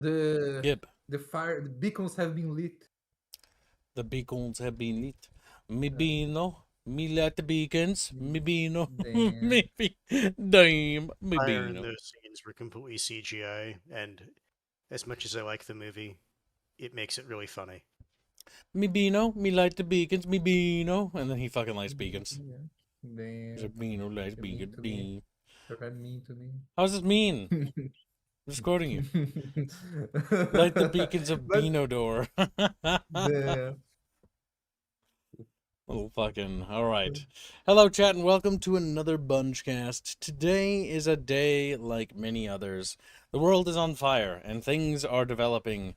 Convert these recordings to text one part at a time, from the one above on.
The Gib. the beacons have been lit. The beacons have been lit. Mi Uh, bino. Me let the beacons. Mi bino. Damn. Maybe. Damn. Mi Fire in bino. those scenes were completely CGI, and as much as I like the movie, it makes it really funny. Me bino. Me light the beacons. Me bino. And then he fucking lights beacons. He's Damn. like, Beano lights You're mean beacons. to me. Bean. You're very mean to me. How's this mean? I'm just quoting you. Light the beacons of But Beano door. the Oh, fucking. All right. Hello, chat, and welcome to another Bungecast. Today is a day like many others. The world is on fire, and things are developing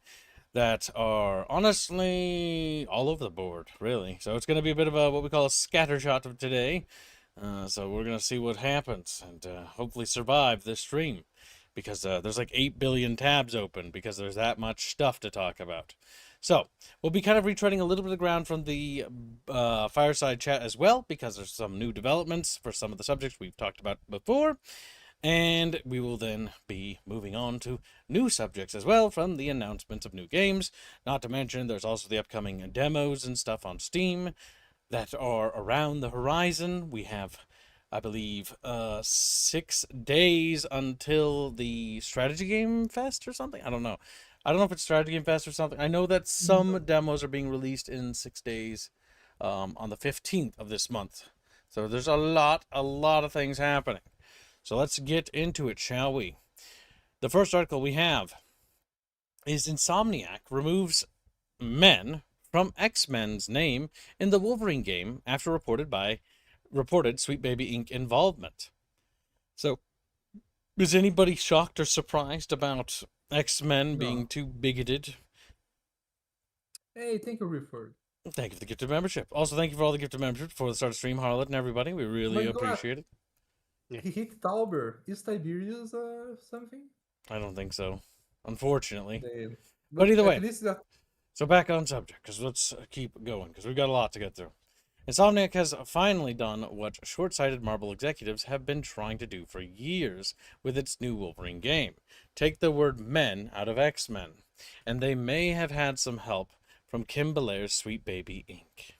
that are honestly all over the board, really. So it's going to be a bit of a what we call a scattershot of today. So we're going to see what happens and hopefully survive this stream because there's like 8 billion tabs open because there's that much stuff to talk about. So we'll be kind of retreading a little bit of ground from the fireside chat as well because there's some new developments for some of the subjects we've talked about before. And we will then be moving on to new subjects as well from the announcements of new games. Not to mention, there's also the upcoming demos and stuff on Steam that are around the horizon. We have, I believe, 6 days until the Strategy Game Fest or something. I don't know. I don't know if it's Strategy Game Fest or something. I know that some demos are being released in 6 days on the 15th of this month. So there's a lot of things happening. So let's get into it, shall we? The first article we have is Insomniac removes men from X-Men's name in the Wolverine game after reported Sweet Baby Inc. involvement. So, is anybody shocked or surprised about X-Men being no. too bigoted? Hey, thank you, Referred. Thank you for the gift of membership. Also, thank you for all the gift of membership before the start of stream, Harlot and everybody. We Oh really my god, appreciate it. Yeah. he hit Tauber. Is Tiberius something? I don't think so, unfortunately. Damn. But either at way, least that so back on subject, because let's keep going, because we've got a lot to get through. Insomniac has finally done what short-sighted Marvel executives have been trying to do for years with its new Wolverine game. Take the word men out of X-Men. And they may have had some help from Kim Belair's Sweet Baby Inc.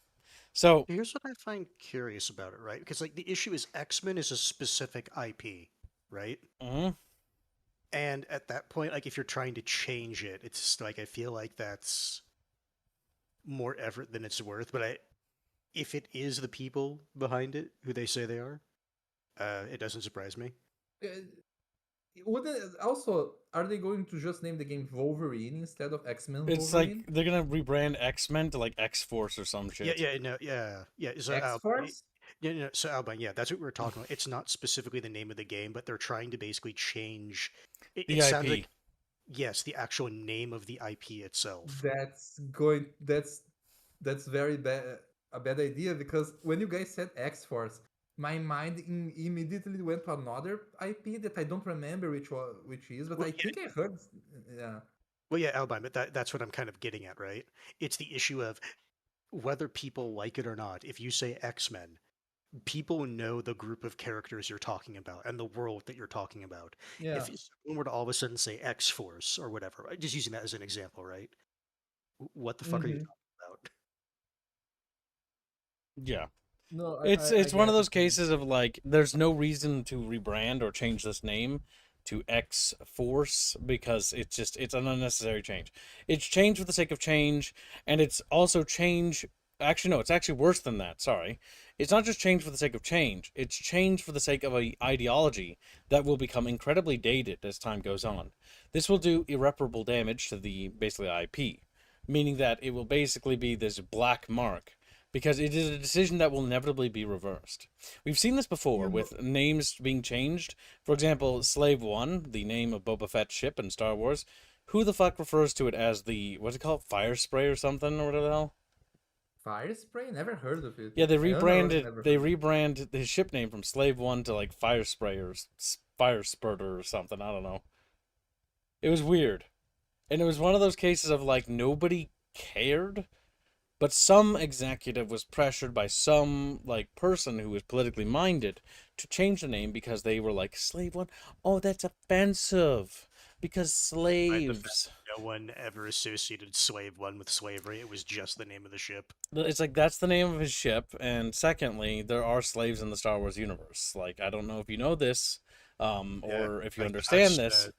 So, Here's what I find curious about it, right? Because like the issue is X-Men is a specific IP, right? And at that point, like if you're trying to change it, it's just, like I feel like that's more effort than it's worth. But if it is the people behind it who they say they are, it doesn't surprise me. uh, would also, are they going to just name the game Wolverine instead of X-Men it's Wolverine? like they're going to rebrand X-Men to like X-Force or some shit. Yeah. So X-Force? So Albine, yeah, that's what we were talking about. It's not specifically the name of the game, but they're trying to basically change. The It sounds IP. like yes, the actual name of the IP itself. That's very bad, a bad idea, because when you guys said X-Force, my mind immediately went to another IP that I don't remember which is, but Well, I yeah, think I heard. Yeah. well, yeah, Albine, but that's what I'm kind of getting at, right? It's the issue of whether people like it or not. If you say X-Men, people know the group of characters you're talking about and the world that you're talking about. Yeah. If someone were to all of a sudden say X-Force or whatever, just using that as an example, right? What the fuck are you Mhm. talking about? Yeah. No, I It's one of get those it. cases of like there's no reason to rebrand or change this name to X Force because it's an unnecessary change. It's change for the sake of change, and it's also change. Actually, no, it's actually worse than that. Sorry, it's not just change for the sake of change. It's change for the sake of a ideology that will become incredibly dated as time goes on. This will do irreparable damage to the basically IP, meaning that it will basically be this black mark because it is a decision that will inevitably be reversed. We've seen this before You know, with names being changed. For example, Slave One, the name of Boba Fett's ship in Star Wars, who the fuck refers to it as the what's it called, fire spray or something or whatever the hell? Fire Spray? Never heard of it. Yeah, they Honor rebranded. never They heard. rebranded his ship name from Slave One to like Fire Spray or Fire Spurter or something. I don't know. It was weird, and it was one of those cases of like nobody cared. But some executive was pressured by some like person who was politically minded to change the name because they were like Slave One. Oh, that's offensive. Because Despite the fact slaves. no one ever associated Slave 1 with slavery, it was just the name of the ship. It's like that's the name of his ship, and secondly, there are slaves in the Star Wars universe. Like I don't know if you know this, Yeah, or if you like the understand Huts, this,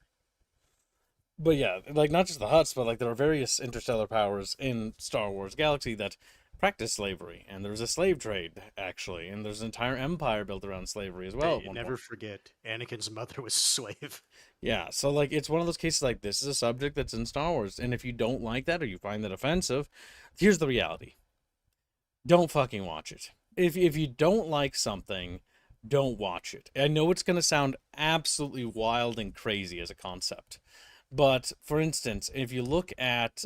but yeah, like not just the Hutts, but like there are various interstellar powers in Star Wars Galaxy that practice slavery, and there's a slave trade actually, and there's an entire empire built around slavery as well hey, at one never point. forget, Anakin's mother was a slave. Yeah, so like it's one of those cases like this is a subject that's in Star Wars, and if you don't like that or you find that offensive, here's the reality: don't fucking watch it. If you don't like something, don't watch it. I know it's gonna sound absolutely wild and crazy as a concept, but for instance, if you look at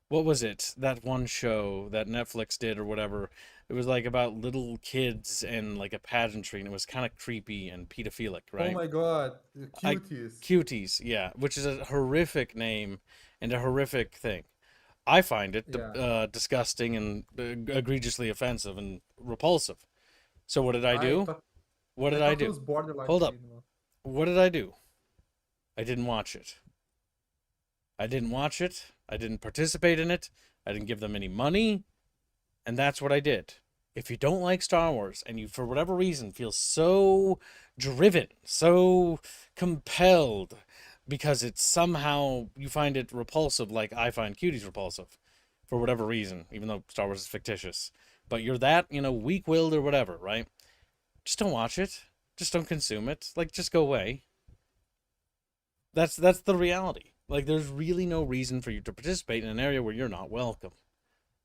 what was it? That one show that Netflix did or whatever. It was like about little kids and like a pageantry, and it was kind of creepy and pedophilic, Oh right? my god, the I cuties. Cuties, yeah, which is a horrific name and a horrific thing. I find it Yeah, disgusting and egregiously offensive and repulsive. So what did I I do? thought What I did I thought it do? was borderline Hold up. criminal. What did I do? I didn't watch it. I didn't watch it. I didn't participate in it. I didn't give them any money. And that's what I did. If you don't like Star Wars and you, for whatever reason, feel so driven, so compelled, because it's somehow you find it repulsive, like I find cuties repulsive, for whatever reason, even though Star Wars is fictitious. But you're that, weak willed or whatever, right? Just don't watch it. Just don't consume it. Like, just go away. That's the reality. Like, there's really no reason for you to participate in an area where you're not welcome.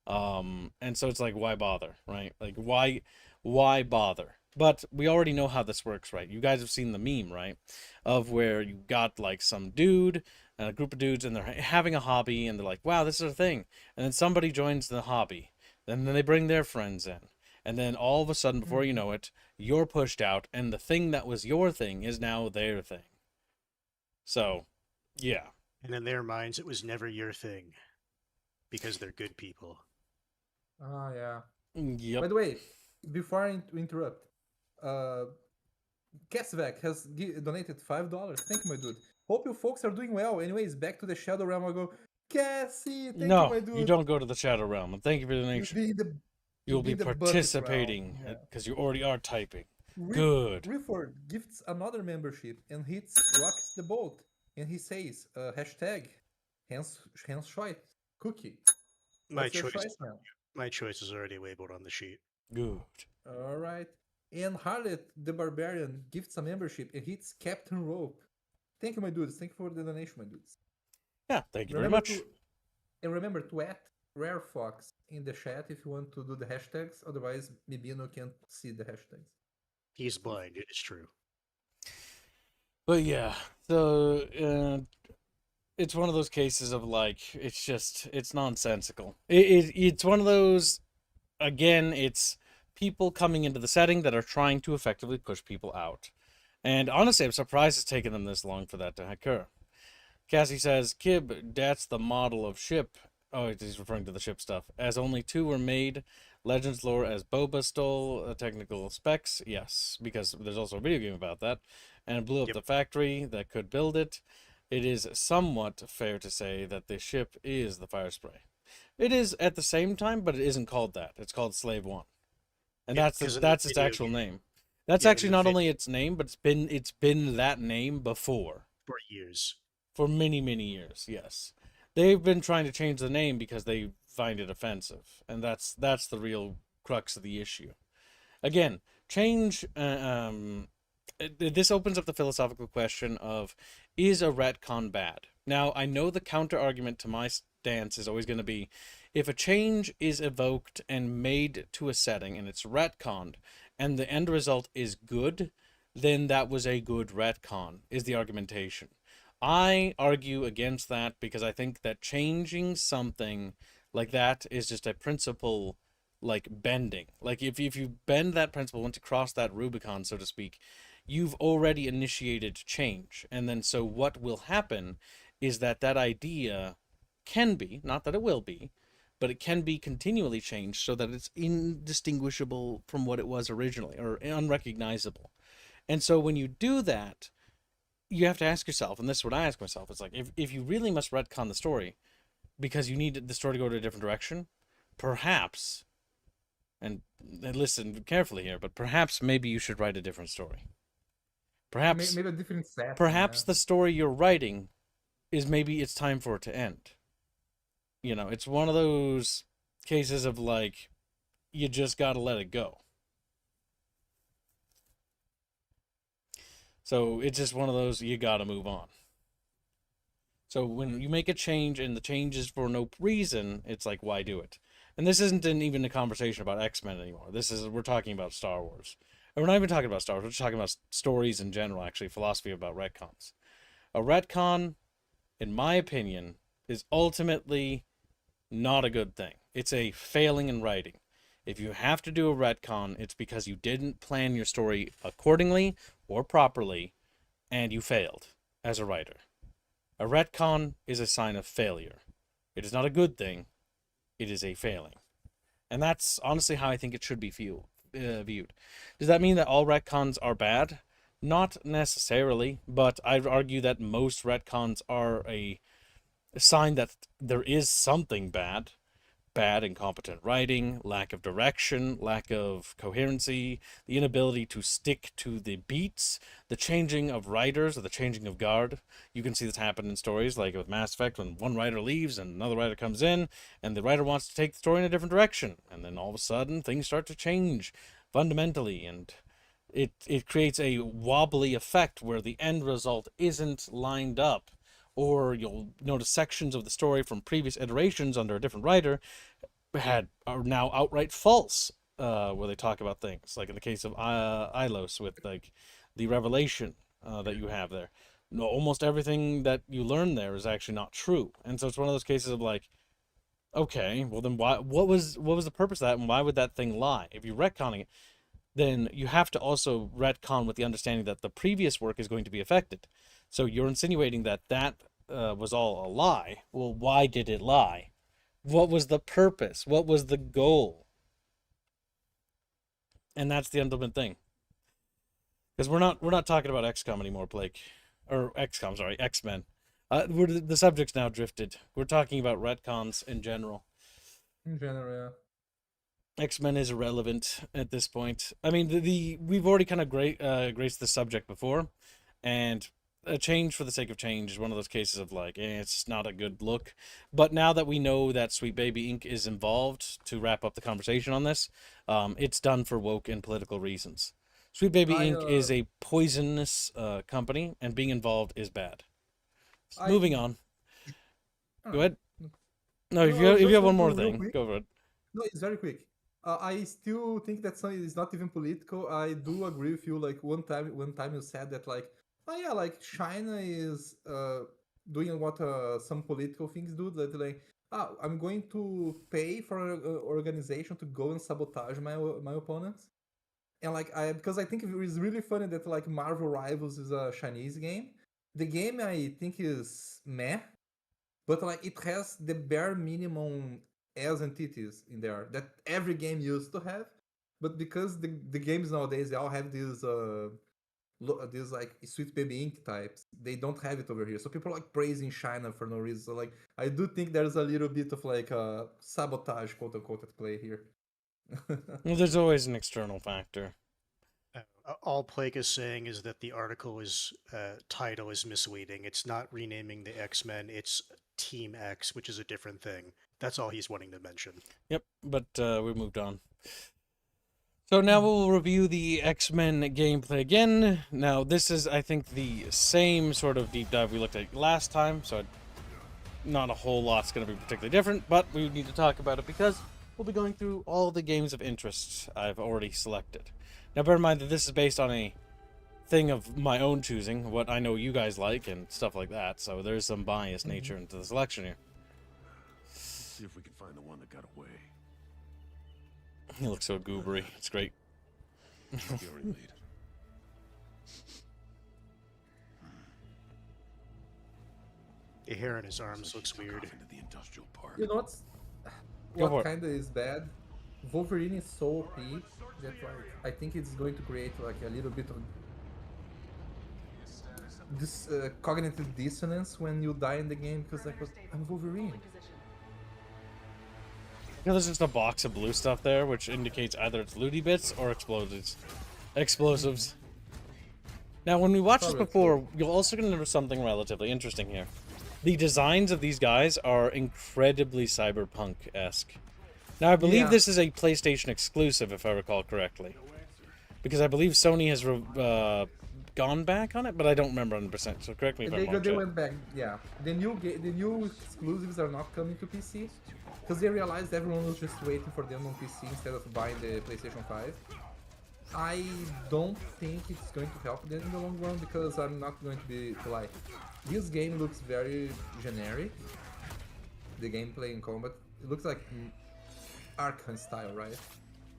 And so it's like, why bother, right? Like, why bother? But we already know how this works, right? You guys have seen the meme, right? Of where you got like some dude and a group of dudes and they're having a hobby and they're like, wow, this is a thing. And then somebody joins the hobby. And then they bring their friends in. And then all of a sudden, before you Mhm. know it, you're pushed out and the thing that was your thing is now their thing. So, yeah. And in their minds, it was never your thing because they're good people. Ah, yeah. By Yep. the way, before I interrupt, uh, Kesvek has donated $5. Thank you, my dude. Hope you folks are doing well. Anyways, back to the Shadow Realm. I go, Cassie, thank you, No, my you dude. don't go to the Shadow Realm. And thank you for the You donation. be in the You you will be be in the bucket realm. participating Yeah. because you already are typing. Rif Good. Rifford gifts another membership and hits rocks the boat. And he says, hashtag hands shite cookie. My What's your choice, choice, man? my choice is already labeled on the sheet. Good. All right. And Harlet the Barbarian gifts a membership and hits Captain Rope. Thank you, my dudes. Thank you for the donation, my dudes. Yeah, thank you very Remember much. to remember to add Rare Fox in the chat if you want to do the hashtags. Otherwise, Mibino can't see the hashtags. He's blind. It is true. But yeah, so it's one of those cases of like it's nonsensical. It's one of those, again, it's people coming into the setting that are trying to effectively push people out. And honestly, I'm surprised it's taken them this long for that to occur. Cassie says, Kib, that's the model of ship. Oh, he's referring to the ship stuff. As only two were made. Legends lore as Boba stole technical specs. Yes, because there's also a video game about that. And it blew up Yep. the factory that could build it. It is somewhat fair to say that the ship is the fire spray. It is at the same time, but it isn't called that. It's called Slave One. And Yep, because in the that's its video actual game, name. That's yeah, in actually the not video only its name, but it's been that name before. for years. For many, many years, yes. They've been trying to change the name because they find it offensive, and that's the real crux of the issue. Again, change. This opens up the philosophical question of, is a retcon bad? Now, I know the counter argument to my stance is always going to be, if a change is evoked and made to a setting and it's retconned, and the end result is good, then that was a good retcon, is the argumentation. I argue against that because I think that changing something like that is just a principle, like bending. Like if you bend that principle, once you cross that Rubicon, so to speak, you've already initiated change. And then so what will happen is that that idea can be, not that it will be, but it can be continually changed so that it's indistinguishable from what it was originally or unrecognizable. And so when you do that, you have to ask yourself, and this is what I ask myself, it's like, if you really must retcon the story because you need the story to go to a different direction, perhaps, and listen carefully here, but perhaps maybe you should write a different story. Perhaps Maybe a different setting. perhaps Yeah. the story you're writing is maybe it's time for it to end. You know, it's one of those cases of like, you just gotta let it go. So it's just one of those, you gotta move on. So when you make a change and the change is for no reason, it's like, why do it? And this isn't even a conversation about X-Men anymore. We're talking about Star Wars. And we're not even talking about Star Wars, we're just talking about stories in general, actually, philosophy about retcons. A retcon, in my opinion, is ultimately not a good thing. It's a failing in writing. If you have to do a retcon, it's because you didn't plan your story accordingly or properly, and you failed as a writer. A retcon is a sign of failure. It is not a good thing. It is a failing. And that's honestly how I think it should be viewed. Does that mean that all retcons are bad? Not necessarily, but I'd argue that most retcons are a sign that there is something bad. Bad, incompetent writing, lack of direction, lack of coherency, the inability to stick to the beats, the changing of writers or the changing of guard. You can see this happen in stories like with Mass Effect when one writer leaves and another writer comes in and the writer wants to take the story in a different direction. And then all of a sudden things start to change fundamentally, and it creates a wobbly effect where the end result isn't lined up. Or you'll notice sections of the story from previous iterations under a different writer are now outright false, where they talk about things like in the case of Ilos with like the revelation that you have there. No, almost everything that you learn there is actually not true, and so it's one of those cases of like, okay, well then why? What was the purpose of that, and why would that thing lie? If you're retconning it, then you have to also retcon with the understanding that the previous work is going to be affected. So you're insinuating that was all a lie. Well, why did it lie? What was the purpose? What was the goal? And that's the ultimate thing. Because we're not talking about XCOM anymore, Blake, or XCOM, sorry, X-Men. The subject's now drifted. We're talking about retcons in general. In general, yeah. X-Men is irrelevant at this point. I mean, we've already kind of graced the subject before, and a change for the sake of change is one of those cases of like, it's not a good look. But now that we know that Sweet Baby Inc. is involved, to wrap up the conversation on this, it's done for woke and political reasons. Sweet Baby Inc. is a poisonous company, and being involved is bad. Moving on. Go ahead. No, if you have one more thing, go for it. No, it's very quick. I still think that something is not even political. I do agree with you. Like one time you said that like, oh yeah, like China is doing what some political things do. That like, I'm going to pay for an organization to go and sabotage my opponents. And like because I think it is really funny that like Marvel Rivals is a Chinese game. The game I think is meh, but like it has the bare minimum as entities in there that every game used to have. But because the games nowadays they all have these like Sweet Baby Inc. types, they don't have it over here. So people are like praising China for no reason. So like I do think there's a little bit of like sabotage, quote unquote, at play here. Well, there's always an external factor. All Plague is saying is that the article title is misleading. It's not renaming the X-Men, it's Team X, which is a different thing. That's all he's wanting to mention. Yep, but we moved on. So now we'll review the X-Men gameplay again. Now this is, I think, the same sort of deep dive we looked at last time, so not a whole lot's going to be particularly different, but we need to talk about it because we'll be going through all the games of interest I've already selected. Now bear in mind that this is based on a thing of my own choosing, what I know you guys like and stuff like that, so there's some biased nature into the selection here. Let's see if we can find the one that got away. He looks so goobery. It's great. Scary lead. The hair on his arms looks weird. Into the industrial park. You know what kind of is bad? Wolverine is so OP that like I think it's going to create like a little bit of this cognitive dissonance when you die in the game because like I'm Wolverine. There's just a box of blue stuff there, which indicates either it's looty bits or explosives. Now, when we watched this Probably before, you'll also gonna notice something relatively interesting here. The designs of these guys are incredibly cyberpunk-esque. Now, I believe this is a PlayStation exclusive, if I recall correctly, because I believe Sony has gone back on it, but I don't remember 100%. So correct me if I'm wrong. They went back. Yeah, the new exclusives are not coming to PC because they realized everyone was just waiting for them on PC instead of buying the PlayStation 5. I don't think it's going to help them in the long run because I'm not going to be polite. This game looks very generic. The gameplay and combat, it looks like Arkham style, right?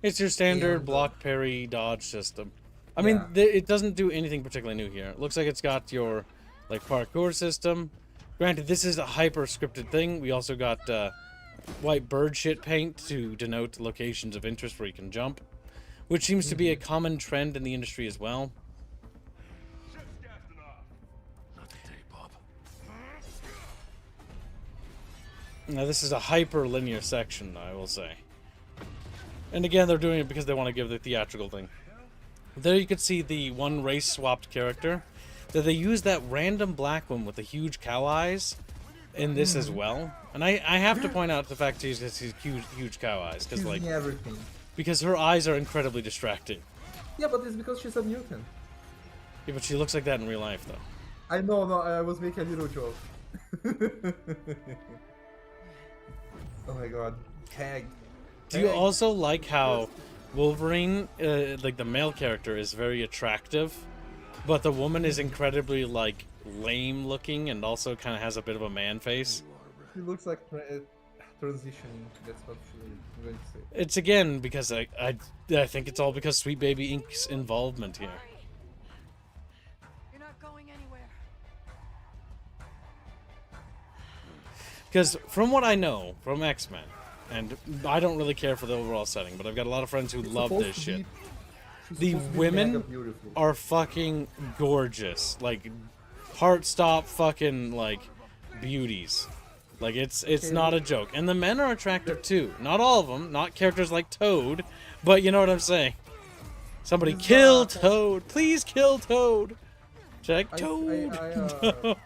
It's your standard block parry dodge system. I mean, it doesn't do anything particularly new here. It looks like it's got your like parkour system. Granted, this is a hyper scripted thing. We also got white bird shit paint to denote locations of interest where you can jump, which seems to be a common trend in the industry as well. Not today, Bob. Now, this is a hyper linear section, I will say. And again, they're doing it because they want to give the theatrical thing. There you can see the one race swapped character. That they use that random black one with the huge cow eyes in this as well. And I have to point out the fact she's huge cow eyes because like everything. Because her eyes are incredibly distracting. Yeah, but it's because she's a mutant. Yeah, but she looks like that in real life, though. I know, no, I was making a little joke. Oh my god, tag. Do you also like how Wolverine, like the male character, is very attractive, but the woman is incredibly like lame looking and also kind of has a bit of a man face? She looks like transitioning. That's what I'm going to say. It's again because I think it's all because Sweet Baby Inc.'s involvement here. You're not going anywhere. Because from what I know from X-Men, and I don't really care for the overall setting, but I've got a lot of friends who love this shit. The women are fucking gorgeous, like heart-stop fucking like beauties. Like it's not a joke, and the men are attractive too. Not all of them, not characters like Toad, but you know what I'm saying. Somebody kill Toad, please kill Toad. Toad.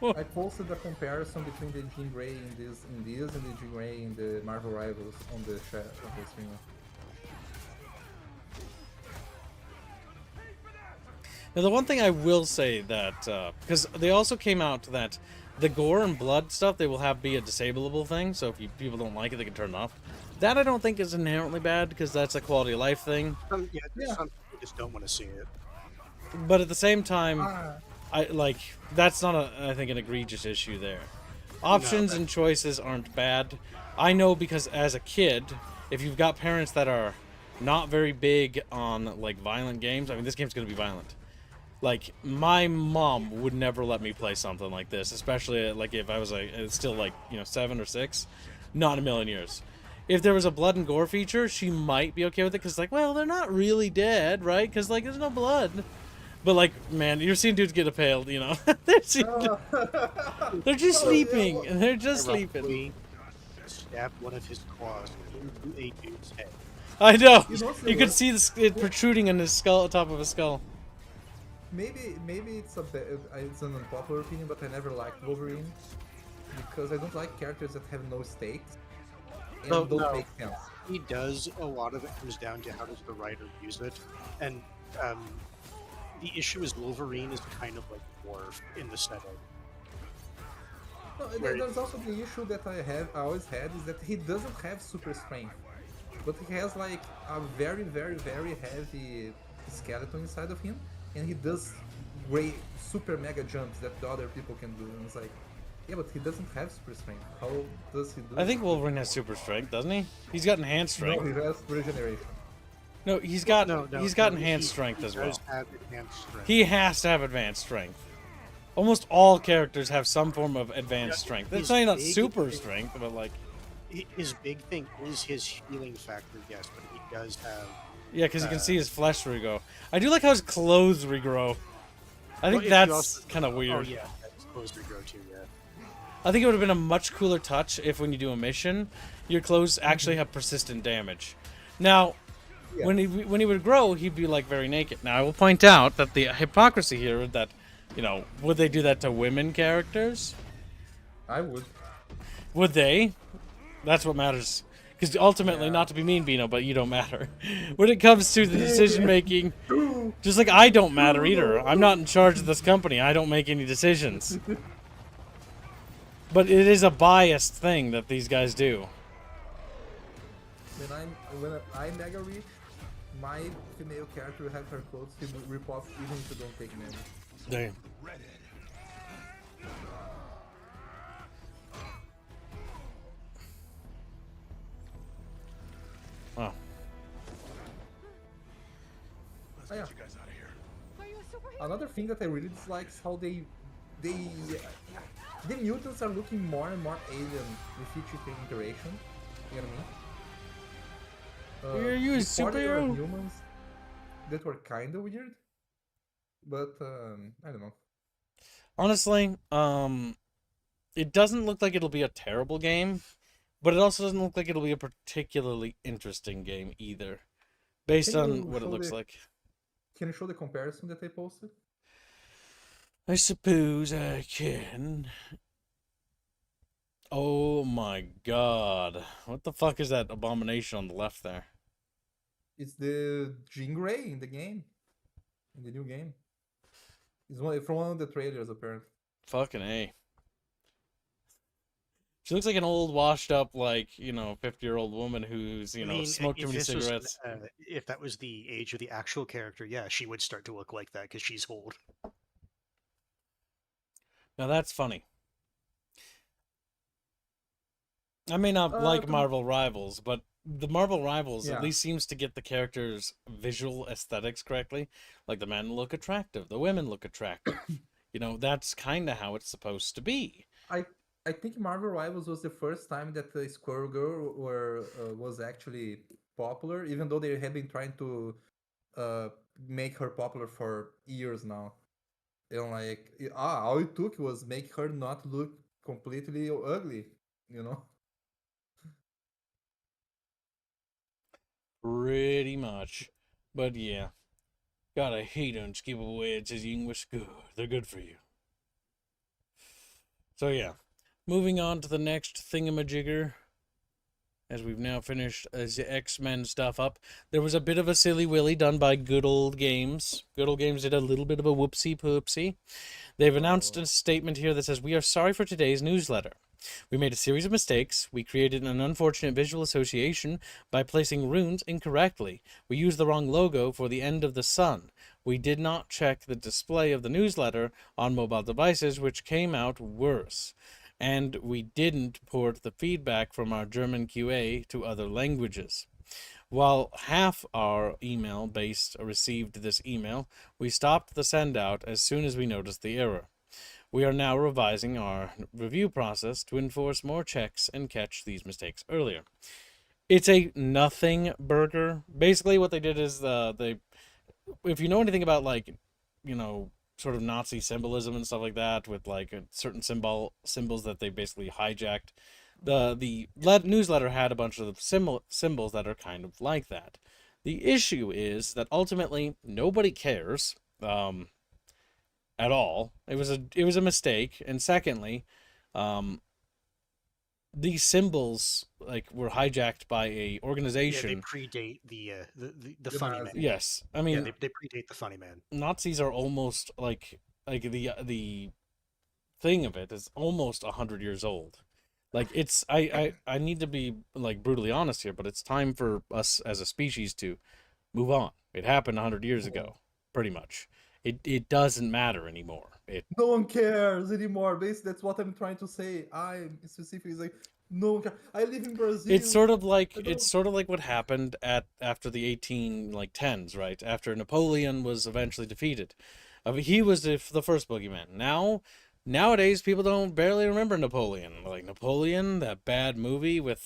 I posted a comparison between the Jean Grey in this and the Jean Grey in the Marvel Rivals on the chat of the stream. Now the one thing I will say that because they also came out that the gore and blood stuff they will have be a disableable thing, so if people don't like it, they can turn it off. That I don't think is inherently bad because that's a quality of life thing. Some people just don't want to see it. But at the same time, that's not I think an egregious issue there. Options and choices aren't bad. I know because as a kid, if you've got parents that are not very big on like violent games, I mean this game's gonna be violent. Like my mom would never let me play something like this, especially like if I was like still like 7 or 6, not in a million years. If there was a blood and gore feature, she might be okay with it because like, well, they're not really dead, right? Because like there's no blood. But like, man, you're seeing dudes get impaled, they're just sleeping. They're just sleeping. Stabbed one of his claws into a dude's head. I know. You could see it protruding in his skull, top of his skull. Maybe it's it's an unpopular opinion, but I never liked Wolverine because I don't like characters that have no stakes and don't make sense. He does. A lot of it comes down to how does the writer use it, and the issue is Wolverine is kind of like dwarf in the setting. No, there's also the issue that I always had is that he doesn't have super strength, but he has like a very, very, very heavy skeleton inside of him, and he does great super mega jumps that the other people can do. And it's like, yeah, but he doesn't have super strength. How does he do? I think Wolverine has super strength, doesn't he? He's got enhanced strength. No, he has regeneration. No, he's got enhanced strength as well. He has to have advanced strength. Almost all characters have some form of advanced strength. That's not super strength, but like his big thing is his healing factor, yes, but he does have. Yeah, because you can see his flesh regrow. I do like how his clothes regrow. I think Well, if you that's also- kind of Oh weird. yeah, that's supposed to grow too. Yeah. I think it would have been a much cooler touch if when you do a mission, your clothes actually have persistent damage. Now, Yeah. when he would grow, he'd be like very naked. Now, I will point out that the hypocrisy here that, would they do that to women characters? I would. Would they? That's what matters. Because ultimately, Yeah. not to be mean, Bino, but you don't matter. When it comes to the decision making, just like I don't matter either. I'm not in charge of this company. I don't make any decisions. But it is a biased thing that these guys do. When I mega reach, my female character will have her clothes to rip off even if you don't take damage. Damn. Wow. Let's Oh, yeah. get you guys out of here. Are you a superhero? Another thing that I really dislike is how the mutants are looking more and more alien with each interaction. You know what I mean? Are you a before they were superhero? humans that were kind of weird, but I don't know. Honestly, it doesn't look like it'll be a terrible game, but it also doesn't look like it'll be a particularly interesting game either, based Can on you what it show looks the- like. Can you show the comparison that I posted? I suppose I can. Oh my god. What the fuck is that abomination on the left there? It's the Jean Grey in the game, in the new game. It's from one of the trailers apparently. Fucking A. She looks like an old, washed up, 50-year-old woman who's, I mean, smoked too if many this was, cigarettes. if that was the age of the actual character, yeah, she would start to look like that because she's old. Now that's funny. I may not like come- Marvel Rivals, but the Marvel Rivals at Yeah. least seems to get the characters' visual aesthetics correctly. Like the men look attractive, the women look attractive. That's kind of how it's supposed to be. I think Marvel Rivals was the first time that the Squirrel Girl was actually popular, even though they have been trying to make her popular for years now. All it took was make her not look completely ugly, you know? Pretty much. But yeah. Gotta hate unskippable as English good. They're good for you. So yeah. Moving on to the next thingamajigger. As we've now finished the X-Men stuff up. There was a bit of a silly willy done by Good Old Games. Good Old Games did a little bit of a whoopsie poopsie. They've announced a statement here that says, "We are sorry for today's newsletter. We made a series of mistakes. We created an unfortunate visual association by placing runes incorrectly. We used the wrong logo for the end of the sun. We did not check the display of the newsletter on mobile devices, which came out worse. And we didn't port the feedback from our German QA to other languages. While half our email base received this email, we stopped the send out as soon as we noticed the error. We are now revising our review process to enforce more checks and catch these mistakes earlier." It's a nothing burger. Basically, what they did is if you know anything about sort of Nazi symbolism and stuff like that, with certain symbols that they basically hijacked, the newsletter had a bunch of symbols that are kind of like that. The issue is that ultimately nobody cares. At all. It was a mistake, and secondly, these symbols were hijacked by a Yeah, organization. they predate the funny man. Yes, I mean Yeah, they predate the funny man. Nazis are almost like the thing of it is almost 100 years old. It's I need to be brutally honest here, but it's time for us as a species to move on. It happened 100 years ago, pretty much. It doesn't matter anymore. No one cares anymore. Basically, that's what I'm trying to say. I specifically is no one cares. I live in Brazil. It's sort of like what happened after the 1810s, right? After Napoleon was eventually defeated. He was the first boogeyman. Now nowadays people don't barely remember Napoleon. Like Napoleon, that bad movie with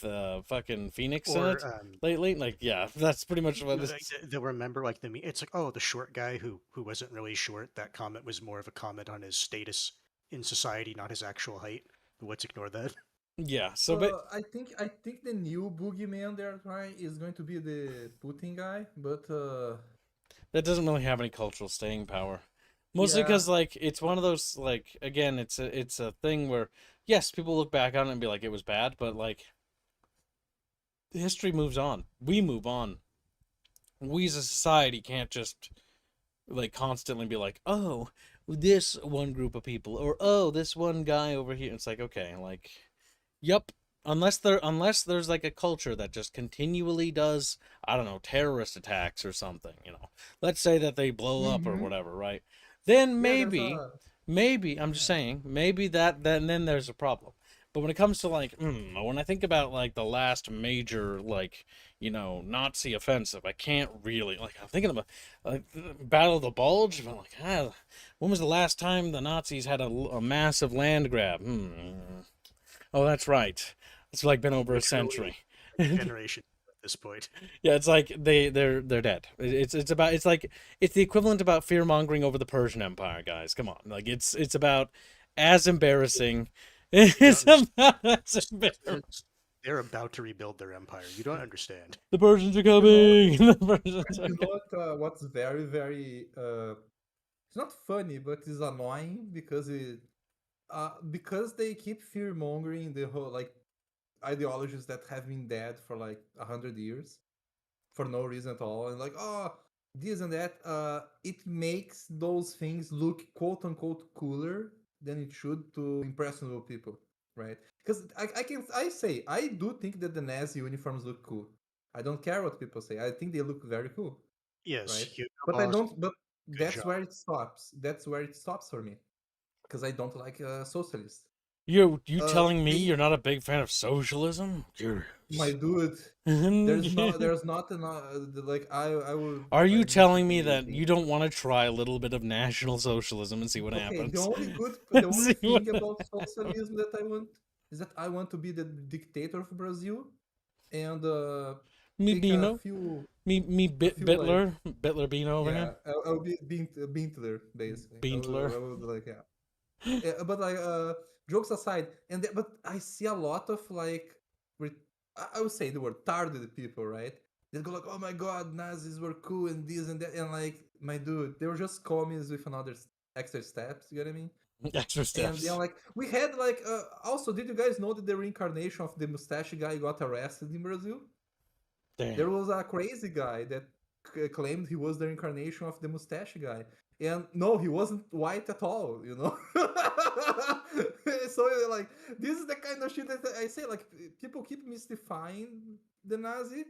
fucking Phoenix in Or it lately. Like, yeah, that's pretty much what like, it's. they'll remember like it's like, oh, the short guy who wasn't really short. That comment was more of a comment on his status in society, not his actual height. But let's ignore that. Yeah, so but I think the new boogeyman they're trying is going to be the Putin guy, but that doesn't really have any cultural staying power. Mostly yeah, because like it's one of those like again it's a thing where yes people look back on it and be like it was bad, but like history moves on. We move on. We as a society can't just like constantly be like, oh, this one group of people or oh, this one guy over here. It's like okay, like, yep. Unless there's like a culture that just continually does I don't know terrorist attacks or something, you know. Let's say that they blow up or hmm whatever, right? Then yeah. There's maybe I'm just yeah. saying maybe then there's a problem. But when it comes to like when I think about like the last major like you know Nazi offensive, I can't really like I'm thinking about like Battle of the Bulge, but like when was the last time the Nazis had a massive land grab? Oh, that's right. It's like been over a Literally century. generation at this point. Yeah, it's like they're dead. It's the equivalent about fear mongering over the Persian Empire, guys. Come on, like it's about as embarrassing. You It's don't understand. about as embarrassing. They're about to rebuild their empire. You don't understand. The Persians are You know, coming. The Persians are you know coming. what's very very it's not funny, but it's annoying because they keep fear mongering the whole like ideologies that have been dead for like 100 years for no reason at all, and like oh this and that. It makes those things look quote unquote cooler than it should to impressionable people, right? Because I do think that the Nazi uniforms look cool. I don't care what people say. I think they look very cool, Yes, right? Hugo But I Boss, don't. But good job. that's where it stops. That's where it stops for me because I don't like socialists. You Uh, telling me they you're not a big fan of socialism? My Curious. dude, there's not enough. Like I would Are you I need to telling me be that you don't want to try a little bit of National Socialism and see what okay. happens? The only See what thing about socialism that I want is that I want to be the dictator of Brazil and me take a Bino? few like Bitler Bino over here? yeah. I'll be Bintler basically. Beantler. I would like yeah. But like jokes aside, but I see a lot of like I would say the word tarded people, right? They go like, oh my god, Nazis were cool and this and that, and like my dude, they were just commies with another extra steps. You get what I mean? Extra And they're steps. like, we had like also, did you guys know that the reincarnation of the mustache guy got arrested in Brazil? There Damn. was a crazy guy that claimed he was the incarnation of the mustache guy. And no, he wasn't white at all, you know? So, like, this is the kind of shit that I say. Like, people keep mystifying the Nazi,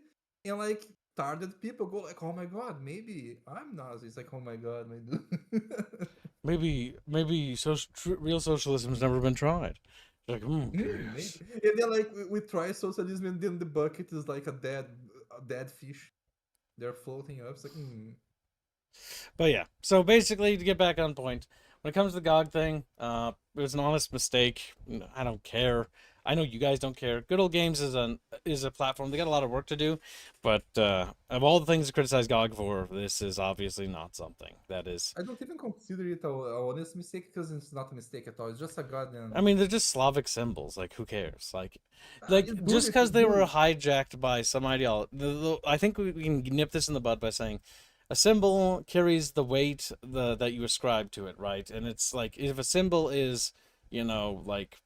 and, like, targeted people go, like, oh my god, maybe I'm Nazi. It's like, oh my god, my dude. Maybe real socialism's never been tried. Like, Maybe. curious. And then, like, we try socialism, and then the bucket is like a dead fish. They're floating up. It's like, But yeah, so basically, to get back on point, when it comes to the GOG thing, it was an honest mistake. I don't care. I know you guys don't care. Good Old Games is a platform. They got a lot of work to do, but of all the things to criticize GOG for, this is obviously not something that is. I don't even consider it a honest mistake because it's not a mistake at all. It's just a goddamn. I mean, they're just Slavic symbols. Like, who cares? Like It's just Buddhist. because It's they were Buddhist. hijacked by some ideology. I think we can nip this in the bud by saying a symbol carries the weight that you ascribe to it, right? And it's like if a symbol is, like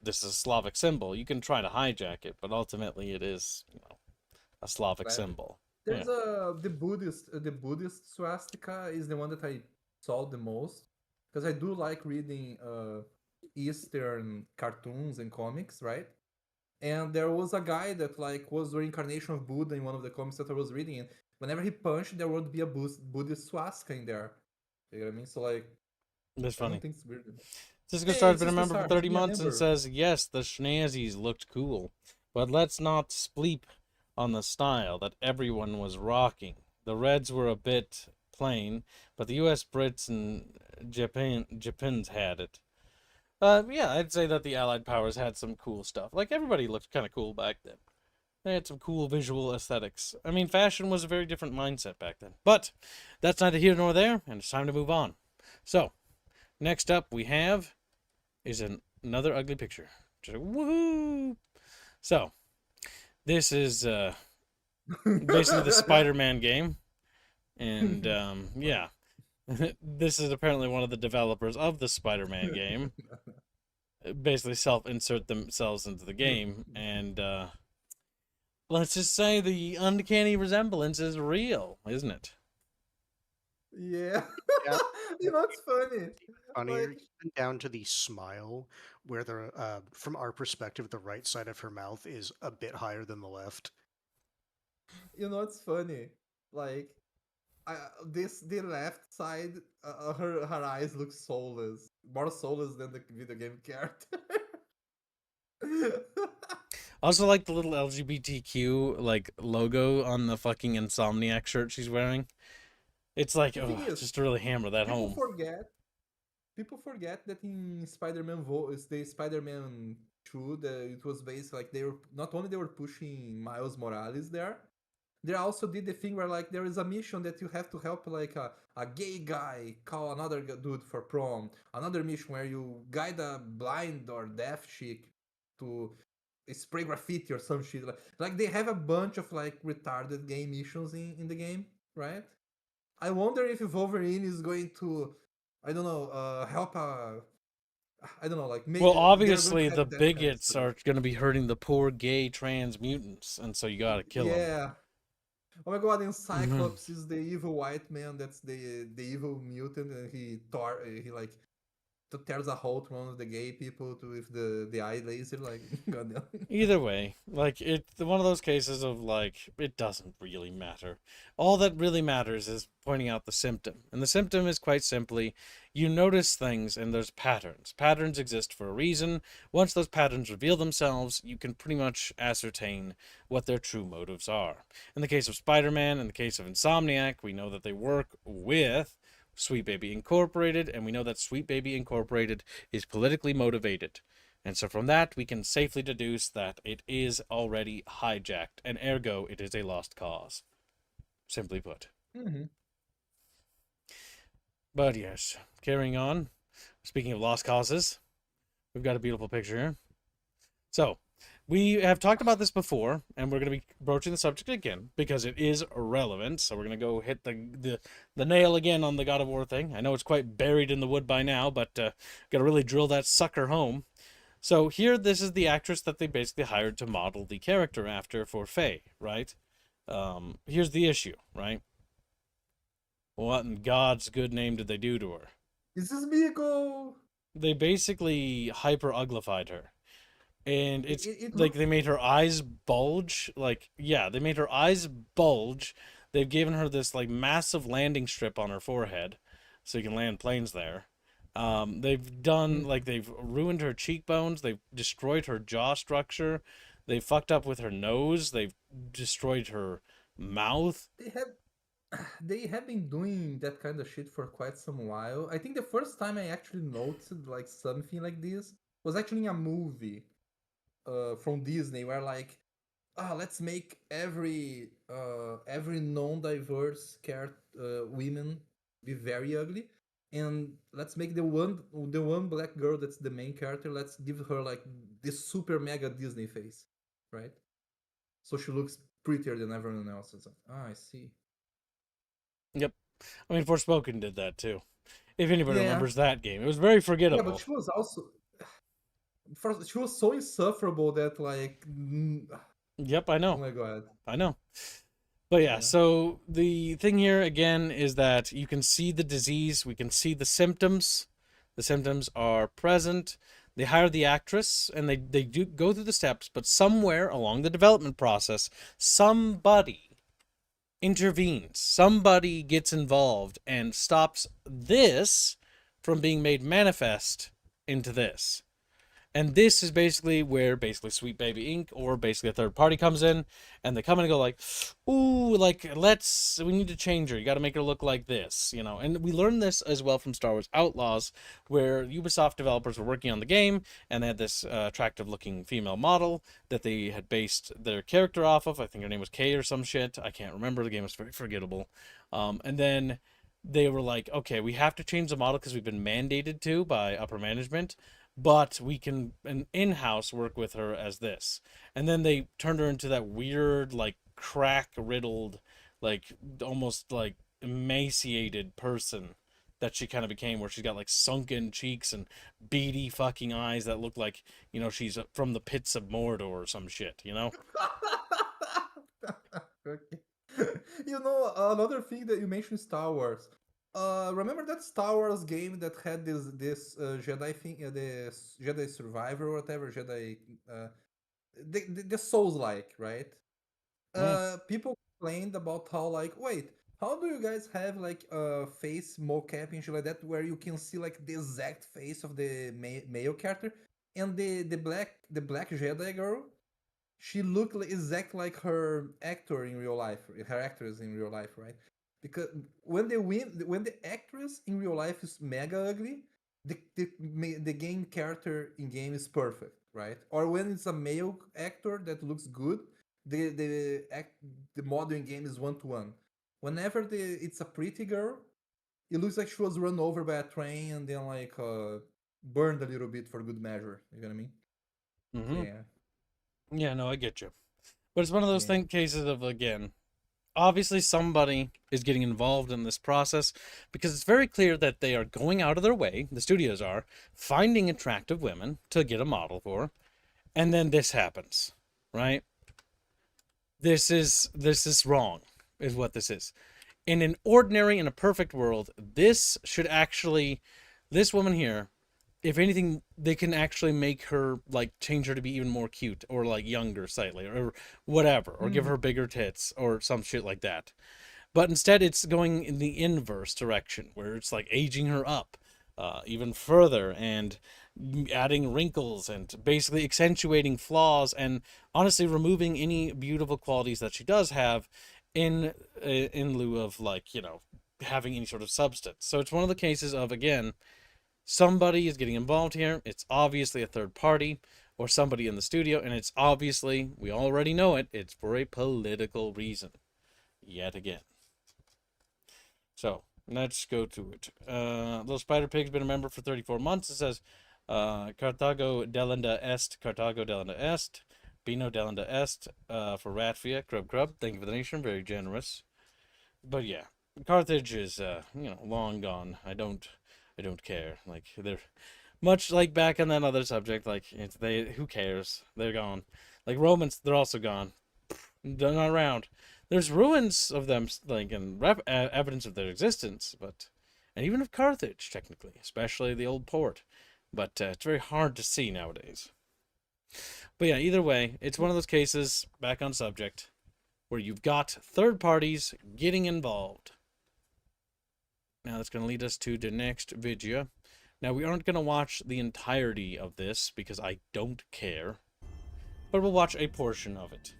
this is a Slavic symbol, you can try to hijack it, but ultimately it is, a Slavic Right? symbol. Yeah. There's the Buddhist swastika is the one that I saw the most because I do like reading Eastern cartoons and comics, right? And there was a guy that like was the reincarnation of Buddha in one of the comics that I was reading, and whenever he punched, there would be a Buddhist swastika in there. You know what I mean? So like, That's I don't funny. think it's weird. Cisco Hey, Star's been a Cisco member for Star, 30 be a months and member. says, yes, the schnazzies looked cool, but let's not spleep on the style that everyone was rocking. The Reds were a bit plain, but the US, Brits, and Japans had it. Yeah, I'd say that the Allied powers had some cool stuff. Like, everybody looked kind of cool back then. They had some cool visual aesthetics. I mean, fashion was a very different mindset back then. But that's neither here nor there, and it's time to move on. So, next up we have is another ugly picture. Woohoo! So, this is basically the Spider-Man game. And, yeah. This is apparently one of the developers of the Spider-Man game. Basically self-insert themselves into the game, and let's just say the uncanny resemblance is real, isn't it? Yeah. Yeah. You know, it's funny. Funnier, Like, even down to the smile, where from our perspective, the right side of her mouth is a bit higher than the left. you know, it's funny. Like, the left side, her eyes look soulless, more soulless than the video game character. Also, like the little LGBTQ like logo on the fucking Insomniac shirt she's wearing. It's like, The thing oh, is, just to really hammer that people home. forget people forget that in the Spider-Man 2, it was based like they were not only they were pushing Miles Morales there, they also did the thing where like there is a mission that you have to help like a gay guy call another dude for prom, another mission where you guide a blind or deaf chick to spray graffiti or some shit. Like they have a bunch of like retarded gay missions in the game, right? I wonder if Wolverine is going to, I don't know, help I don't know, like Well, they're going to obviously the have that kind of bigots stuff. are going to be hurting the poor gay trans mutants, and so you gotta kill them. Yeah. Oh my god, and Mhm. Cyclops is the evil white man. That's the evil mutant, and he like tears a hole to one of the gay people to with the eye laser. Like, goddamn. Either way, like it's one of those cases of like it doesn't really matter. All that really matters is pointing out the symptom. And the symptom is quite simply you notice things and there's patterns. Patterns exist for a reason. Once those patterns reveal themselves, you can pretty much ascertain what their true motives are. In the case of Spider-Man, in the case of Insomniac, we know that they work with Sweet Baby Incorporated, and we know that Sweet Baby Incorporated is politically motivated. And so from that, we can safely deduce that it is already hijacked, and ergo, it is a lost cause. Simply put. Mm-hmm. But yes, carrying on. Speaking of lost causes, we've got a beautiful picture here. So, we have talked about this before, and we're going to be broaching the subject again because it is relevant. So we're going to go hit the nail again on the God of War thing. I know it's quite buried in the wood by now, but got to really drill that sucker home. So here, this is the actress that they basically hired to model the character after for Faye, right? Here's the issue, right? What in God's good name did they do to her? Is this Migo? They basically hyper-uglified her. And it's It like looks they made her eyes bulge. Like, yeah, they made her eyes bulge. They've given her this like massive landing strip on her forehead so you can land planes there. They've done like they've ruined her cheekbones. They've destroyed her jaw structure. They fucked up with her nose. They've destroyed her mouth. they have been doing that kind of shit for quite some while. I think the first time I actually noticed like something like this was actually in a movie from Disney where like let's make every non-diverse women be very ugly, and let's make the one black girl that's the main character. Let's give her like this super mega Disney face, right? So she looks prettier than everyone else. It's like, I see. Yep. I mean, Forspoken did that too. If anybody Yeah, remembers that game, it was very yeah, but forgettable. she was also first. She was so insufferable that like, Yep, I oh know. my god, I know. But yeah, yeah. so the thing here again is that you can see the disease, we can see the symptoms. The symptoms are present. They hire the actress and they do go through the steps, but somewhere along the development process, somebody intervenes. Somebody gets involved and stops this from being made manifest into this. And this is basically where Sweet Baby Inc. or basically a third party comes in, and they come in and go like, ooh, like, we need to change her. You got to make her look like this, you know. And we learned this as well from Star Wars Outlaws, where Ubisoft developers were working on the game, and they had this attractive looking female model that they had based their character off of. I think her name was Kay or some shit. I can't remember. The game was very forgettable. And then they were like, okay, we have to change the model because we've been mandated to by upper management, but we can in-house work with her as this. And then they turned her into that weird, like, crack-riddled, like, almost, like, emaciated person that she kind of became, where she's got, like, sunken cheeks and beady fucking eyes that look like, you know, she's from the pits of Mordor or some shit, you know? Okay. You know, another thing that you mentioned, Star Wars. Remember that Star Wars game that had this Jedi thing, the Jedi Survivor or whatever, Jedi, the Souls like, right? People complained about how, like, wait, how do you guys have like a face mocap and shit like that, where you can see like the exact face of the male character, and the black Jedi girl, she looked like, exactly like her actor in real life, her actress in real life, right? Because when the actress in real life is mega ugly, the game character in game is perfect, right? Or when it's a male actor that looks good, the model in game is 1-to-1. Whenever it's a pretty girl, it looks like she was run over by a train and then like burned a little bit for good measure. You know what I mean? So, Mm-hmm. yeah. Yeah, no, I get you. But it's one of those Yeah. cases of, again, obviously somebody is getting involved in this process, because it's very clear that they are going out of their way, the studios are, finding attractive women to get a model for, and then this happens, right? This is wrong, is what this is. In a perfect world, this woman here, if anything, they can actually make her, like, change her to be even more cute, or like younger slightly, or whatever, or give her bigger tits or some shit like that. But instead it's going in the inverse direction, where it's like aging her up even further, and adding wrinkles, and basically accentuating flaws, and honestly removing any beautiful qualities that she does have, in lieu of, like, you know, having any sort of substance. So it's one of the cases of, again, somebody is getting involved here. It's obviously a third party or somebody in the studio, and it's obviously, we already know it, it's for a political reason. Yet again. So, let's go to it. Little Spider Pig's been a member for 34 months. It says, Carthago delenda est. Bino delenda est. For Ratvia, Grub. Thank you for the donation. Very generous. But yeah, Carthage is, long gone. I don't care. Like, they're much like back on that other subject. Like, who cares? They're gone. Like Romans, they're also gone. They're not around. There's ruins of them, like, and evidence of their existence, and even of Carthage, technically, especially the old port. But it's very hard to see nowadays. But yeah, either way, it's one of those cases, back on subject, where you've got third parties getting involved. Now that's going to lead us to the next video. Now, we aren't going to watch the entirety of this because I don't care, but we'll watch a portion of it.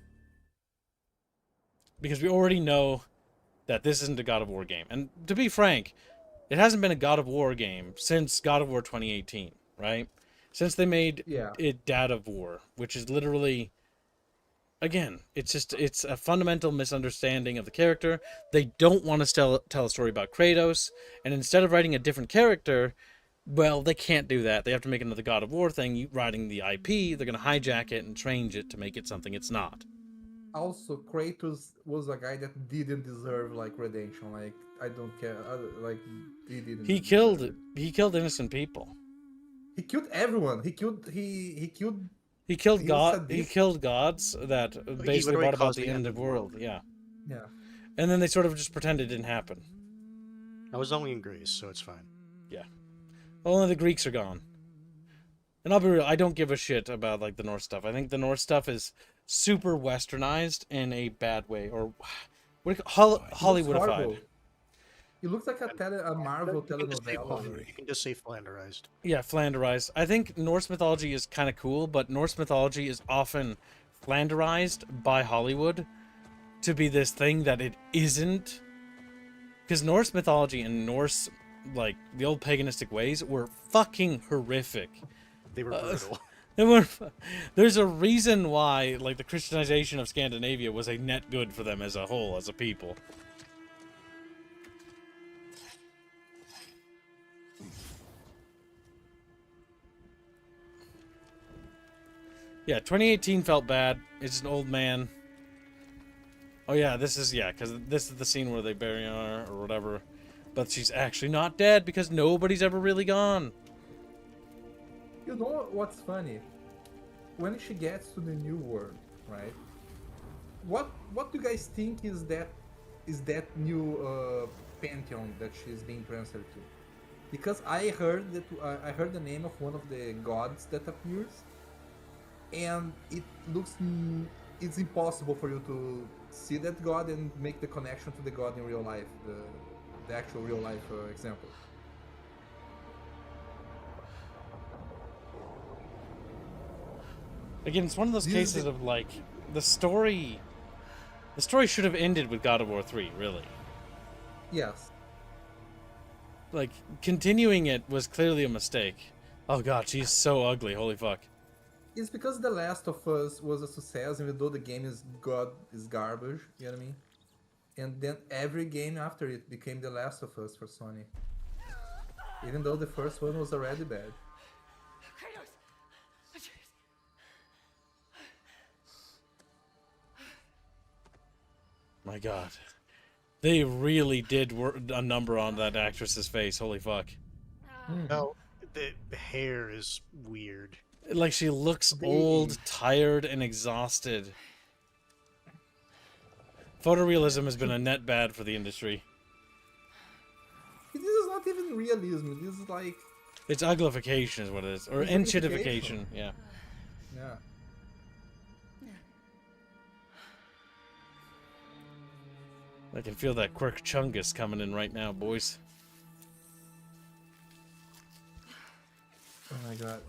Because we already know that this isn't a God of War game. And to be frank, it hasn't been a God of War game since God of War 2018, right? Since they made it Dad of War, which is literally, again, it's a fundamental misunderstanding of the character. They don't want to tell a story about Kratos, and instead of writing a different character, well, they can't do that. They have to make another God of War thing, writing the IP. They're going to hijack it and change it to make it something it's not. Also, Kratos was a guy that didn't deserve like redemption. Like, I don't care. Like, he didn't. He killed innocent people. He killed everyone. He killed God. He killed gods that basically brought about the end of the world. Yeah. Yeah. And then they sort of just pretend it didn't happen. I was only in Greece, so it's fine. Yeah. Only the Greeks are gone. And I'll be real, I don't give a shit about, like, the Norse stuff. I think the Norse stuff is super westernized in a bad way, or what do you call Hollywoodified. It looks like a Marvel You can just say telenovela. you can just say flanderized. Yeah, Flanderized. I think Norse mythology is kind of cool, but Norse mythology is often Flanderized by Hollywood to be this thing that it isn't. Because Norse mythology and Norse, like, the old paganistic ways were fucking horrific. They were brutal. They were, there's a reason why, like, the Christianization of Scandinavia was a net good for them as a whole, as a people. Yeah, 2018 felt bad. It's an old man. Oh yeah, because this is the scene where they bury her or whatever. But she's actually not dead because nobody's ever really gone. You know what's funny? When she gets to the new world, right? What do you guys think is that new pantheon that she's being transferred to? Because I heard the name of one of the gods that appears, and it looks it's impossible for you to see that god and make the connection to the god in real life, the actual real life example. Again, it's one of those cases of like the story should have ended with God of War 3, really. Yes. Like continuing it was clearly a mistake. Oh god, she's so ugly, holy fuck. It's because The Last of Us was a success, even though the game is garbage, you know what I mean? And then every game after it became The Last of Us for Sony. Even though the first one was already bad. My god. They really did a number on that actress's face, holy fuck. No, the hair is weird. Like she looks old, tired, and exhausted. Photorealism has been a net bad for the industry. This is not even realism, this is like... It's uglification is what it is. Or enchitification, yeah. Yeah. I can feel that quirk chungus coming in right now, boys. Oh my god.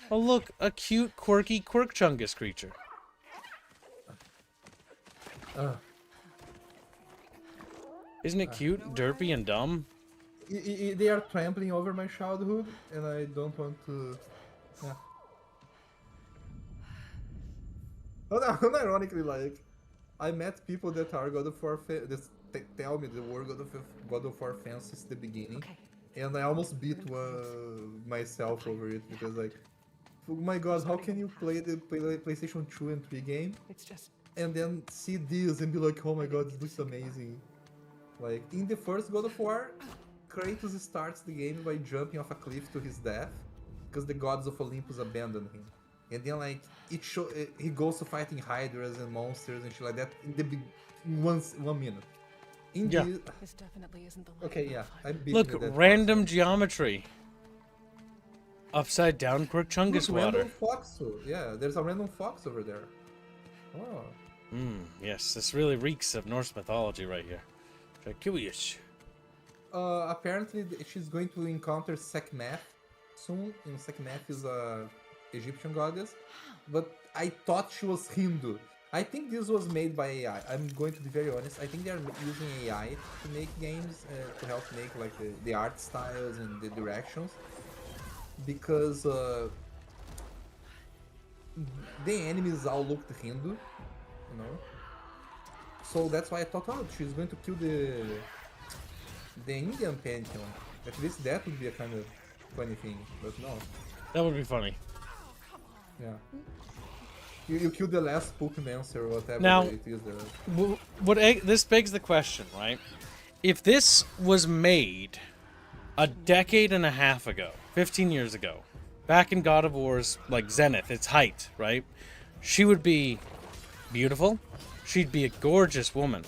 Oh look, a cute, quirky quirk chungus creature. Isn't it cute, derpy, and dumb? They are trampling over my childhood, and I don't want to... Yeah. Unironically, like, I met people that are God of War that tell me they were God of War fans since the beginning, and I almost beat myself over it because, like, oh my god, how can you play the PlayStation 2 and 3 game and then see this and be like, oh my god, this looks amazing. Like, in the first God of War, Kratos starts the game by jumping off a cliff to his death because the gods of Olympus abandoned him. And then, like, he goes to fighting hydras and monsters and shit like that in the 1 minute. This definitely isn't the life. Okay, yeah. Look, random geometry. Upside down quirk chungus water. Random fox. Yeah, there's a random fox over there. Oh. Yes, this really reeks of Norse mythology right here. Curious. Apparently, she's going to encounter Sekhmet soon. And Sekhmet is a Egyptian goddess, but I thought she was Hindu. I think this was made by AI. I'm going to be very honest. I think they are using AI to make games to help make like the art styles and the directions, because the enemies all looked Hindu, you know. So that's why I thought, oh, she's going to kill the Indian pantheon. At least that would be a kind of funny thing, but no. That would be funny. Yeah. You kill the last Pokemonster or whatever now, it is. This begs the question, right? If this was made a decade and a half ago, 15 years ago, back in God of War's like zenith, its height, right? She would be beautiful. She'd be a gorgeous woman.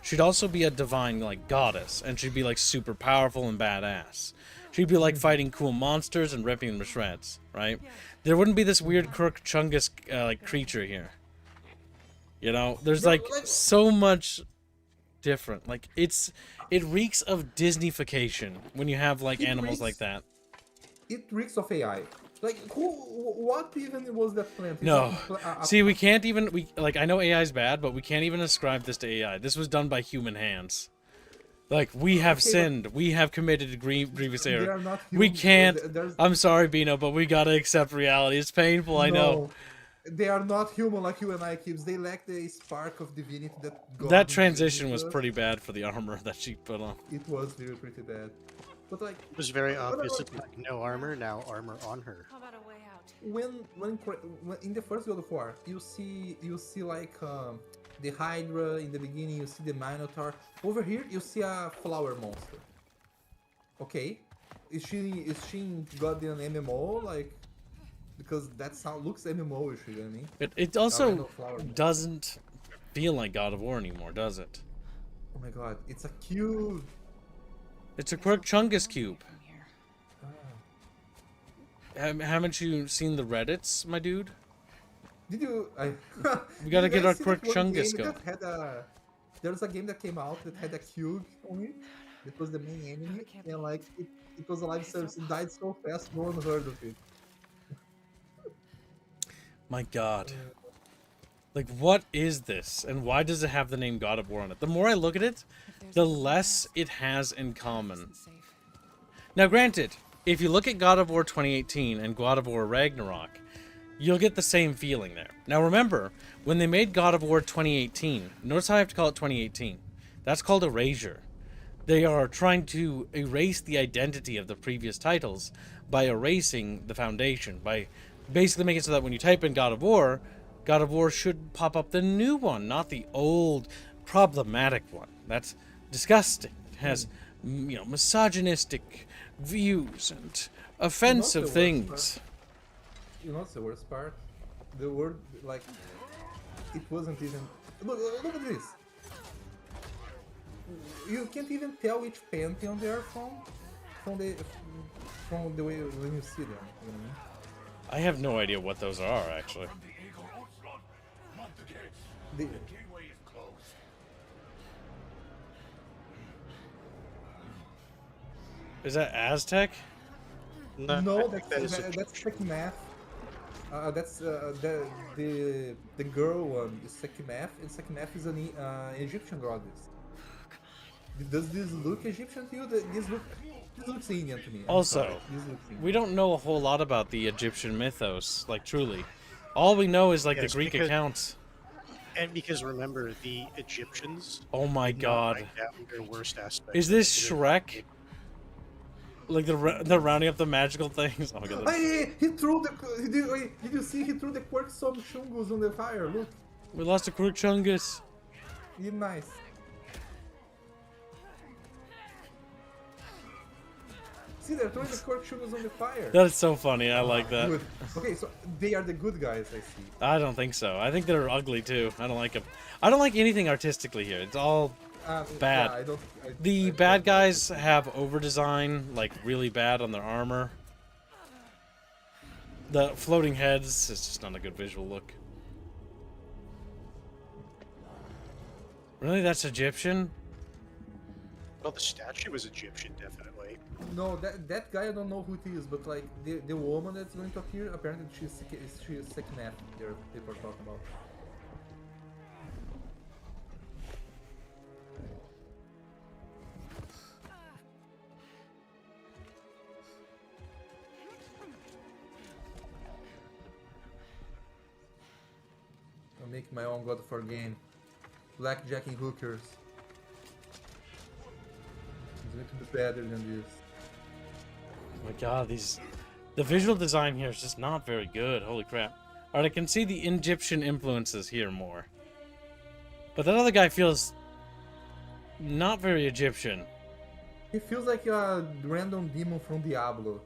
She'd also be a divine like goddess, and she'd be like super powerful and badass. She'd be like fighting cool monsters and ripping them to shreds, right? There wouldn't be this weird quirk chungus like creature here. You know, there's like so much different. Like it reeks of Disneyfication when you have like animals like that. It reeks of AI. Like what even was that plant? It's No. See, we can't even I know AI is bad, but we can't even ascribe this to AI. This was done by human hands. Like, we have sinned. We have committed a grievous They error. are not We human. can't. There's I'm sorry, Bino, but we gotta accept reality. It's painful, I know. no. They are not human like you and I, Kibbs. They lack the spark of divinity that God That infused transition into was us. pretty bad for the armor that she put on. It was really pretty bad. But like, It was very obvious. It's like no armor, now armor on her. How about a way out? when in the first God of War, you see like the Hydra in the beginning. You see the Minotaur. Over here, you see a flower monster. Okay, is she got an MMO like? Because that sound looks MMO-ish, you know what I mean? It also doesn't feel like God of War anymore, does it? Oh my god, it's a cube. It's a Quirk Chungus cube. From here. Haven't you seen the Reddits, my dude? Did you? We gotta did you get our guys see Quirk that one Chungus game going. that had a? There was a game that came out that had a cube on it. That was the main enemy, and like it was a live service. It died so fast, no one heard of it. My god. Like, what is this? And why does it have the name God of War on it? The more I look at it, the less it has in common. Safe. Now, granted, if you look at God of War 2018 and God of War Ragnarok, you'll get the same feeling there. Now, remember, when they made God of War 2018, notice how I have to call it 2018. That's called erasure. They are trying to erase the identity of the previous titles by erasing the foundation, by basically making it so that when you type in God of War should pop up the new one, not the old, problematic one. That's disgusting. It has, misogynistic views and offensive things. You know what's the worst part? The word like it wasn't even. Look at this. You can't even tell which pantheon they are from the way when you see them. You know what I mean? I have no idea what those are, actually. The, Is that Aztec? no, I think that is that's Sekhmet. That's the girl one is Sekhmet, and Sekhmet is an Egyptian goddess. Does this look Egyptian to you? This looks Indian to me. I'm Also, sorry. This looks Indian. we don't know a whole lot about the Egyptian mythos, like, truly. All we know is, like, Yes, the Greek because- accounts. And because remember, the Egyptians. Oh my did not god. write down their worst aspects. Is this They did- Shrek? Like, they're rounding up the magical things? Oh my god. Hey, he threw the. Did you see? He threw the quirk some chungus on the fire. Look, We lost a Quirk Chungus. he nice. See, they're throwing the quirk chungus on the fire. That is so funny. I like that. Good. Okay, so they are the good guys. I see. I don't think so. I think they're ugly too. I don't like them. I don't like anything artistically here. It's all bad. Yeah, I don't. The bad guys have over design, like really bad on their armor. The floating heads is just not a good visual look. Really, that's Egyptian? Well, the statue was Egyptian, definitely. No, that guy I don't know who it is, but like the woman that's going to appear, apparently she's Sekhmet. There people are talking about. I'll make my own God of War game. Blackjacking hookers. It's going to be better than this. Oh my god, the visual design here is just not very good. Holy crap. Alright, I can see the Egyptian influences here more. But that other guy feels not very Egyptian. He feels like a random demon from Diablo.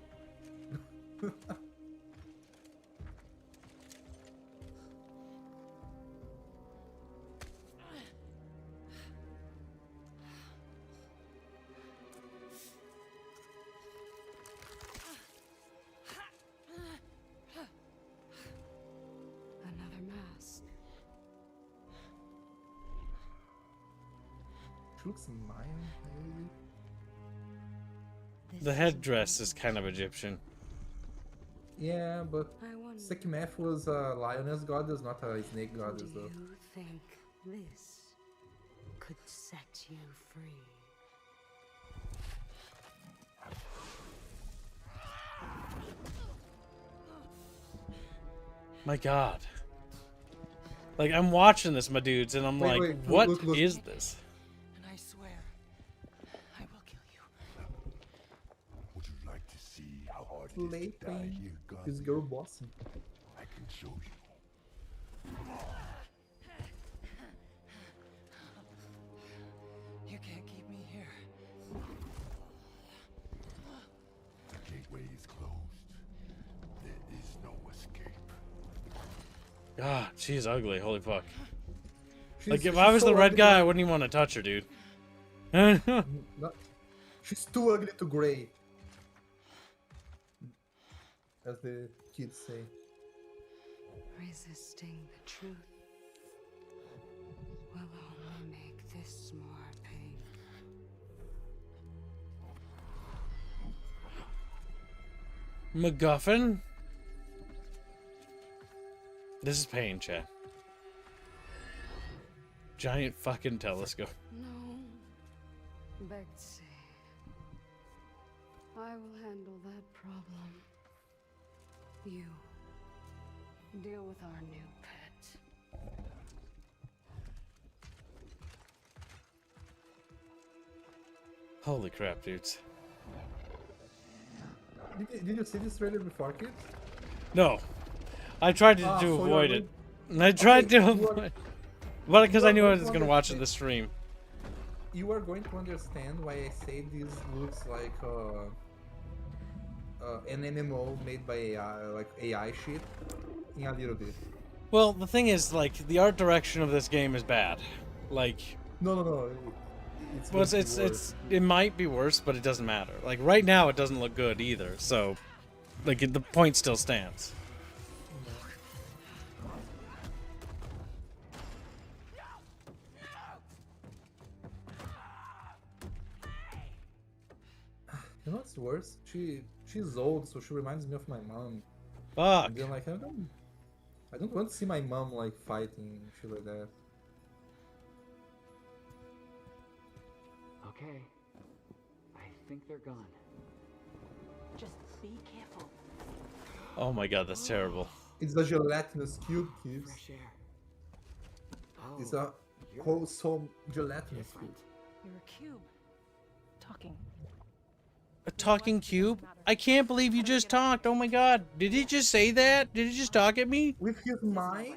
Another mask. She looks Mayan, maybe. The headdress is kind of Egyptian. Yeah, but I wonder. Sekhmet was a lioness goddess, not a snake goddess, Do though. you think this could set you free? My God. Like, I'm watching this, my dudes, and I'm Wait, like, wait, what look. is this? And I swear, I will kill you. Would you like to see how hard it is to die Sleeping. here, This Gungan? girl bossing. I can show you. You can't keep me here. The gateway is closed. There is no escape. God, she's ugly. Holy fuck. She's, Like, if she's I was so the red ugly guy, I to- wouldn't even want to touch her, dude. She's too ugly to gray. As the kids say. Resisting the truth will only make this more painful. MacGuffin? This is pain, chat. Giant fucking telescope. No, Betsy. I will handle that problem. You deal with our new pet. Holy crap, dudes. Did you see this trailer before, kids? No. I tried to, Ah, to so you're avoid going- it. And I tried Okay, to you are- avoid But because you I are knew I going was to going to watch understand- the stream. You are going to understand why I say this looks like an MMO made by AI, like AI shit, in a little bit. Well, the thing is, like, the art direction of this game is bad. Like, No. It's well, going to be worse. it might be worse, but it doesn't matter. Like, right now, it doesn't look good either. So, like, the point still stands. You know what's worse? She's old, so she reminds me of my mom. Fuck. And then like I don't want to see my mom like fighting and shit like that. Okay. I think they're gone. Just be careful. Oh my god, that's terrible. It's a gelatinous cube, kids. Fresh air. Oh, It's a you're wholesome gelatinous different. cube. You're a cube. Talking. A talking cube? I can't believe you just talked. Oh my god. Did he just say that? Did he just talk at me? With his mind?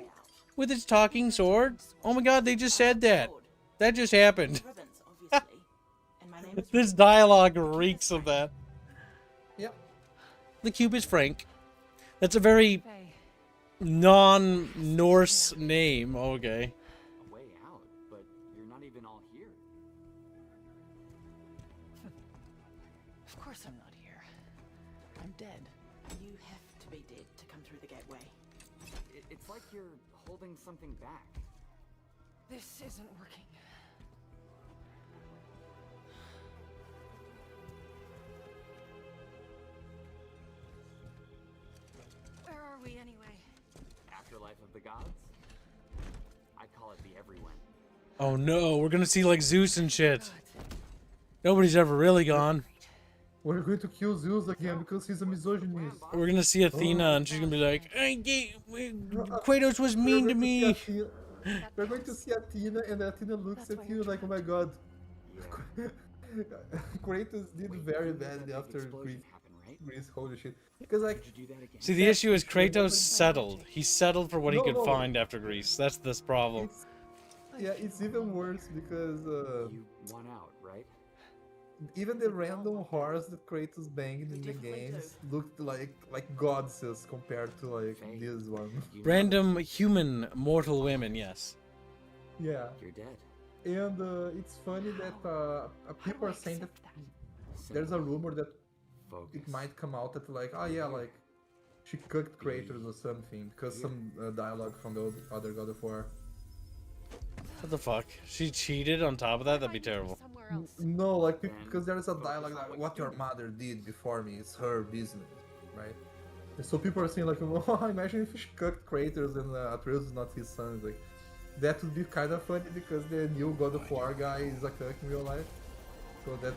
With his talking sword? Oh my god, they just said that. That just happened. Ribbons, obviously. And my name is This dialogue reeks of that. Yep. The cube is Frank. That's a very Faye. non-Norse name. Okay. A way out, but you're not even all here. Of course I'm not here. I'm dead. You have to be dead to come through the gateway. It's like you're holding something back. This isn't working. Where are we anyway? Afterlife of the gods? I call it the everyone. Oh no, we're gonna see like Zeus and shit. Nobody's ever really gone. We're going to kill Zeus again because he's a misogynist. We're gonna see Athena and she's gonna be like, hey, Kratos was mean to me. We're going to see Athena, and Athena looks That's at why you you're like, oh my god. Yeah. Kratos did Wait, very you let badly the after explosion happen, right? Greece, holy shit. Because like, Would you do that again? See, the issue is Kratos settled. He settled for what he No, could no. find after Greece. That's this problem. it's, yeah, it's even worse because You won out, right? even the random horse that Kratos banged in the games looked like goddesses compared to like Faye. this one. You know Random human mortal women, yes. Yeah, You're dead. and it's funny that people are saying that there's a rumor that Focus. it might come out that like, oh yeah, like she cooked Kratos or something because some dialogue from the other God of War. What the fuck? She cheated on top of that? That'd be terrible. Somewhere else. No, like because there is a dialogue like what your mother did before me, it's her business, right? And so people are saying like, oh, imagine if she cucked Kratos and Atreus is not his son. It's like that would be kind of funny because the new God of War guy is a cuck in real life. So that.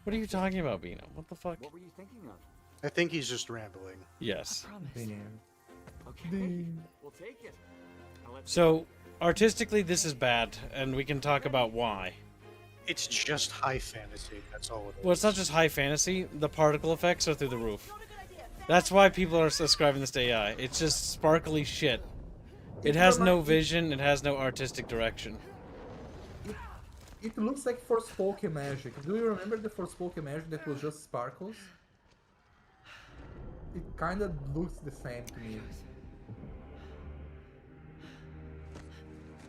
What are you talking about, Bino? What the fuck? What were you thinking of? I think he's just rambling. Yes. Promise. Okay, we'll take it. Now let's So, artistically, this is bad, and we can talk about why. It's just high fantasy. That's all it is. Well, it's not just high fantasy. The particle effects are through the roof. That's why people are ascribing this to AI. It's just sparkly shit. It has no vision. It has no artistic direction. It looks like Forspoken magic. Do you remember the Forspoken magic that was just sparkles? It kind of looks the same to me.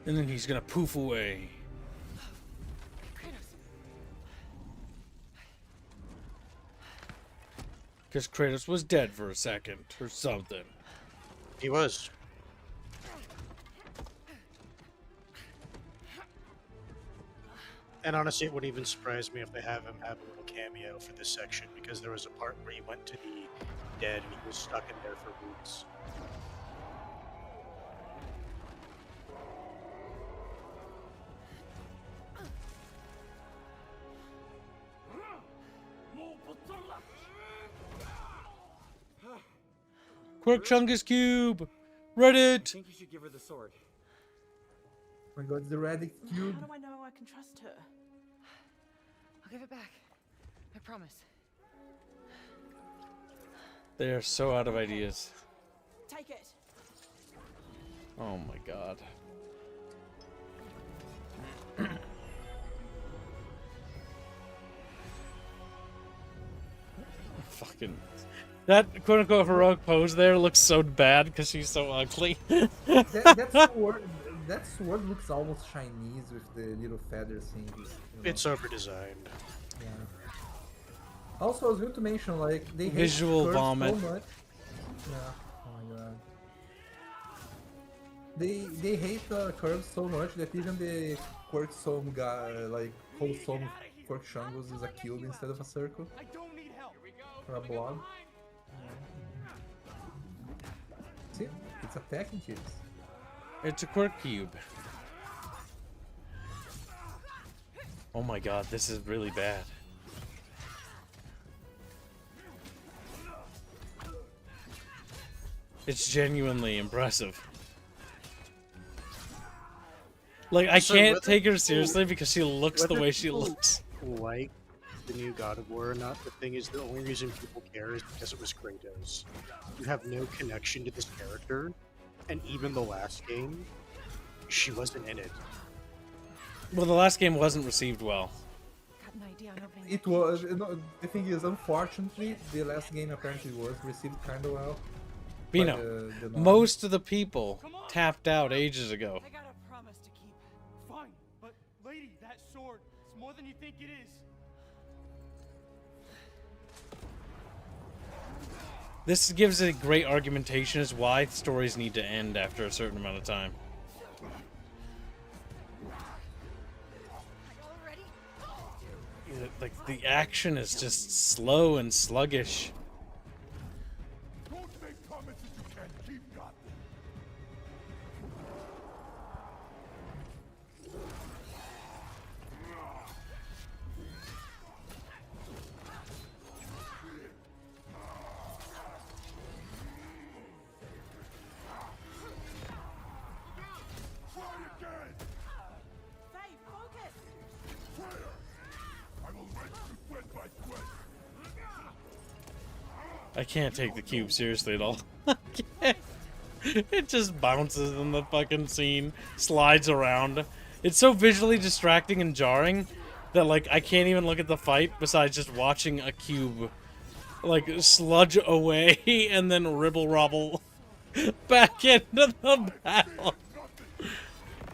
And then he's gonna poof away. Because Kratos was dead for a second, or something. He was. And honestly, it wouldn't even surprise me if they have him have a little cameo for this section, because there was a part where he went to the dead and he was stuck in there for weeks. Quirk Chungus Cube! I Reddit! think you should give her the sword. Oh my god, it's the Reddit cube. How do I know I can trust her? I'll give it back. I promise. They are so out of ideas. Take it. Oh my god. Fucking. That quote unquote heroic pose there looks so bad because she's so ugly. That sword looks almost Chinese with the little feather things. You know? It's over-designed. Yeah. Also, I was going to mention, like, they hate Visual curves vomit. so much. Yeah. Oh my god. They hate curves so much that even the Quirk Som guy, like wholesome Quirk Chungus, is a cube instead of a circle. I don't need help. Or a blob. See? It's attacking cubes. It's a quirk cube. Oh my god, this is really bad. It's genuinely impressive. Like, I So can't whether take her people- seriously because she looks the whether way she people looks. Like the new God of War or not, the thing is, the only reason people care is because it was Kratos. You have no connection to this character, and even the last game, she wasn't in it. Well, the last game wasn't received well. Got an idea on opening It was. No, the thing is, unfortunately, the last game apparently was received kind of well. by Bino, the non- most of the people tapped out ages ago. I got a promise to keep. Fine, but lady, that sword, it's more than you think it is. This gives a great argumentation as why stories need to end after a certain amount of time. Like, the action is just slow and sluggish. Don't make promises you can't keep, Gotham. Try again! Faye, focus! Traitor! I will wrench you sweat by sweat! I can't take the cube seriously at all. I can't. It just bounces in the fucking scene, slides around. It's so visually distracting and jarring that, like, I can't even look at the fight besides just watching a cube, like, sludge away and then ribble-robble back into the battle.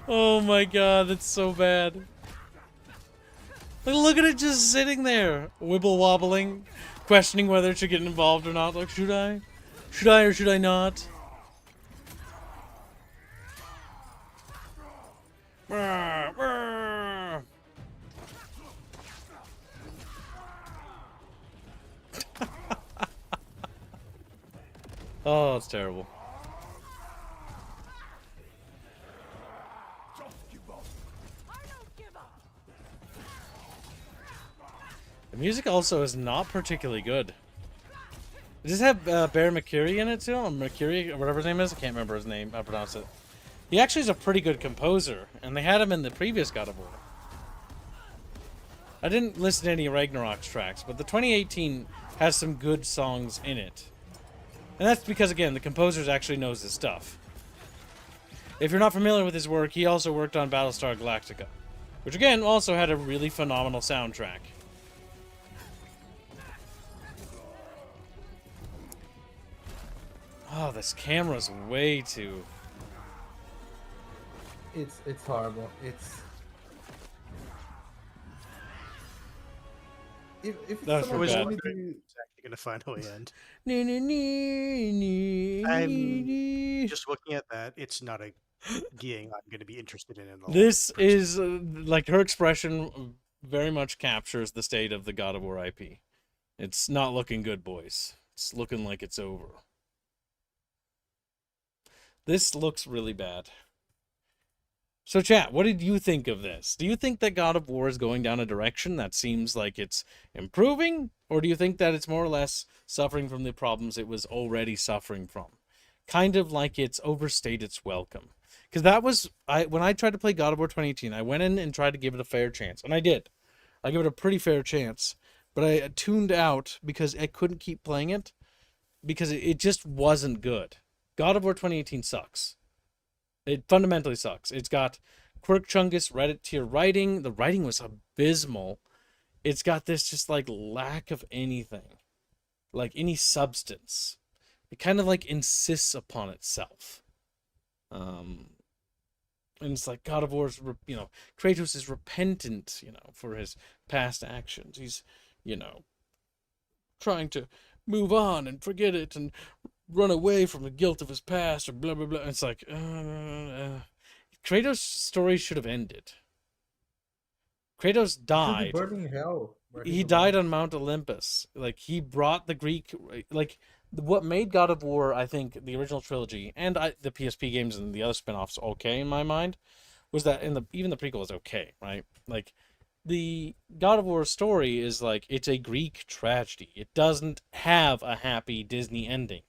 Oh my god, that's so bad. Like, look at it just sitting there, wibble-wobbling, questioning whether it should get involved or not. Like, should I? Should I or should I not? Oh, it's terrible. The music also is not particularly good. Does this have Bear McCreary in it too? Or McCreary, or whatever his name is? I can't remember his name. I pronounce it. He actually is a pretty good composer, and they had him in the previous God of War. I didn't listen to any Ragnarok's tracks, but the 2018 has some good songs in it. And that's because, again, the composer actually knows his stuff. If you're not familiar with his work, he also worked on Battlestar Galactica, which, again, also had a really phenomenal soundtrack. Oh, this camera's way too... It's horrible. If That's someone bad. told me It's actually gonna finally end. I'm I'm just looking at that. It's not a game I'm gonna be interested in the This long term. is, like, her expression very much captures the state of the God of War IP. It's not looking good, boys. It's looking like it's over. This looks really bad. So, chat, what did you think of this? Do you think that God of War is going down a direction that seems like it's improving? Or do you think that it's more or less suffering from the problems it was already suffering from? Kind of like it's overstayed its welcome. Because that was, when I tried to play God of War 2018, I went in and tried to give it a fair chance. And I did. I gave it a pretty fair chance. But I tuned out because I couldn't keep playing it. Because it just wasn't good. God of War 2018 sucks. It fundamentally sucks. It's got Quirk Chungus Reddit tier writing. The writing was abysmal. It's got this just like lack of anything. Like any substance. It kind of like insists upon itself. And it's like God of War's, Kratos is repentant, for his past actions. He's, trying to move on and forget it and run away from the guilt of his past or blah, blah, blah. It's like, Kratos' story should have ended. Kratos should be died. burning in hell. He died on Mount Olympus. Like, he brought the Greek, like, what made God of War, I think, the original trilogy, and the PSP games and the other spin-offs okay in my mind, was that even the prequel is okay, right? Like, the God of War story is like, it's a Greek tragedy. It doesn't have a happy Disney ending.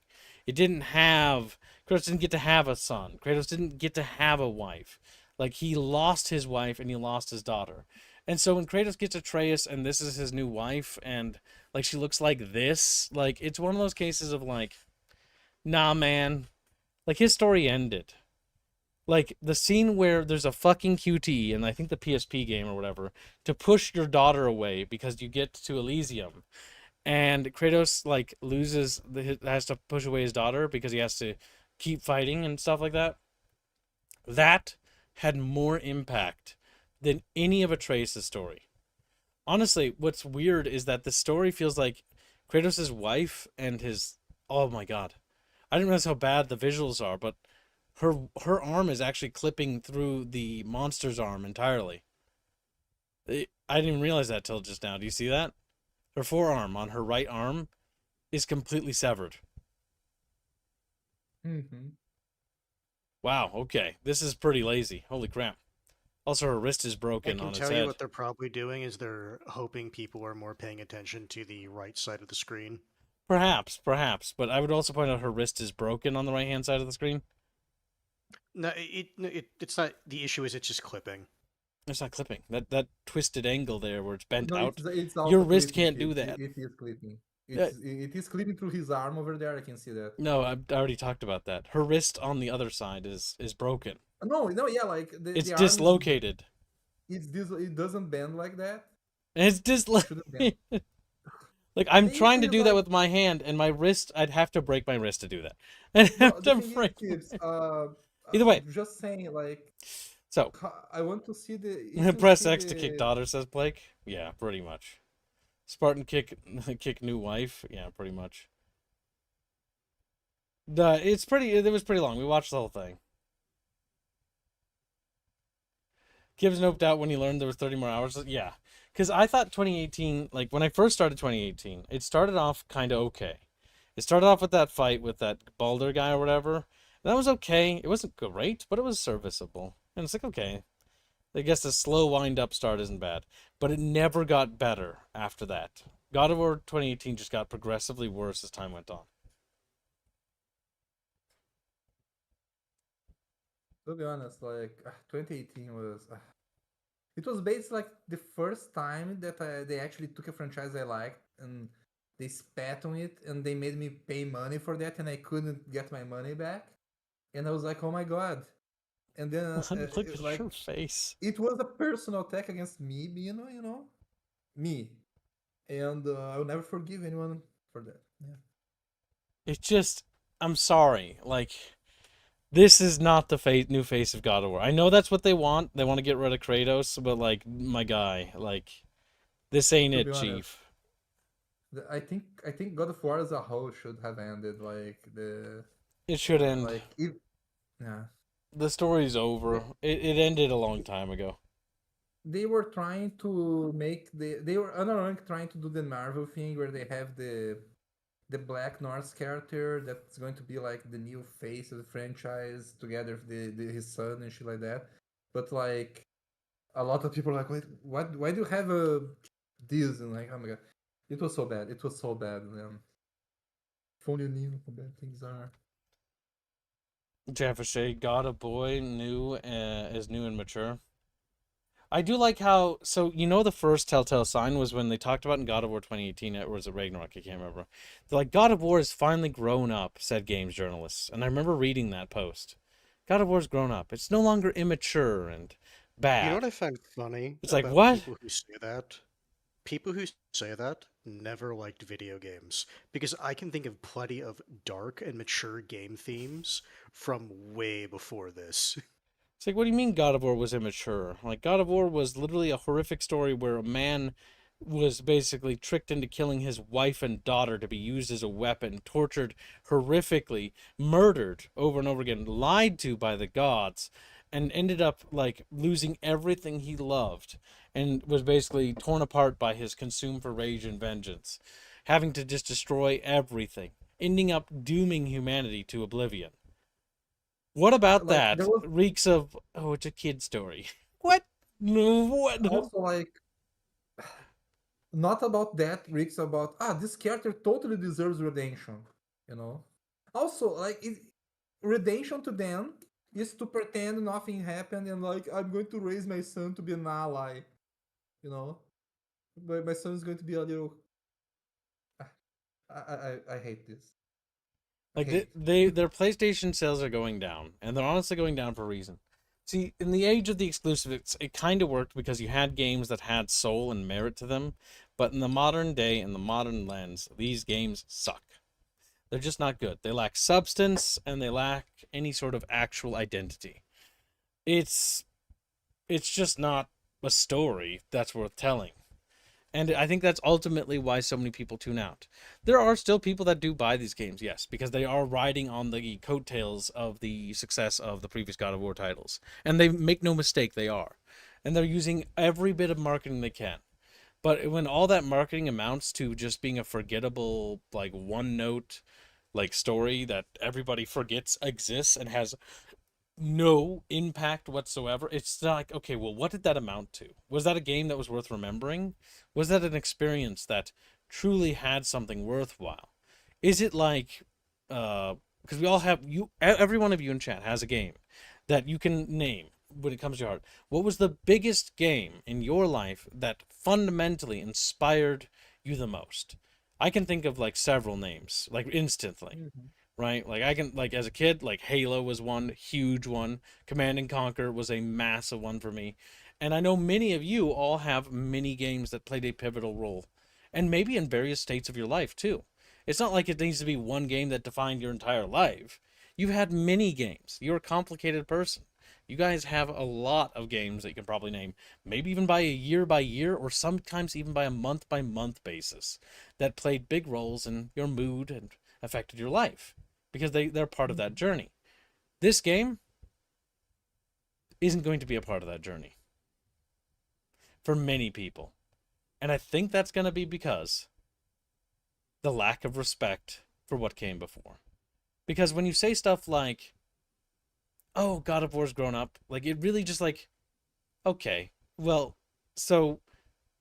It didn't have... Kratos didn't get to have a son. Kratos didn't get to have a wife. Like, he lost his wife and he lost his daughter. And so when Kratos gets Atreus and this is his new wife and, like, she looks like this, like, it's one of those cases of, like, nah, man. Like, his story ended. Like, the scene where there's a fucking QTE, and I think the PSP game or whatever, to push your daughter away because you get to Elysium. And Kratos, like, has to push away his daughter because he has to keep fighting and stuff like that. That had more impact than any of Atreus' story. Honestly, what's weird is that the story feels like Kratos' wife and his... Oh my god. I didn't realize how bad the visuals are, but her arm is actually clipping through the monster's arm entirely. I didn't even realize that till just now. Do you see that? Her forearm on her right arm is completely severed. Mm-hmm. Wow, okay. This is pretty lazy. Holy crap. Also, her wrist is I broken can on its tell head. you what they're probably doing is they're hoping people are more paying attention to the right side of the screen. Perhaps. But I would also point out her wrist is broken on the right-hand side of the screen. No, it's not. The issue is it's just clipping. It's not clipping. That twisted angle there where it's bent No, out. it's Your also wrist clipping. can't do that. It is clipping. It is clipping through his arm over there. I can see that. No, I already talked about that. Her wrist on the other side is broken. No, yeah, like It's the arm dislocated. it doesn't bend like that. It's Shouldn't bend. Like, I'm The trying to issue do is, that like- with my hand, and my wrist, I'd have to break my wrist to do that. I'd No, have the to thing is, break. kids, Either way. just saying, like, So, I want to see the. If you press see X to kick daughter, says Blake. Yeah, pretty much. Spartan kick new wife. Yeah, pretty much. It was pretty long. We watched the whole thing. Gibbs noped out when he learned there was 30 more hours. Yeah, because I thought 2018, like when I first started 2018, it started off kind of okay. It started off with that fight with that Balder guy or whatever. And that was okay. It wasn't great, but it was serviceable. And it's like, okay, I guess the slow wind up start isn't bad, but it never got better after that. God of War 2018 just got progressively worse as time went on. To be honest, like 2018 was. It was basically like the first time that they actually took a franchise I liked and they spat on it and they made me pay money for that and I couldn't get my money back. And I was like, oh my god. And then, Look at like, your face. it was a personal attack against me, me. And I'll never forgive anyone for that. Yeah. It just, I'm sorry. Like, this is not the new face of God of War. I know that's what they want. They want to get rid of Kratos, but like, my guy, like, this ain't To it, be honest, Chief. I think God of War as a whole should have ended like the It should end. like if yeah. The story's over. It ended a long time ago. They were trying to make they were unironically trying to do the Marvel thing where they have the Black Norse character that's going to be like the new face of the franchise together with his son and shit like that. But like a lot of people are like, wait, what? Why do you have a this? And like, oh my god, it was so bad. It was so bad. Man. If only you knew how bad things are. Jaffa got a boy new is new and mature. I do like how, so you know the first telltale sign was when they talked about in God of War 2018, or was it Ragnarok? I can't remember. They're like, God of War has finally grown up, said games journalists. And I remember reading that post. God of War's grown up. It's no longer immature and bad. You know what I find funny? It's like, about what? People who say that? People who say that never liked video games. Because I can think of plenty of dark and mature game themes from way before this. It's like, what do you mean God of War was immature? Like, God of War was literally a horrific story where a man was basically tricked into killing his wife and daughter to be used as a weapon, tortured horrifically, murdered over and over again, lied to by the gods, and ended up, like, losing everything he loved, and was basically torn apart by his consume for rage and vengeance, having to just destroy everything, ending up dooming humanity to oblivion. What about Like that there was reeks of, oh, it's a kid story? What? No, what? also like not about that, Rick's about this character totally deserves redemption, you know. Also, like redemption to them is to pretend nothing happened and like I'm going to raise my son to be an ally, you know. But my son is going to be a little. I hate this. I Like hate. their PlayStation sales are going down, and they're honestly going down for a reason. See, in the age of the exclusives, it kind of worked because you had games that had soul and merit to them. But in the modern day, in the modern lens, these games suck. They're just not good. They lack substance and they lack any sort of actual identity. It's it's just not a story that's worth telling. And I think that's ultimately why so many people tune out. There are still people that do buy these games, yes, because they are riding on the coattails of the success of the previous God of War titles. And they make no mistake, they are. And they're using every bit of marketing they can. But when all that marketing amounts to just being a forgettable, like, one note, like, story that everybody forgets exists and has no impact whatsoever. It's like, okay, well, what did that amount to? Was that a game that was worth remembering? Was that an experience that truly had something worthwhile? Is it like, because we all have, every one of you in chat has a game that you can name when it comes to your heart. What was the biggest game in your life that fundamentally inspired you the most? I can think of like several names, like instantly. Mhm. Right? Like I can, like, as a kid, like Halo was one huge one. Command and Conquer was a massive one for me. And I know many of you all have mini games that played a pivotal role. And maybe in various states of your life too. It's not like it needs to be one game that defined your entire life. You've had many games. You're a complicated person. You guys have a lot of games that you can probably name, maybe even by year, or sometimes even by month basis, that played big roles in your mood and affected your life because they're part of that journey. This game isn't going to be a part of that journey. for many people. And I think that's going to be because the lack of respect for what came before. Because when you say stuff like, oh, God of War's grown up, like, it really just like, okay, well, so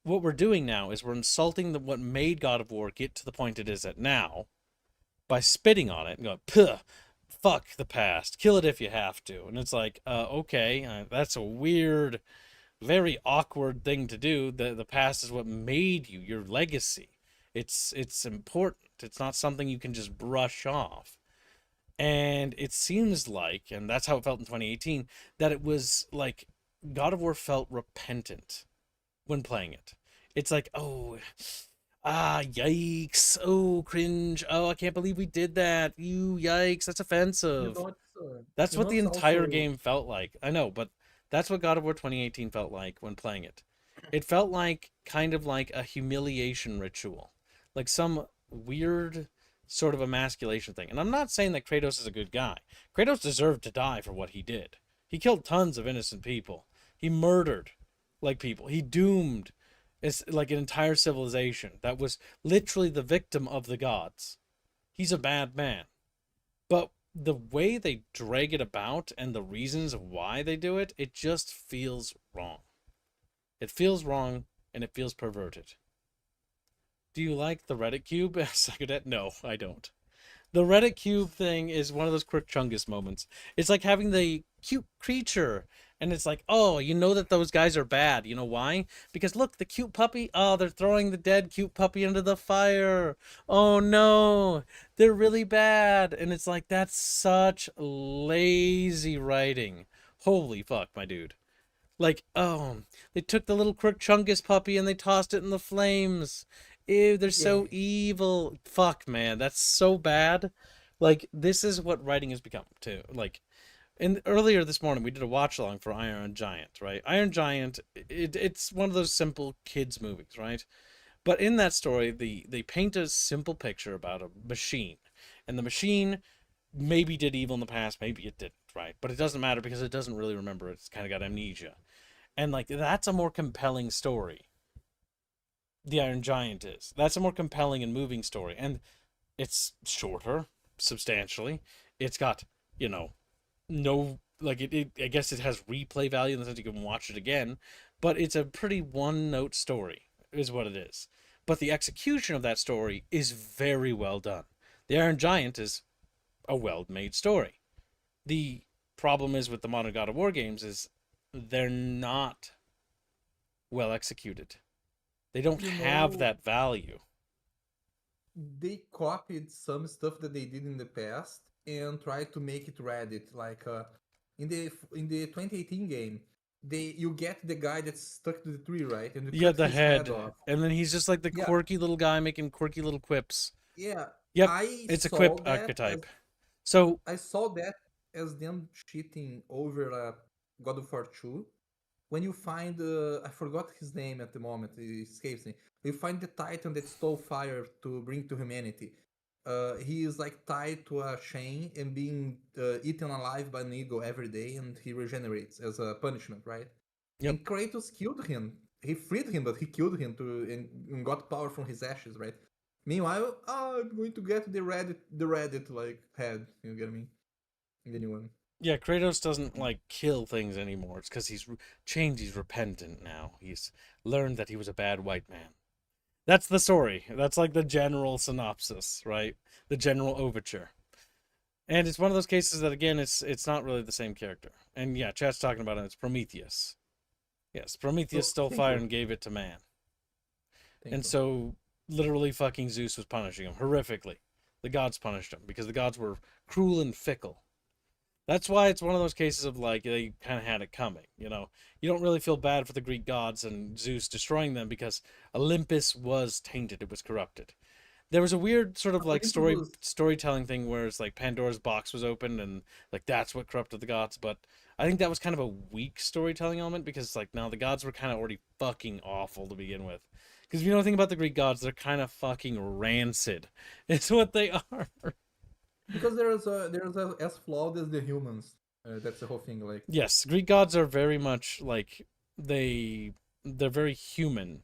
what we're doing now is we're insulting what made God of War get to the point it is at now by spitting on it and going, puh, fuck the past, kill it if you have to. And it's like, okay, that's a weird, very awkward thing to do. The past is what made you, your legacy. It's important. It's not something you can just brush off. And it seems like, and that's how it felt in 2018, that it was like God of War felt repentant when playing it. It's like, oh, yikes, oh, cringe, oh, I can't believe we did that, you, yikes, that's offensive. That's what the entire game felt like. I know, but that's what God of War 2018 felt like when playing it. It felt like kind of like a humiliation ritual, like some weird sort of emasculation thing. And I'm not saying that Kratos is a good guy. Kratos deserved to die for what he did. He killed tons of innocent people. He murdered like people. He doomed like an entire civilization that was literally the victim of the gods. He's a bad man. But the way they drag it about and the reasons why they do it, it just feels wrong. It feels wrong and it feels perverted. Do you like the Reddit cube? No, I don't. The Reddit cube thing is one of those quick chungus moments. It's like having the cute creature, and it's like, oh, you know that those guys are bad. You know why? Because look, the cute puppy, oh, they're throwing the dead cute puppy into the fire. Oh no, they're really bad. And it's like, that's such lazy writing. Holy fuck, my dude. Like, oh, they took the little Croochungus puppy and they tossed it in the flames. Ew, they're so evil. Fuck, man, that's so bad. Like, this is what writing has become, too. Like, earlier this morning, we did a watch-along for Iron Giant, right? Iron Giant, it's one of those simple kids' movies, right? But in that story, they paint a simple picture about a machine. And the machine maybe did evil in the past, maybe it didn't, right? But it doesn't matter because it doesn't really remember. It's kind of got amnesia. And, like, that's a more compelling story. The Iron Giant is. That's a more compelling and moving story. And it's shorter, substantially. It's got, no, like, I guess it has replay value in the sense you can watch it again. But it's a pretty one-note story, is what it is. But the execution of that story is very well done. The Iron Giant is a well-made story. The problem is with the modern God of War games is they're not well executed. They don't have that value. They copied some stuff that they did in the past and tried to make it Reddit. Like in the 2018 game, you get the guy that's stuck to the tree, right? And you cut the head off. And then he's just like the quirky little guy making quirky little quips. Yeah. Yep. It's a quip archetype. So I saw that as them cheating over God of War 2. When you find, I forgot his name at the moment, it escapes me. You find the Titan that stole fire to bring to humanity. He is like tied to a chain and being eaten alive by an eagle every day, and he regenerates as a punishment, right? Yep. And Kratos killed him. He freed him, but he killed him and got power from his ashes, right? Meanwhile, I'm going to get the Reddit like head. You get me? The new one. Yeah, Kratos doesn't like kill things anymore. It's because he's changed. He's repentant now. He's learned that he was a bad white man. That's the story. That's like the general synopsis, right? The general overture. And it's one of those cases that, again, it's not really the same character. And yeah, chat's talking about it. It's Prometheus. Yes, Prometheus stole fire and gave it to man. And so literally fucking Zeus was punishing him horrifically. The gods punished him because the gods were cruel and fickle. That's why it's one of those cases of, like, they kind of had it coming, You don't really feel bad for the Greek gods and Zeus destroying them because Olympus was tainted. It was corrupted. There was a weird sort of, like, storytelling thing where it's, like, Pandora's box was opened and, like, that's what corrupted the gods. But I think that was kind of a weak storytelling element because, like, now the gods were kind of already fucking awful to begin with. Because if you know anything about the Greek gods, they're kind of fucking rancid. It's what they are. Because there's as flawed as the humans. That's the whole thing. Like, yes, Greek gods are very much like they they're very human.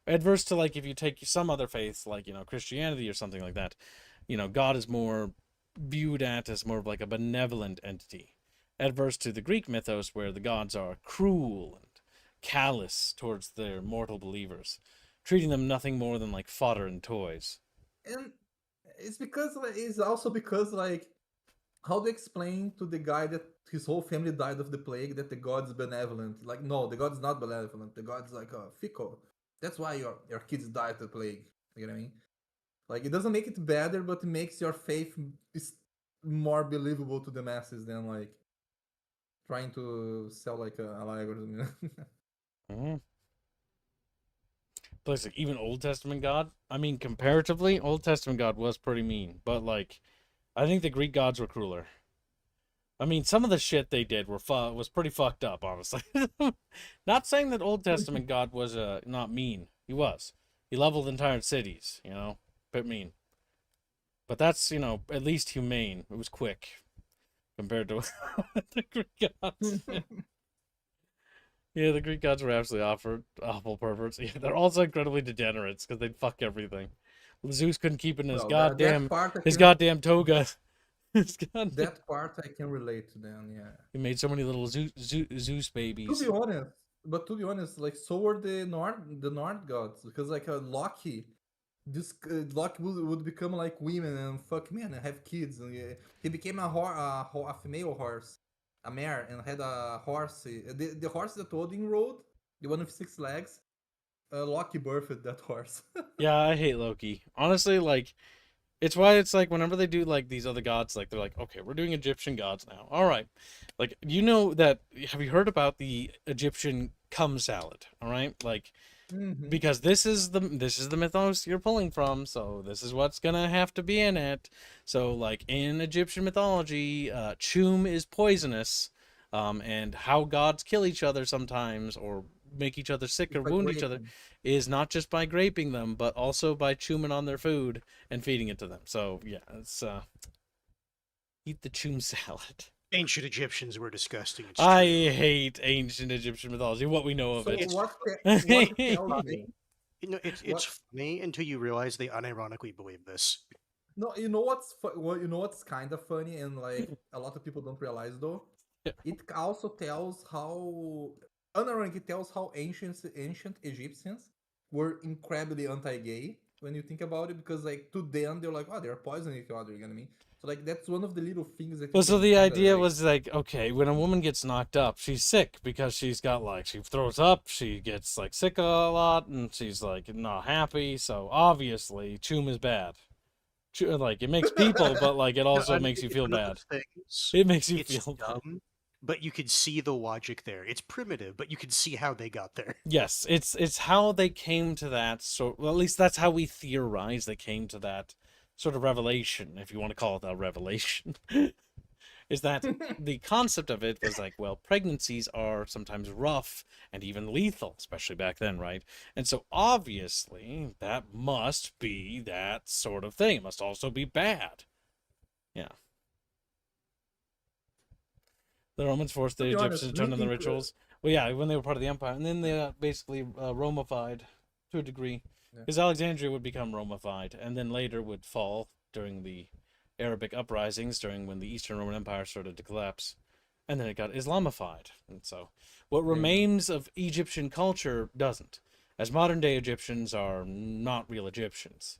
Adverse to, like, if you take some other faiths, like, Christianity or something like that, God is more viewed at as more of like a benevolent entity. Adverse to the Greek mythos, where the gods are cruel and callous towards their mortal believers, treating them nothing more than like fodder and toys. And it's also because like, how to explain to the guy that his whole family died of the plague that the god's benevolent? Like, no, the god's not benevolent. The god's like fickle. That's why your kids died of the plague. You know what I mean? Like, it doesn't make it better, but it makes your faith is more believable to the masses than like trying to sell like a allegory. Mm-hmm. Plus, like, even Old Testament God, I mean, comparatively, Old Testament God was pretty mean, but like, I think the Greek gods were crueler. I mean, some of the shit they did was pretty fucked up, honestly. Not saying that Old Testament God was not mean. He was. He leveled entire cities, bit mean. But that's, at least humane. It was quick compared to the Greek gods. Yeah, the Greek gods were absolutely awful perverts. Yeah, they're also incredibly degenerates because they'd fuck everything. Zeus couldn't keep in his goddamn toga. That part I can relate to them. Yeah, he made so many little Zeus babies. To be honest, like, so were the North gods, because like Loki, Loki would become like women and fuck men and have kids, and he became a female horse, a mare, and had a horse. The horse that Odin rode, the one with 6 legs. Loki birthed that horse. Yeah, I hate Loki. Honestly, like, it's why it's like whenever they do like these other gods, like they're like, okay, we're doing Egyptian gods now. All right, like, that. Have you heard about the Egyptian cum salad? All right, like, because this is the mythos you're pulling from, so this is what's gonna have to be in it. So like in Egyptian mythology, chum is poisonous, and how gods kill each other sometimes or make each other sick or wound each other is not just by graping them, but also by chewing on their food and feeding it to them. So yeah, it's eat the chum salad. Ancient Egyptians were disgusting. I hate ancient Egyptian mythology. What we know of it. It's funny until you realize they unironically believe this. No, you know what's kind of funny, and like a lot of people don't realize though. It also tells how ancient Egyptians were incredibly anti-gay when you think about it, because like to them they're like, oh, they're poisoning each other. You know what I mean? So like that's one of the little things that. Well, so the idea was like, okay, when a woman gets knocked up, she's sick because she's got like she throws up, she gets like sick a lot, and she's like not happy. So obviously, chum is bad. Like, it makes people, but like it also makes you feel bad. It makes you feel dumb, but you could see the logic there. It's primitive, but you can see how they got there. Yes, it's how they came to that. So, well, at least that's how we theorize they came to that sort of revelation, if you want to call it a revelation. Is that the concept of it was like, well, pregnancies are sometimes rough and even lethal, especially back then, right? And so obviously that must be that sort of thing. It must also be bad. Yeah. The Romans forced the Egyptians to turn on the rituals. Well, yeah, when they were part of the empire. And then they basically Romified to a degree. Because Alexandria would become Romified, and then later would fall during the Arabic uprisings, during when the Eastern Roman Empire started to collapse. And then it got Islamified. And so what remains of Egyptian culture doesn't. As modern-day Egyptians are not real Egyptians.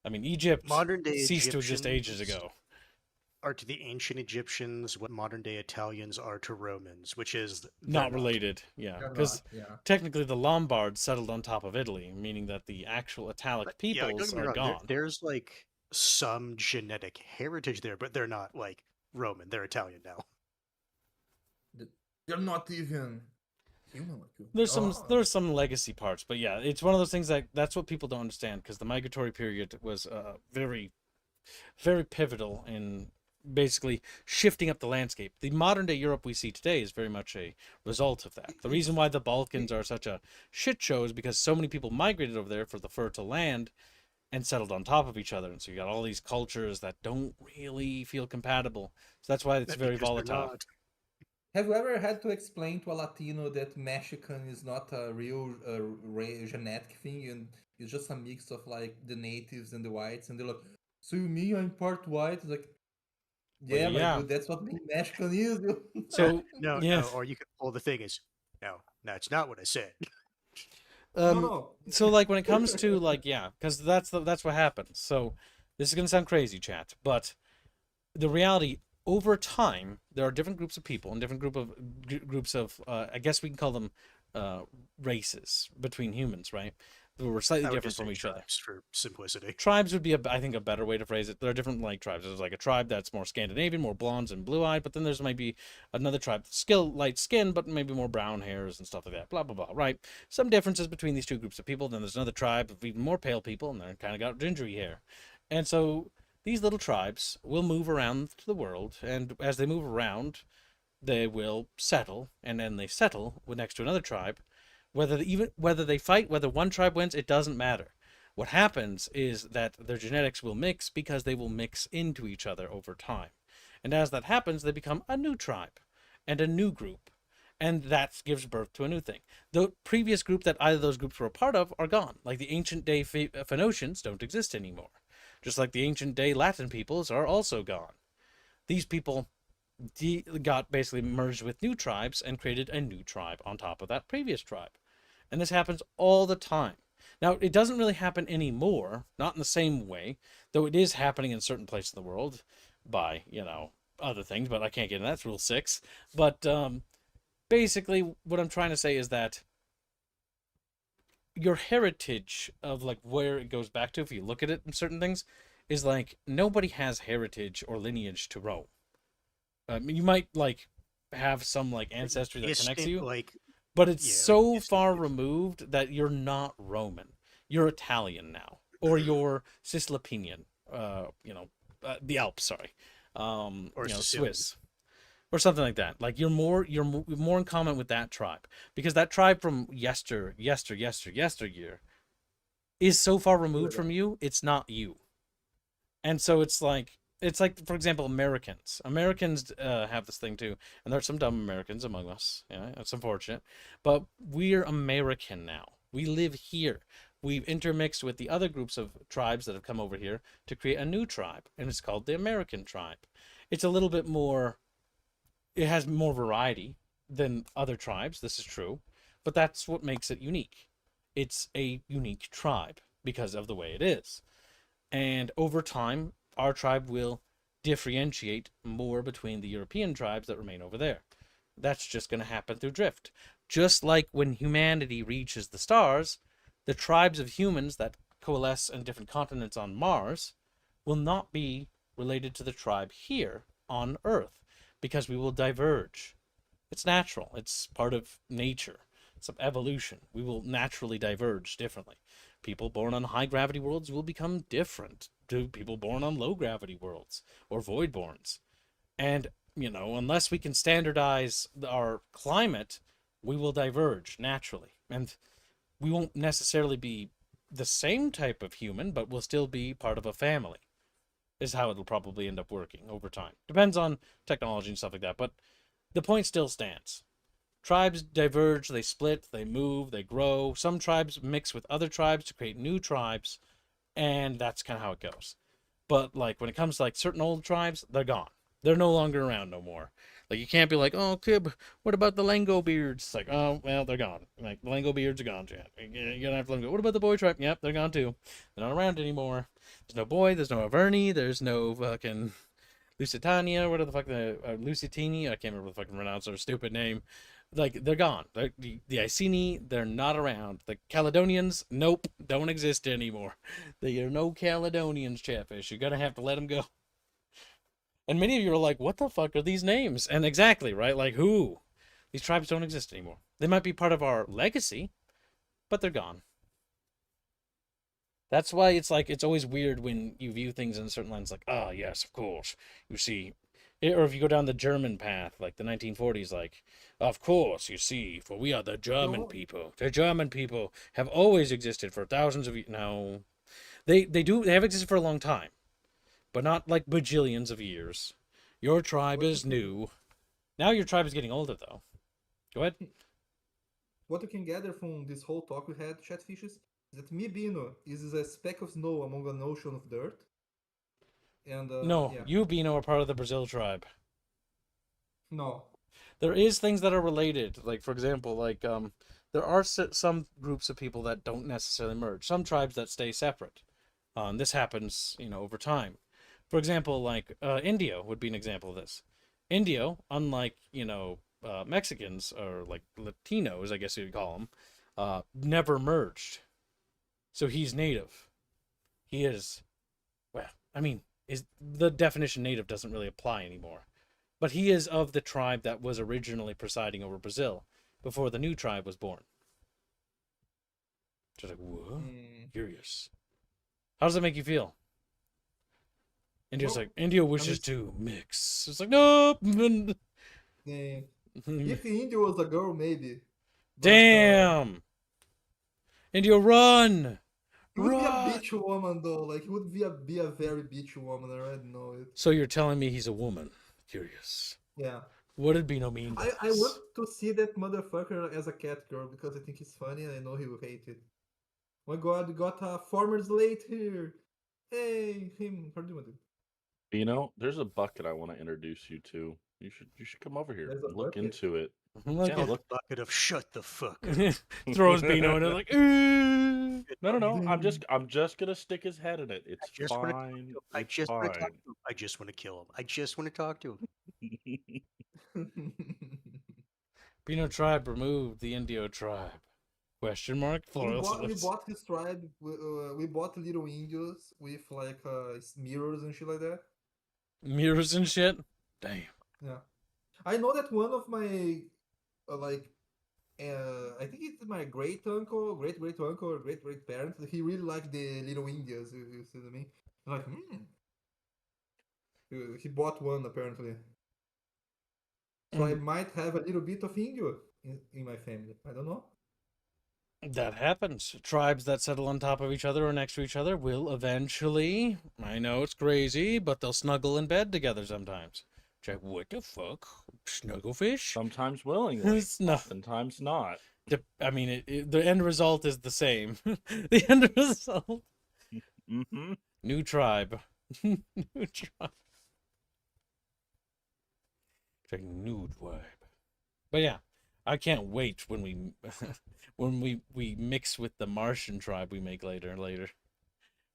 I mean, Egypt ceased to exist ages ago. Are to the ancient Egyptians what modern-day Italians are to Romans, which is not related. Yeah, because technically the Lombards settled on top of Italy, meaning that the actual Italic peoples are gone. There's like some genetic heritage there, but they're not like Roman. They're Italian now. They're not even human. There's some legacy parts, but yeah, it's one of those things that's what people don't understand, because the migratory period was very, very pivotal in basically shifting up the landscape. The modern day Europe we see today is very much a result of that. The reason why the Balkans are such a shit show is because so many people migrated over there for the fertile land and settled on top of each other, and so you got all these cultures that don't really feel compatible. So that's why it's very volatile. Have you ever had to explain to a Latino that Mexican is not a real genetic thing and it's just a mix of like the natives and the whites, and they're like, "So you mean I'm part white?" It's like, Well, yeah, my yeah. dude, that's what being Mexican is. So No, yeah. no, or you could pull the thing is, no, that's not what I said. No, Um. no. So like when it comes to like yeah, because that's what happens. So this is gonna sound crazy, chat, but the reality over time there are different groups of people and different groups of I guess we can call them uh, races between humans, right? We're slightly I would different just say from each other. tribes for simplicity. Tribes would be I think a better way to phrase it. There are different like tribes. There's like a tribe that's more Scandinavian, more blondes and blue-eyed, but then there's maybe another tribe still light skin but maybe more brown hairs and stuff like that. Blah blah blah. Right? Some differences between these two groups of people. Then there's another tribe of even more pale people and they're kind of got gingery hair. And so these little tribes will move around the world, and as they move around, they will settle, and then they settle next to another tribe. Whether they fight, whether one tribe wins, it doesn't matter. What happens is that their genetics will mix because they will mix into each other over time. And as that happens, they become a new tribe and a new group. And that gives birth to a new thing. The previous group that either of those groups were a part of are gone. Like the ancient day Phoenicians don't exist anymore. Just like the ancient day Latin peoples are also gone. These people got basically merged with new tribes and created a new tribe on top of that previous tribe. And this happens all the time. Now, it doesn't really happen anymore, not in the same way, though it is happening in certain places in the world by, other things, but I can't get into that. That's Rule 6. But basically, what I'm trying to say is that your heritage of, like, where it goes back to, if you look at it in certain things, is like, nobody has heritage or lineage to Rome. You might, like, have some, like, ancestry that connects you. Like, but it's yeah, so like far removed that you're not Roman. You're Italian now, or you're Cisalpinian. The Alps, sorry. or Swiss, or something like that. Like you're more in common with that tribe because that tribe from yesteryear is so far removed from you. It's not you, and so it's like for example Americans have this thing too, and there's some dumb Americans among us. Yeah, it's unfortunate, but we're American now. We live here. We've intermixed with the other groups of tribes that have come over here to create a new tribe, and it's called the American tribe. It's a little bit more, it has more variety than other tribes, this is true, but that's what makes it unique. It's a unique tribe because of the way it is. And over time, our tribe will differentiate more between the European tribes that remain over there. That's just going to happen through drift. Just like when humanity reaches the stars, the tribes of humans that coalesce in different continents on Mars will not be related to the tribe here on Earth because we will diverge. It's natural. It's part of nature. It's evolution. We will naturally diverge differently. People born on high gravity worlds will become different to people born on low gravity worlds or voidborns. And, unless we can standardize our climate, we will diverge naturally. And we won't necessarily be the same type of human, but we'll still be part of a family, is how it'll probably end up working over time. Depends on technology and stuff like that, but the point still stands. Tribes diverge, they split, they move, they grow. Some tribes mix with other tribes to create new tribes, and that's kind of how it goes. But, like, when it comes to, like, certain old tribes, they're gone. They're no longer around no more. Like, you can't be like, oh, Kib, what about the Lango beards? It's like, oh, well, they're gone. Like, the Lango beards are gone, Chad. You're gonna have to let them go. What about the boy tribe? Yep, they're gone too. They're not around anymore. There's no boy, there's no Averni, there's no fucking Lusitania, what are the fuck, Lusitini? I can't remember the fucking pronounce their stupid name. Like, they're gone. The Iceni, they're not around. The Caledonians, nope, don't exist anymore. There are no Caledonians, Chatfish. You're gonna have to let them go. And many of you are like, what the fuck are these names? And exactly, right? Like, who? These tribes don't exist anymore. They might be part of our legacy, but they're gone. That's why it's like, it's always weird when you view things in a certain lens, like, oh, yes, of course. You see, or if you go down the German path, like the 1940s, like, of course, you see, for we are the German people. The German people have always existed for thousands of years. No. They have existed for a long time, but not like bajillions of years. Your tribe is new. Now your tribe is getting older, though. Go ahead. What you can gather from this whole talk we had, Chatfishes, is that Mibino is a speck of snow among an ocean of dirt. And No, yeah, you, Bino, are part of the Brazil tribe. no. There is things that are related. Like, for example, like there are some groups of people that don't necessarily merge. Some tribes that stay separate. This happens, over time. For example, like Indio would be an example of this. Indio, unlike Mexicans or like Latinos, I guess you'd call them, never merged. So he's native. He is, well, I mean, is the definition native doesn't really apply anymore. But he is of the tribe that was originally presiding over Brazil before the new tribe was born. Just like, whoa, curious. How does that make you feel? India's like, India wishes to mix. It's like, nope. If India was a girl, maybe. But, Damn. India, run. He would be a bitch woman, though. Like, he would be a very bitch woman. I already know it. So you're telling me he's a woman? Curious. Yeah. What did Bino mean by I want to see that motherfucker as a cat girl because I think he's funny and I know he will hate it. Oh my god, we got a farmer's late here. Hey, him. How do you do? Bino, there's a bucket I want to introduce you to. You should come over here There's a and look bucket? into it. Like Yeah, look. Bucket of shut the fuck up. Throws Bino in it like, No. I'm just gonna stick his head in it. It's fine. I It's just want to talk fine. to him. I just want to kill him. I just want to talk to him. Bino tribe removed the Indio tribe. Question mark? We bought his tribe. We bought little Indios with like mirrors and shit like that. Mirrors and shit? Damn. Yeah. I know that one of my I think it's my great uncle, great uncle, or great parent. He really liked the little Indios. You see what I mean? Like, He bought one apparently. So I might have a little bit of Indio in my family. I don't know. That happens. Tribes that settle on top of each other or next to each other will eventually, I know it's crazy, but they'll snuggle in bed together sometimes. Check, what the fuck? Snugglefish? Sometimes willingly, No. oftentimes not. I mean, the end result is the same. The end result. Mm-hmm. New tribe. New tribe. Check, new tribe. But yeah, I can't wait when we mix with the Martian tribe we make later.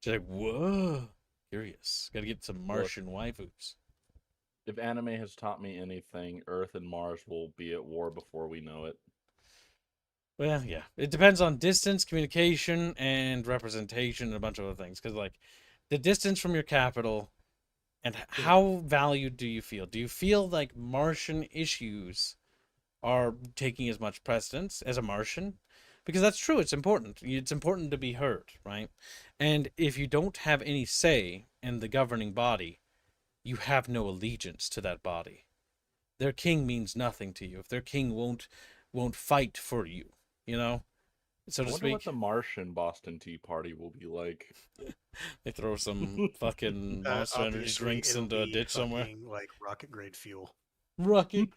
Just like, whoa, curious. Got to get some Martian waifus. If anime has taught me anything, Earth and Mars will be at war before we know it. Well, yeah, it depends on distance, communication, and representation, and a bunch of other things. Because like, the distance from your capital, and how valued do you feel? Do you feel like Martian issues are taking as much precedence as a Martian? Because that's true. It's important. It's important to be heard, right? And if you don't have any say in the governing body, you have no allegiance to that body. Their king means nothing to you if their king won't fight for you, so to I wonder speak. what the Martian Boston Tea Party will be like. They throw some fucking Monster Energy drinks into a ditch somewhere. Like rocket grade fuel. Rocket.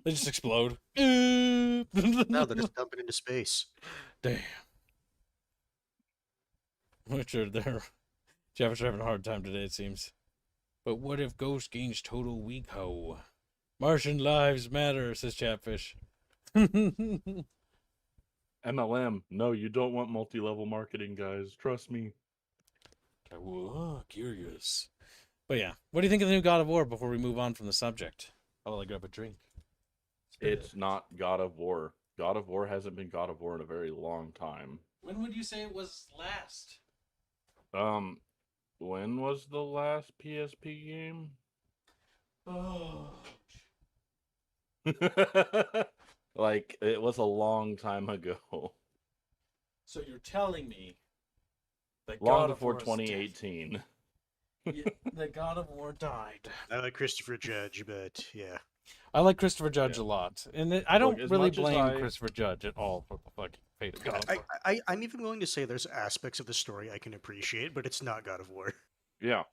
They just explode. No, they're just dumping into space. Damn. Richard, Jeff's having a hard time today, it seems. But what if Ghost gains total weak ho? Martian lives matter, says Chatfish. MLM. No, you don't want multi-level marketing, guys. Trust me. Whoa, curious. But yeah, what do you think of the new God of War before we move on from the subject? I'll grab a drink. It's not God of War. God of War hasn't been God of War in a very long time. When would you say it was last? When was the last PSP game? Oh. Like, it was a long time ago. So you're telling me that Long God before of War 2018. Yeah, that God of War died. I like Christopher Judge, but yeah. I like Christopher Judge a lot. And I don't Look, really blame Christopher Judge at all for the fucking fate of God of War. I'm even willing to say there's aspects of the story I can appreciate, but it's not God of War. Yeah.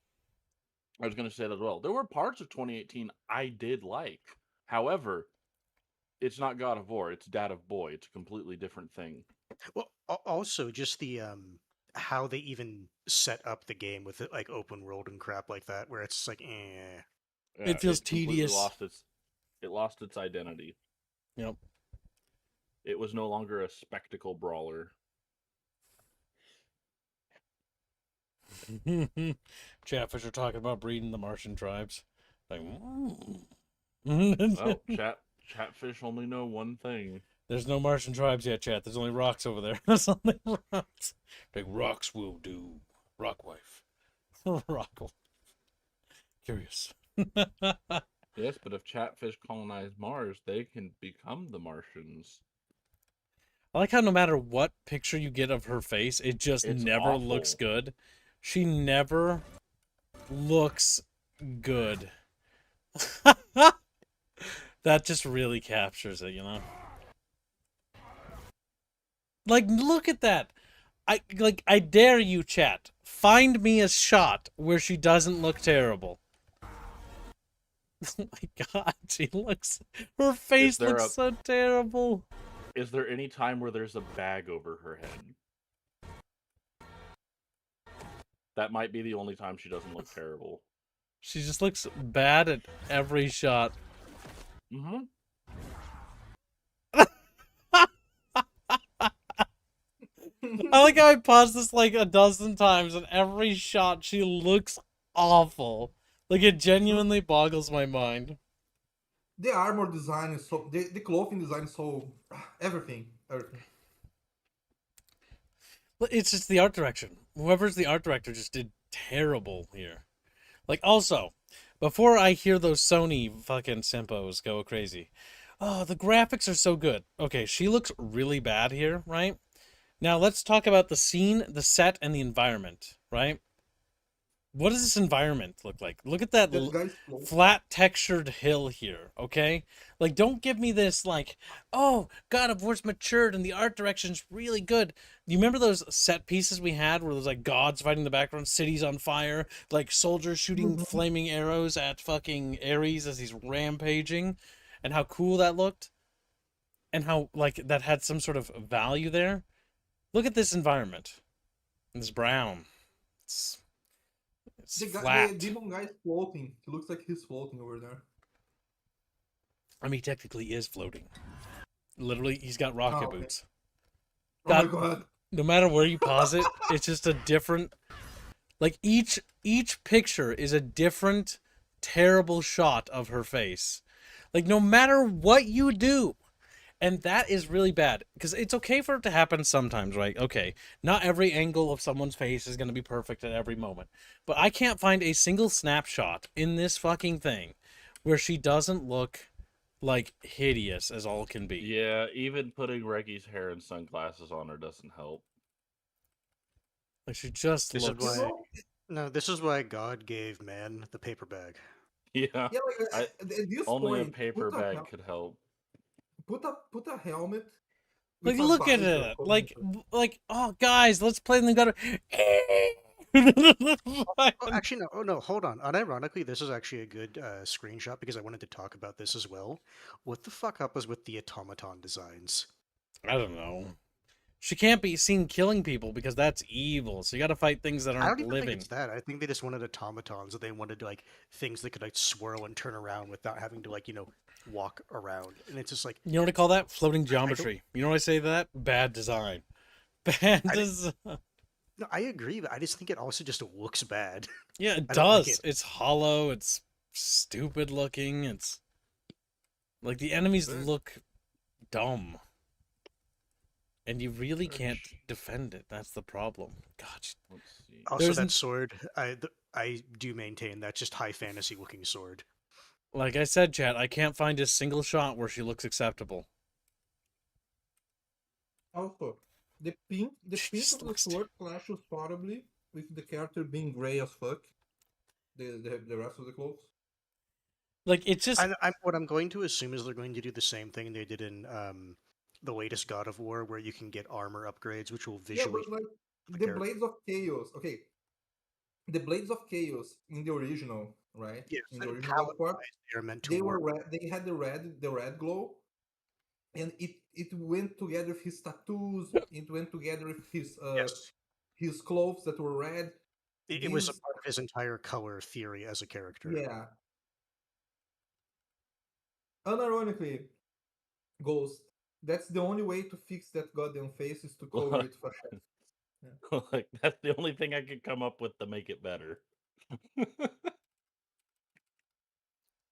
I was going to say that as well. There were parts of 2018 I did like. However, it's not God of War. It's Dad of Boy. It's a completely different thing. Well, also just the how they even set up the game with it, like open world and crap like that, where it's like, eh. Yeah, It feels completely tedious. lost its identity. Yep. It was no longer a spectacle brawler. Chatfish are talking about breeding the Martian tribes. Like, Well, Chatfish only know one thing. there's no Martian tribes yet, chat. There's only rocks over there. There's only rocks. Like, rocks will do. Rock wife. Rock wife. Curious. Yes, but if Chatfish colonize Mars, they can become the Martians. I like how no matter what picture you get of her face, it just It's never awful. looks good. She never looks good. That just really captures it, you know? Like, look at that. I dare you, chat. Find me a shot where she doesn't look terrible. Oh my god, her face looks so terrible. Is there any time where there's a bag over her head? That might be the only time she doesn't look terrible. She just looks bad at every shot. Mm-hmm. I like how I paused this like a dozen times, and every shot she looks awful. Like, it genuinely boggles my mind. The armor design is so... The clothing design is so... Everything. But it's just the art direction. Whoever's the art director just did terrible here. Like, also, before I hear those Sony fucking simpos go crazy, oh, the graphics are so good. Okay, she looks really bad here, right? Now, let's talk about the scene, the set, and the environment, right? What does this environment look like? Look at that flat textured hill here, okay? Like, don't give me this, like, oh, God of War's matured and the art direction's really good. You remember those set pieces we had where there's, like, gods fighting in the background, cities on fire, like, soldiers shooting flaming arrows at fucking Ares as he's rampaging, and how cool that looked? And how, like, that had some sort of value there? Look at this environment. It's brown. It's flat. The demon guy is floating. He looks like he's floating over there. I mean, he technically is floating. Literally, he's got rocket boots. Oh my god. No matter where you pause it, it's just a different... Like, each picture is a different, terrible shot of her face. Like, no matter what you do. And that is really bad, because it's okay for it to happen sometimes, right? Okay, not every angle of someone's face is going to be perfect at every moment. But I can't find a single snapshot in this fucking thing where she doesn't look, like, hideous as all can be. Yeah, even putting Reggie's hair and sunglasses on her doesn't help. Like, she just looks... This is why God gave man the paper bag. Yeah, like, at this only point, a paper bag could help. Put a helmet. Like, look at it. Like, oh, guys, let's play in the gutter. Actually, no. Oh, no, hold on. Unironically, this is actually a good screenshot because I wanted to talk about this as well. What the fuck up was with the automaton designs? I don't know. She can't be seen killing people because that's evil. So you got to fight things that aren't I don't even living. think it's that. I think they just wanted automatons, that they wanted like things that could like swirl and turn around without having to like walk around. And it's just like, you know what I call that? Floating geometry. You know what I say to that? Bad design. Bad design. No, I agree, but I just think it also just looks bad. Yeah, it does. Like it's hollow. It's stupid looking. It's like the enemies look dumb. And you really can't defend it. That's the problem. God. Let's see. Also, that sword, I do maintain that's just high fantasy looking sword. Like I said, chat, I can't find a single shot where she looks acceptable. Also, the pink of the sword clashes horribly with the character being gray as fuck. The rest of the clothes. Like, it's just... what I'm going to assume is they're going to do the same thing they did in the latest God of War, where you can get armor upgrades, which will visually... Yeah, but like, the Blades of Chaos... Okay. The Blades of Chaos in the original right? Yes, In the original God palette of War, wise, they are meant to they were work. red. They had the red glow, and it went together with his tattoos. It went together with Yes, his clothes that were red. it was a These, part of his entire color theory as a character. yeah, unironically, Ghost. That's the only way to fix that goddamn face is to cover it for shit. Yeah. Like that's the only thing I could come up with to make it better.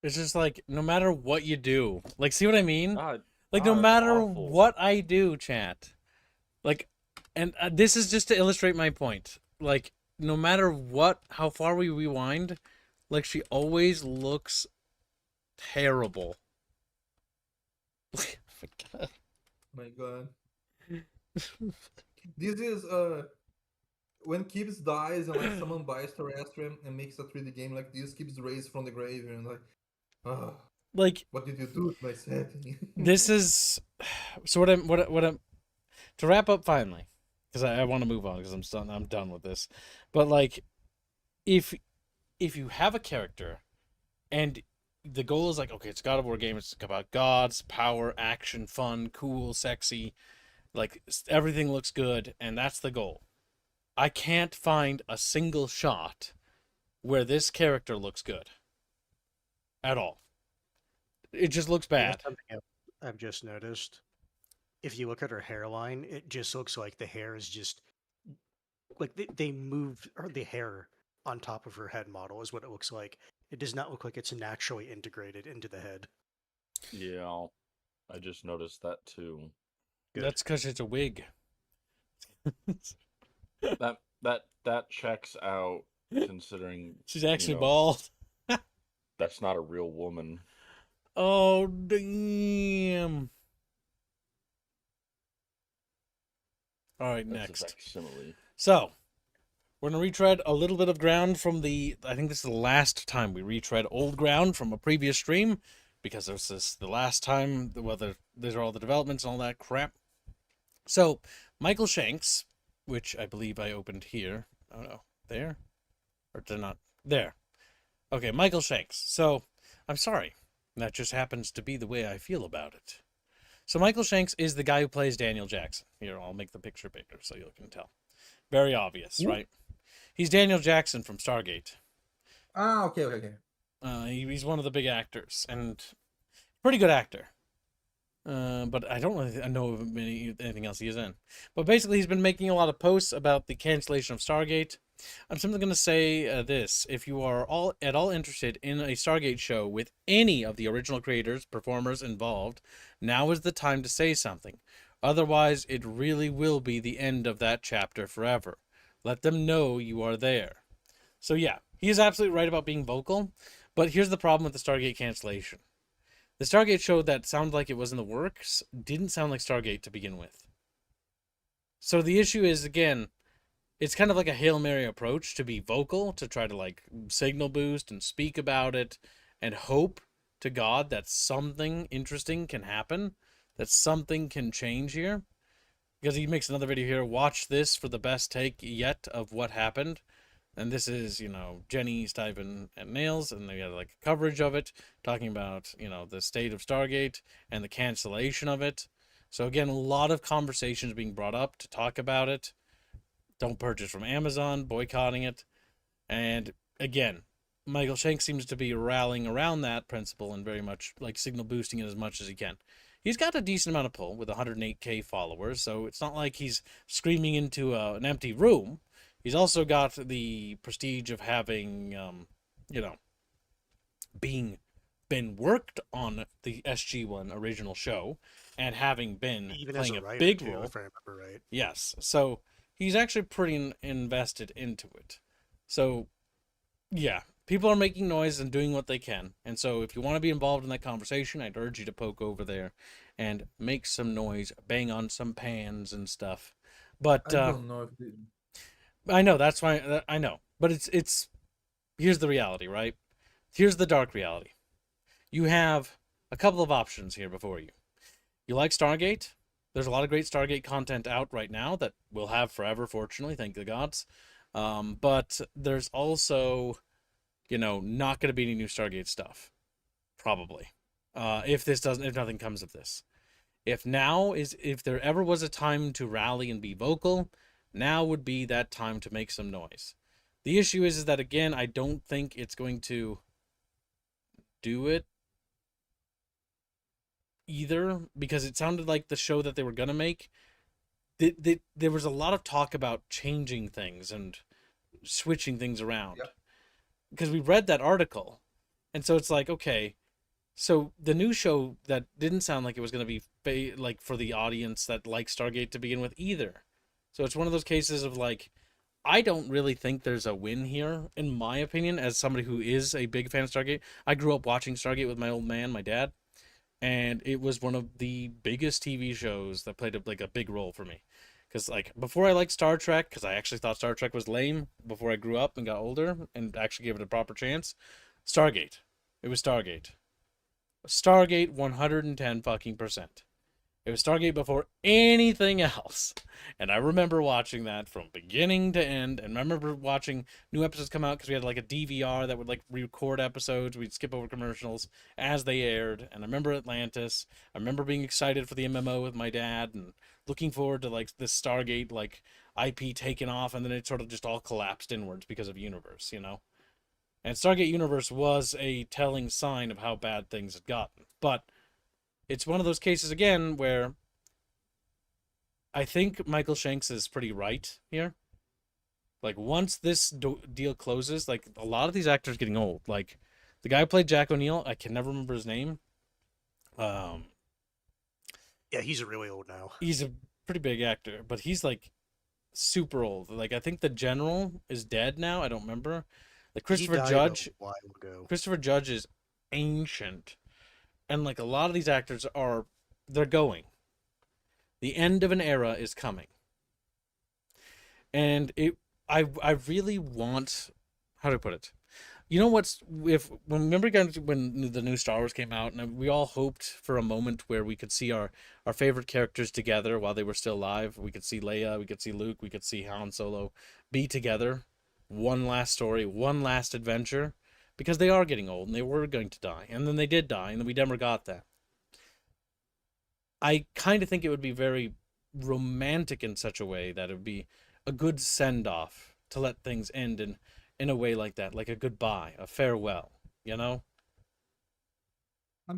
It's just like no matter what you do, like, see what I mean? God, Like no it's matter awful. what I do, chat. Like, and this is just to illustrate my point. Like, no matter what, how far we rewind, like she always looks terrible. My God. This is when Gibbs dies and like someone buys Terrestrium and makes a 3D game like this, Gibbs raised from the grave and like, like, what did you do to my setting? this is so what I'm to wrap up finally, because I want to move on because I'm done with this. But like, if you have a character and the goal is like, okay, it's a God of War game, it's about gods, power, action, fun, cool, sexy, like everything looks good, and that's the goal. I can't find a single shot where this character looks good at all. It just looks You know bad. something else I've just noticed? If you look at her hairline, it just looks like the hair is just like they moved the hair on top of her head model is what it looks like. It does not look like it's naturally integrated into the head. Yeah, I just noticed that too. Good. That's because it's a wig. That checks out considering She's actually know, bald. that's not a real woman. Oh, damn. All right, That's next. a facsimile. So, we're going to retread a little bit of ground from I think this is the last time we retread old ground from a previous stream, because this is the last time, these are all the developments and all that crap. So, Michael Shanks, which I believe I opened here. Oh no, there? Or did not? There. Okay, Michael Shanks. So, I'm sorry. That just happens to be the way I feel about it. So Michael Shanks is the guy who plays Daniel Jackson. Here, I'll make the picture bigger so you can tell. Very obvious, right? He's Daniel Jackson from Stargate. Okay. He's one of the big actors, and pretty good actor. But I don't really know of anything else he is in. But basically, he's been making a lot of posts about the cancellation of Stargate. I'm simply going to say this. If you are at all interested in a Stargate show with any of the original creators, performers involved, now is the time to say something. Otherwise, it really will be the end of that chapter forever. Let them know you are there. So yeah, he is absolutely right about being vocal. But here's the problem with the Stargate cancellation. The Stargate show that sounded like it was in the works didn't sound like Stargate to begin with. So the issue is, again, it's kind of like a Hail Mary approach to be vocal, to try to like signal boost and speak about it and hope to God that something interesting can happen, that something can change here. Because he makes another video here, watch this for the best take yet of what happened. And this is, Jenny, Stuyven, and Nails, and they got like coverage of it, talking about, the state of Stargate and the cancellation of it. So again, a lot of conversations being brought up to talk about it. Don't purchase from Amazon, boycotting it. And again, Michael Shanks seems to be rallying around that principle and very much like signal boosting it as much as he can. He's got a decent amount of pull with 108K followers, so it's not like he's screaming into an empty room. He's also got the prestige of having, been worked on the SG-1 original show and having been Even playing as a writer, big too, role. if I remember right. Yes, so he's actually pretty invested into it. So, yeah, people are making noise and doing what they can. And so if you want to be involved in that conversation, I'd urge you to poke over there and make some noise, bang on some pans and stuff. But I don't know if I know, that's why I know. But it's here's the reality, right? Here's the dark reality. You have a couple of options here before you. You like Stargate? There's a lot of great Stargate content out right now that we'll have forever, fortunately, thank the gods. But there's also not going to be any new Stargate stuff, probably. If nothing comes of this. If there ever was a time to rally and be vocal, now would be that time to make some noise. The issue is that, again, I don't think it's going to do it either, because it sounded like the show that they were going to make, there was a lot of talk about changing things and switching things around. Yep. Because we read that article, and so it's like, okay, so the new show that didn't sound like it was going to be like for the audience that likes Stargate to begin with either. So it's one of those cases of like, I don't really think there's a win here, in my opinion, as somebody who is a big fan of Stargate. I grew up watching Stargate with my old man, my dad, and it was one of the biggest TV shows that played a big role for me. Because like before I liked Star Trek, because I actually thought Star Trek was lame before I grew up and got older and actually gave it a proper chance, Stargate. It was Stargate. Stargate 110 fucking %. It was Stargate before anything else. And I remember watching that from beginning to end. And I remember watching new episodes come out because we had like a DVR that would like record episodes. We'd skip over commercials as they aired. And I remember Atlantis. I remember being excited for the MMO with my dad and looking forward to like this Stargate like IP taking off. And then it sort of just all collapsed inwards because of Universe, And Stargate Universe was a telling sign of how bad things had gotten. But it's one of those cases, again, where I think Michael Shanks is pretty right here. Like, once this deal closes, like, a lot of these actors are getting old. Like, the guy who played Jack O'Neill, I can never remember his name. Yeah, he's really old now. He's a pretty big actor, but he's, like, super old. Like, I think the General is dead now. I don't remember. Like, Christopher Judge. A while ago. Christopher Judge is ancient. And like a lot of these actors they're going. The end of an era is coming. And I really want, how do I put it? You know remember when the new Star Wars came out and we all hoped for a moment where we could see our favorite characters together while they were still alive. We could see Leia, we could see Luke, we could see Han Solo be together. One last story, one last adventure. Because they are getting old and they were going to die. And then they did die and then we never got that. I kind of think it would be very romantic in such a way that it would be a good send-off to let things end in a way like that. Like a goodbye, a farewell, I'm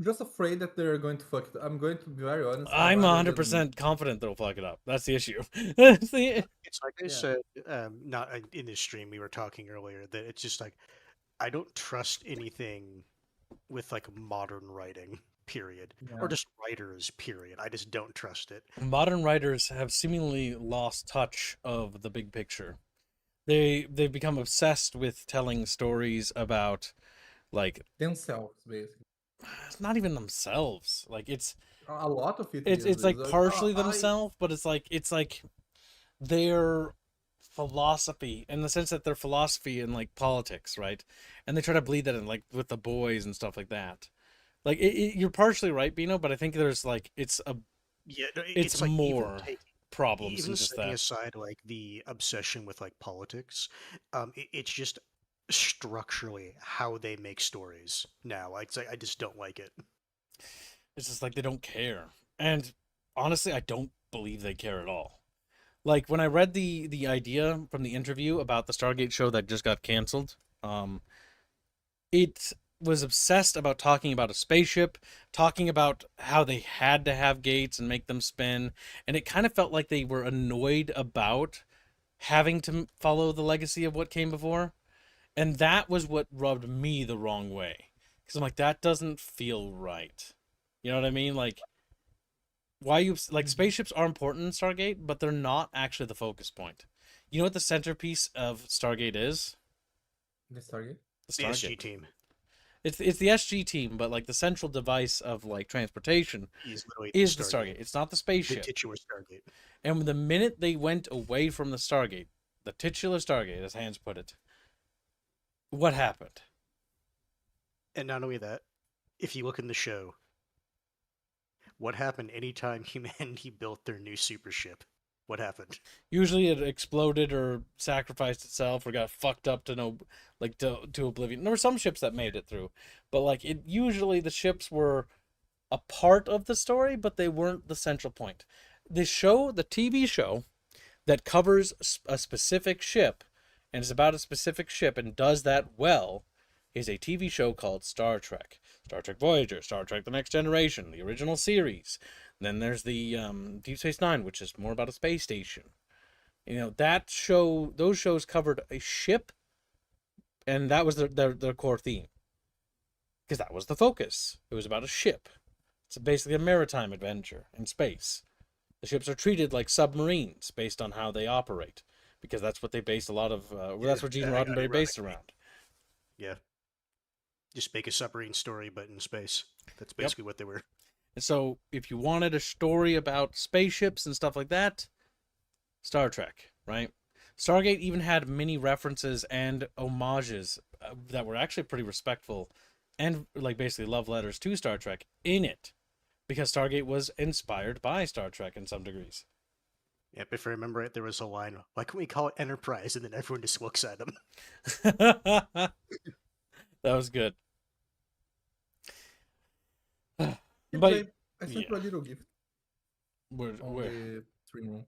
just afraid that they're going to fuck it. I'm going to be very honest. I'm 100% confident they'll fuck it up. That's the issue. It's like I said, not in this stream we were talking earlier, that it's just like, I don't trust anything with like modern writing, period. Yeah. Or just writers, period. I just don't trust it. Modern writers have seemingly lost touch of the big picture. They've become obsessed with telling stories about like themselves, basically. It's not even themselves. Like it's a lot of it. It's like partially themselves, but it's like their philosophy, in the sense that their philosophy in like politics, right? And they try to bleed that in like with the boys and stuff like that. Like you're partially right, Bino, but I think there's like it's like more problems even than just setting that. aside like the obsession with like politics, it's just structurally how they make stories now. I just don't like it. It's just like they don't care, and honestly, I don't believe they care at all. Like when I read the idea from the interview about the Stargate show that just got canceled, it was obsessed about talking about a spaceship, talking about how they had to have gates and make them spin, and it kind of felt like they were annoyed about having to follow the legacy of what came before, and that was what rubbed me the wrong way, because I'm like, that doesn't feel right. You know what I mean? Like, why spaceships are important in Stargate, but they're not actually the focus point. You know what the centerpiece of Stargate is? The Stargate? The SG team. It's the SG team, but like the central device of like transportation is the Stargate. It's not the spaceship. The titular Stargate. And the minute they went away from the Stargate, the titular Stargate, as Hans put it, what happened? And not only that, if you look in the show, what happened anytime humanity built their new super ship? What happened? Usually it exploded or sacrificed itself or got fucked up to oblivion. There were some ships that made it through, but like it usually the ships were a part of the story, but they weren't the central point. The TV show that covers a specific ship and is about a specific ship and does that well is a TV show called Star Trek. Star Trek Voyager, Star Trek The Next Generation, the original series. Then there's the Deep Space Nine, which is more about a space station. Those shows covered a ship, and that was their core theme. Because that was the focus. It was about a ship. It's basically a maritime adventure in space. The ships are treated like submarines based on how they operate. Because that's what they based a lot of... that's what Gene Roddenberry based around. Yeah. Just make a submarine story, but in space. That's basically what they were. And so, if you wanted a story about spaceships and stuff like that, Star Trek, right? Stargate even had many references and homages that were actually pretty respectful and like basically love letters to Star Trek in it. Because Stargate was inspired by Star Trek in some degrees. Yep, if I remember it, there was a line, why can't we call it Enterprise? And then everyone just looks at them. That was good. But I sent you a little gift. Where? The stream room.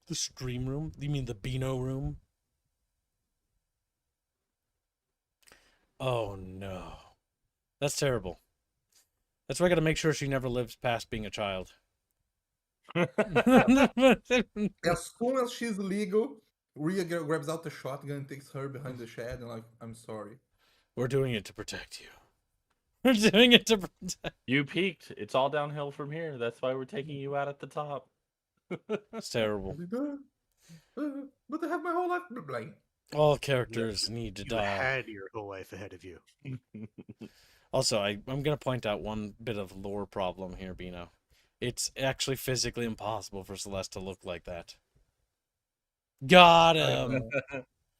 The stream room? You mean the Beano room? Oh no. That's terrible. That's why I gotta make sure she never lives past being a child. As soon as she's legal, Rhea grabs out the shotgun and takes her behind the shed and like, I'm sorry. We're doing it to protect you. We're doing it to protect. You peaked. It's all downhill from here. That's why we're taking you out at the top. It's terrible. But I have my whole life to blame. All characters need to You die. had your whole life ahead of you. Also, I'm going to point out one bit of lore problem here, Bino. It's actually physically impossible for Celeste to look like that. Got him!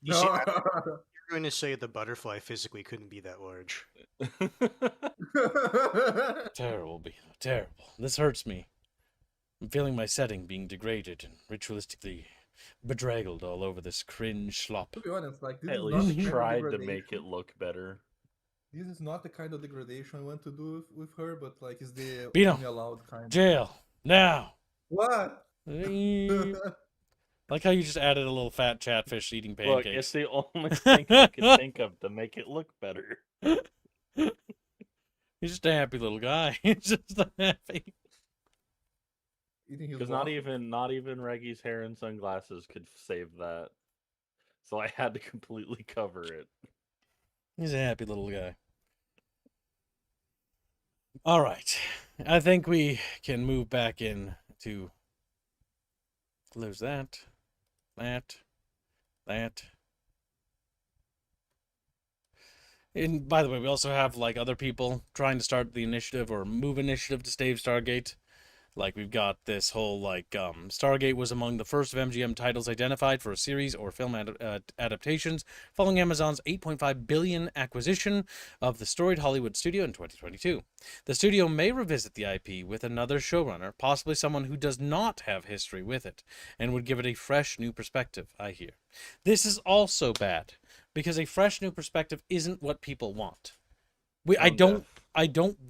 You see, you're going to say the butterfly physically couldn't be that large. Terrible, Bino. Terrible. This hurts me. I'm feeling my setting being degraded and ritualistically bedraggled all over this cringe slop. To be honest, like this At is least not the kind of tried to degradation- make it look better. This is not the kind of degradation I want to do with her, but like it's the Bino, only allowed kind. Jail now. What? Like how you just added a little fat chatfish eating Look, pancakes. it's the only thing I could think of to make it look better. He's just a happy little guy. He's just a happy. Because not even Reggie's hair and sunglasses could save that. So I had to completely cover it. He's a happy little guy. All right. I think we can move back in to lose that. And by the way, we also have like other people trying to start the initiative or move initiative to save Stargate. Like we've got this whole Stargate was among the first of MGM titles identified for a series or film adaptations, following Amazon's $8.5 billion acquisition of the storied Hollywood studio in 2022. The studio may revisit the IP with another showrunner, possibly someone who does not have history with it, and would give it a fresh new perspective, I hear. This is also bad, because a fresh new perspective isn't what people want. I don't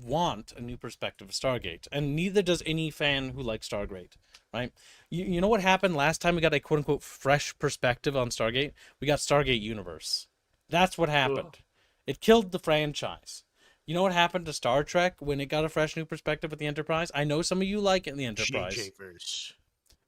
want a new perspective of Stargate, and neither does any fan who likes Stargate, right? You know what happened last time we got a quote-unquote fresh perspective on Stargate? We got Stargate Universe. That's what happened. Ugh. It killed the franchise. You know what happened to Star Trek when it got a fresh new perspective with the Enterprise? I know some of you like it in the Enterprise. JJ-verse.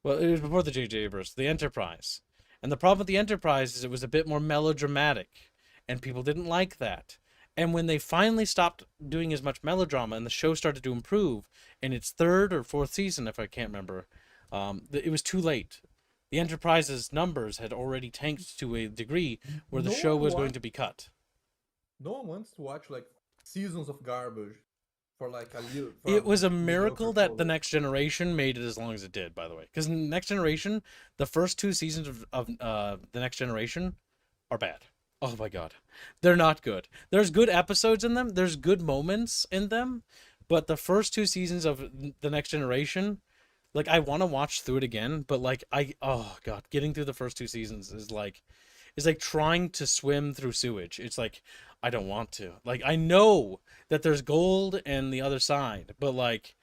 Well, it was before the JJ-verse, the Enterprise. And the problem with the Enterprise is it was a bit more melodramatic, and people didn't like that. And when they finally stopped doing as much melodrama and the show started to improve in its third or fourth season, if I can't remember, it was too late. The Enterprise's numbers had already tanked to a degree where the show was going to be cut. No one wants to watch like seasons of garbage for like a year. It was a miracle that The Next Generation made it as long as it did, by the way. Because in The Next Generation, the first two seasons of The Next Generation are bad. Oh my god. They're not good. There's good episodes in them. There's good moments in them. But the first two seasons of The Next Generation, like I want to watch through it again, but like oh god, getting through the first 2 seasons is like trying to swim through sewage. It's like I don't want to. Like I know that there's gold and the other side, but like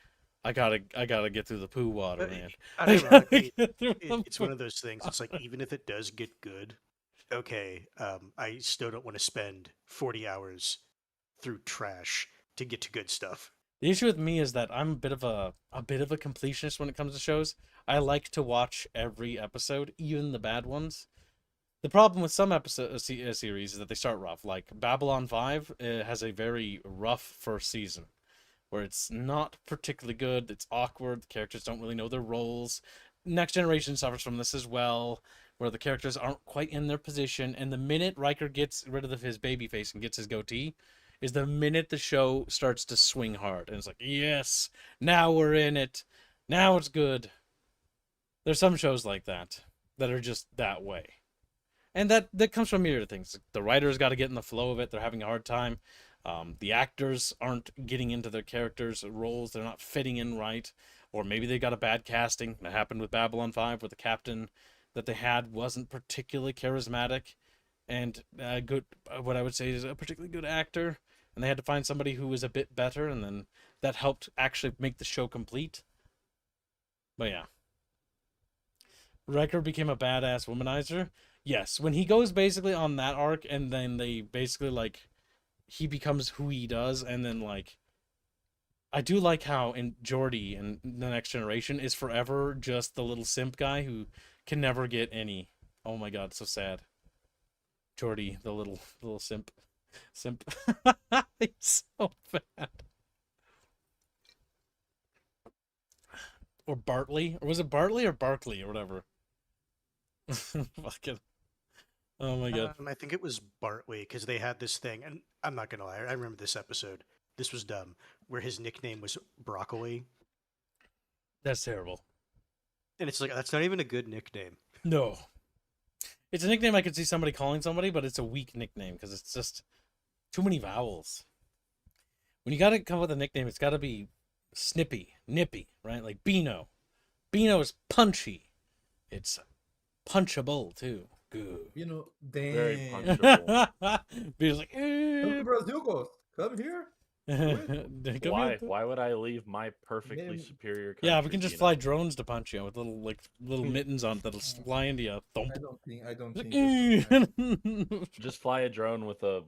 I gotta get through the poo water, man. Ironically, it's one of those things. It's like even if it does get good, okay, I still don't want to spend 40 hours through trash to get to good stuff. The issue with me is that I'm a bit of a completionist when it comes to shows. I like to watch every episode, even the bad ones. The problem with some series is that they start rough. Like Babylon 5 has a very rough first season where it's not particularly good. It's awkward. The characters don't really know their roles. Next Generation suffers from this as well, where the characters aren't quite in their position. And the minute Riker gets rid of his baby face and gets his goatee, is the minute the show starts to swing hard. And it's like, yes, now we're in it. Now it's good. There's some shows like that are just that way. And that comes from myriad things. The writers got to get in the flow of it. They're having a hard time. The actors aren't getting into their characters' roles. They're not fitting in right. Or maybe they got a bad casting. That happened with Babylon 5, where the captain that they had wasn't particularly charismatic and good. What I would say is a particularly good actor. And they had to find somebody who was a bit better. And then that helped actually make the show complete. But yeah. Riker became a badass womanizer. Yes, when he goes basically on that arc, and then they basically, like, he becomes who he does, and then, like, I do like how in Geordi in The Next Generation is forever just the little simp guy who can never get any. Oh my god, so sad. Geordi, the little simp. He's so bad. Or Bartley, or was it Bartley or Barkley or whatever? Fucking. Oh my god. I think it was Bartley because they had this thing, and I'm not gonna lie, I remember this episode. This was dumb, where his nickname was Broccoli. That's terrible. And it's like that's not even a good nickname. No. It's a nickname I could see somebody calling somebody, but it's a weak nickname because it's just too many vowels. When you gotta come up with a nickname, it's gotta be snippy, nippy, right? Like Beano. Beano is punchy. It's punchable too. Good. You know, Very damn. punchable. Beano's like, Come to Brazil, Ghost. Come here. Why would I leave my perfectly superior country? Yeah, we can just fly drones to punch you with little mittens on that'll fly into you. I don't think. Just fly a drone with a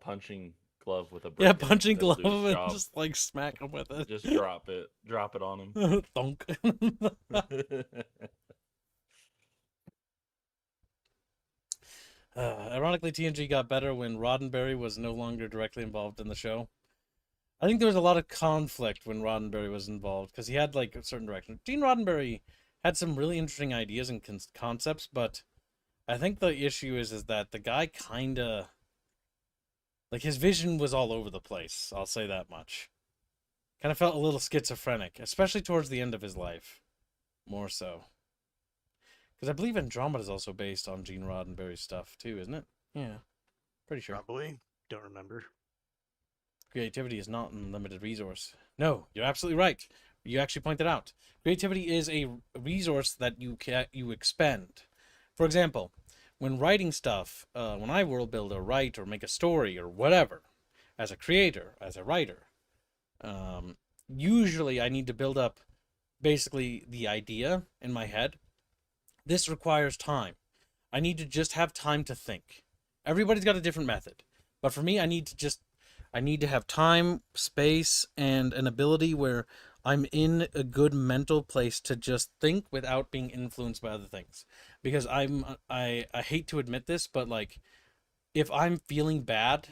punching glove with a brick. Yeah, in it. punching That'll glove do its and job. just like smack him with it. Just drop it on him. Thunk. Ironically, TNG got better when Roddenberry was no longer directly involved in the show. I think there was a lot of conflict when Roddenberry was involved because he had like a certain direction. Gene Roddenberry had some really interesting ideas and concepts, but I think the issue is that the guy kind of like his vision was all over the place. I'll say that much. Kind of felt a little schizophrenic, especially towards the end of his life, more so. Because I believe Andromeda is also based on Gene Roddenberry's stuff too, isn't it? Yeah, pretty sure. Probably. Don't remember. Creativity is not an unlimited resource. No, you're absolutely right. You actually pointed out. Creativity is a resource that you expend. For example, when writing stuff, when I world build or write or make a story or whatever, as a creator, as a writer, usually I need to build up basically the idea in my head. This requires time. I need to just have time to think. Everybody's got a different method. But for me, I need to have time, space, and an ability where I'm in a good mental place to just think without being influenced by other things. Because I hate to admit this, but like if I'm feeling bad,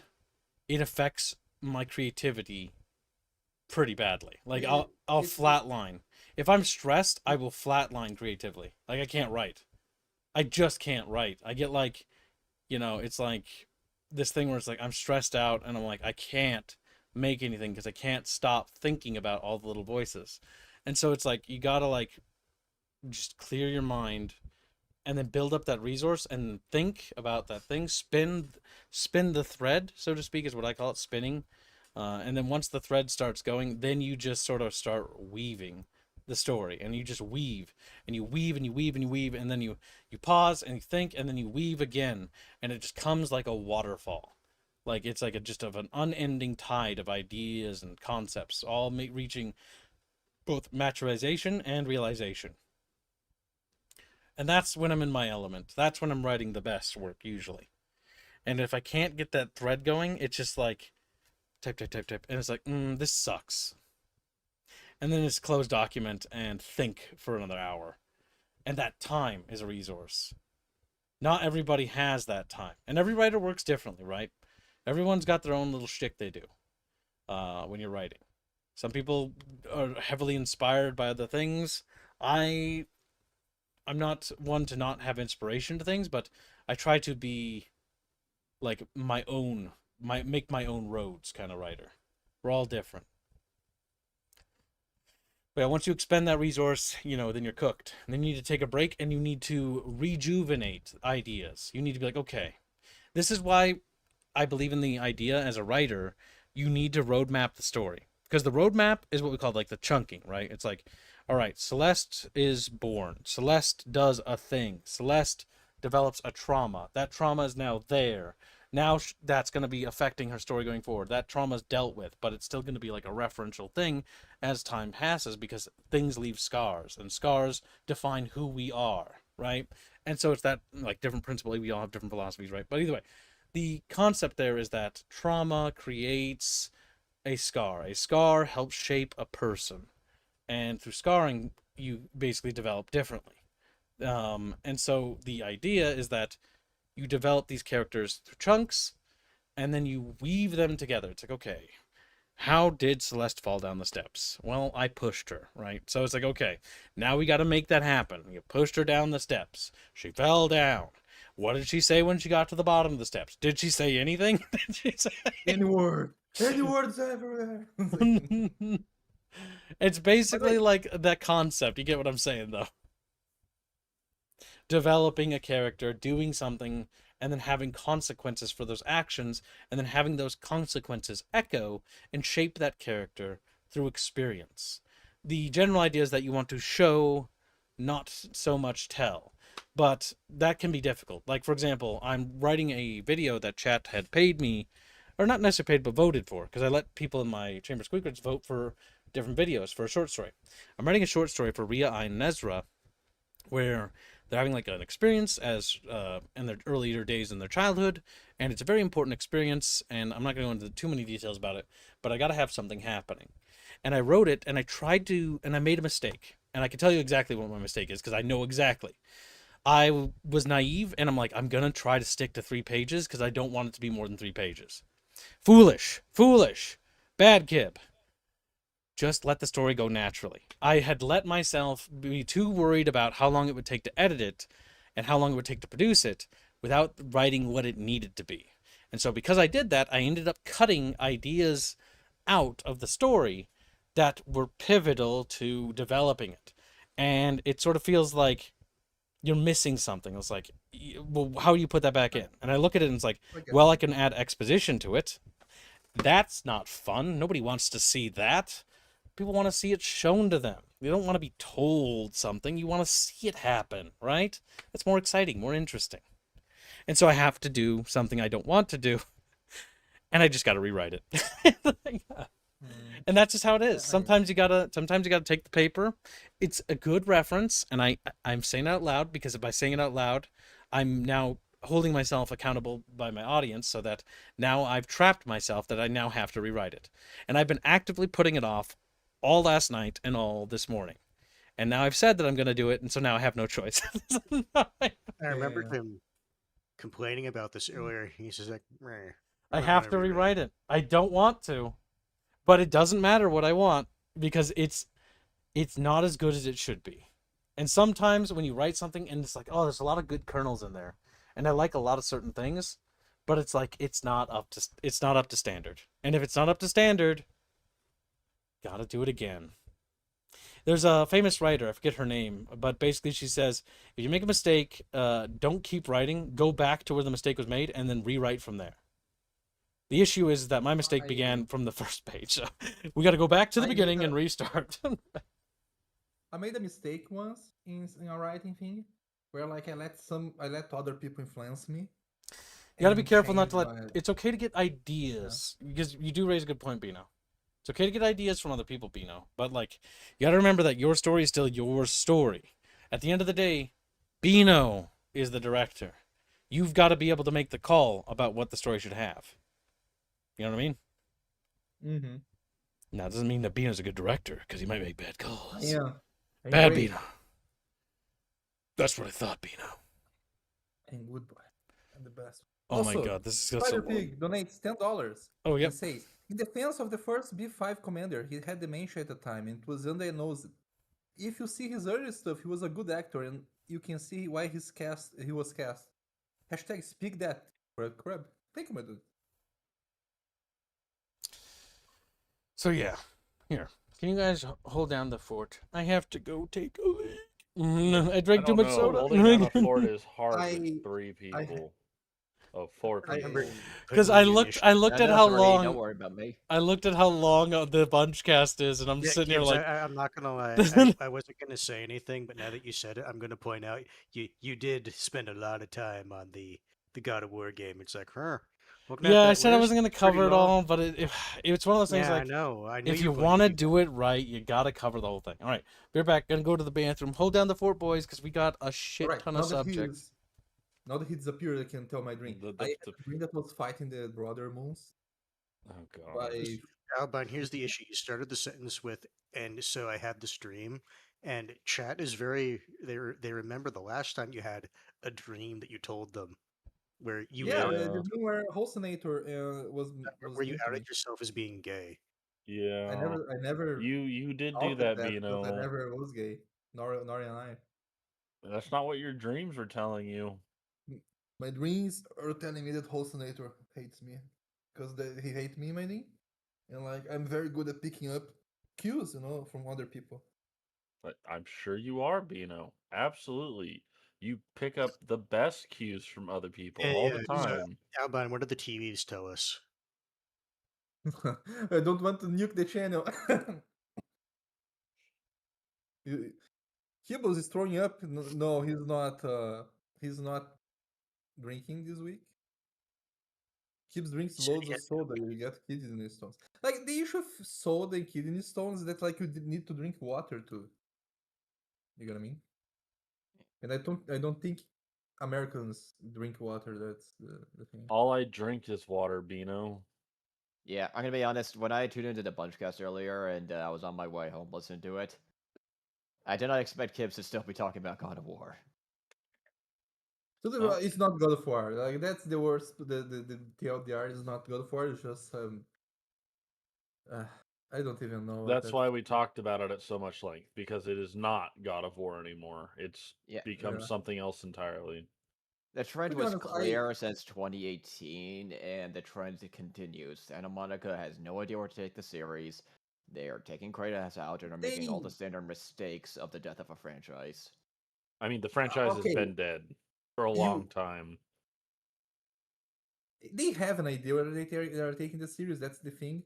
it affects my creativity pretty badly. Like I'll flatline. If I'm stressed, I will flatline creatively. Like I can't write. I just can't write. I get like, it's like this thing where it's like I'm stressed out and I'm like I can't make anything because I can't stop thinking about all the little voices. And so it's like you gotta like just clear your mind and then build up that resource and think about that thing. Spin the thread, so to speak, is what I call it, spinning. And then once the thread starts going, then you just sort of start weaving the story, and you just weave and you weave and you weave and you weave, and then you pause and you think, and then you weave again, and it just comes like a waterfall. Like it's like just of an unending tide of ideas and concepts, all reaching both materialization and realization. And that's when I'm in my element. That's when I'm writing the best work, usually. And if I can't get that thread going, it's just like type, type, type, type. And it's like, this sucks. And then it's close document and think for another hour. And that time is a resource. Not everybody has that time. And every writer works differently, right? Everyone's got their own little shtick they do when you're writing. Some people are heavily inspired by other things. I'm not one to not have inspiration to things, but I try to be like make my own roads kind of writer. We're all different. But yeah, once you expend that resource, then you're cooked. And then you need to take a break, and you need to rejuvenate ideas. You need to be like, okay, this is why I believe in the idea as a writer, you need to roadmap the story. Because the roadmap is what we call like the chunking, right? It's like, all right, Celeste is born. Celeste does a thing. Celeste develops a trauma. That trauma is now there. Now that's going to be affecting her story going forward. That trauma is dealt with, but it's still going to be like a referential thing as time passes, because things leave scars, and scars define who we are, right? And so it's that like different principle. We all have different philosophies, right? But either way, the concept there is that trauma creates a scar. A scar helps shape a person. And through scarring, you basically develop differently. And so the idea is that you develop these characters through chunks, and then you weave them together. It's like, okay, how did Celeste fall down the steps? Well, I pushed her, right? So it's like, okay, now we got to make that happen. You pushed her down the steps. She fell down. What did she say when she got to the bottom of the steps? Did she say anything? Did she say any word? Any words everywhere? It's basically like that concept. You get what I'm saying, though. Developing a character, doing something, and then having consequences for those actions, and then having those consequences echo and shape that character through experience. The general idea is that you want to show, not so much tell. But that can be difficult. Like, for example, I'm writing a video that chat had paid me, or not necessarily paid, but voted for, because I let people in my Chamber Squeakers vote for different videos for a short story. I'm writing a short story for Ria and Nezra, where they're having like an experience as in their earlier days in their childhood, and it's a very important experience, and I'm not going to go into too many details about it, but I got to have something happening. And I wrote it, and I made a mistake. And I can tell you exactly what my mistake is, because I know exactly. I was naive, and I'm like, I'm going to try to stick to 3 pages, because I don't want it to be more than 3 pages. Foolish. Bad kid. Just let the story go naturally. I had let myself be too worried about how long it would take to edit it and how long it would take to produce it without writing what it needed to be. And so because I did that, I ended up cutting ideas out of the story that were pivotal to developing it. And it sort of feels like you're missing something. It's like, well, how do you put that back in? And I look at it and it's like, well, I can add exposition to it. That's not fun. Nobody wants to see that. People want to see it shown to them. They don't want to be told something. You want to see it happen, right? That's more exciting, more interesting. And so I have to do something I don't want to do. And I just got to rewrite it. And that's just how it is. Sometimes you gotta take the paper. It's a good reference, and I'm saying it out loud, because by saying it out loud, I'm now holding myself accountable by my audience, so that now I've trapped myself that I now have to rewrite it. And I've been actively putting it off all last night and all this morning. And now I've said that I'm going to do it, and so now I have no choice. I remember him complaining about this earlier. He's just like, meh, I have to rewrite it. I don't want to, but it doesn't matter what I want, because it's not as good as it should be. And sometimes when you write something and it's like, oh, there's a lot of good kernels in there, and I like a lot of certain things, but it's like it's not up to standard. And if it's not up to standard, gotta do it again. There's a famous writer, I forget her name, but basically she says, if you make a mistake, don't keep writing, go back to where the mistake was made, and then rewrite from there. The issue is that my mistake began from the first page, so we got to go back to the beginning and restart. I made a mistake once in a writing thing, where like I let other people influence me You gotta be and careful not change to let. my. It's okay to get ideas because you do raise a good point, Bino. It's okay to get ideas from other people, Bino. But like, you gotta remember that your story is still your story. At the end of the day, Bino is the director. You've got to be able to make the call about what the story should have. You know what I mean? Mm-hmm. Now, it doesn't mean that Bino's a good director because he might make bad calls. Yeah. Bad Great. Bino. That's what I thought, Bino. And good boy. And the best. Oh Also, my god, this is so Spider long. Pig donates $10. Oh, yep. And says, in defense of the first B5 commander, he had dementia at the time and it was undiagnosed. If you see his early stuff, he was a good actor and you can see why he was cast. Hashtag speak that, Crab. Thank you, my dude. So yeah, here. Can you guys hold down the fort? I have to go take a leak. I drank too much soda. Holding down a fort is hard I- with 3 people. Oh, 4 I people. remember Because putting I the looked initial- at how long. Don't worry about me. I looked at how long the bunch cast is, and I'm Yeah, sitting here Gibbs, like, I'm not gonna lie. I wasn't gonna say anything, but now that you said it, I'm gonna point out you did spend a lot of time on the God of War game. It's like, looking at yeah, I that said I list, wasn't gonna it's pretty cover it long. all, but it's one of those things Yeah, like, I know. I know if you're you putting want to people- do it right, you gotta cover the whole thing. All right, we're back. Gonna go to the bathroom. Hold down the fort, boys, because we got a shit Alright, ton of subjects. now that he disappeared, I can tell my dream. I had a dream that was fighting the brother moons. Oh god. By Albine, here's the issue. You started the sentence with, and so I had the stream, and chat is very. They remember the last time you had a dream that you told them, where you yeah, outed, the dream where Halcinator was where you drinking outed me. yourself as being gay. Yeah. I never You did do outed that, that because I Bino. never was gay. Nor and I. That's not what your dreams were telling you. My dreams are telling me that Halcinator hates me. Because he hates me, my dream. And like I'm very good at picking up cues, from other people. But I'm sure you are, Bino. Absolutely. You pick up the best cues from other people all the time. Albine, what do the TVs tell us? I don't want to nuke the channel. Kibbles is throwing up. No, he's not. He's not drinking this week. Kibs drinks loads of soda. You get kidney stones. Like the issue of soda and kidney stones is that like you need to drink water too. You know what I mean? And I don't think Americans drink water. That's the thing. All I drink is water, Bino. Yeah, I'm gonna be honest. When I tuned into the Bunchcast earlier and I was on my way home listening to it, I did not expect Kibbs to still be talking about God of War. So it's not God of War. Like that's the worst. The TLDR is not God of War. It's just I don't even know. That's why we talked about it at so much length, because it is not God of War anymore. It's become something else entirely. The trend To be was honest, clear since 2018, and the trend continues. Santa Monica has no idea where to take the series. They are taking Kratos out and are making all the standard mistakes of the death of a franchise. I mean, the franchise has been dead for a long time. They have an idea where they are taking the series. That's the thing.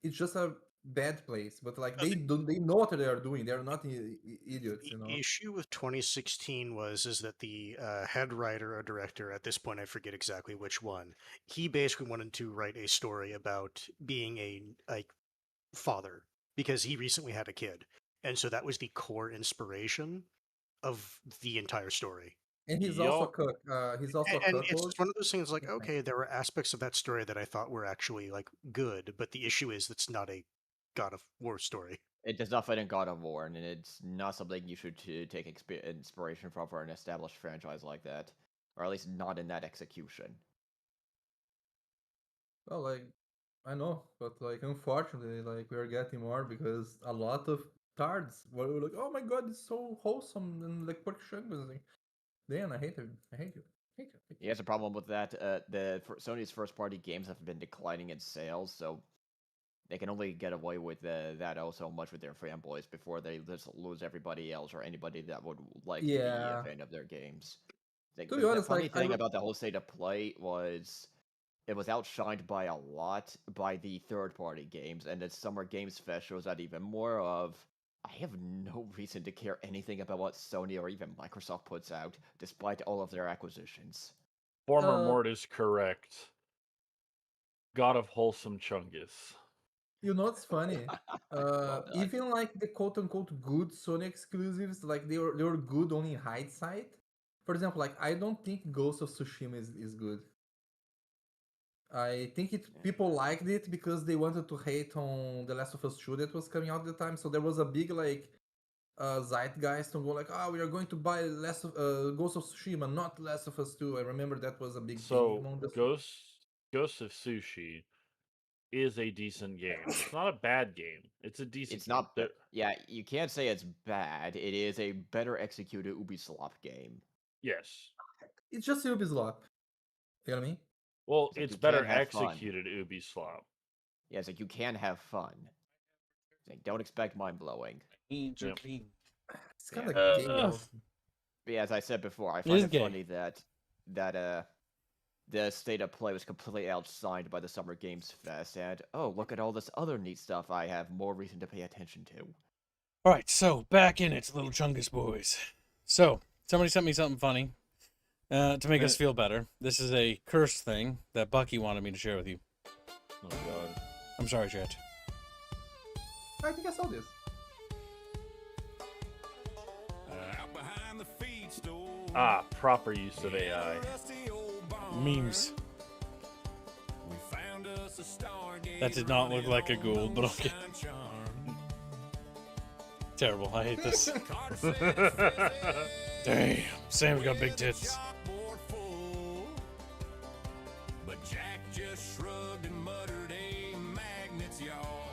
It's just a bad place, but like they know what they are doing. They are not idiots, The issue with 2016 is that the head writer or director, at this point I forget exactly which one, he basically wanted to write a story about being a father because he recently had a kid, and so that was the core inspiration of the entire story. And he's also a cook. He's also a And cook. it's just one of those things like, okay, there were aspects of that story that I thought were actually like good, but the issue is that's not a God of War story. It does not fit in God of War, and it's not something you should take inspiration from for an established franchise like that, or at least not in that execution. Well, like I know, but like unfortunately, like we are getting more because a lot of cards were like, oh my god, it's so wholesome and like pork shank was like, Dan, I hate it. I hate you. I hate you. He has a problem with that. Sony's first-party games have been declining in sales, so they can only get away with that so much with their fanboys before they just lose everybody else or anybody that would like to be a fan of their games. To be honest, the funny like, thing about the whole state of play was it was outshined by a lot by the third-party games, and the Summer Games Fest shows that even more of I have no reason to care anything about what Sony or even Microsoft puts out, despite all of their acquisitions. Former Mort is correct. God of Wholesome Chungus. You know what's funny? Well done. Even like the quote unquote good Sony exclusives, like they were good only in hindsight. For example, like I don't think Ghost of Tsushima is good. I think people liked it because they wanted to hate on The Last of Us 2 that was coming out at the time. So there was a big like zeitgeist to go like, oh, we are going to buy Ghost of Tsushima, not Last of Us 2. I remember that was a big thing among the Ghost of Sushi is a decent game. It's not a bad game. It's a decent It's not. game. Yeah, you can't say it's bad. It is a better executed Ubisoft game. Yes. It's just Ubisoft. You know what I mean? Well, Like, it's you better can have fun. executed Ubisoft. Yeah, it's like you can have fun. It's like, don't expect mind blowing. It's kind of Yeah. gay. Also. But yeah, as I said before, I find it funny that the state of play was completely outshined by the Summer Games Fest, and oh, look at all this other neat stuff I have more reason to pay attention to. Alright, so back in it, little Chungus boys. So, somebody sent me something funny to make us feel better. This is a curse thing that Bucky wanted me to share with you. Oh, God. I'm sorry, chat. I think I saw this. Proper use of AI. Memes. That did not look like a Gould, but okay. Terrible. I hate this. Damn. Sam's got big tits. But Jack just shrugged and muttered, "Hey, magnets, y'all."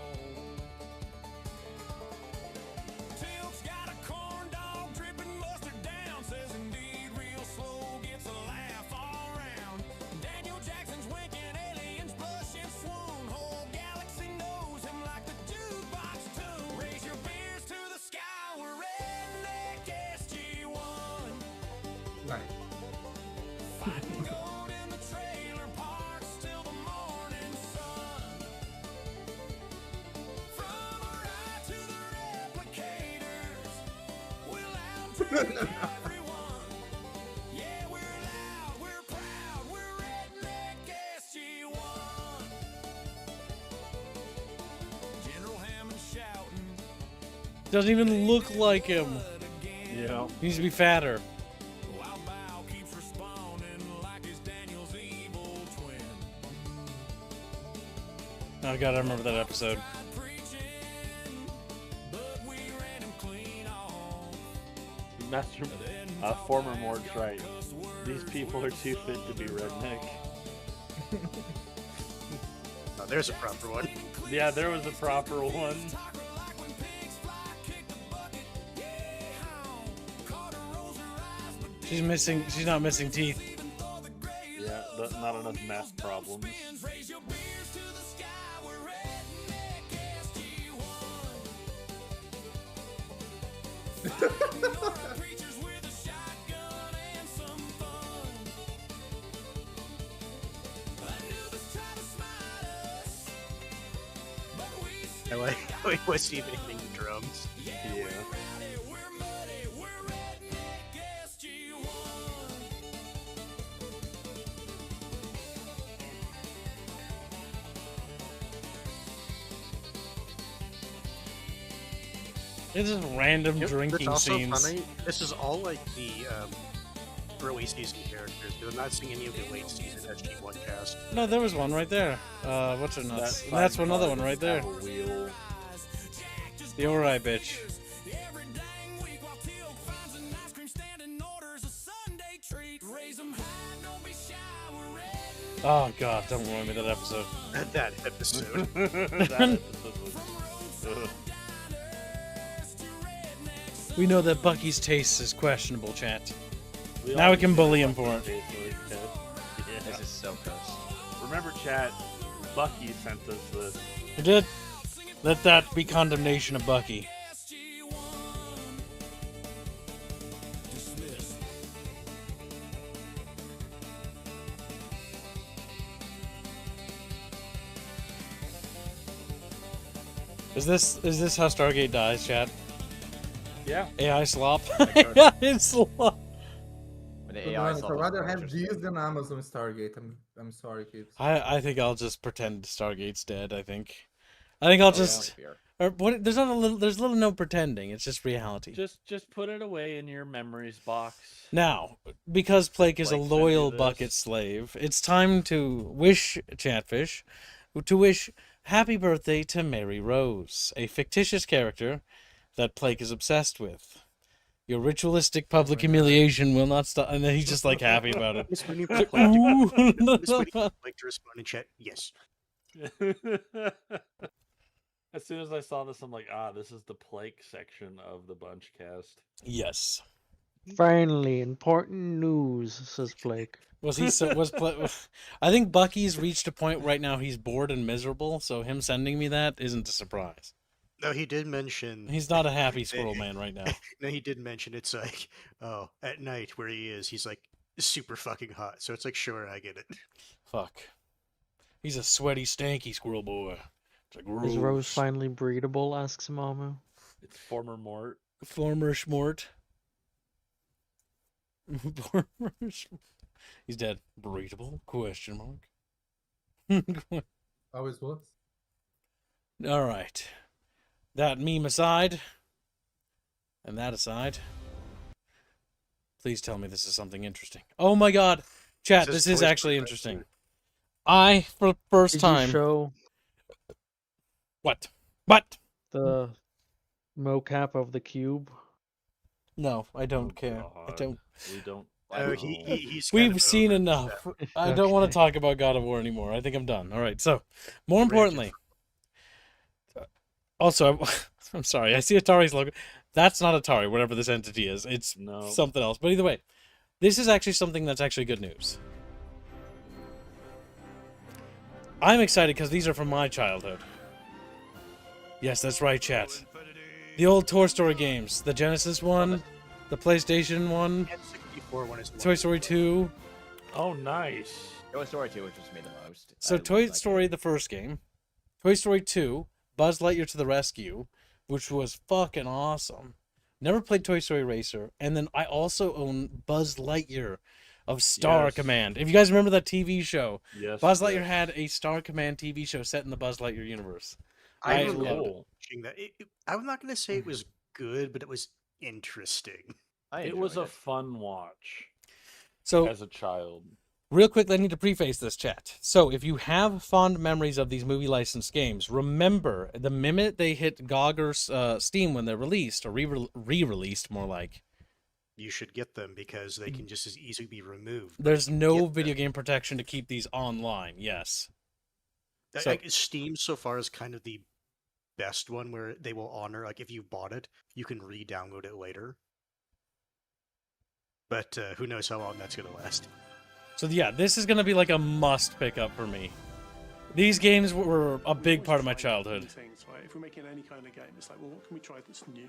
Tilt's got a corn dog dripping mustard down. Says indeed, real slow gets a laugh all around. Daniel Jackson's winking, aliens blush and swoon. Whole galaxy knows him like the jukebox tune. Raise your beers to the sky, we're redneck SG1. Nice. Fighting gold in the trailer parks till the morning sun. From our eye to the replicators, we'll outdrink everyone. Yeah, we're loud, we're proud, we're redneck SG1. General Hammond shouting. Doesn't even look like him. Yeah. He needs to be fatter. While Bow keeps responding like it's Daniel's evil twin. Oh god, I remember that episode. Master, former Mord's right. These people are too fit to be redneck. Oh, there's a proper one. Yeah, there was a proper one. She's not missing teeth. Yeah, not enough math problems. I like how he wasn't even hitting the drums. Yeah. It's just random That's drinking also scenes. funny. This is all like the early season characters. I'm not seeing any of the late season SG1 cast. No, there was one right there. What's her nuts? That's another one right there. Wheel. The Ori bitch. Oh god, don't remind me of that episode. That episode. That episode was, We know that Bucky's taste is questionable, chat. We Now all we can know bully him for Bucky's it. taste was good. Yeah. This is so gross. Remember, chat, Bucky sent us this. You did? Let that be condemnation of Bucky. Is this how Stargate dies, chat? Yeah. AI slop. AI slop. When the To be AI honest, stuff I'd is rather more have interesting. these than Amazon Stargate. I'm sorry, kids. I think I'll just pretend Stargate's dead. I think I'll just. Fear. Or what? There's not a little. There's little no pretending. It's just reality. Just put it away in your memories box. Now, because Blake is a Blake sent you loyal this. bucket slave, it's time to wish Chatfish, to wish happy birthday to Mary Rose, a fictitious character that Blake is obsessed with. Your ritualistic public humiliation will not stop. And then he's just like happy about it. Just waiting for Blake to, just waiting for Blake to respond in chat. Yes. As soon as I saw this, I'm like, this is the Plake section of the Bunch cast. Yes. Finally, important news, says Blake. I think Bucky's reached a point right now he's bored and miserable, so him sending me that isn't a surprise. No, he did mention He's not a happy squirrel man right now. No, he did mention it's like, at night where he is, he's like super fucking hot. So it's like, sure, I get it. Fuck. He's a sweaty, stanky squirrel boy. It's like, Is Rose finally breedable? Asks Mamu. It's former Mort. Former Schmort. He's dead. Breedable? Question mark. Always was. All right. That meme aside, and that aside, please tell me this is something interesting. Oh my god. Chat, this is actually interesting. I, for the first time... show What? the mocap of the cube? No, I don't care. God. I don't. We don't. We've seen enough. I don't want to talk about God of War anymore. I think I'm done. All right. So, more importantly, also, I'm sorry. I see Atari's logo. That's not Atari, whatever this entity is. It's something else. But either way, this is actually something that's actually good news. I'm excited because these are from my childhood. Yes, that's right, chat. The old Toy Story games. The Genesis one, the PlayStation one, Toy Story 2. Oh, nice. Toy Story 2, which was me the most. So Toy Story, the first game. Toy Story 2, Buzz Lightyear to the Rescue, which was fucking awesome. Never played Toy Story Racer. And then I also own Buzz Lightyear of Star Command. If you guys remember that TV show, Buzz Lightyear had a Star Command TV show set in the Buzz Lightyear universe. I loved watching that. I'm not going to say it was good, but it was interesting. It was a fun watch. So, as a child. Real quick, I need to preface this, chat. So, if you have fond memories of these movie licensed games, remember the minute they hit GOG or Steam when they're released, or re-released, more like, you should get them because they can just as easily be removed. There's no video game protection to keep these online. Yes. So, Steam so far is kind of the best one where they will honor, like if you bought it, you can re-download it later. But who knows how long that's going to last. So yeah, this is going to be like a must pick up for me. These games were a big part of my childhood. Things, right? If we're making any kind of game, it's like, well, what can we try that's new?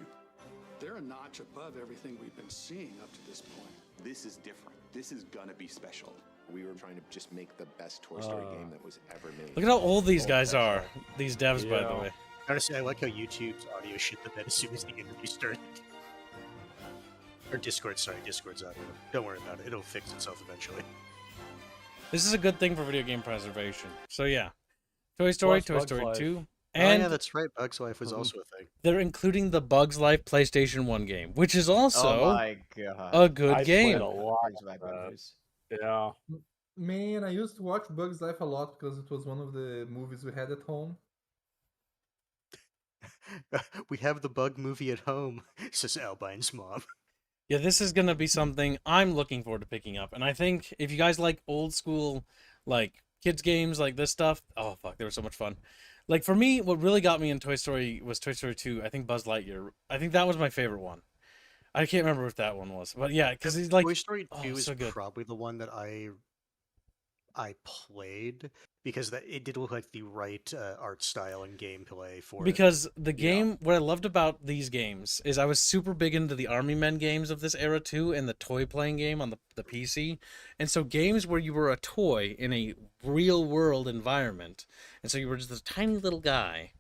They're a notch above everything we've been seeing up to this point. This is different. This is gonna be special. We were trying to just make the best Toy Story game that was ever made. Look at how old these guys are. These devs, by the way. Honestly, I like how YouTube's audio shit the bed as soon as the interview started. Or Discord, sorry, Discord's audio. Don't worry about it. It'll fix itself eventually. This is a good thing for video game preservation. So yeah, Toy Story, Toy Story 2. And yeah, that's right. Bugs Life was also a thing. They're including the Bugs Life PlayStation 1 game, which is also my God. a good game. Played a lot of that. Yeah. Man, I used to watch Bugs Life a lot because it was one of the movies we had at home. We have the bug movie at home, says Albine's mom. Yeah, this is going to be something I'm looking forward to picking up. And I think if you guys like old school, like, kids games like this stuff, oh, fuck, they were so much fun. Like, for me, what really got me in Toy Story was Toy Story 2. I think Buzz Lightyear. I think that was my favorite one. I can't remember what that one was. But yeah, because he's like... Toy Story 2 is so good. Probably the one that I played because it did look like the right art style and gameplay for it. Because the game, what I loved about these games is I was super big into the Army Men games of this era too, and the toy playing game on the PC. And so games where you were a toy in a real world environment, and so you were just this tiny little guy,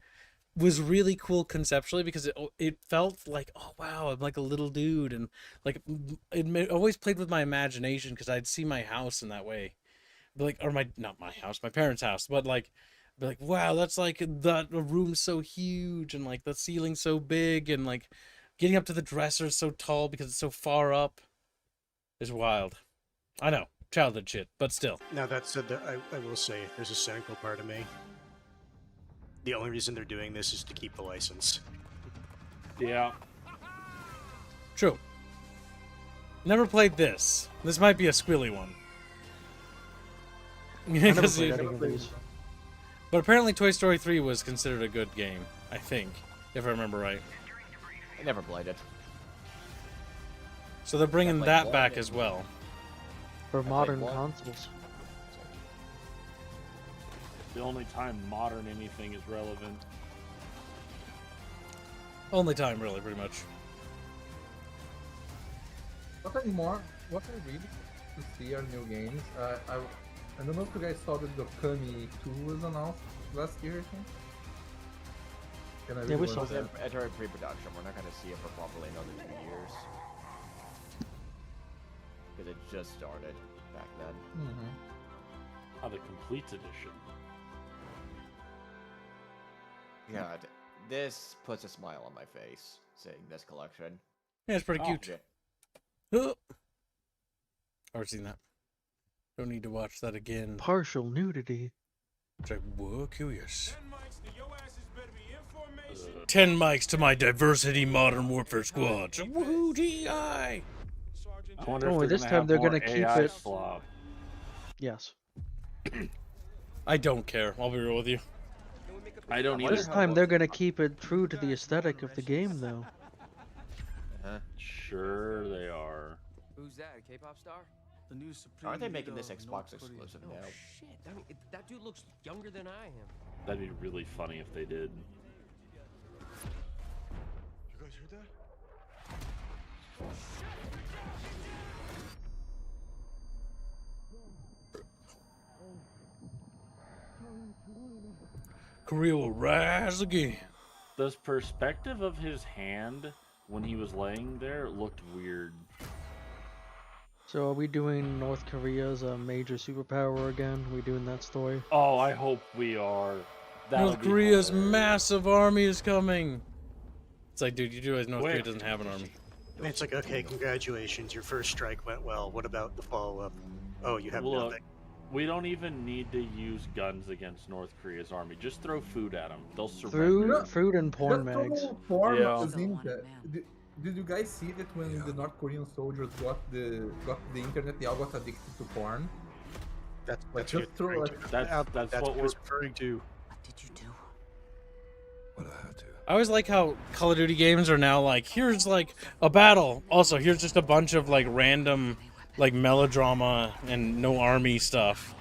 was really cool conceptually because it felt like, oh wow, I'm like a little dude, and like always played with my imagination because I'd see my house in that way, but like, or not my house, my parents' house, but like, be like, wow, that's like that room's so huge, and like the ceiling's so big, and like getting up to the dresser is so tall because it's so far up is wild. I know, childhood shit, but still. Now that said, I will say there's a cynical part of me. The only reason they're doing this is to keep the license. Yeah. True. Never played this. This might be a squilly one. But apparently Toy Story 3 was considered a good game, I think, if I remember right. I never played it. So they're bringing that back as well. For modern consoles. The only time modern anything is relevant. Only time, really, pretty much. What I really to see are new games. I don't know if you guys saw that Dokami 2 was announced last year, I think. Yeah, we saw that. Enter pre-production. We're not going to see it for probably another 2 years. Because it just started back then. Oh, the complete edition. God, this puts a smile on my face, seeing this collection. Yeah, it's pretty cute. Oh. Already seen that. Don't need to watch that again. Partial nudity. It's like, whoa, curious. 10 mics to my diversity modern warfare squad. Woohoo, DI! I wonder if this time they're gonna keep it. Slop. Yes. I don't care. I'll be real with you. I don't either. This time they're gonna keep it true to the aesthetic of the game, though. Sure they are. Who's that? A K-pop star? The new Supreme. Aren't they making this Xbox exclusive now? Oh shit! I mean, that dude looks younger than I am. That'd be really funny if they did. You guys heard that? Korea will rise again. The perspective of his hand when he was laying there looked weird. So are we doing North Korea as a major superpower again? Are we doing that story? Oh, I hope we are. North Korea's massive army is coming. It's like, dude, you realize North Korea doesn't have an army. It's like, okay, congratulations, your first strike went well. What about the follow-up? Oh, you have nothing. We don't even need to use guns against North Korea's army. Just throw food at them. They'll surrender. Food and porn mags. Did you guys see that when the North Korean soldiers got the internet, they all got addicted to porn? That's like just throw like that's what we're referring to. What did you do? What I had to. I always like how Call of Duty games are now like, here's like a battle. Also, here's just a bunch of like random like melodrama and no army stuff.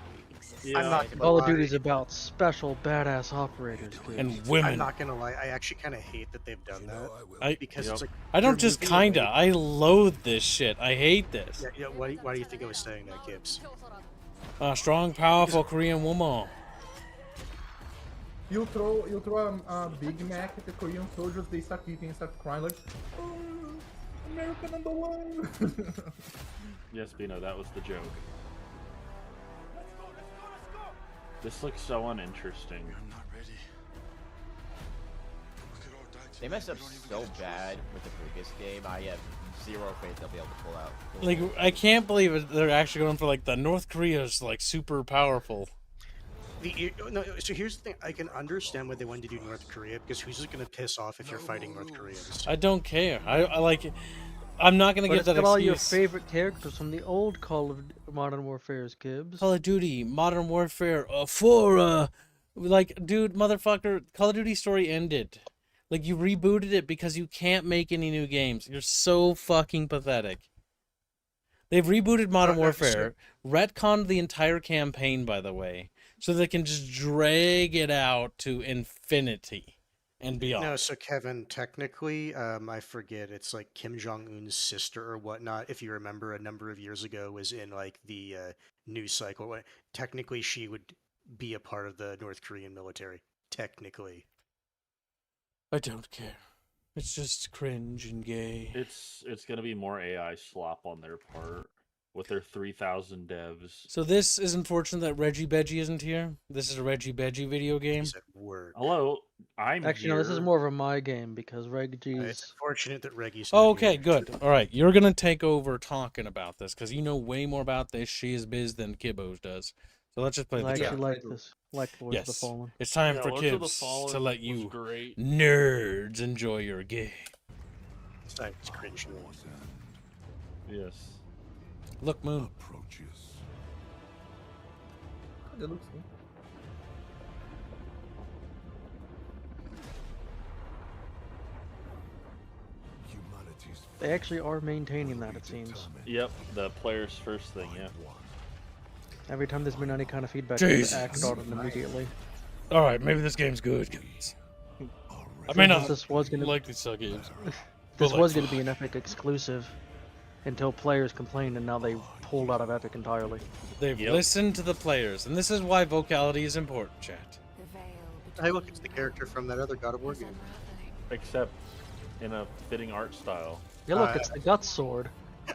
Yeah. Call of Duty is about special badass operators, dude. And women. I'm not gonna lie, I actually kind of hate that they've done that. Because it's like, I don't just kinda. I loathe this shit. I hate this. Yeah, why do you think I was saying that, Gibbs? Strong, powerful Korean woman. You throw a Big Mac at the Korean soldiers, they start eating and start crying like, oh, America #1. Yes, Bino, that was the joke. This looks so uninteresting. I'm not ready. They messed up so bad with the previous game. I have zero faith they'll be able to pull out. Like, I can't believe it, they're actually going for like the North Korea's like super powerful. So here's the thing. I can understand why they wanted to do North Korea, because who's just gonna piss off if you're fighting North Koreans? I don't care. I like it. I'm not gonna give that excuse. All your favorite characters from the old Call of Modern Warfare's, Gibbs. Call of Duty, Modern Warfare, like, dude, motherfucker, Call of Duty story ended. Like, you rebooted it because you can't make any new games. You're so fucking pathetic. They've rebooted Modern Warfare, retconned the entire campaign, by the way, so they can just drag it out to infinity and beyond. No, so Kevin, technically, I forget, it's like Kim Jong-un's sister or whatnot, if you remember a number of years ago, was in like the news cycle. Technically, she would be a part of the North Korean military. Technically. I don't care. It's just cringe and gay. It's gonna be more AI slop on their part with their 3,000 devs. So this is unfortunate that Reggie Beggie isn't here. This is a Reggie Beggie video game. He's at work. Hello, I'm Actually, here. no, this is more of a my game because It's Reggie's. unfortunate that Reggie's Oh, not okay, here. good. All right, you're gonna take over talking about this because you know way more about this She's Biz than Kibos does. So let's just play I the actually track. like this. Like Lords of the Yes, Fallen. it's time Yeah, for Lords of the Kibs Fallen to let was you great. nerds enjoy your game. It's like it's cringe. Yes. Look, Moon. Approaches. That looks good. Humanity's They actually are maintaining that, it seems. Yep, the player's first thing, yeah. Every time there's been any kind of feedback, Jesus. they act on it immediately. All right, maybe this game's good. I may not This was gonna like these games. This But, was like, going to be an Epic exclusive until players complained, and now they pulled out of Epic entirely. They've listened to the players, and this is why vocality is important, chat. Hey, look, it's the character from that other God of War game. Except in a fitting art style. Yeah, look, it's the Guts Sword.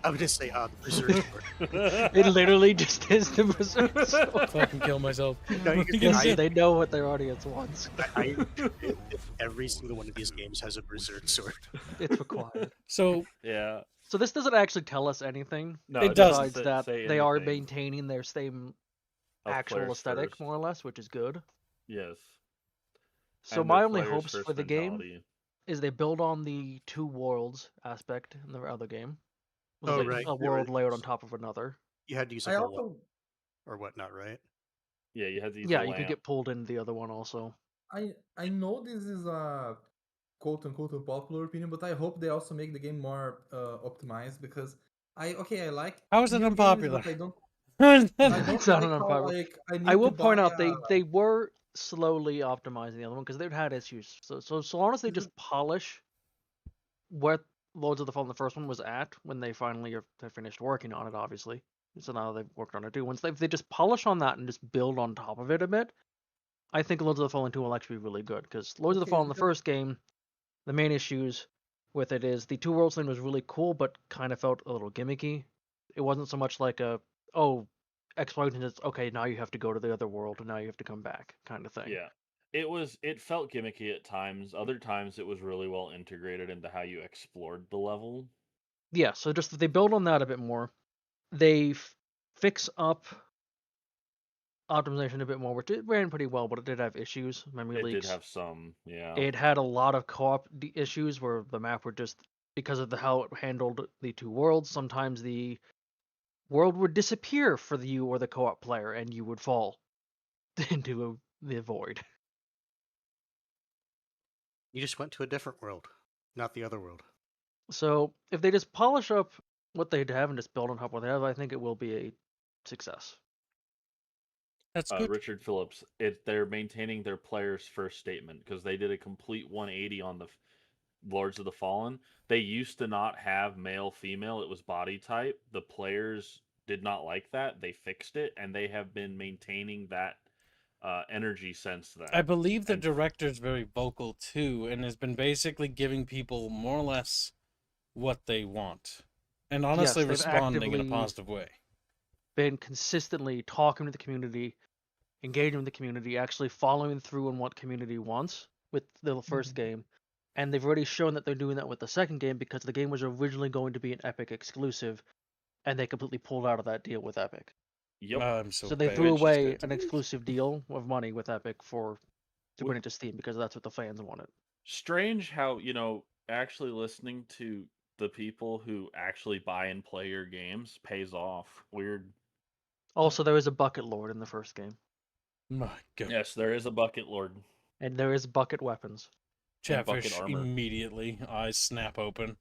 I would just say, the Berserk Sword. It literally just is the Berserk Sword. Fucking kill myself. No, you can Yes, they know what their audience wants. Every single one of these games has a Berserk Sword. It's required. So yeah. So this doesn't actually tell us anything. No, it besides doesn't that say they are anything. maintaining their same Of actual players aesthetic, first. more or less, which is good. Yes. So And my their only players hopes first for the game mentality. is they build on the two worlds aspect in the other game. It was Oh, like right. a There world was- layered on top of another. You had to use I like a also or whatnot, right? Yeah, you had to use Yeah, a you could lamp. get pulled into the other one also. I know this is a quote unquote unpopular opinion, but I hope they also make the game more optimized because I like How is it new unpopular? games, but I don't It's like not how unpopular. like I need I will to point buy out they were slowly optimizing the other one because they've had issues. So long as they just polish what Lords of the Fallen the first one was at when they finally have finished working on it, obviously. So now they've worked on it too. Once they just polish on that and just build on top of it a bit, I think Lords of the Fallen 2 will actually be really good because Lords of the Okay, Fallen the because- first game, the main issues with it is the two worlds thing was really cool but kind of felt a little gimmicky. It wasn't so much like exploiting it's okay, now you have to go to the other world and now you have to come back kind of thing. Yeah. It felt gimmicky at times. Other times it was really well integrated into how you explored the level. Yeah, so just they build on that a bit more. They fix up optimization a bit more, which it ran pretty well, but it did have issues, memory It leaks. did have some, yeah. It had a lot of co-op issues where the map would just, because of how it handled the two worlds, sometimes the world would disappear for you or the co-op player, and you would fall into the void. You just went to a different world, not the other world. So if they just polish up what they have and just build on top of what they have, I think it will be a success. That's good. Richard Phillips, they're maintaining their players' first statement because they did a complete 180 on the Lords of the Fallen. They used to not have male female; it was body type. The players did not like that. They fixed it, and they have been maintaining that energy since then. I believe the director's very vocal too, and has been basically giving people more or less what they want, and honestly they've responding in a actively positive way. Been consistently talking to the community, engaging with the community, actually following through on what community wants with the first game. And they've already shown that they're doing that with the second game because the game was originally going to be an Epic exclusive, and they completely pulled out of that deal with Epic. Yep. I'm so they bad. threw Which is away good. an exclusive deal of money with Epic to bring it to Steam because that's what the fans wanted. Strange how, actually listening to the people who actually buy and play your games pays off. Weird. Also, there is a Bucket Lord in the first game, My God. Yes, there is a bucket lord. and there is bucket weapons. And bucket Chatfish armor. immediately eyes snap open.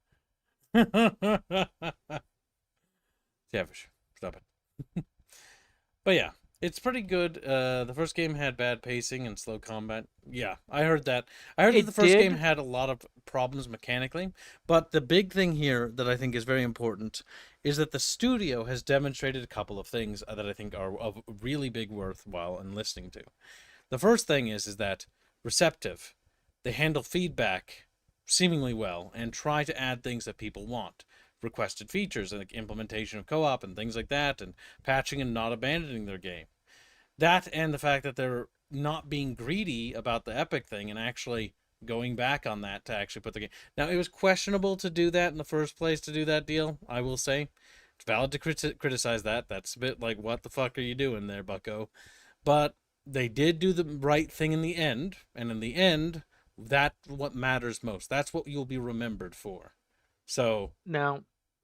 Chatfish, stop it. But yeah, it's pretty good. The first game had bad pacing and slow combat. Yeah, I heard that. I heard that It the first game did. had a lot of problems mechanically. But the big thing here that I think is very important is that the studio has demonstrated a couple of things that I think are of really big worthwhile in listening to. The first thing is that receptive. they handle feedback seemingly well and try to add things that people want. Requested features like implementation of co-op and things like that, and patching and not abandoning their game. That and the fact that they're not being greedy about the Epic thing and actually going back on that to actually put the game. Now, it was questionable to do that in the first place, to do that deal, I will say. It's valid to criticize that. That's a bit like, what the fuck are you doing there, bucko? But they did do the right thing in the end, and in the end, that's what matters most. That's what you'll be remembered for. So, now,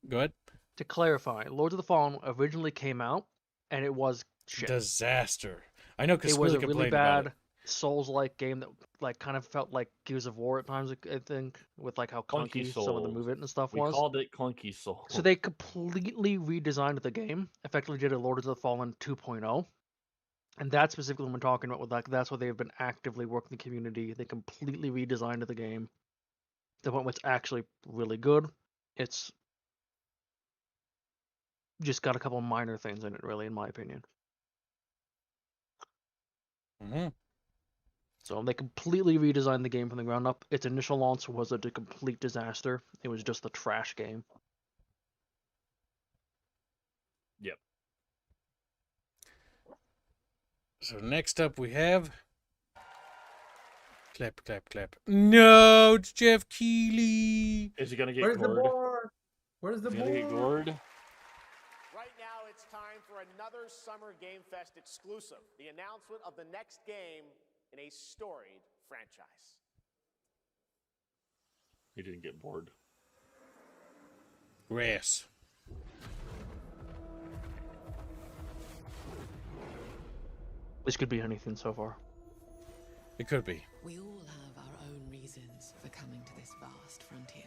go ahead. To clarify, Lords of the Fallen originally came out, and it was shit. Disaster. I know, because it was a really complained about bad Souls-like game that like kind of felt like Gears of War at times. I think with like how clunky some of the movement and stuff was. We called it Clunky Souls. So they completely redesigned the game. Effectively did a Lords of the Fallen 2.0. And that's specifically what we're talking about. With like that's what they've been actively working the community. They completely redesigned the game. The point where it's actually really good. It's just got a couple minor things in it, really, in my opinion. Mm-hmm. So they completely redesigned the game from the ground up. Its initial launch was a complete disaster. It was just a trash game. Yep. So next up we have... Clap, clap, clap. No, it's Jeff Keighley. Is he going to get Where's gored? the board? Where's the Is he board? going to get gored? Right now, it's time for another Summer Game Fest exclusive. The announcement of the next game in a storied franchise. He didn't get bored. Grass. This could be anything so far. It could be. We all have our own reasons for coming to this vast frontier.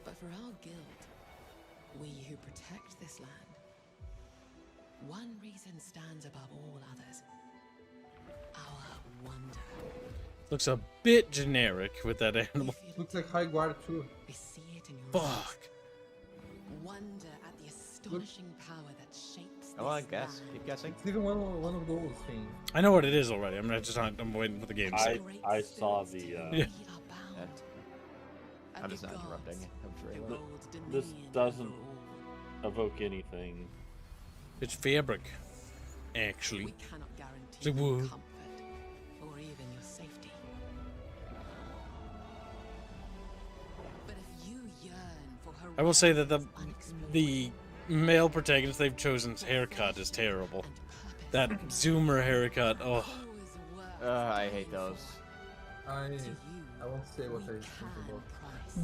But for our guild, we who protect this land, one reason stands above all others. Our wonder. Looks a bit generic with that animal. Looks like High Guard too. We see it in your Fuck. wonder at the astonishing power that shapes Oh, I this guess. land. Keep guessing. It's even one of those things. I know what it is already. I'm waiting for the game to say. I saw the... Yeah. I'm just not interrupting. I'm sure. This doesn't evoke anything. It's fabric, actually. We cannot guarantee It's a your wood. comfort or even your safety. But if you yearn for I will say that the male protagonist they've chosen's haircut is terrible. That zoomer haircut. Oh. I hate those. I won't say what I think about.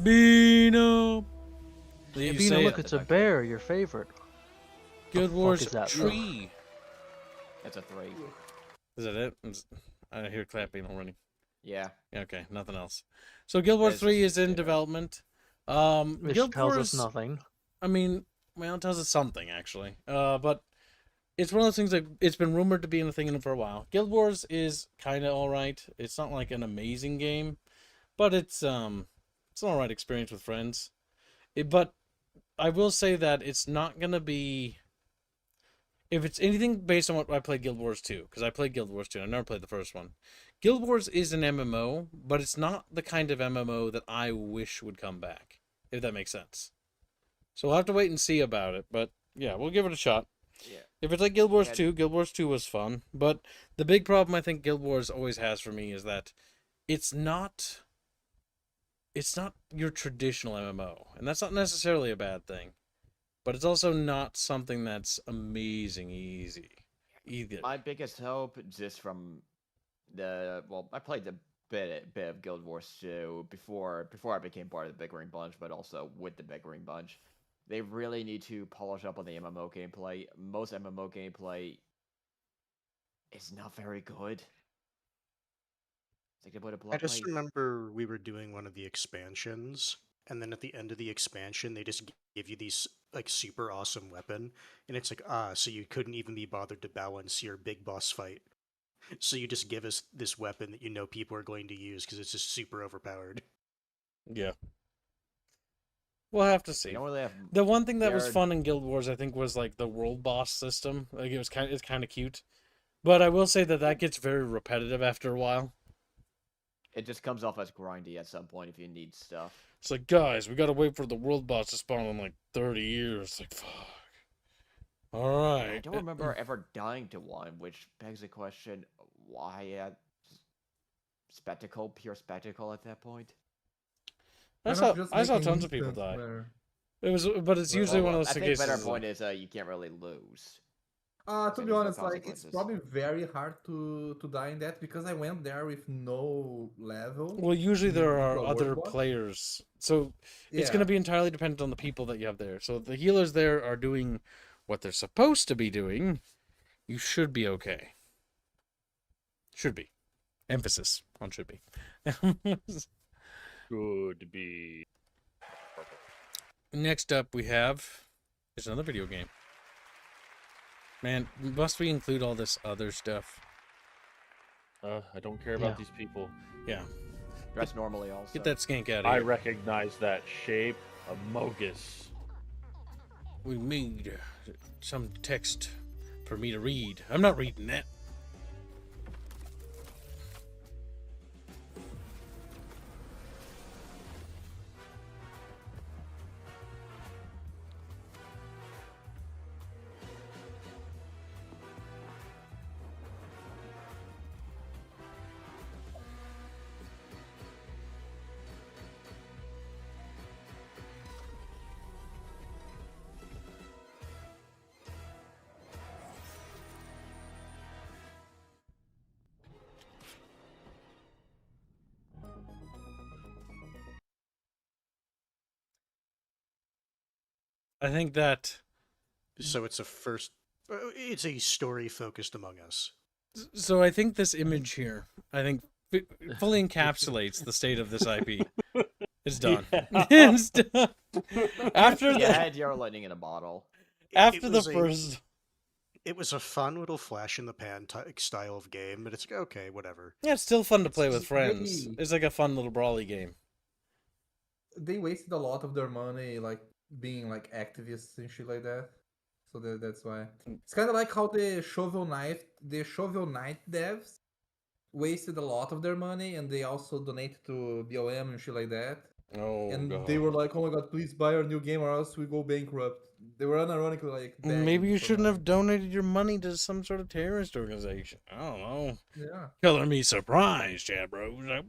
Bino. Hey, Bino, look, it's a bear, your favorite. Guild fuck Wars is that, tree. That's a 3. Is that it? I hear clapping already. Yeah. Okay, nothing else. So Guild Wars 3 is in development. Which Guild tells Wars, us nothing. I mean, well, it tells us something actually. But it's one of those things that it's been rumored to be in a thing for a while. Guild Wars is kind of all right. It's not like an amazing game, but it's an all right experience with friends. But I will say that it's not gonna be. If it's anything based on what I played Guild Wars 2, because I played Guild Wars 2, I never played the first one. Guild Wars is an MMO, but it's not the kind of MMO that I wish would come back, if that makes sense. So we'll have to wait and see about it, but yeah, we'll give it a shot. Yeah. If it's like Guild Wars 2, Guild Wars 2 was fun, but the big problem I think Guild Wars always has for me is that it's not your traditional MMO, and that's not necessarily a bad thing. But it's also not something that's amazing easy either. My biggest hope, just from I played a bit of Guild Wars 2 before I became part of the Big Ring Bunch, but also with the Big Ring Bunch. They really need to polish up on the MMO gameplay. Most MMO gameplay is not very good. It's like they put a I just remember we were doing one of the expansions, and then at the end of the expansion, they just give you these like super awesome weapon, and it's like, so you couldn't even be bothered to balance your big boss fight. So you just give us this weapon that you know people are going to use because it's just super overpowered. Yeah. We'll have to see. Really have the one thing that was fun in Guild Wars, I think, was like the world boss system. Like it's kind of cute, but I will say that gets very repetitive after a while. It just comes off as grindy at some point if you need stuff. It's like, guys, we gotta wait for the world boss to spawn in like 30 years. Like, fuck. Alright. I don't remember ever dying to one, which begs the question, why spectacle, pure spectacle at that point? I saw tons of people die. It was, but it's usually one of those I think cases. the better point is you can't really lose. To be honest, like it's probably very hard to die in that because I went there with no level. Well, usually there are into a other world boss. players, so it's Yeah. going to be entirely dependent on the people that you have there. So if the healers there are doing what they're supposed to be doing, you should be okay. Should be. Emphasis on should be. Should be. Next up, we have is another video game. Man, must we include all this other stuff? I don't care about these people. Yeah. That's normally also. Get that skank out of I here. recognize that shape. Amogus. We made some text for me to read. I'm not reading that. I think that. So it's it's a story focused Among Us. So I think this image here, fully encapsulates the state of this IP. It's done. Yeah. It's done. After you the had your lightning in a bottle. After the first. It was a fun little flash in the pan style of game, but it's like, okay, whatever. Yeah, it's still fun to play with It's friends. really- It's like a fun little brawly game. They wasted a lot of their money, like being like activists and shit like that. So that's why it's kind of like how the Shovel Knight devs wasted a lot of their money, and they also donated to BLM and shit like that. Oh, and God. they were like, "Oh my god, please buy our new game, or else we go bankrupt." They were unironically like, Maybe begging you for shouldn't money. have donated your money to some sort of terrorist organization. I don't know. Yeah. Color me surprised, yeah, bro. Like,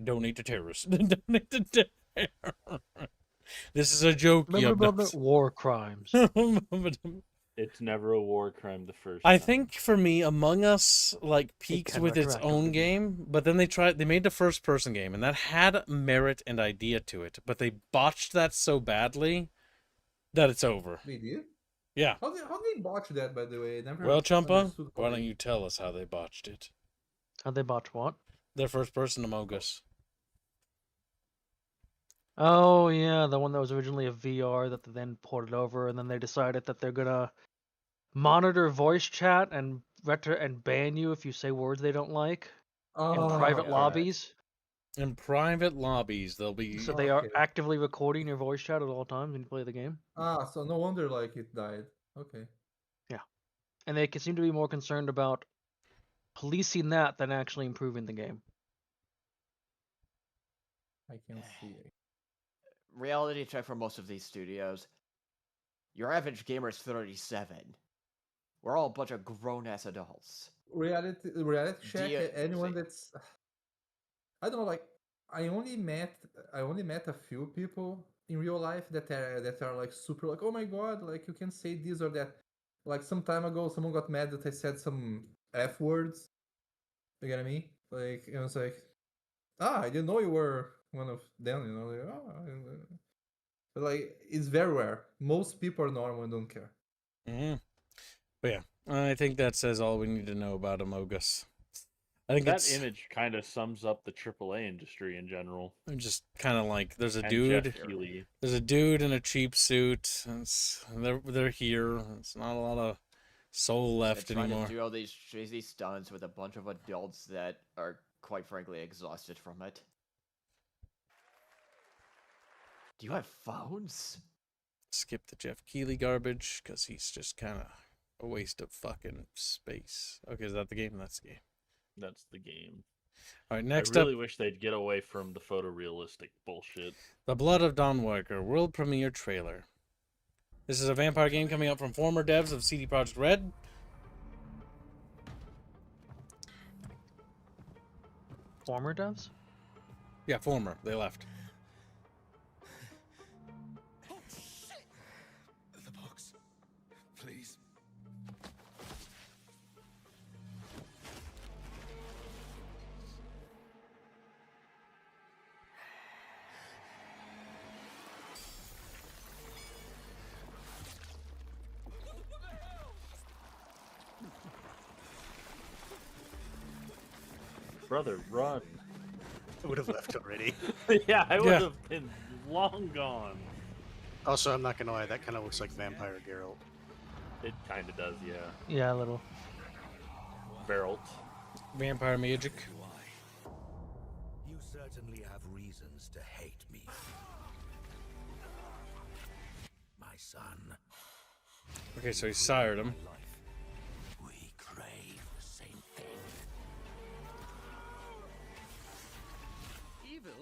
donate to terrorists. Donate to terror. This is a joke. Remember about the war crimes. It's never a war crime the first I time. think for me, Among Us like peaked can with its retroactively own be. game, but then they made the first person game, and that had merit and idea to it, but they botched that so badly that it's over. They did? Yeah. How they botch that, by the way? I never Well, Champa, understood how why don't they- you tell us how they botched it? How'd they botch what? Their first person Among Us. Oh yeah, the one that was originally a VR that they then ported over, and then they decided that they're gonna monitor voice chat and ban you if you say words they don't like in Oh, private okay. lobbies. In private lobbies, they'll be. So they are Okay. actively recording your voice chat at all times when you play the game. So no wonder like it died. Okay. Yeah, and they seem to be more concerned about policing that than actually improving the game. I can see it. Reality check for most of these studios. Your average gamer is 37. We're all a bunch of grown-ass adults. Reality check. you- Anyone that's, I don't know. Like I only met a few people in real life that are like super like, oh my god, like you can say this or that. Like some time ago, someone got mad that I said some F words. You get me? Like it was like, I didn't know you were one of them. You know, like, but like it's very rare. Most people are normal and don't care. Mhm. But yeah, I think that says all we need to know about Among Us. I think that it's image kind of sums up the AAA industry in general. just kind of like there's a And dude. Jeff Keighley. There's a dude in a cheap suit. They're here. It's not a lot of soul left They're trying anymore. to do all these crazy stunts with a bunch of adults that are, quite frankly, exhausted from it. Do you have phones? Skip the Jeff Keighley garbage because he's just kind of a waste of fucking space. Okay, is that the game? That's the game. That's the game. All right, I next really up, wish they'd get away from the photorealistic bullshit. The Blood of Dawnwalker world premiere trailer. This is a vampire game coming out from former devs of CD Projekt Red. Former devs? Yeah, former. They left. Oh, shit! The box. Please. Brother, run. I would have left already. Yeah, I would have been long gone. Also, I'm not gonna lie, that kind of looks like Vampire Geralt. It kind of does, yeah. Yeah, a little. Geralt. Vampire magic. You certainly have reasons to hate me. My son. Okay, so he sired him. We crave the same thing. Evil?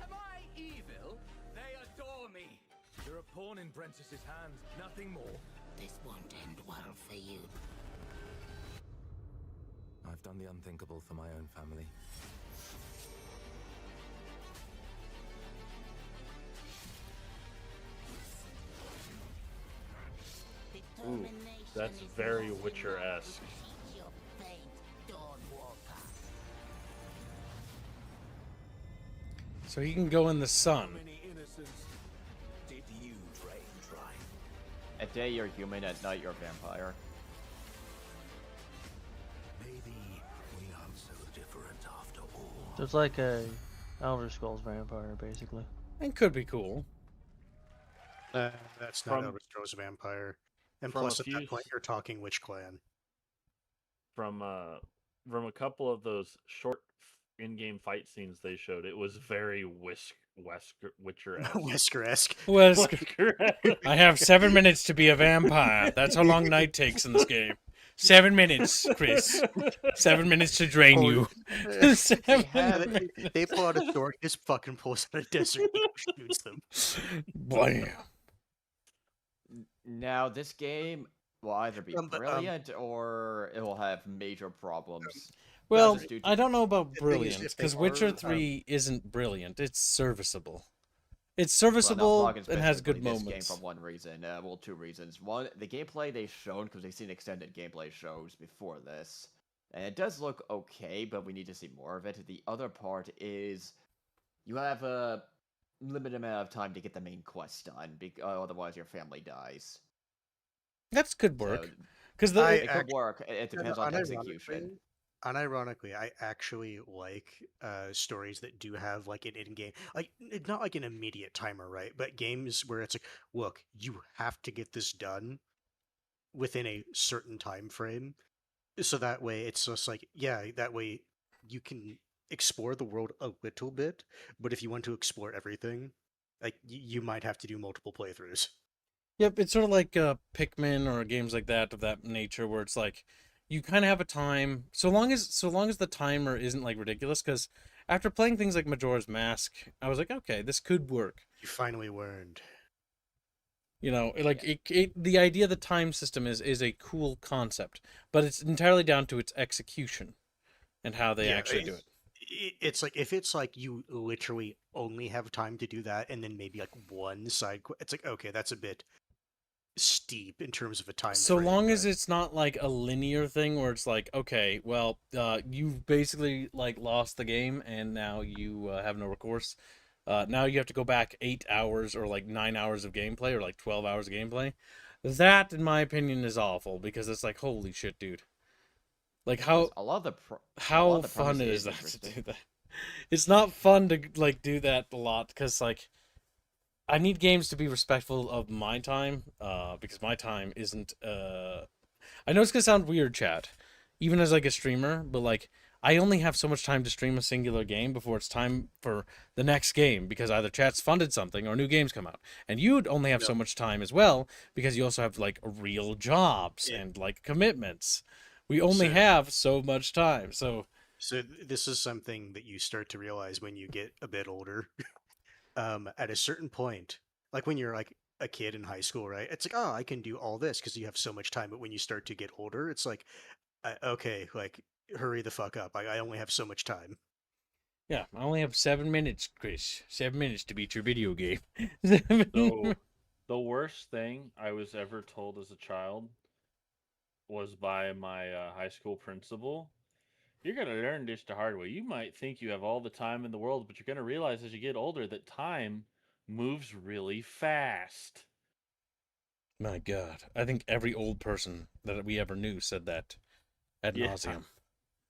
Am I evil? They adore me. You're a pawn in Prentice's hands, nothing more. This won't end well for you. I've done the unthinkable for my own family. Ooh, that's very Witcher-esque. So he can go in the sun. Did you drain dry? At day you're human, at night you're vampire. Maybe we aren't so different after all. So it's like a Elder Scrolls vampire, basically. It could be cool. That's not Elder Scrolls Vampire. And from plus, a at few that point, you're talking Witch Clan. From a couple of those short in-game fight scenes they showed, it was very Witcher-esque. Whisker-esque. I have 7 minutes to be a vampire. That's how long night takes in this game. 7 minutes, Chris. 7 minutes to drain you. They pull out a sword, just fucking pulls out a desert and shoots them. Blam. Now, this game will either be brilliant or it will have major problems. Well, I don't know about brilliant, because Witcher 3 isn't brilliant. It's serviceable. It's serviceable and has good moments. This game for one reason. Well, two reasons. One, the gameplay they've shown, because they've seen extended gameplay shows before this, and it does look okay, but we need to see more of it. The other part is you have a limited amount of time to get the main quest done, otherwise your family dies. That could work. Because it could work. It depends on execution. Unironically, I actually like stories that do have like an in-game, like not like an immediate timer, right? But games where it's like, look, you have to get this done within a certain time frame, so that way it's just like, yeah, that way you can explore the world a little bit, but if you want to explore everything, like you might have to do multiple playthroughs. Yep, it's sort of like Pikmin or games like that of that nature, where it's like you kind of have a time, so long as the timer isn't like ridiculous. Because after playing things like Majora's Mask, I was like, okay, this could work. You finally learned. You know, like the idea of the time system is a cool concept, but it's entirely down to its execution and how they actually do it. It's like, if it's like you literally only have time to do that and then maybe like one side it's like, okay, that's a bit steep in terms of a time so frame, long as it's not like a linear thing where it's like, okay, well, you've basically like lost the game and now you have no recourse. Now you have to go back 8 hours or like 9 hours of gameplay or like 12 hours of gameplay. That, in my opinion, is awful, because it's like, holy shit, dude. Like how fun is that to do that? It's not fun to like do that a lot, because like I need games to be respectful of my time, because my time isn't. I know it's gonna sound weird, chat, even as like a streamer, but like I only have so much time to stream a singular game before it's time for the next game, because either chat's funded something or new games come out, and you'd only have so much time as well, because you also have like real jobs and like commitments. We only have so much time, so So this is something that you start to realize when you get a bit older. At a certain point, like when you're like a kid in high school, right? It's like, oh, I can do all this because you have so much time. But when you start to get older, it's like, okay, like hurry the fuck up. I only have so much time. Yeah, I only have 7 minutes, Chris. 7 minutes to beat your video game. So, the worst thing I was ever told as a child was by my high school principal. You're going to learn this the hard way. You might think you have all the time in the world, but you're going to realize as you get older that time moves really fast. My God, I think every old person that we ever knew said that ad nauseum.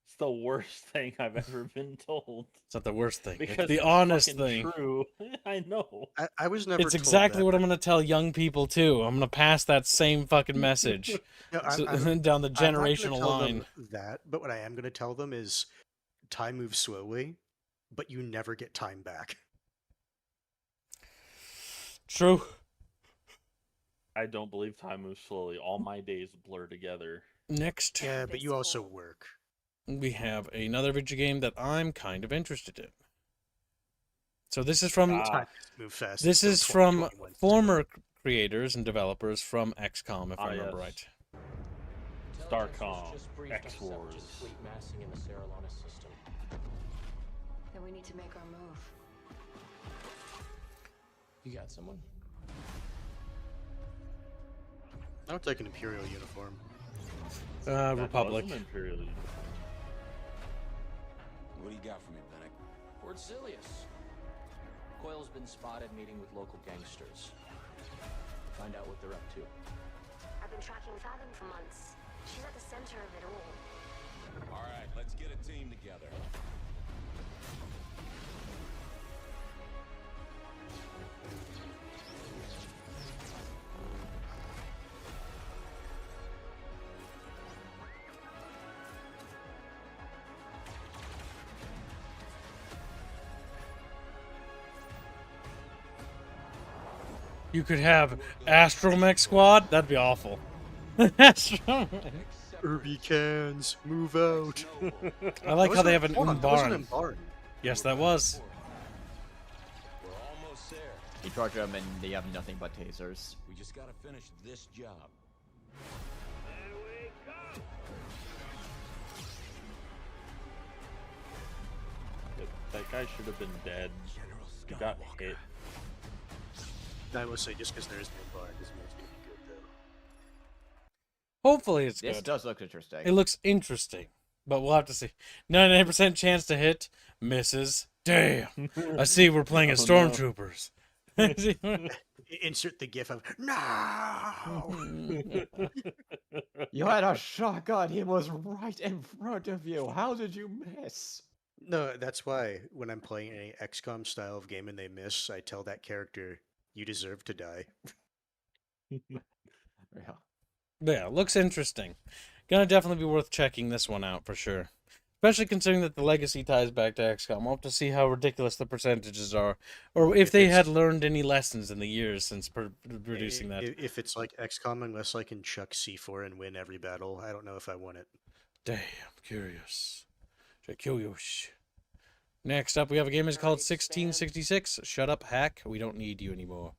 It's the worst thing I've ever been told. It's not the worst thing. Because it's the honest fucking thing. True. I know. I was never. It's told exactly that, what but- I'm going to tell young people too. I'm going to pass that same fucking message No, down the I'm not gonna generational tell them line. that, but what I am going to tell them is, time moves slowly, but you never get time back. True. I don't believe time moves slowly. All my days blur together. Next, Yeah, but you also work. we have another video game that I'm kind of interested in. So this is from Move fast this until is from 2021. former creators and developers from XCOM, if I remember yes. right. Starcom, X-Wars. Fleet massing in the Serralona system. Then we need to make our move. You got someone? I'll take an Imperial uniform. Republic. Imperial. What do you got for me, Bennick? Word Silius. Coil's been spotted meeting with local gangsters. Find out what they're up to. I've been tracking Fathom for months. She's at the center of it all. All right, let's get a team together. You could have Astromech Squad. That'd be awful. Astromech. Irby cans, move out. I like how they have an Hold on, that wasn't in Umbaran. Barn. Yes, that was. We're almost there. You charge them and they have nothing but tasers. We just gotta finish this job. That guy should have been dead. He got hit. I will say, just because there is no Barn doesn't mean it's going to be good, though. Hopefully it's This good. does look interesting. It looks interesting, but we'll have to see. 99% chance to hit. Misses. Damn. I see we're playing as Oh, no. stormtroopers. Insert the gif of, no! You had a shotgun. He was right in front of you. How did you miss? No, that's why when I'm playing any XCOM style of game and they miss, I tell that character, you deserve to die. Yeah. Yeah, looks interesting. Gonna definitely be worth checking this one out for sure. Especially considering that the legacy ties back to XCOM. We'll have to see how ridiculous the percentages are. Or if they had learned any lessons in the years since producing that. If it's like XCOM, unless I can chuck C4 and win every battle, I don't know if I want it. Damn, curious. Curious. Next up, we have a game that's called 1666. Shut up, hack. We don't need you anymore.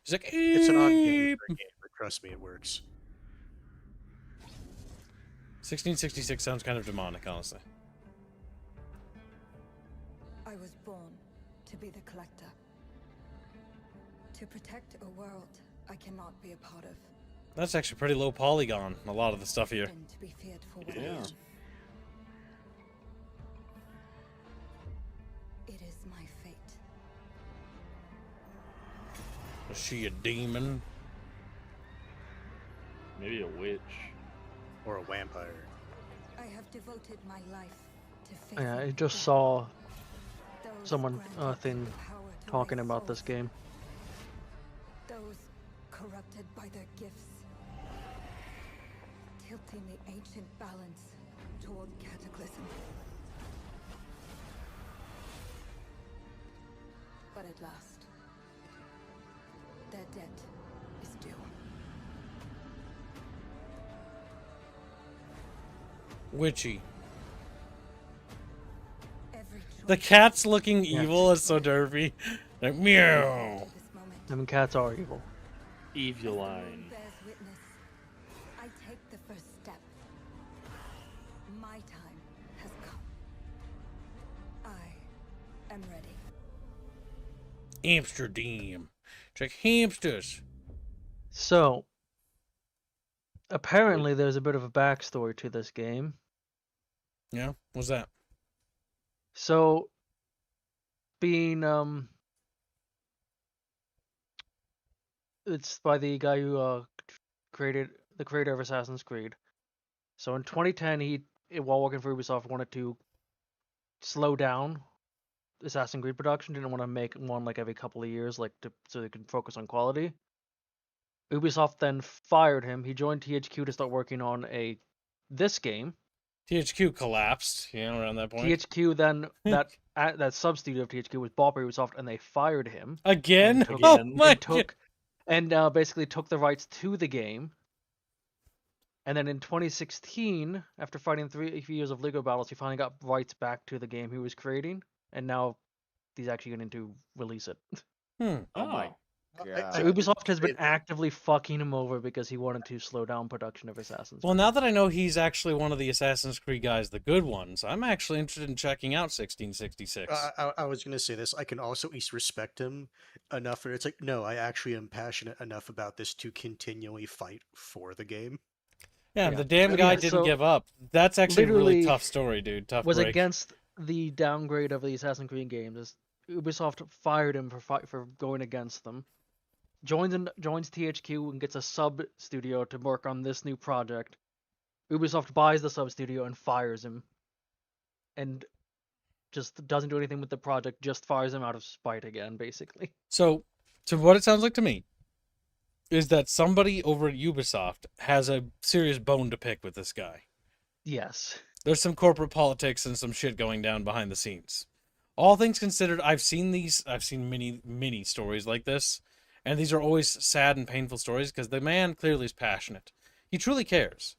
He's like, It's an odd game, "Eep." for a game, but trust me, it works. 1666 sounds kind of demonic, honestly. I was born to be the collector. To protect a world I cannot be a part of. That's actually pretty low polygon, a lot of the stuff here. And to be feared for what Yeah. it is. It is my fate. Is she a demon? Maybe a witch. Or a vampire. I have devoted my life to faith. Yeah, I just saw someone thing talking about this game. Those corrupted by their gifts. Tilting the ancient balance toward cataclysm. But at last, their debt is due. Witchy. The cat's looking evil is so derpy. Like, meow. I mean, cats are evil. Evuline. Bears witness. I take the first step. My time has come. I am ready. Amsterdam. It's like hamsters. So, apparently there's a bit of a backstory to this game. Yeah, what's that? So, being it's by the guy who created the creator of Assassin's Creed. So in 2010, while working for Ubisoft, wanted to slow down Assassin's Creed production. Didn't want to make one like every couple of years, so they could focus on quality. Ubisoft then fired him. He joined THQ to start working on this game. THQ collapsed, around that point. THQ then that sub studio of THQ was bought by Ubisoft, and they fired him again. Basically took the rights to the game. And then in 2016, after fighting 3 years of legal battles, he finally got rights back to the game he was creating, and now he's actually going to release it. Oh my god. So Ubisoft has been actively fucking him over because he wanted to slow down production of Assassin's Creed. Well, now that I know he's actually one of the Assassin's Creed guys, the good ones, I'm actually interested in checking out 1666. I was going to say this. I can also at least respect him enough where it's like, no, I actually am passionate enough about this to continually fight for the game. Yeah, the damn guy didn't give up. That's actually a really tough story, dude. Tough was break. Against the downgrade of the Assassin's Creed games. Ubisoft fired him for going against them. Joins THQ and gets a sub studio to work on this new project. Ubisoft buys the sub studio and fires him. And just doesn't do anything with the project, just fires him out of spite again, basically. So what it sounds like to me is that somebody over at Ubisoft has a serious bone to pick with this guy. Yes. There's some corporate politics and some shit going down behind the scenes. All things considered, I've seen many stories like this, and these are always sad and painful stories because the man clearly is passionate. He truly cares.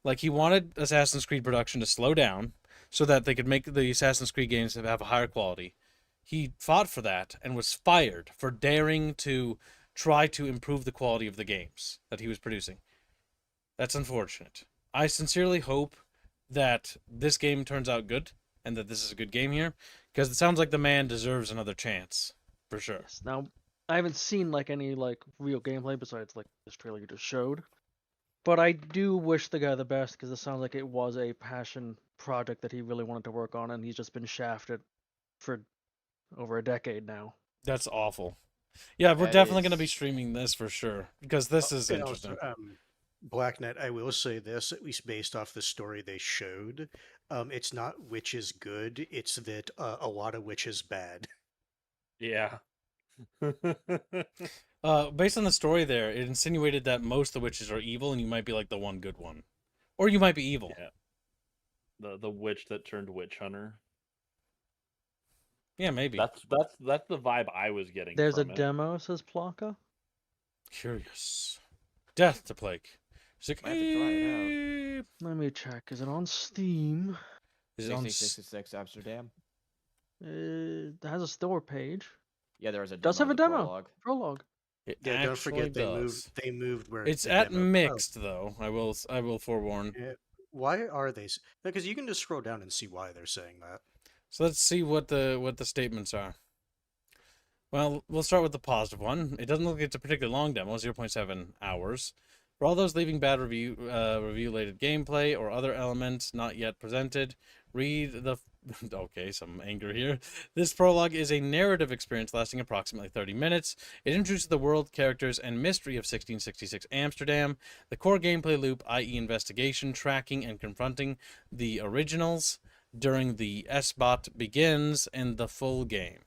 Like, he wanted Assassin's Creed production to slow down so that they could make the Assassin's Creed games have a higher quality. He fought for that and was fired for daring to try to improve the quality of the games that he was producing. That's unfortunate. I sincerely hope that this game turns out good and that this is a good game here, because it sounds like the man deserves another chance, for sure. Yes. Now, I haven't seen any real gameplay besides this trailer you just showed, but I do wish the guy the best because it sounds like it was a passion project that he really wanted to work on, and he's just been shafted for over a decade now. That's awful. Yeah, we're definitely going to be streaming this for sure, because this is interesting. Also, Blacknet, I will say this, at least based off the story they showed, it's not which is good, it's that a lot of which is bad. Yeah. Based on the story there, it insinuated that most of the witches are evil, and you might be like the one good one. Or you might be evil. Yeah. The witch that turned witch hunter. Yeah, maybe. That's the vibe I was getting. There's from a it. demo, says Plaka. Curious. Death to Plague. I have to try it out. Let me check. Is it on Steam? Is it on 66 Amsterdam? It has a store page. Yeah, there is a demo. Does have a demo. Prologue. Prologue. Yeah, don't forget they moved where it's the at demo- mixed though. I will forewarn. Yeah. Why are they? Because you can just scroll down and see why they're saying that. So let's see what the statements are. Well, we'll start with the positive one. It doesn't look like it's a particularly long demo, 0.7 hours. For all those leaving bad review-related gameplay or other elements not yet presented, read the... Okay, some anger here. This prologue is a narrative experience lasting approximately 30 minutes. It introduces the world, characters, and mystery of 1666 Amsterdam, the core gameplay loop, i.e. investigation, tracking, and confronting the originals during the SBOT begins, and the full game.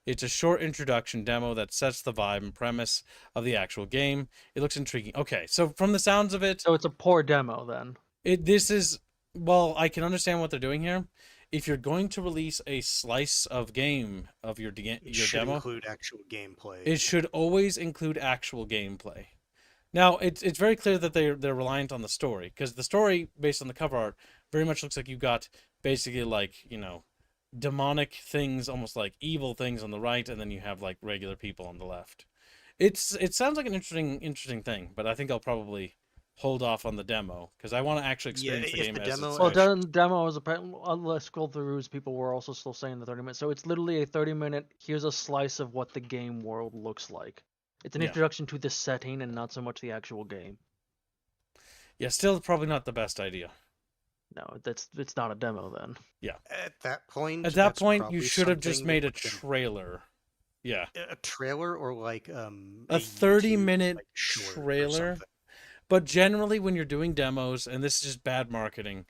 It's a short introduction demo that sets the vibe and premise of the actual game. It looks intriguing. Okay, so from the sounds of it... So it's a poor demo, then? This is... Well, I can understand what they're doing here. If you're going to release a slice of game of your demo... It should include actual gameplay. It should always include actual gameplay. Now, it's very clear that they're reliant on the story, because the story, based on the cover art, very much looks like you've got basically demonic things, almost like evil things on the right, and then you have like regular people on the left. It sounds like an interesting thing, but I think I'll probably hold off on the demo because I want to actually experience the game as it's Well, finished. demo was unless scroll through, people were also still saying the 30 minutes. So it's literally a 30-minute. Here's a slice of what the game world looks like. It's an introduction to the setting and not so much the actual game. Yeah, still probably not the best idea. No, it's not a demo then. Yeah. At that point, At that that's point, you probably should have just something made that a would've been- trailer. Yeah. A trailer or like A YouTube, 30-minute like, short or trailer. something. But generally, when you're doing demos, and this is just bad marketing,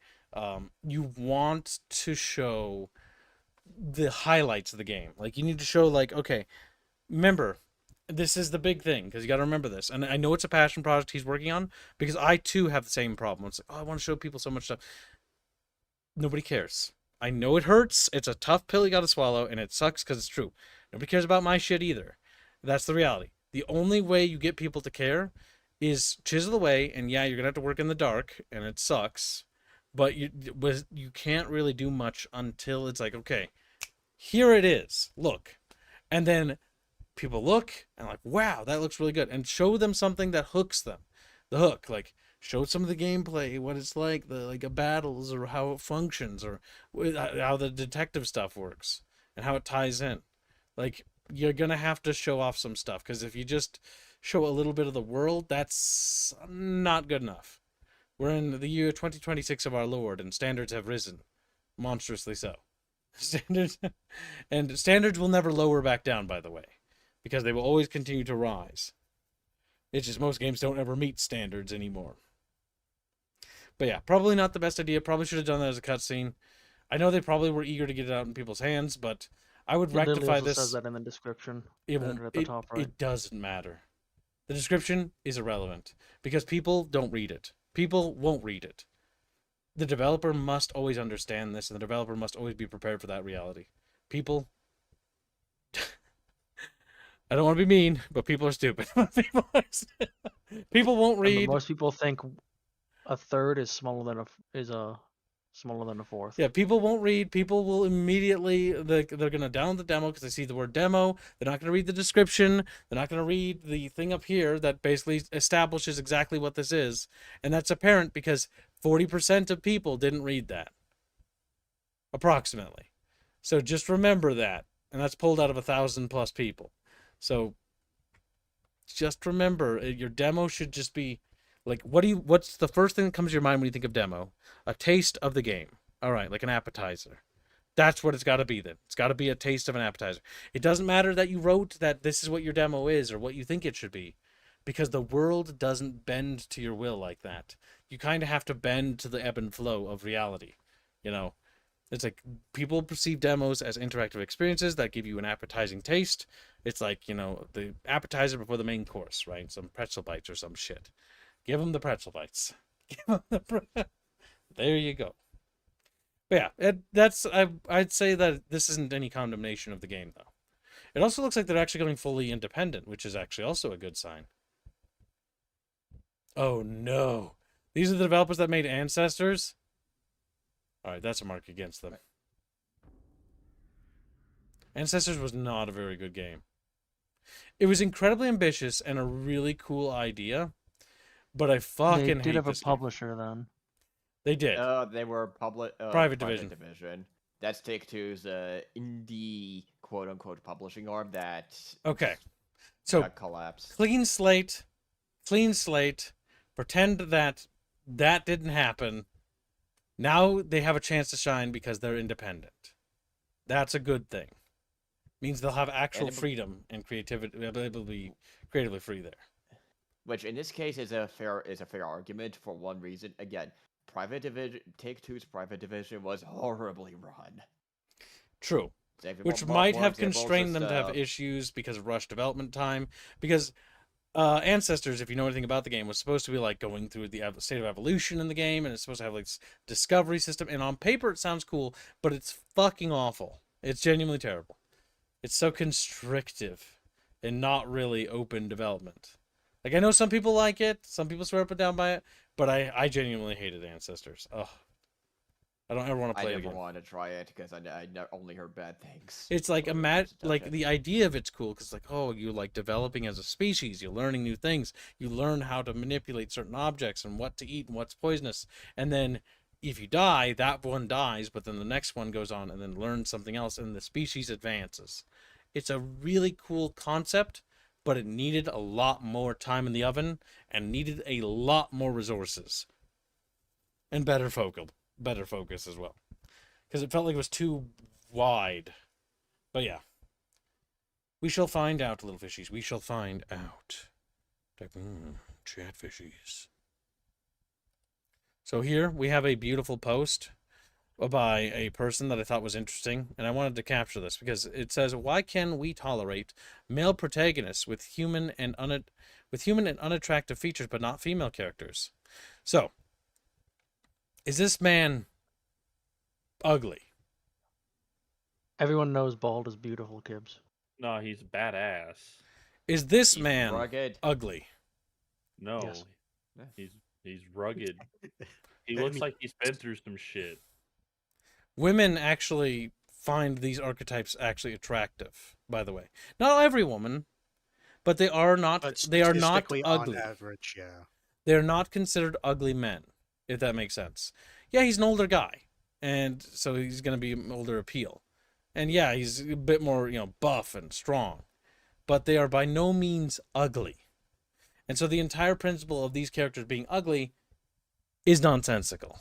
you want to show the highlights of the game. Like, you need to show, like, okay, remember, this is the big thing, because you got to remember this. And I know it's a passion project he's working on, because I, too, have the same problem. It's like, oh, I want to show people so much stuff. Nobody cares. I know it hurts. It's a tough pill you got to swallow, and it sucks because it's true. Nobody cares about my shit either. That's the reality. The only way you get people to care is chisel away, and yeah, you're gonna have to work in the dark, and it sucks, but you can't really do much until it's like, okay, here it is, look, and then people look and like, wow, that looks really good, and show them something that hooks them. The hook, like show some of the gameplay, what it's like, the battles, or how it functions, or how the detective stuff works, and how it ties in. Like, you're gonna have to show off some stuff, because if you just show a little bit of the world, that's not good enough. We're in the year 2026 of our Lord, and standards have risen, monstrously so. Standards will never lower back down, by the way, because they will always continue to rise. It's just most games don't ever meet standards anymore. But yeah, probably not the best idea. Probably should have done that as a cutscene. I know they probably were eager to get it out in people's hands, but I would rectify this. It says that in the description. It At the top right. It doesn't matter. The description is irrelevant because people don't read it. People won't read it. The developer must always understand this, and the developer must always be prepared for that reality. People, I don't want to be mean, but people are stupid. People won't read. Most people think a third is smaller than a fourth. Yeah, people won't read. People will immediately, they're going to download the demo because they see the word demo. They're not going to read the description. They're not going to read the thing up here that basically establishes exactly what this is. And that's apparent because 40% of people didn't read that. Approximately. So just remember that. And that's pulled out of 1,000+ people. So just remember, your demo should just be like, what's the first thing that comes to your mind when you think of demo? A taste of the game. All right, like an appetizer. That's what it's got to be then. It's got to be a taste of an appetizer. It doesn't matter that you wrote that this is what your demo is or what you think it should be, because the world doesn't bend to your will like that. You kind of have to bend to the ebb and flow of reality. You know, it's like people perceive demos as interactive experiences that give you an appetizing taste. It's like, you know, the appetizer before the main course, right? Some pretzel bites or some shit. Give them the pretzel bites. There you go. But yeah, I'd say that this isn't any condemnation of the game, though. It also looks like they're actually going fully independent, which is actually also a good sign. Oh no. These are the developers that made Ancestors? Alright, that's a mark against them. Ancestors was not a very good game. It was incredibly ambitious and a really cool idea, but I fucking hate this They did have a game. publisher then. They did. They were Private division. That's Take-Two's indie quote-unquote publishing arm that Okay. So collapsed. Clean slate. Pretend that didn't happen. Now they have a chance to shine because they're independent. That's a good thing. Means they'll have actual freedom and creativity. They'll be able to be creatively free there. Which in this case is a fair argument for one reason. Again, Take-Two's private division was horribly run. True. Which might have constrained them to have issues because of rush development time. Because Ancestors, if you know anything about the game, was supposed to be like going through the state of evolution in the game, and it's supposed to have like this discovery system. And on paper, it sounds cool, but it's fucking awful. It's genuinely terrible. It's so constrictive and not really open development. Like, I know some people like it, some people swear up and down by it, but I genuinely hated Ancestors. Ugh. I don't ever want to I play it never again. wanted to try it because I only heard bad things. It's like so I refused to touch like it. the idea of it's cool because like, oh, you're like developing as a species, you're learning new things, you learn how to manipulate certain objects and what to eat and what's poisonous, and then if you die, that one dies, but then the next one goes on and then learns something else, and the species advances. It's a really cool concept, but it needed a lot more time in the oven and needed a lot more resources and better focus as well, because it felt like it was too wide. But yeah, we shall find out, little fishies. We shall find out. Chat fishies. So here we have a beautiful post by a person that I thought was interesting, and I wanted to capture this because it says, "Why can we tolerate male protagonists with human and unattractive features, but not female characters?" So, is this man ugly? Everyone knows bald is beautiful, Kibbs. No, he's badass. Is this He's man rugged. ugly? No, Yes. he's rugged. He looks like he's been through some shit. Women actually find these archetypes actually attractive, by the way. Not every woman, but they are not But they are not statistically, ugly. on average, yeah. They're not considered ugly men, if that makes sense. Yeah, he's an older guy, and so he's going to be an older appeal. And yeah, he's a bit more, buff and strong. But they are by no means ugly. And so the entire principle of these characters being ugly is nonsensical.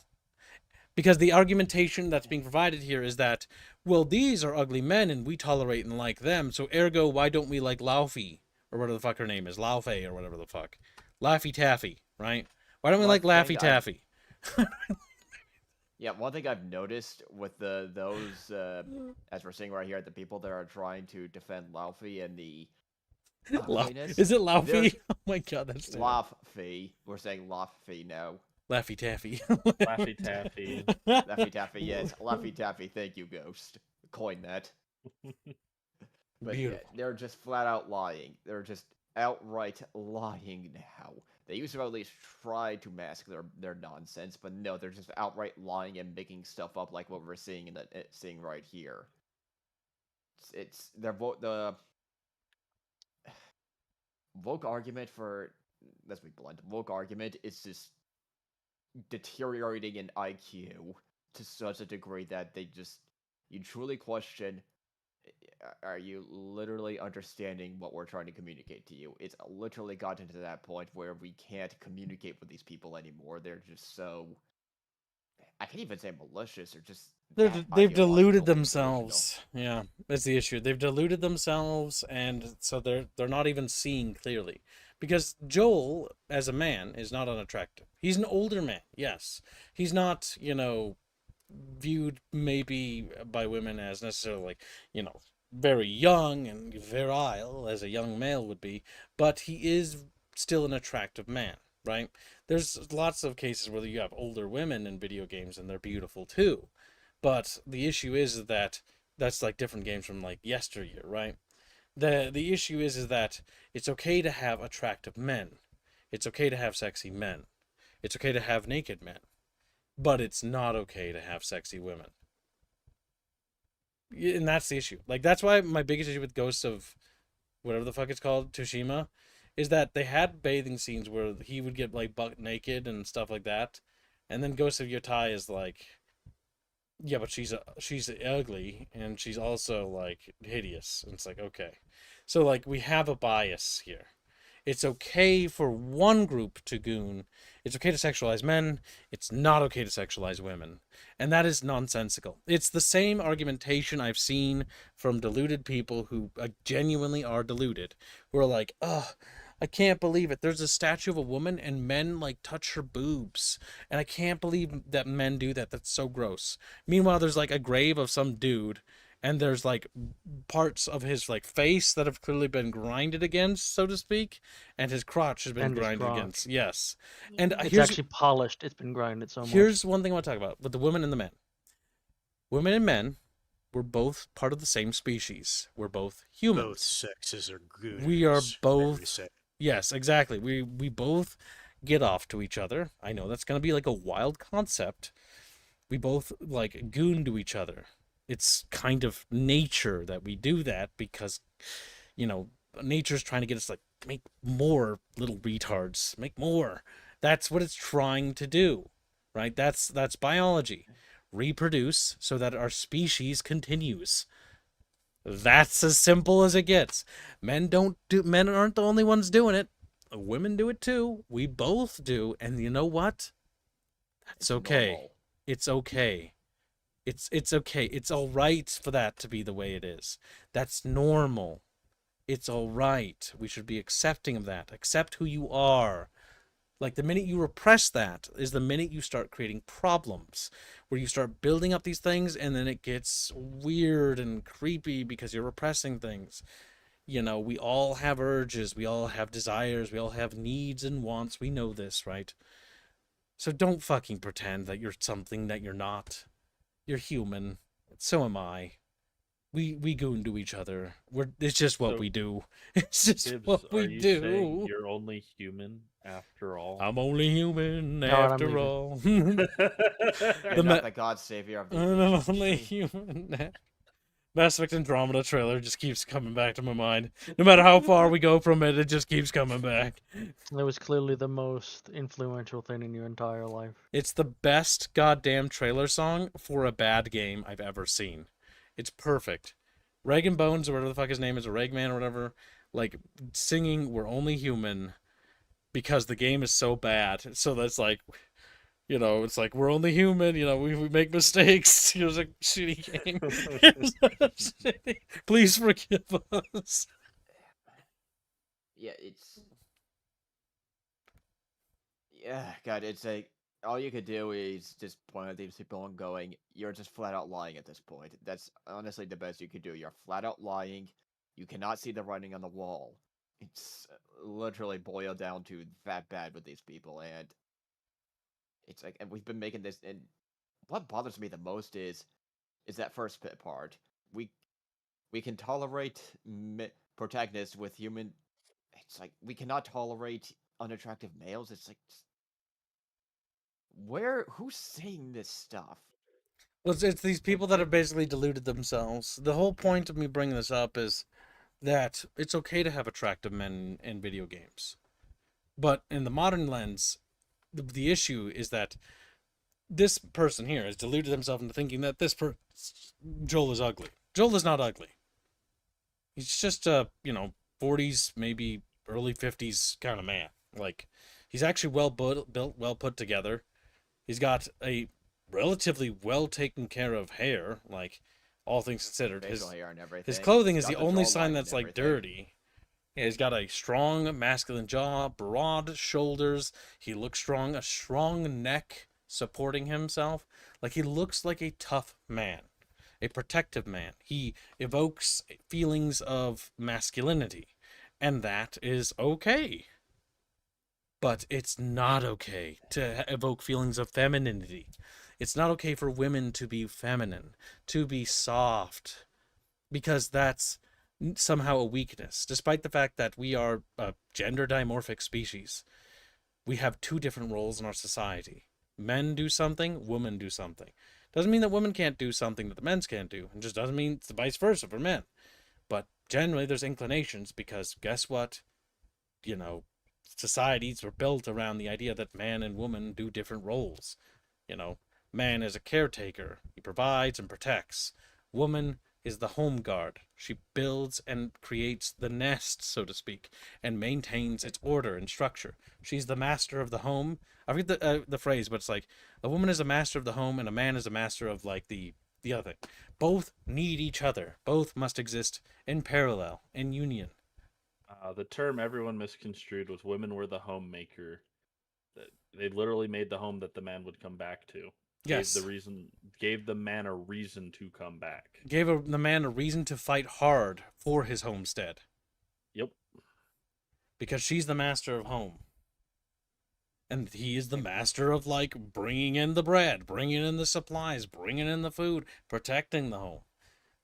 Because the argumentation that's being provided here is that, well, these are ugly men and we tolerate and like them, so ergo, why don't we like Laufey? Or whatever the fuck her name is, Laufey or whatever the fuck. Laffy Taffy, right? Why don't we like Laffy Taffy? Yeah, one thing I've noticed with those, as we're seeing right here, the people that are trying to defend Laufey and the ugliness. Is it Laufey? Oh my god, that's Laufey. We're saying Laufey now. Laffy Taffy. Laffy Taffy. Laffy Taffy, yes. Laffy Taffy, thank you, Ghost. Coin that. But yeah, they're just flat out lying. They're just outright lying now. They used to at least try to mask their nonsense, but no, they're just outright lying and making stuff up like what we're seeing seeing right here. It's the woke argument for, let's be blunt, woke argument is just deteriorating in IQ to such a degree that you truly question, are you literally understanding what we're trying to communicate to you? It's literally gotten to that point where we can't communicate with these people anymore. They're just so, I can't even say malicious, or just they've deluded themselves. Yeah, that's the issue. They've deluded themselves, and so they're not even seeing clearly. Because Joel, as a man, is not unattractive. He's an older man, yes. He's not, viewed maybe by women as necessarily like, very young and virile as a young male would be, but he is still an attractive man, right? There's lots of cases where you have older women in video games and they're beautiful too. But the issue is that that's like different games from like yesteryear, right? The issue is that it's okay to have attractive men. It's okay to have sexy men. It's okay to have naked men. But it's not okay to have sexy women. And that's the issue. Like, that's why my biggest issue with Ghosts of whatever the fuck it's called, Tsushima, is that they had bathing scenes where he would get like butt naked and stuff like that. And then Ghost of Yotai is like, yeah, but she's ugly and she's also like hideous. And it's like, okay. So like we have a bias here. It's okay for one group to goon. It's okay to sexualize men. It's not okay to sexualize women. And that is nonsensical. It's the same argumentation I've seen from deluded people who genuinely are deluded. Who are like, ugh, I can't believe it. There's a statue of a woman and men like touch her boobs. And I can't believe that men do that. That's so gross. Meanwhile, there's like a grave of some dude and there's like parts of his like face that have clearly been grinded against, so to speak, and his crotch has been grinded against. Yes. And it's actually polished. It's been grinded so much. Here's one thing I want to talk about with the women and the men. Women and men, we're both part of the same species. We're both humans. Both sexes are good. We are both. Yes, exactly. We both get off to each other. I know that's going to be like a wild concept, We both like goon to each other. It's kind of nature that we do that because, nature's trying to get us like, make more little retards, make more. That's what it's trying to do, right? That's biology. Reproduce so that our species continues. That's as simple as it gets. Men aren't the only ones doing it. Women do it too. We both do. And you know what? That's okay. Normal. It's okay. It's okay. It's all right for that to be the way it is. That's normal. It's all right. We should be accepting of that. Accept who you are. Like, the minute you repress that is the minute you start creating problems, where you start building up these things and then it gets weird and creepy because you're repressing things. We all have urges, we all have desires, we all have needs and wants. We know this, right? So don't fucking pretend that you're something that you're not. You're human. So am I. We goon to each other. It's just what we do. It's just Gibbs, what we are you do. saying you're only human after all? I'm only human No, I'm after leaving. all. You're not the god savior of the I'm only human. Mass Effect Andromeda trailer just keeps coming back to my mind. No matter how far we go from it, it just keeps coming back. It was clearly the most influential thing in your entire life. It's the best goddamn trailer song for a bad game I've ever seen. It's perfect. Regan Bones, or whatever the fuck his name is, or Regman or whatever, like, singing "We're Only Human" because the game is so bad. So that's like, it's like, we're only human, we make mistakes. It was a shitty game. Please forgive us. Yeah, God, it's like, all you could do is just point at these people and going, you're just flat out lying at this point. That's honestly the best you could do. You're flat out lying. You cannot see the writing on the wall. It's literally boiled down to that bad with these people, and it's like, and we've been making this, and what bothers me the most is that first part. We can tolerate protagonists with human. It's like, we cannot tolerate unattractive males. It's like, who's saying this stuff? Well, it's these people that have basically deluded themselves. The whole point of me bringing this up is that it's okay to have attractive men in video games. But in the modern lens, the issue is that this person here has deluded himself into thinking that Joel is ugly. Joel is not ugly. He's just a, 40s, maybe early 50s kind of man. Like, he's actually well built, well put together. He's got a relatively well taken care of hair, like, all things considered. Facial hair and everything. His clothing is Got the the only jawline sign and that's like everything. dirty. Yeah, he's got a strong masculine jaw, broad shoulders. He looks strong, a strong neck supporting himself. Like, he looks like a tough man, a protective man. He evokes feelings of masculinity, and that is okay. But it's not okay to evoke feelings of femininity. It's not okay for women to be feminine, to be soft, because that's somehow a weakness. Despite the fact that we are a gender dimorphic species, we have two different roles in our society. Men do something, women do something. Doesn't mean that women can't do something that the men can't do. It just doesn't mean it's the vice versa for men. But generally there's inclinations, because guess what? Societies were built around the idea that man and woman do different roles. Man is a caretaker. He provides and protects. Woman is the home guard. She builds and creates the nest, so to speak, and maintains its order and structure. She's the master of the home. I forget the phrase, but it's like, a woman is a master of the home and a man is a master of, like, the other thing. Both need each other. Both must exist in parallel, in union. The term everyone misconstrued was women were the homemaker. They literally made the home that the man would come back to. Yes. Gave the man a reason to come back. Gave the man a reason to fight hard for his homestead. Yep. Because she's the master of home. And he is the master of, like, bringing in the bread, bringing in the supplies, bringing in the food, protecting the home.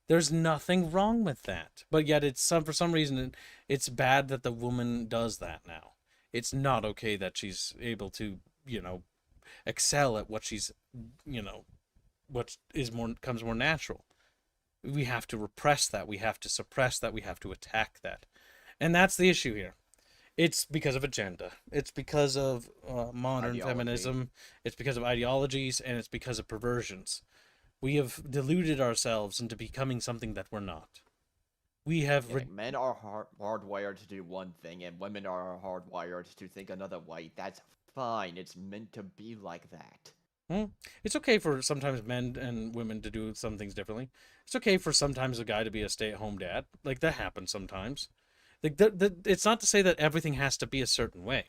There's nothing wrong with that. But yet for some reason, it's bad that the woman does that now. It's not okay that she's able to, excel at what she's, what is more comes more natural. We have to repress that. We have to suppress that. We have to attack that. And that's the issue here. It's because of agenda. It's because of modern feminism. It's because of ideologies, and it's because of perversions. We have deluded ourselves into becoming something that we're not. We have... men are hardwired to do one thing, and women are hardwired to think another way. That's fine. It's meant to be like that. It's okay for sometimes men and women to do some things differently. It's okay for sometimes a guy to be a stay-at-home dad. Like, that happens sometimes. Like, it's not to say that everything has to be a certain way.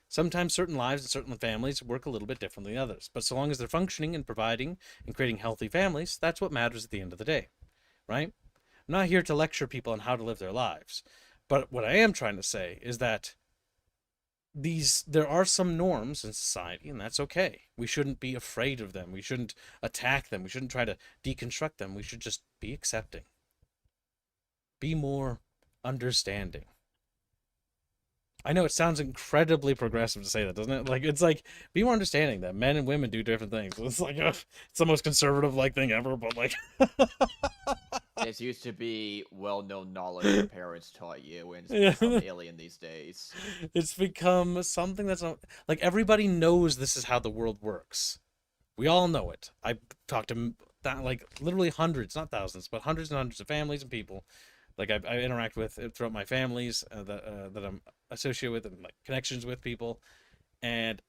Sometimes certain lives and certain families work a little bit differently than others. But so long as they're functioning and providing and creating healthy families, that's what matters at the end of the day, right? I'm not here to lecture people on how to live their lives. But what I am trying to say is that there are some norms in society, and that's okay. We shouldn't be afraid of them. We shouldn't attack them. We shouldn't try to deconstruct them. We should just be accepting. Be more understanding. I know it sounds incredibly progressive to say that, doesn't it? Like, it's like, be more understanding that men and women do different things. It's like, it's the most conservative thing ever, but like... This used to be well-known knowledge your parents taught you, and it's become alien these days. It's become something that's not... Like, everybody knows this is how the world works. We all know it. I talked to, literally hundreds, not thousands, but hundreds and hundreds of families and people. Like, I interact with throughout my families that I'm associated with, and connections with people, and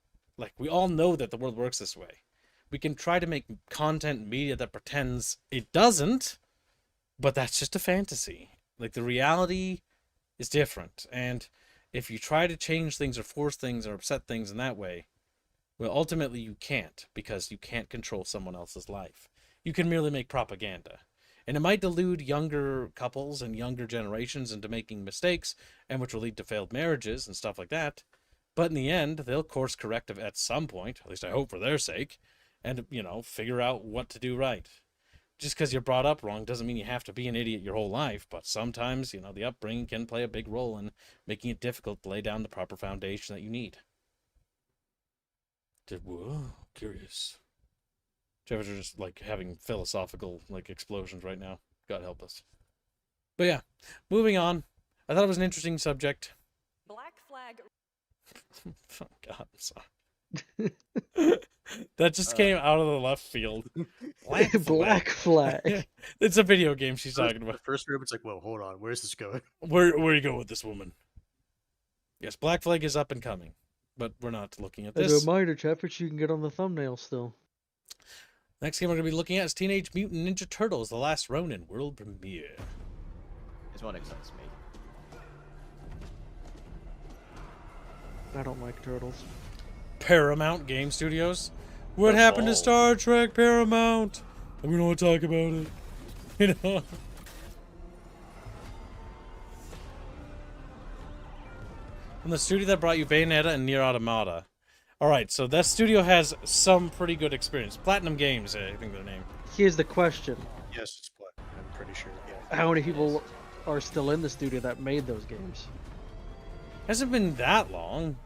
we all know that the world works this way. We can try to make content media that pretends it doesn't, but that's just a fantasy. Like, the reality is different, and if you try to change things or force things or upset things in that way, well, ultimately you can't, because you can't control someone else's life. You can merely make propaganda. And it might delude younger couples and younger generations into making mistakes, and which will lead to failed marriages and stuff like that. But in the end, they'll course correct at some point, at least I hope for their sake, and, figure out what to do right. Just because you're brought up wrong doesn't mean you have to be an idiot your whole life, but sometimes, the upbringing can play a big role in making it difficult to lay down the proper foundation that you need. Whoa, curious. Trevor's just having philosophical explosions right now. God help us. But yeah, moving on. I thought it was an interesting subject. Black flag. Oh God, I'm sorry. That just came out of the left field. Black flag. It's a video game she's talking about. The first group, it's like, whoa, hold on, where's this going? Where are you going with this woman? Yes, Black Flag is up and coming, but we're not looking at this. As a reminder, Chapich, you can get on the thumbnail still. Next game we're going to be looking at is Teenage Mutant Ninja Turtles: The Last Ronin World Premiere. This one excites me. I don't like turtles. Paramount Game Studios? What happened to Star Trek Paramount? And we don't want to talk about it. From the studio that brought you Bayonetta and Nier Automata. Alright, so that studio has some pretty good experience. Platinum Games, I think their name. Here's the question. Yes, it's Platinum, I'm pretty sure. Yeah. How many people are still in the studio that made those games? Hasn't been that long.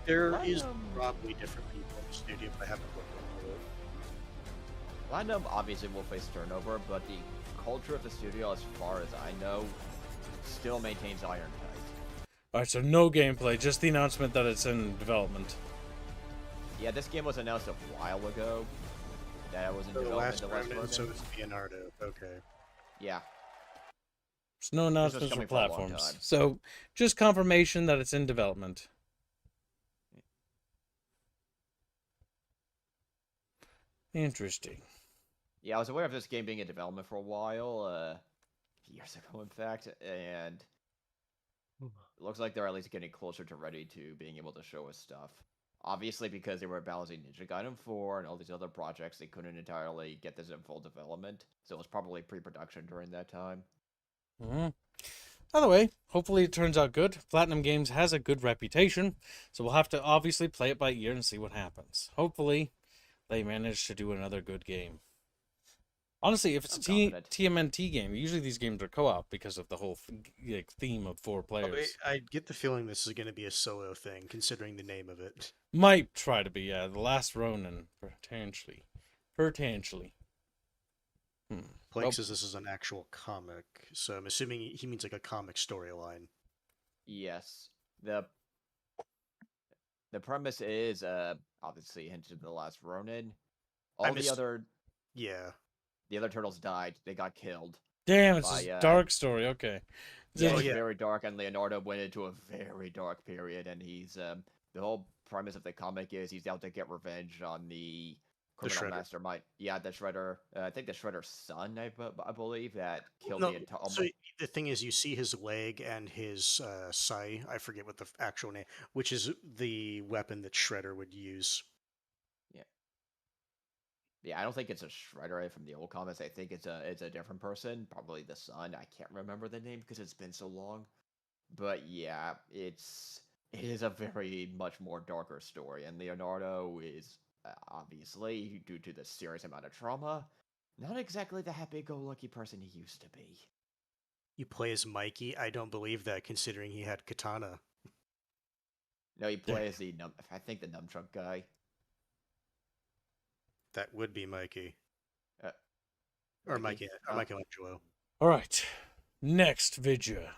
There is probably different people in the studio, but I haven't looked into it. Platinum obviously will face turnover, but the culture of the studio, as far as I know, still maintains iron tight. Alright, so no gameplay, just the announcement that it's in development. Yeah, this game was announced a while ago. That was in The development. last Ronin, so it's Leonardo. Okay. Yeah. There's no announcements for platforms. So, just confirmation that it's in development. Interesting. Yeah, I was aware of this game being in development for a while, years ago, in fact, and it looks like they're at least getting closer to ready to being able to show us stuff. Obviously, because they were balancing Ninja Gaiden 4 and all these other projects, they couldn't entirely get this in full development, so it was probably pre-production during that time. Either way, hopefully it turns out good. Platinum Games has a good reputation, so we'll have to obviously play it by ear and see what happens. Hopefully, they manage to do another good game. Honestly, if it's a TMNT game, usually these games are co-op because of the whole theme of 4 players. I get the feeling this is going to be a solo thing, considering the name of it. Might try to be, yeah. The Last Ronin, potentially. Potentially. Plank says this is an actual comic, so I'm assuming he means like a comic storyline. Yes. The premise is obviously hinted to the last Ronin. All the other the other turtles died. They got killed. Damn, it's a dark story. Okay. Yeah, it's very dark, and Leonardo went into a very dark period, and he's the whole premise of the comic is he's out to get revenge on the criminal mastermind. Yeah, the Shredder. I think the Shredder's son, I believe, that killed the entire. So the thing is, you see his leg and his sai. I forget what the actual name, which is the weapon that Shredder would use. Yeah, I don't think it's a Shredder from the old comics. I think it's a different person, probably the son. I can't remember the name because it's been so long. But yeah, it is a very much more darker story, and Leonardo is obviously, due to the serious amount of trauma, not exactly the happy-go-lucky person he used to be. You play as Mikey? I don't believe that, considering he had katana. No, you play as I think the nunchuck guy. That would be Mikey. Or Michelangelo. All right. Next video.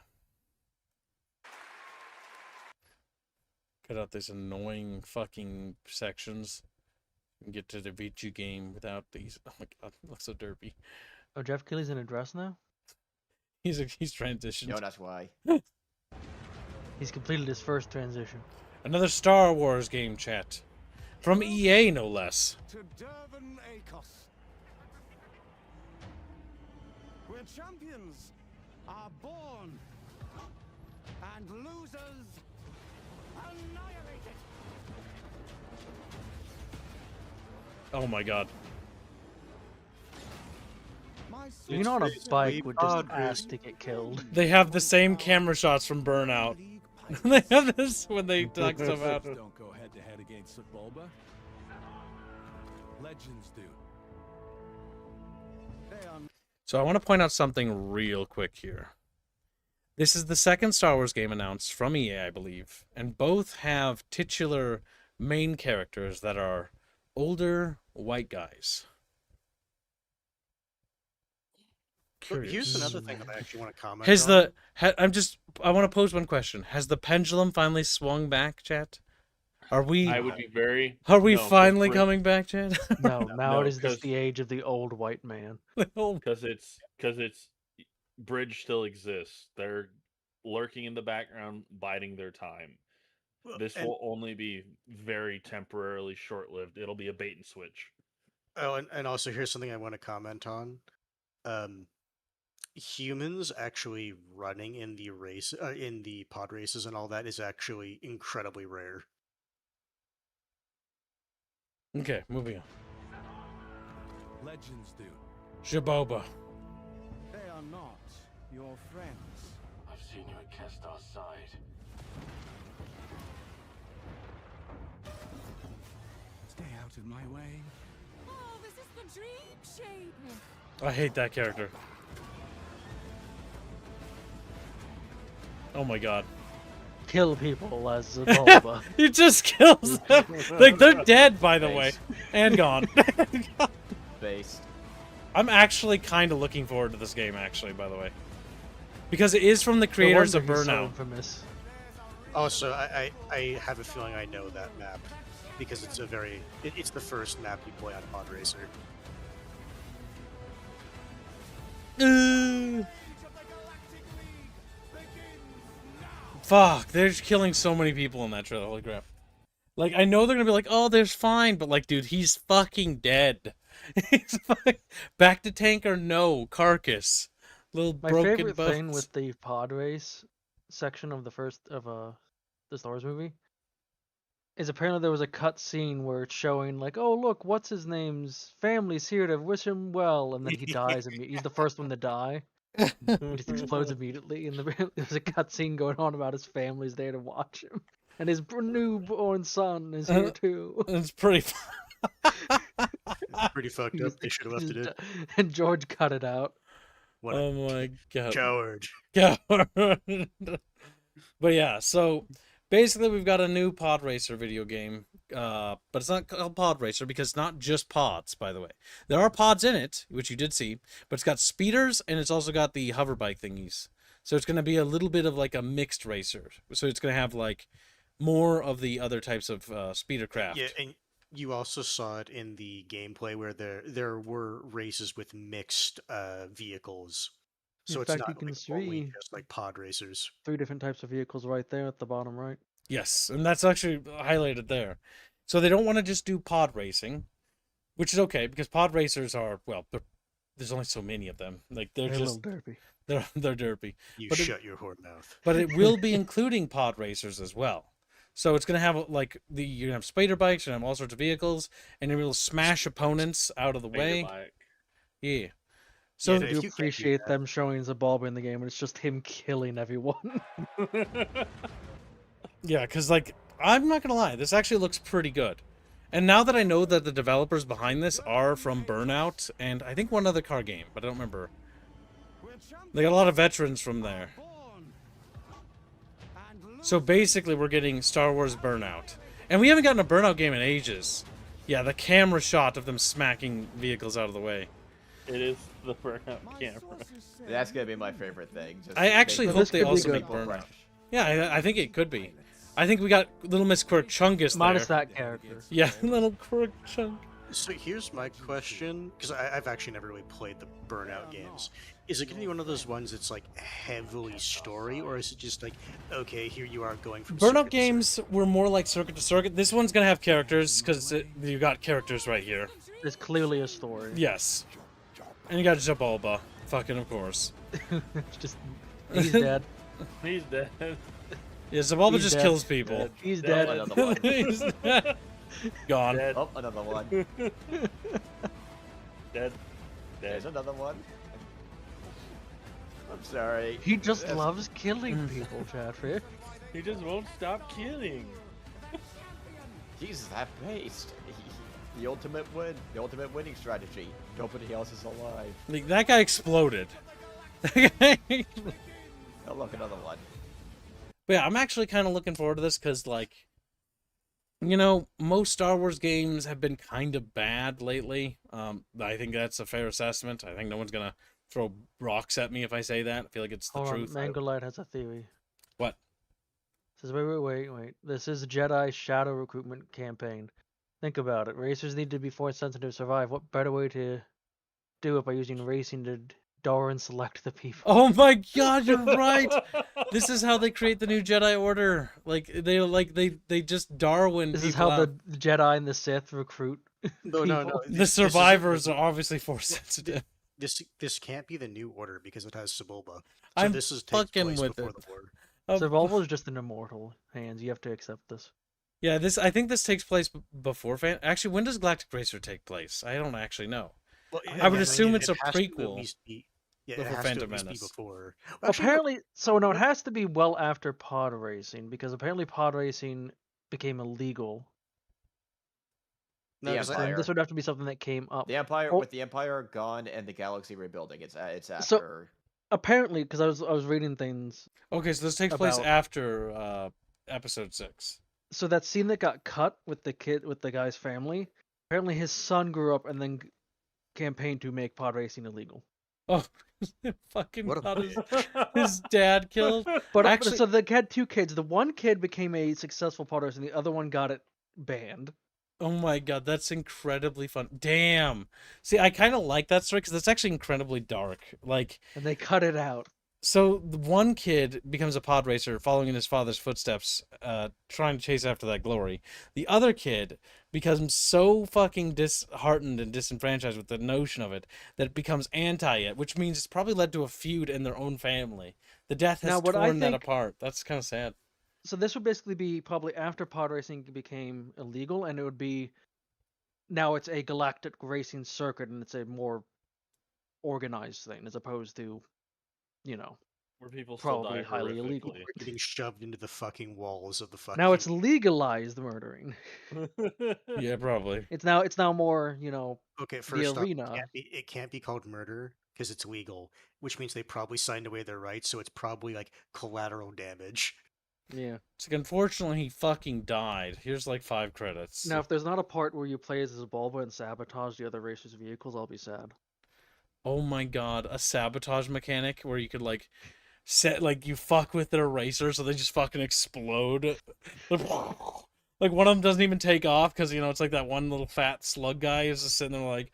Cut out these annoying fucking sections. And get to the video game without these. Oh my god, it looks so derpy. Oh, Jeff Keighley's in a dress now? He's transitioned. No, that's why. He's completed his first transition. Another Star Wars game chat. From EA, no less. To Durban Acos, where champions are born and losers annihilated. Oh my god. Being on a bike would just ask to get killed. They have the same camera shots from Burnout. They have this when they talk stuff out. Don't go head to head against Bulba. Legends do. So I want to point out something real quick here. This is the second Star Wars game announced from EA, I believe, and both have titular main characters that are older white guys. Curious. Here's another thing that I actually want to comment on. I want to pose one question. Has the pendulum finally swung back, chat? Are we finally coming back, chat? No, now it is just the age of the old white man. Because it's Bridge still exists. They're lurking in the background, biding their time. This will only be very temporarily short-lived. It'll be a bait and switch. Oh, and also here's something I want to comment on. Humans actually running in the in the pod races and all that is actually incredibly rare. Okay, moving on. Legends do. Jaboba. They are not your friends. I've seen you at Kestar's side. Stay out of my way. Oh, this is the dream shape. I hate that character. Oh my god. Kill people as Bulba. He just kills them. Like, they're dead, by the way. And gone. Based. I'm actually kind of looking forward to this game, actually, by the way. Because it is from the creators of Burnout. Also, I have a feeling I know that map. Because it's it's the first map you play on Pod Racer. Fuck, they're just killing so many people in that trailer. Holy crap. Like, I know they're gonna be like, oh, there's fine, but like, dude, he's fucking dead. Back to tank or no, carcass. Little My broken favorite bones. thing with the pod race section of the Star Wars movie is apparently there was a cut scene where it's showing like, oh look, what's his name's family's here to wish him well, and then he dies. He's the first one to die. He just explodes immediately, and there's a cut scene going on about his family's there to watch him, and his newborn son is here too. It's pretty. Pretty fucked up. They should have left it in. And George cut it out. What oh my god. Coward. Coward. But yeah, so Basically, we've got a new pod racer video game, but it's not called pod racer because it's not just pods. By the way, there are pods in it, which you did see, but it's got speeders and it's also got the hover bike thingies. So it's going to be a little bit of like a mixed racer. So it's going to have like more of the other types of speeder craft. Yeah, and you also saw it in the gameplay where there were races with mixed vehicles. So In it's fact, not you can only see just like pod racers. 3 different types of vehicles right there at the bottom right. Yes, and that's actually highlighted there. So they don't want to just do pod racing, which is okay because pod racers are, well, there's only so many of them. Like they're They're just a little derpy. they're derpy. You But shut your whore mouth. but it will be including pod racers as well. So it's gonna have like you're gonna have spider bikes, you're gonna have all sorts of vehicles, and it will smash opponents out of the way. Bike. Yeah. So I do appreciate them showing Zabalba in the game, and it's just him killing everyone. yeah, because like I'm not gonna lie, this actually looks pretty good. And now that I know that the developers behind this are from Burnout and I think one other car game, but I don't remember. They got a lot of veterans from there. So basically we're getting Star Wars Burnout. And we haven't gotten a Burnout game in ages. Yeah, the camera shot of them smacking vehicles out of the way. It is the Burnout camera. That's gonna be my favorite thing. Just I actually hope they also make people Burnout. crash. Yeah, I think it could be. I think we got Little Miss Quirk Chungus Minus there. that character. Yeah, Little Quirk Chunk. So here's my question, because I've actually never really played the Burnout games. Is it going to be one of those ones that's like heavily story, or is it just like, okay, here you are going from Burnout games were more like circuit to circuit. This one's gonna have characters because you got characters right here. There's clearly a story. Yes, and you got Jabalba, fucking of course. Just he's dead. He's dead. Yeah, Zabalba He's just dead. kills people. Dead. He's dead. Another one. He's dead. Gone. Dead. Oh, another one. Dead. There's another one. I'm sorry. He just loves killing people, Chatfish. He just won't stop killing. Jesus, that pace. The ultimate win. The ultimate winning strategy. Nobody else is alive. Like, that guy exploded. Oh, look, another one. But yeah, I'm actually kind of looking forward to this because, like, you know, most Star Wars games have been kind of bad lately. I think that's a fair assessment. I think no one's gonna throw rocks at me if I say that. I feel like it's the Hold on, truth. Mangolite has a theory. What? Says, wait. This is Jedi Shadow recruitment campaign. Think about it. Racers need to be force sensitive to survive. What better way to do it by using racing to Darwin select the people? Oh my God, you're right. This is how they create the new Jedi Order. They just Darwin. This is people how out. the Jedi and the Sith recruit. No. The survivors are obviously force sensitive. This can't be the new order because it has Sebulba. So I'm this is takes fucking place with before it. the war. Zabalba is just an immortal hands. You have to accept this. Yeah, I think this takes place before Actually, when does Galactic Racer take place? I don't actually know. Well, I would yeah, assume it's a has to at prequel. least be- Yeah, it before has Phantom to at least be Menace. before. Well, actually, no, Apparently, so no, it has to be well after pod racing because apparently pod racing became illegal. The So Empire. this would have to be something that came up. The Empire, Oh. with the Empire gone and the galaxy rebuilding, it's after. So apparently, because I was reading things. Okay, so this takes place about- after Episode 6. So that scene that got cut with the guy's family, apparently his son grew up and then campaigned to make pod racing illegal. Oh, fucking What a got bitch. his dad killed. But Actually, so they had 2 kids. The one kid became a successful pod racer, and the other one got it banned. oh my God, that's incredibly fun. Damn. See, I kind of like that story because that's actually incredibly dark. Like, And they cut it out. so the one kid becomes a pod racer, following in his father's footsteps, trying to chase after that glory. The other kid becomes so fucking disheartened and disenfranchised with the notion of it that it becomes anti it, which means it's probably led to a feud in their own family. The death has Now, what I torn that think- apart. That's kind of sad. So this would basically be probably after pod racing became illegal, and it would be now it's a galactic racing circuit, and it's a more organized thing as opposed to, you know, Where people still probably die highly illegal. horrifically. We're getting shoved into the fucking walls of the fucking. Now it's legalized murdering. Yeah, probably. It's now more, you know, Okay, first off, arena. it can't be called murder because it's legal, which means they probably signed away their rights, so it's probably like collateral damage. Yeah. It's like, unfortunately, he fucking died. Here's like 5 credits. Now, if there's not a part where you play as Bulba and sabotage the other racers' vehicles, I'll be sad. Oh my god, a sabotage mechanic where you could like set like you fuck with their racer so they just fucking explode. Like one of them doesn't even take off because you know it's like that one little fat slug guy who's just sitting there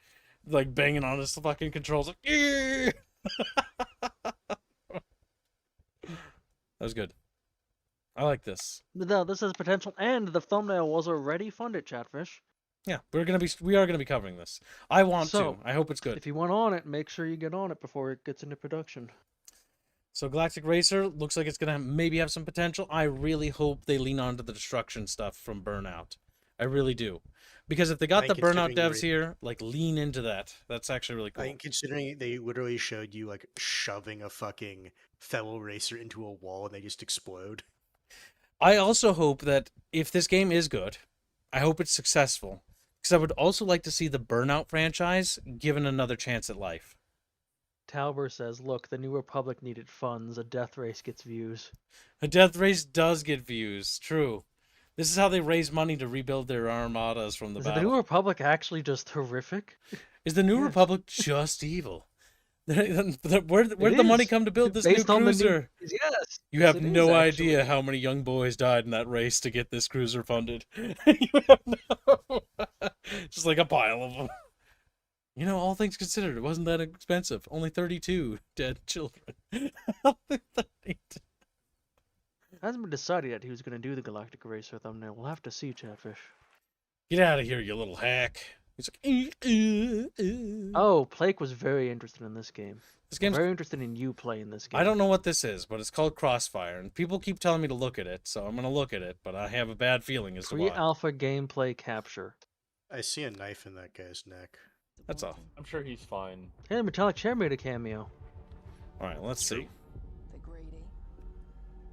like banging on his fucking controls like yeah! That was good. I like this. No, this has potential, and the thumbnail was already funded, Chatfish. Yeah, we are gonna be covering this. I want So, to. I hope it's good. If you want on it, make sure you get on it before it gets into production. So Galactic Racer looks like it's gonna maybe have some potential. I really hope they lean onto the destruction stuff from Burnout. I really do, because if they got the Burnout devs here, like lean into that. That's actually really cool. I think considering they literally showed you like shoving a fucking fellow racer into a wall and they just explode. I also hope that if this game is good, I hope it's successful. Because I would also like to see the Burnout franchise given another chance at life. Talbot says, look, the New Republic needed funds. A death race gets views. A death race does get views. True. This is how they raise money to rebuild their armadas from the Is battle. the New Republic actually just horrific? Is the New Republic just evil? Where'd the money come to build this new cruiser? Yes. You have it no is, idea actually. how many young boys died in that race to get this cruiser funded. You have no... Just like a pile of them. You know, all things considered, it wasn't that expensive. Only 32 dead children. Only 32. Hasn't been decided yet who's going to do the Galactic Racer thumbnail. We'll have to see, Chatfish. Get out of here, you little hack. He's like, Oh, Plake was very interested in this game. This game's very interested in you playing this game. I don't know what this is, but it's called Crossfire, and people keep telling me to look at it, so I'm gonna look at it. But I have a bad feeling as to why. Pre-alpha gameplay capture. I see a knife in that guy's neck. That's all. I'm sure he's fine. Hey, Metallic Chair made a cameo. All right, let's see.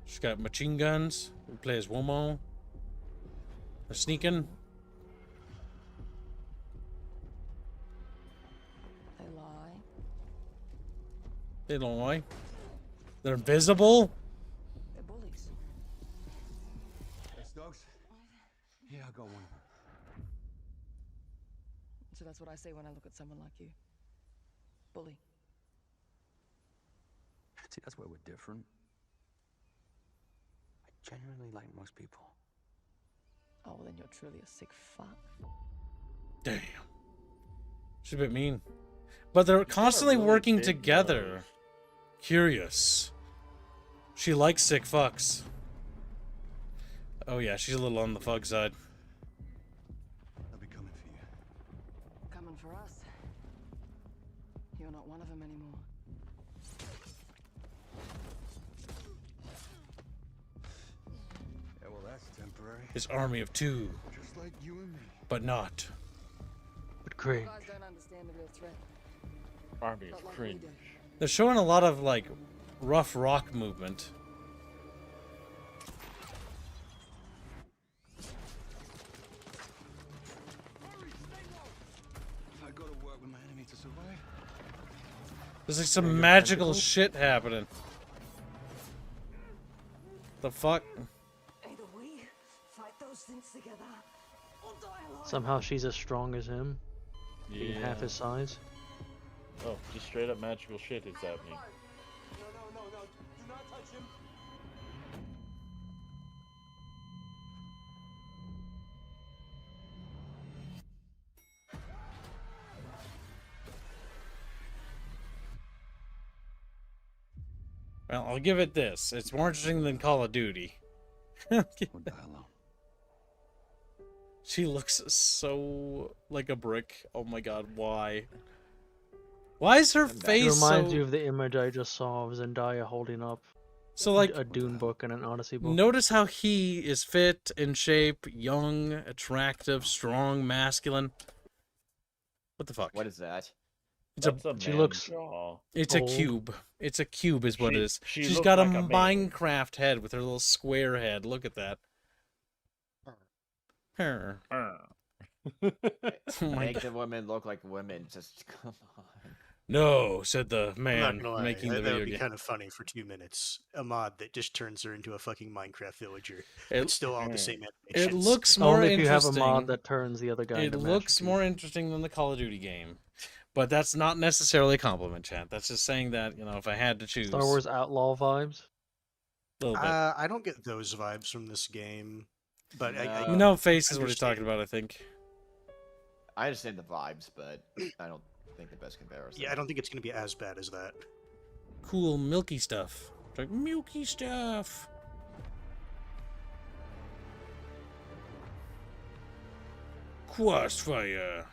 She's got machine guns. We play as Womo. They're sneaking. They lie. They don't lie. They're invisible. They're bullies. Hey, Stokes? Yeah, I got one. So that's what I say when I look at someone like you. Bully. See, that's where we're different. I genuinely like most people. Oh, well, then you're truly a sick fuck. Damn. She's a bit mean. But they're constantly really working big together. nose. Curious. She likes sick fucks. Oh yeah, she's a little on the fug side. I'll be coming for you. Coming for us. You're not one of them anymore. Yeah, well, that's temporary. His army of 2. Just like you and me. But not. But great. You guys don't understand the real threat. Army Not of like we cringe. do. They're showing a lot of like rough rock movement. I gotta work with my enemy to survive. There's like some magical shit happening. The fuck? Either we fight those things together, or die alone. Somehow she's as strong as him. Being half his size. Oh, just straight up magical shit is happening. No. Do not touch him. Well, I'll give it this. It's more interesting than Call of Duty. She looks so like a brick. Oh my god, why? Why is her face It reminds so... you of the image I just saw of Zendaya holding up So like a Dune book and an Odyssey book. Notice how he is fit, in shape, young, attractive, strong, masculine. What the fuck? What is that? It's She looks It's old. a cube. It's a cube is what it is. she She's looks got a like a man. Minecraft head with her little square head. Look at that. Her. Oh my Make God. the women look like women. Just come on. No, said the I'm man not gonna lie, making the that video would be game. kind of funny for 2 minutes. A mod that just turns her into a fucking Minecraft villager. It- It's still all the same It animations. looks more Only if you have a interesting. mod that turns the other guy It into looks Master more interesting than the Call of Duty game. But that's not necessarily a compliment, chat. That's just saying that, if I had to choose. Star Wars Outlaw vibes. A little bit. I don't get those vibes from this game, but I No Face is what he's understand. talking about, I think. I understand the vibes, but I don't think the best comparison. Yeah, I don't think it's going to be as bad as that. Cool milky stuff. It's like milky stuff. Crossfire.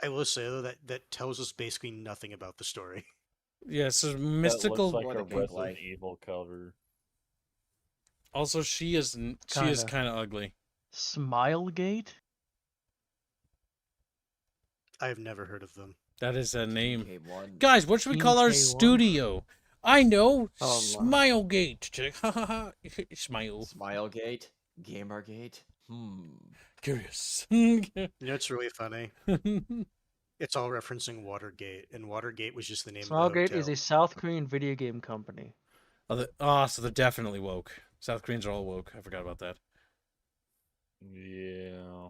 I will say though that tells us basically nothing about the story. Yeah, so That mystical. looks like a Resident Evil cover. Also, she is kind of ugly. Smilegate? I've never heard of them. That is a name. K1. Guys, what should we call our K1? studio? I know. Oh, Smilegate. Smile. Smilegate? Gamergate? Curious. You know, it's really funny. It's all referencing Watergate, and Watergate was just the name of the Smilegate hotel. is a South Korean video game company. So they're definitely woke. South Koreans are all woke. I forgot about that. Yeah.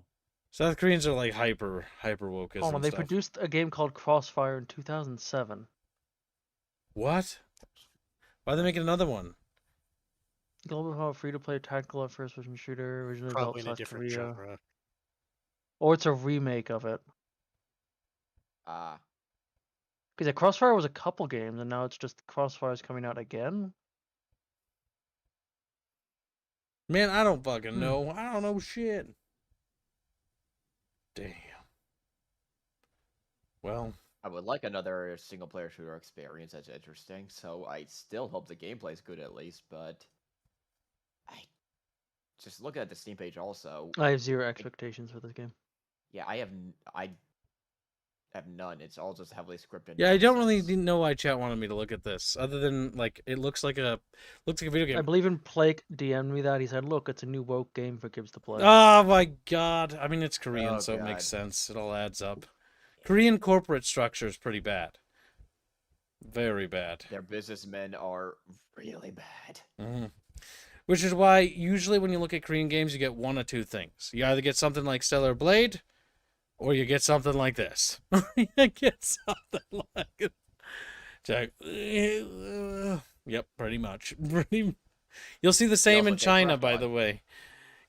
South Koreans are like hyper woke. Hold on, they produced a game called Crossfire in 2007. What? Why are they making another one? Global Power free-to-play tactical first-person shooter, originally Probably developed in a South different Korea. genre. Or it's a remake of it. Ah. Because Crossfire was a couple games, and now it's just Crossfire's coming out again. Man, I don't fucking know. I don't know shit. Damn. Well, I would like another single-player shooter experience that's interesting, so I still hope the gameplay's good at least, but... Just looking at the Steam page also... I have zero expectations for this game. Yeah, I have none. It's all just heavily scripted. yeah, I don't really know why chat wanted me to look at this, other than like it looks like a video game. I believe in Plake DM'd me that. He said, look, it's a new woke game for kids to play. Oh my god! I mean, it's Korean, Oh, so it God. makes sense. It all adds up. Korean corporate structure is pretty bad. Very bad. Their businessmen are really bad. Mhm. Which is why usually when you look at Korean games, you get one of two things. You either get something like Stellar Blade, or you get something like this. You get something like it. Yep, pretty much. You'll see the same also in get China, crap by on. the way.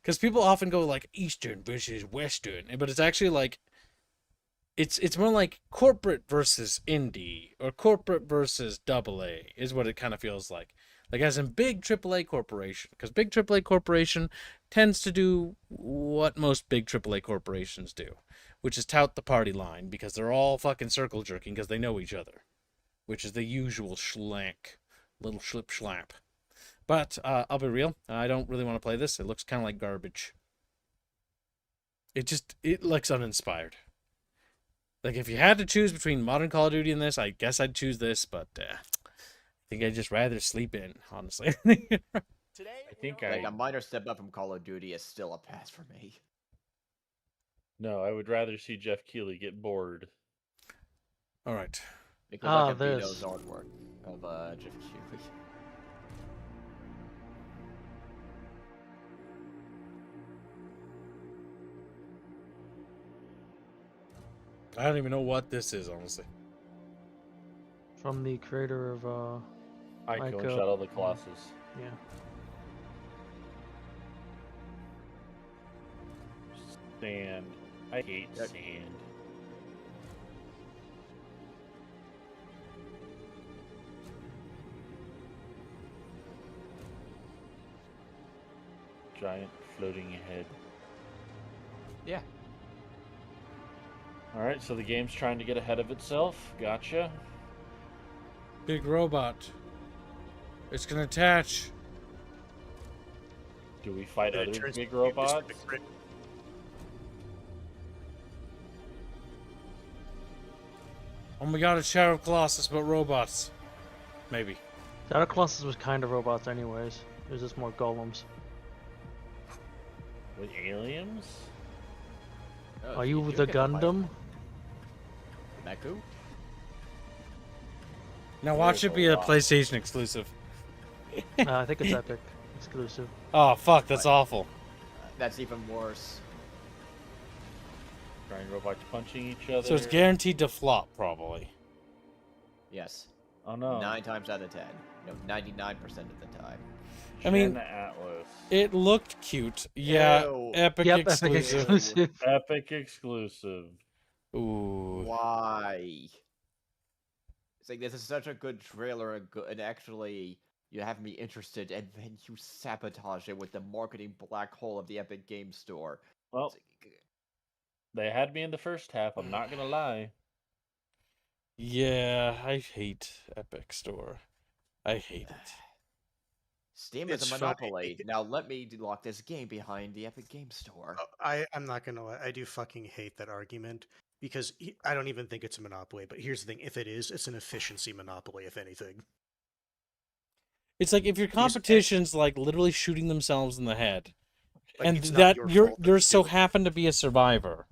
Because people often go like Eastern versus Western, but it's actually like it's more like corporate versus indie or corporate versus AA is what it kind of feels like. Like as in big AAA corporation, because big AAA corporation tends to do what most big AAA corporations do, which is tout the party line because they're all fucking circle jerking because they know each other, which is the usual schlank, little schlip schlap. But I'll be real, I don't really want to play this. It looks kind of like garbage. It looks uninspired. Like if you had to choose between modern Call of Duty and this, I guess I'd choose this, but I think I'd just rather sleep in, honestly. I think Like a minor step up from Call of Duty is still a pass for me. No, I would rather see Jeff Keighley get bored. All right. Because I can this. beat those artwork of Jeff Keighley. I don't even know what this is, honestly. From the creator of Ico and Ico. Shadow of the Colossus. Yeah. Sand. I hate sand. Giant floating head. Yeah. Alright, so the game's trying to get ahead of itself. Gotcha. Big robot. It's gonna attach. Do we fight It other turns big into a robots? crit- Oh my god, it's Shadow of Colossus, but robots. Maybe. Shadow Colossus was kind of robots anyways. It was just more golems. With aliens? Are you the Gundam? Meku? Now watch it be a PlayStation exclusive. I think it's Epic exclusive. Oh fuck, that's awful. That's even worse. Giant robots punching each other. So it's guaranteed to flop, probably. Yes. Oh no. 9 times out of 10. No, 99% of the time. I mean, Atlas. It looked cute. Yeah, Ew. Epic Yep, exclusive. Epic exclusive. Epic exclusive. Ooh. Why? It's like, this is such a good trailer, and actually, you have me interested, and then you sabotage it with the marketing black hole of the Epic Game Store. Well, they had me in the first half, I'm not gonna lie. Yeah, I hate Epic Store. I hate it. Steam is a monopoly. Now let me lock this game behind the Epic Game Store. I'm not gonna lie. I do fucking hate that argument because I don't even think it's a monopoly. But here's the thing: if it is, it's an efficiency monopoly, if anything. It's like if your competition's like literally shooting themselves in the head, Like, and it's not that your you're fault that you're so happen to be a survivor.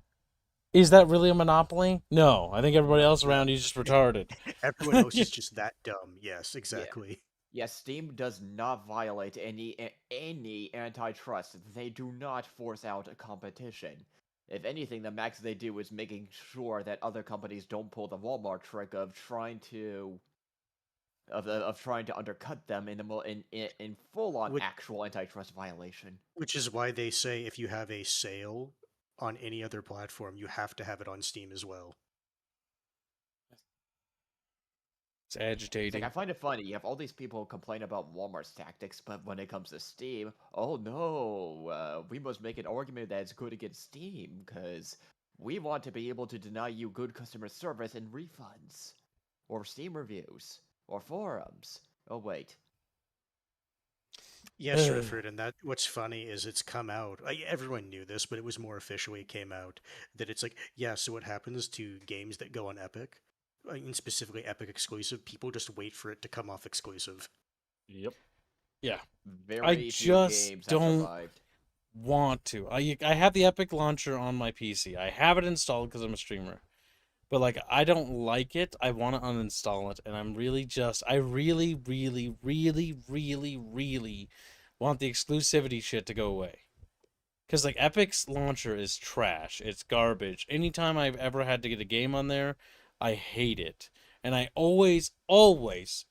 Is that really a monopoly? No, I think everybody else around you is just retarded. Everyone else is just that dumb. Yes, exactly. Yes, Steam does not violate any antitrust. They do not force out a competition. If anything, the max they do is making sure that other companies don't pull the Walmart trick of trying to undercut them in full on actual antitrust violation. Which is why they say if you have a sale on any other platform, you have to have it on Steam as well. It's agitating. It's like, I find it funny. You have all these people complain about Walmart's tactics, but when it comes to Steam, oh no, we must make an argument that's good against Steam because we want to be able to deny you good customer service and refunds, or Steam reviews, or forums. Oh wait. Yes, Rifford, and that what's funny is it's come out. Everyone knew this, but it was more officially came out that it's like, yeah. So what happens to games that go on Epic? And specifically Epic exclusive, people just wait for it to come off exclusive. Yep. Yeah. Very I few just games have don't survived. want to. I have the Epic launcher on my PC. I have it installed because I'm a streamer. But like I don't like it. I want to uninstall it, and I really want the exclusivity shit to go away. Cause like Epic's launcher is trash. It's garbage. Anytime I've ever had to get a game on there, I hate it. And I always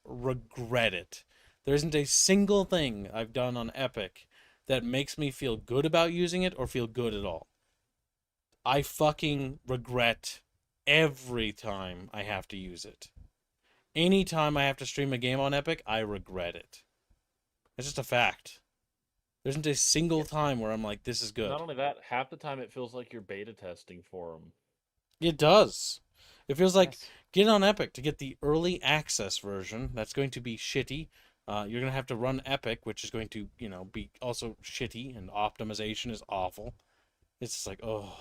regret it. There isn't a single thing I've done on Epic that makes me feel good about using it or feel good at all. I fucking regret every time I have to use it. Anytime I have to stream a game on Epic, I regret it. It's just a fact. There isn't a single time where I'm like, this is good. Not only that, half the time it feels like you're beta testing for them. It does. It feels like get on Epic to get the early access version. That's going to be shitty. You're going to have to run Epic, which is going to, be also shitty, and optimization is awful. It's just like, oh.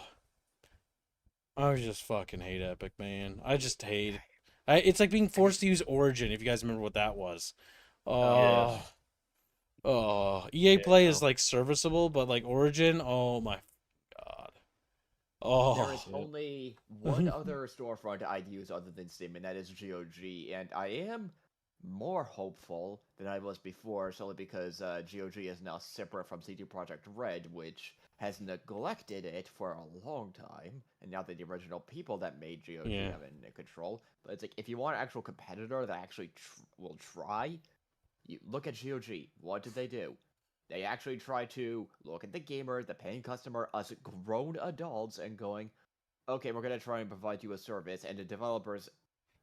I just fucking hate Epic, man. I just hate it. It's like being forced to use Origin, if you guys remember what that was. EA Play is like serviceable, but like Origin, oh my god. Oh. There is only one other storefront I'd use other than Steam, and that is GOG. And I am more hopeful than I was before, solely because GOG is now separate from CD Projekt Red, which has neglected it for a long time. And now that the original people that made GOG have it in control, but it's like if you want an actual competitor that actually will try, you look at GOG. What did they do? They actually try to look at the gamer, the paying customer, us grown adults, and going, okay, we're going to try and provide you a service, and the developers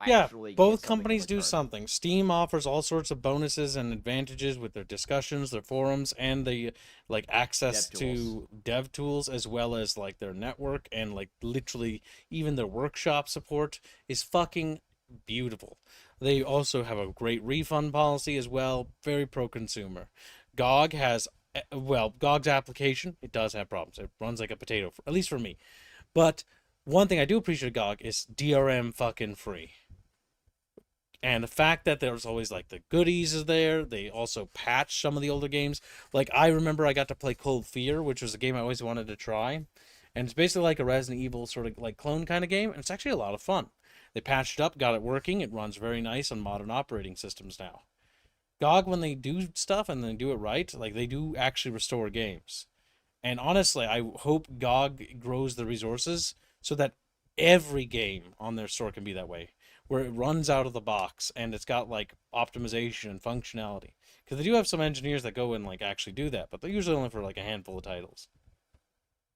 actually both companies do something. Steam offers all sorts of bonuses and advantages with their discussions, their forums, and the like access to dev tools, as well as like their network and like literally even their workshop support is fucking beautiful. They also have a great refund policy as well, very pro-consumer. GOG has, GOG's application, it does have problems. It runs like a potato, at least for me. But one thing I do appreciate of GOG is DRM fucking free. And the fact that there's always like the goodies is there. They also patch some of the older games. Like I remember I got to play Cold Fear, which was a game I always wanted to try. And it's basically like a Resident Evil sort of like clone kind of game. And it's actually a lot of fun. They patched it up, got it working. It runs very nice on modern operating systems now. GOG, when they do stuff and they do it right, like they do actually restore games. And honestly, I hope GOG grows the resources so that every game on their store can be that way, where it runs out of the box and it's got like optimization and functionality. Because they do have some engineers that go and like actually do that, but they're usually only for like a handful of titles.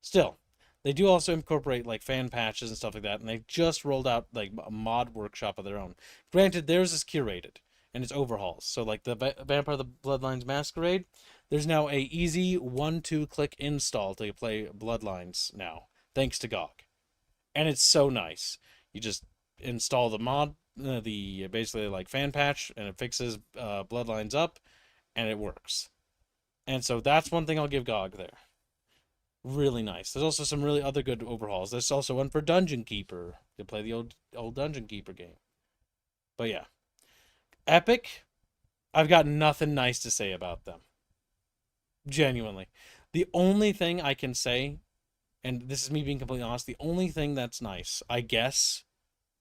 Still, they do also incorporate like fan patches and stuff like that, and they just rolled out like a mod workshop of their own. Granted, theirs is curated and it's overhauls. So like the Vampire the Bloodlines Masquerade, there's now a easy 1-2 click install to play Bloodlines now, thanks to GOG. And it's so nice. You just install the mod, the basically like fan patch, and it fixes Bloodlines up, and it works. And so that's one thing I'll give GOG there. Really nice. There's also some really other good overhauls. There's also one for Dungeon Keeper to play the old Dungeon Keeper game. But yeah, Epic, I've got nothing nice to say about them. Genuinely. The only thing I can say, and this is me being completely honest, the only thing that's nice, I guess,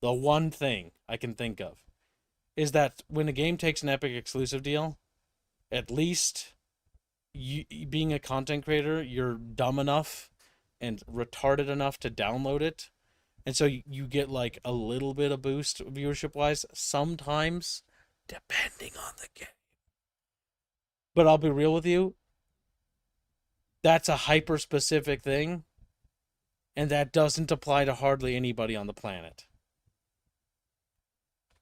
the one thing I can think of, is that when a game takes an Epic exclusive deal, at least you, being a content creator, you're dumb enough and retarded enough to download it. And so you get like a little bit of boost viewership-wise sometimes, depending on the game. But I'll be real with you, that's a hyper-specific thing, and that doesn't apply to hardly anybody on the planet.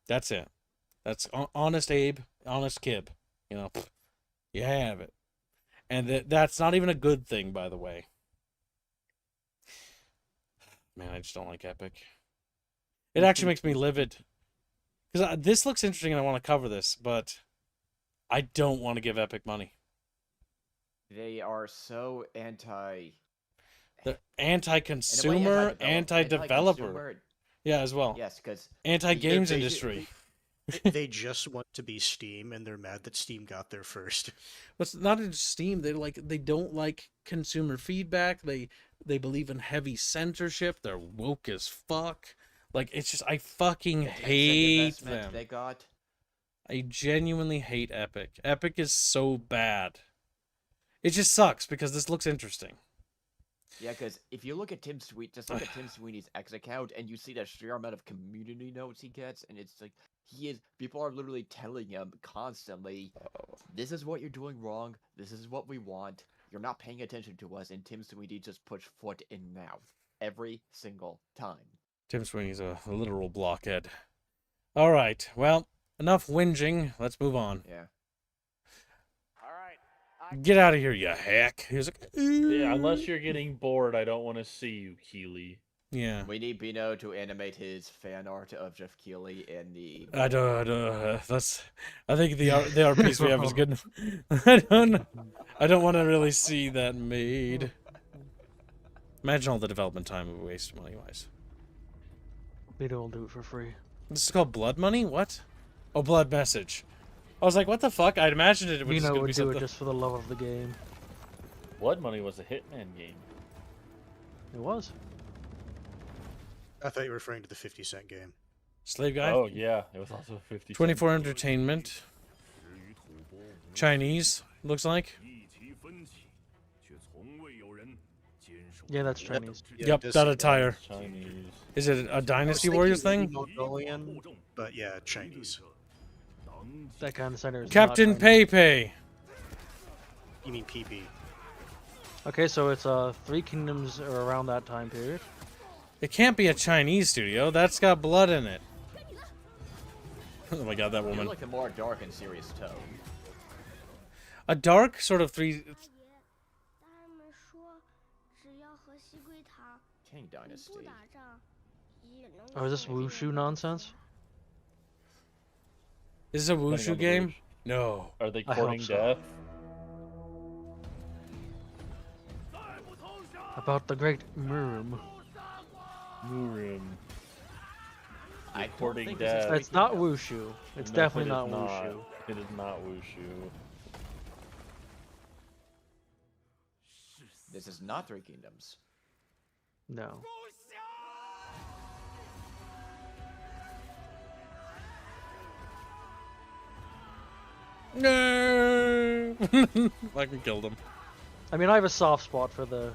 That's it. That's honest Abe, honest Kib. You know, you have it. And that's not even a good thing, by the way. Man, I just don't like Epic. It actually makes me livid. Because this looks interesting and I want to cover this, but I don't want to give Epic money. They are so They're anti-consumer, anti-developer. Yeah, as well. Yes, because anti-games industry. They just want to be Steam, and they're mad that Steam got there first. But it's not just Steam. They don't like consumer feedback. They believe in heavy censorship. They're woke as fuck. Like, it's just, I fucking hate them. They got. I genuinely hate Epic. Epic is so bad. It just sucks because this looks interesting. Yeah, because if you look at Tim Sweeney's X account, and you see the sheer amount of community notes he gets, and it's like, people are literally telling him constantly, this is what you're doing wrong, this is what we want, you're not paying attention to us, and Tim Sweeney just puts foot in mouth every single time. Tim Sweeney's a literal blockhead. Alright, well, enough whinging, let's move on. Yeah. Get out of here, you hack. He was like, yeah, unless you're getting bored, I don't want to see you, Keeley. Yeah. We need Bino to animate his fan art of Jeff Keighley in the. I think the art piece we have is good. I don't want to really see that made. Imagine all the development time we waste money-wise. Bino will do it for free. This is called Blood Money? What? Oh, Blood Message. I was like, what the fuck? I'd imagined it was Bino just would do it just for the love of the game. Blood Money was a Hitman game. It was. I thought you were referring to the 50 Cent game. Slave Guy? Oh, yeah. It was also 50 24 Entertainment. Chinese, looks like. Yeah, that's Chinese. Yep, that attire. Chinese. Is it a Dynasty Warriors thing? Mongolian, but yeah, Chinese. That kind of center is Captain Pepe. You mean PP? Okay, so it's 3 Kingdoms or around that time period. It can't be a Chinese studio. That's got blood in it. Oh my god, that woman. Like a more dark and serious tone. A dark sort of three. King Dynasty. Oh, is this Wushu nonsense? Is this a Wushu game? No. Are they courting death? About the great Murim. Courting death. It's not Wushu. It's No, definitely it not is Wushu. It is not Wushu. This is not 3 Kingdoms. No. No! Fucking killed him. I mean, I have a soft spot for the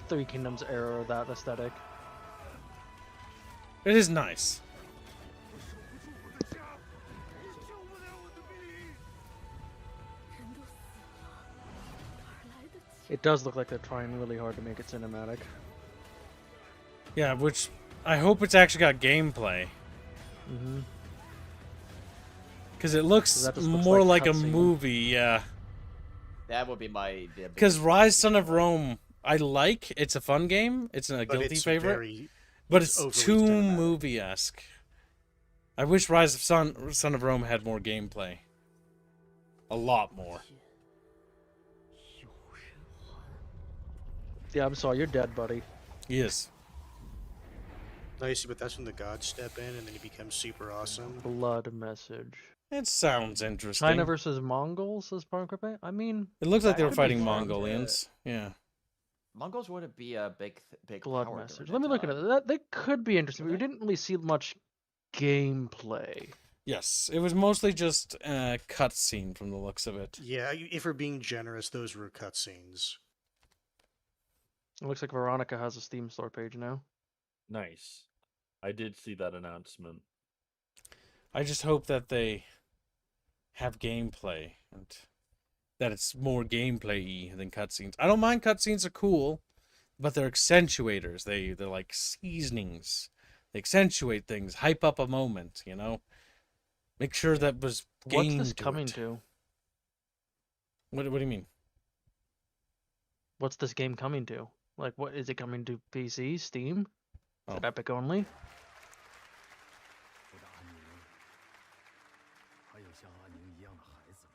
Three Kingdoms era of that aesthetic. It is nice. It does look like they're trying really hard to make it cinematic. Yeah, which I hope it's actually got gameplay. Mm-hmm. Because it looks more like a movie, yeah. That would be my... Because Rise Son of Rome, I like. It's a fun game. It's a guilty favorite. But it's too movie-esque. I wish Rise of Son of Rome had more gameplay. A lot more. Yeah, I'm sorry, you're dead, buddy. He is. Nice, but that's when the gods step in and then he becomes super awesome. Blood message. It sounds interesting. China versus Mongols as part of Group A? I mean... It looks like they were fighting Mongolians. Yeah. Mongols wouldn't be a big blood power message. Let me look at it. That they could be interesting, but we didn't really see much gameplay. Yes, it was mostly just a cutscene from the looks of it. Yeah, if we're being generous, those were cutscenes. It looks like Veronica has a Steam store page now. Nice. I did see that announcement. I just hope that they have gameplay and that it's more gameplay-y than cutscenes. I don't mind cutscenes are cool, but they're accentuators. They're like seasonings. They accentuate things, hype up a moment, you know? Make sure that was gained. What's this coming to? What do you mean? What's this game coming to? Like, what is it coming to? PC, Steam? Is it Epic only?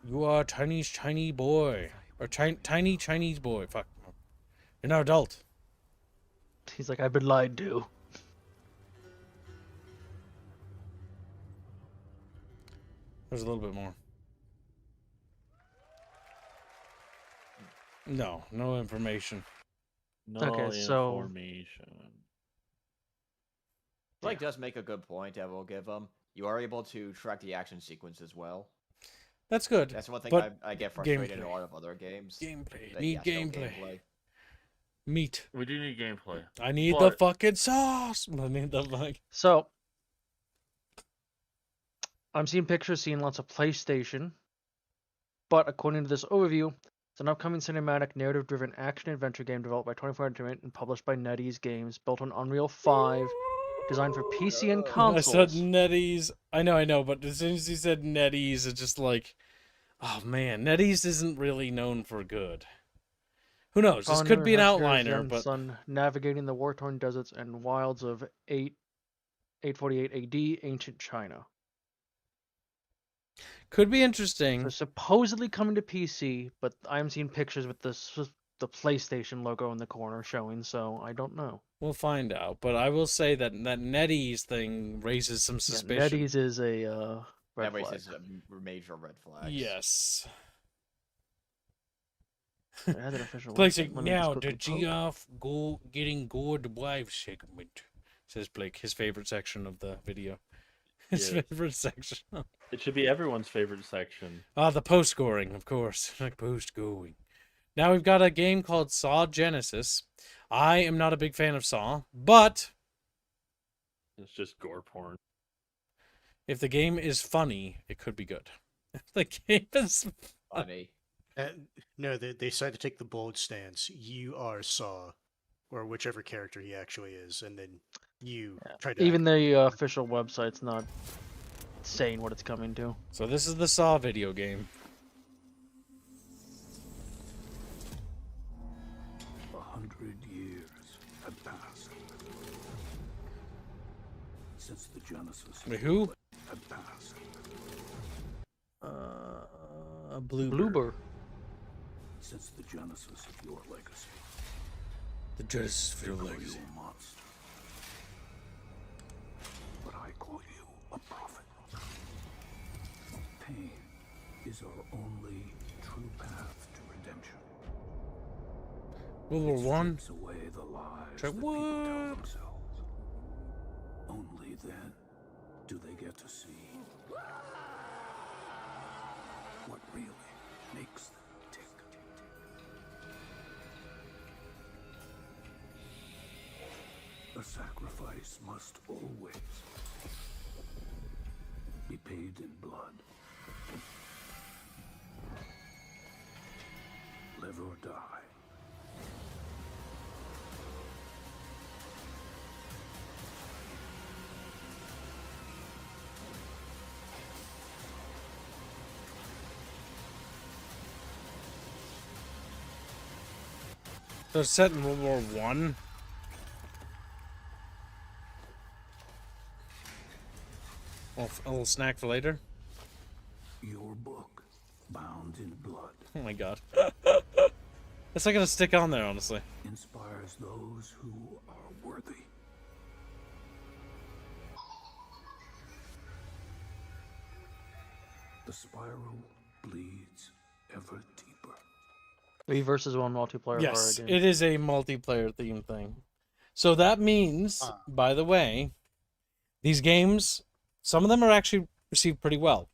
You are a tiny boy. Or tiny Chinese boy. Fuck. You're now adult. He's like, I've been lied to. There's a little bit more. No information. No information. Blake does make a good point, I will give him. You are able to track the action sequence as well. That's good. That's one thing but I get frustrated in gameplay. a lot of other games. Gameplay. Need gameplay. Meat. We do need gameplay. I need the fucking sauce. I need the fucking... So, I'm seeing pictures, seeing lots of PlayStation. But according to this overview, it's an upcoming cinematic, narrative-driven action-adventure game developed by 24 Entertainment and published by NetEase Games, built on Unreal 5, designed for PC and consoles. I said NetEase. I know, but as soon as you said NetEase, it's just like, oh man, NetEase isn't really known for good. Who knows? This could be an outliner, but navigating the war-torn deserts and wilds of 848 AD, ancient China. Could be interesting. So supposedly coming to PC, but I'm seeing pictures with the PlayStation logo in the corner showing, so I don't know. We'll find out, but I will say that NetEase thing raises some suspicion. NetEase is a red flag. Raises a major red flag. Yes. It has an official Blake, now the Geoff getting good wife segment, says Blake, his favorite section of the video. His favorite section. It should be everyone's favorite section. The post scoring, of course. Like post going. Now we've got a game called Saw Genesis. I am not a big fan of Saw, but it's just gore porn. If the game is funny, it could be good. If the game is funny. No, they decided to take the bold stance. You are Saw, or whichever character he actually is, and then you try to... Even the official website's not saying what it's coming to. So this is the Saw video game. 100 years have passed since the Genesis. Wait, who? Had passed. Bloober. Since the genesis of your legacy. The genesis of your They call legacy. you a monster. But I call you a prophet. Pain is our only true path to redemption. World War One. It strips away the lies Check that people tell themselves. Only then do they get to see really makes them tick. A sacrifice must always be paid in blood. Live or die. So it's set in World War One. A little snack for later. Your book, bound in blood, Oh my god. It's not gonna stick on there, honestly. inspires those who are worthy. The spiral bleeds ever deeper. 3 versus 1 multiplayer Yes, horror game. it is a multiplayer theme thing. So that means, by the way, these games, some of them are actually received pretty well.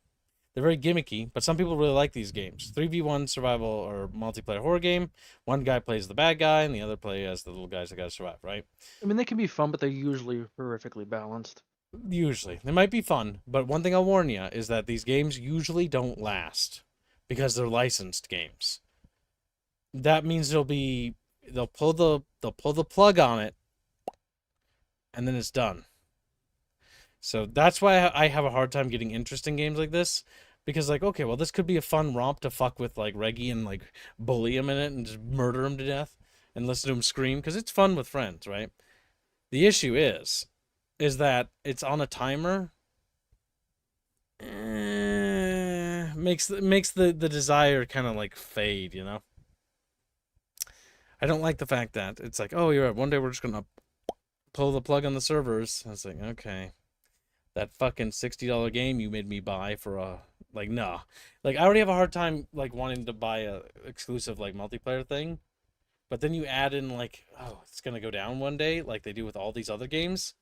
They're very gimmicky, but some people really like these games. 3v1 survival or multiplayer horror game. One guy plays the bad guy, and the other plays as the little guys that gotta survive, right? I mean, they can be fun, but they're usually horrifically balanced. Usually. They might be fun, but one thing I'll warn you is that these games usually don't last because they're licensed games. That means they'll pull the plug on it, and then it's done. So that's why I have a hard time getting interest in games like this, because like, okay, well, this could be a fun romp to fuck with like Reggie and like bully him in it and just murder him to death and listen to him scream, because it's fun with friends, right? The issue is that it's on a timer. Makes the desire kind of like fade, you know? I don't like the fact that it's like, oh, you're right, one day we're just gonna pull the plug on the servers. I was like, okay, that fucking $60 game you made me buy for a like, nah. Like, I already have a hard time like wanting to buy a exclusive like multiplayer thing, but then you add in like, oh, it's gonna go down one day, like they do with all these other games.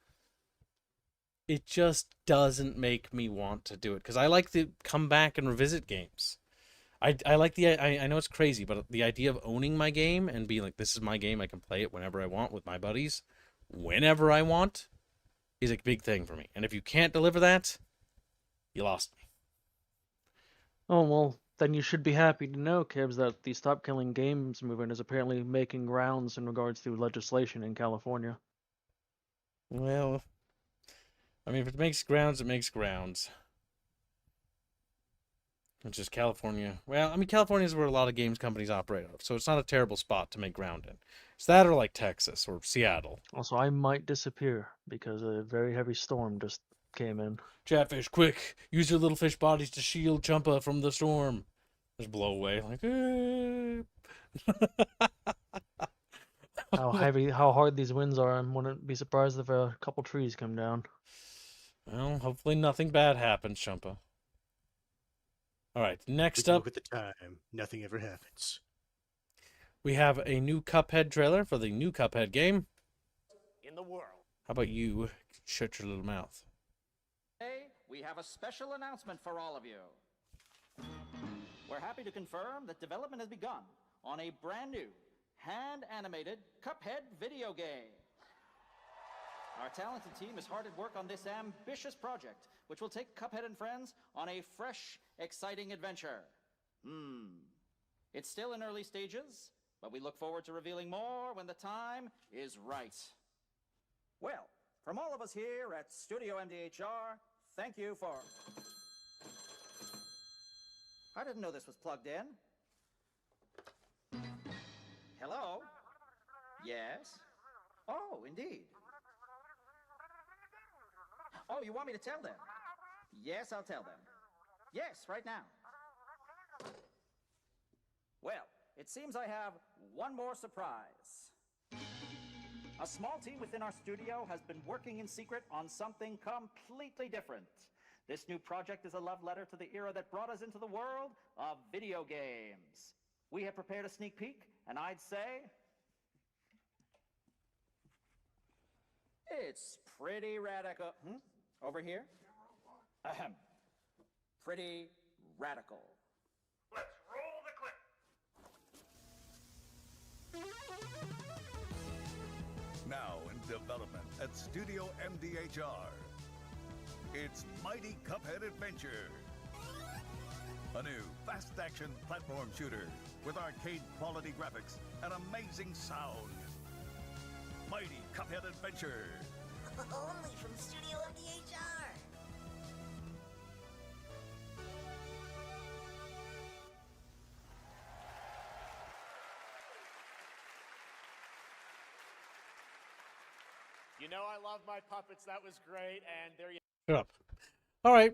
It just doesn't make me want to do it, because I like to come back and revisit games. I like I know it's crazy, but the idea of owning my game and being like, this is my game, I can play it whenever I want with my buddies, whenever I want, is a big thing for me. And if you can't deliver that, you lost me. Oh, well, then you should be happy to know, Kibbs, that the Stop Killing Games movement is apparently making rounds in regards to legislation in California. Well, I mean, if it makes grounds, it makes grounds. Which is California. Well, I mean, California is where a lot of games companies operate out of, so it's not a terrible spot to make ground in. It's that or like Texas or Seattle. Also, I might disappear because a very heavy storm just came in. Chatfish, quick! Use your little fish bodies to shield Chumpa from the storm. Just blow away like. How hard these winds are! I wouldn't be surprised if a couple trees come down. Well, hopefully nothing bad happens, Chumpa. All right, next up. Look at the time. Nothing ever happens. We have a new Cuphead trailer for the new Cuphead game. In the world. How about you shut your little mouth? Today, we have a special announcement for all of you. We're happy to confirm that development has begun on a brand new, hand-animated Cuphead video game. Our talented team is hard at work on this ambitious project, which will take Cuphead and friends on a fresh, exciting adventure. It's still in early stages, but we look forward to revealing more when the time is right. Well, from all of us here at Studio MDHR, thank you for... I didn't know this was plugged in. Hello? Yes? Oh, indeed. Oh, you want me to tell them? Yes, I'll tell them. Yes, right now. Well, it seems I have one more surprise. A small team within our studio has been working in secret on something completely different. This new project is a love letter to the era that brought us into the world of video games. We have prepared a sneak peek, and I'd say... it's pretty radical. Over here? Ahem. Pretty radical. at Studio MDHR. It's Mighty Cuphead Adventure. A new fast-action platform shooter with arcade-quality graphics and amazing sound. Mighty Cuphead Adventure. Only from Studio MDHR. You know I love my puppets. That was great, and there you. Shut up. All right.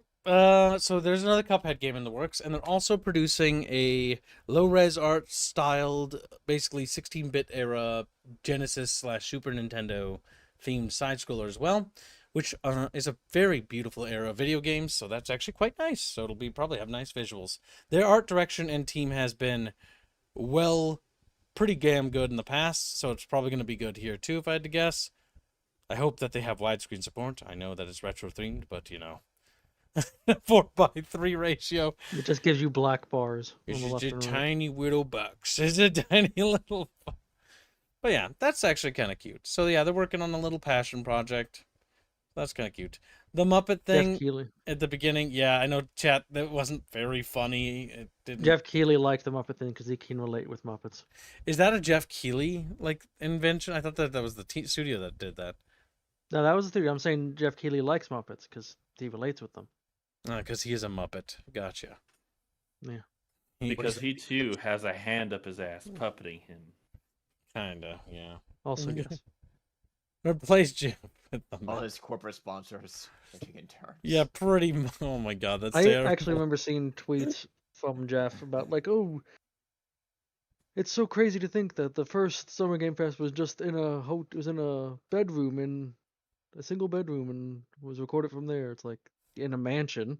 So there's another Cuphead game in the works, and they're also producing a low-res art styled, basically 16-bit era Genesis / Super Nintendo themed side scroller as well, which is a very beautiful era of video games. So that's actually quite nice. So it'll be probably have nice visuals. Their art direction and team has been pretty damn good in the past, so it's probably going to be good here too, if I had to guess. I hope that they have widescreen support. I know that it's retro themed, but you know, 4:3 ratio. It just gives you black bars. It's on the just left a and right. tiny little box. It's a tiny little. But yeah, that's actually kind of cute. So yeah, they're working on a little passion project. That's kind of cute. The Muppet thing at the beginning, yeah, I know, chat. That wasn't very funny. It didn't. Jeff Keighley liked the Muppet thing because he can relate with Muppets. Is that a Jeff Keighley like invention? I thought that was the studio that did that. No, that was the theory. I'm saying Jeff Keighley likes Muppets because he relates with them. Because he is a Muppet. Gotcha. Yeah. Because he too has a hand up his ass puppeting him. Kinda, yeah. Also, yes. Replace Jim with the All Muppet. his corporate sponsors taking in turns. Yeah, pretty much. Oh my god, that's I terrible. actually remember seeing tweets from Jeff about like, oh, it's so crazy to think that the first Summer Game Fest was just in a bedroom, in a single bedroom, and was recorded from there. It's like in a mansion.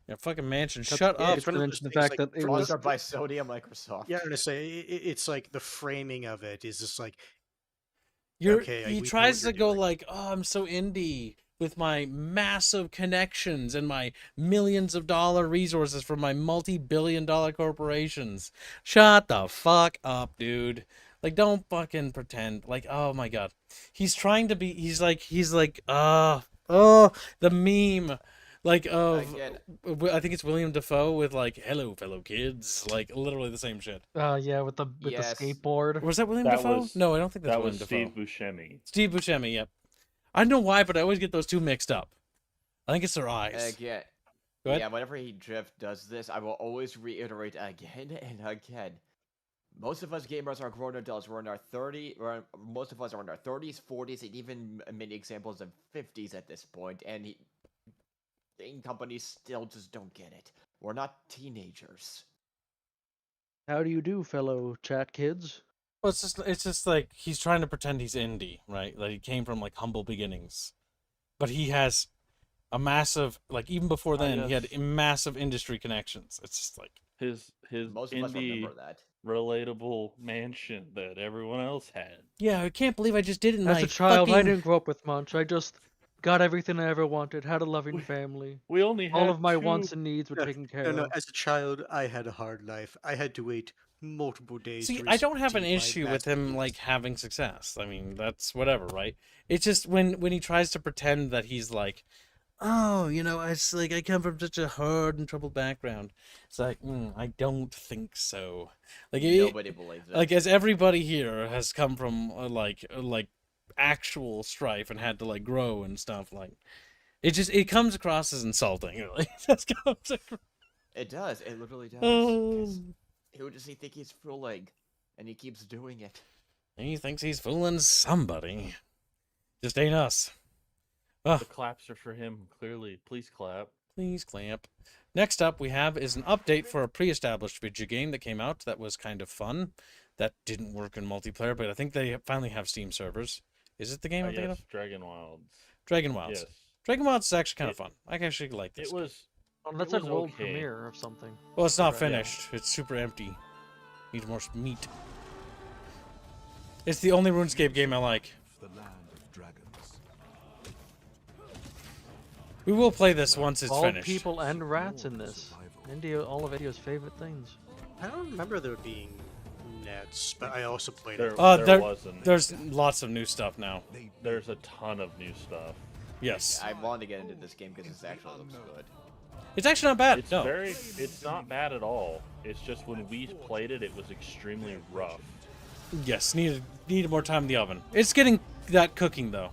Yeah, fucking mansion. Shut up. It's one of those The things, fact like, that it was Sponsored by Sony and Microsoft. Yeah, I'm gonna say it's like the framing of it is just like. He we know tries what to you're go like, oh, I'm so indie with my massive connections and my millions of dollar resources from my multi-billion-dollar corporations. Shut the fuck up, dude. Like, don't fucking pretend. Like, oh my god. He's trying to be, he's like, the meme. Like, of, I think it's William Dafoe with like, hello, fellow kids. Like, literally the same shit. Yeah, with the skateboard. Was that William Dafoe? No, I don't think that's William Dafoe. Steve Buscemi. Steve Buscemi, yep. I don't know why, but I always get those two mixed up. I think it's their eyes. Yeah. Go ahead. Yeah, whenever Jeff does this, I will always reiterate again and again. Most of us gamers are grown adults. We're in our 30s. Most of us are in our 30s, 40s, and even many examples of 50s at this point. And game companies still just don't get it. We're not teenagers. How do you do, fellow chat kids? Well, it's just like he's trying to pretend he's indie, right? Like he came from like humble beginnings, but he has a massive, like even before then, he had massive industry connections. It's just like his Most of us indie remember that. relatable mansion that everyone else had. Yeah, I can't believe I just did it. In As my a child, I fucking... didn't grow up with much. I just got everything I ever wanted. Had a loving family. We only had all of my two- wants and needs were No, taken care no, of. as a child, I had a hard life. I had to wait multiple days. See, to I don't have an receive my issue with him masterpiece. like having success. I mean, that's whatever, right? It's just when he tries to pretend that he's like, oh, you know, it's like I come from such a hard and troubled background. It's like, I don't think so. Like Nobody believes it. Like as everybody here has come from like actual strife and had to like grow and stuff. Like it comes across as insulting. Really, It does. It literally does. Oh. 'Cause who does he think he's fooling? And he keeps doing it. He thinks he's fooling somebody. Just ain't us. The claps are for him, clearly. Please clap. Please clamp. Next up we have is an update for a pre-established video game that came out that was kind of fun. That didn't work in multiplayer, but I think they finally have Steam servers. Is it the game I'm thinking Yes, of? Dragon Wilds. Dragon Wilds. Yes. Dragon Wilds is actually kind of fun. I actually like this. It was. That's it like was world okay. premiere of something. Well, it's not Right. finished. It's super empty. Needs more meat. It's the only RuneScape game I like. The land of dragons. We will play this once it's All finished. people and rats in this. India, all of India's favorite things. I don't remember there being nets, but I also played There, it. there wasn't. There's lots of new stuff now. There's a ton of new stuff. Yes. I want to get into this game because it actually looks good. It's actually not bad. It's no. It's not bad at all. It's just when we played it, it was extremely rough. Yes, needed more time in the oven. It's getting that cooking though.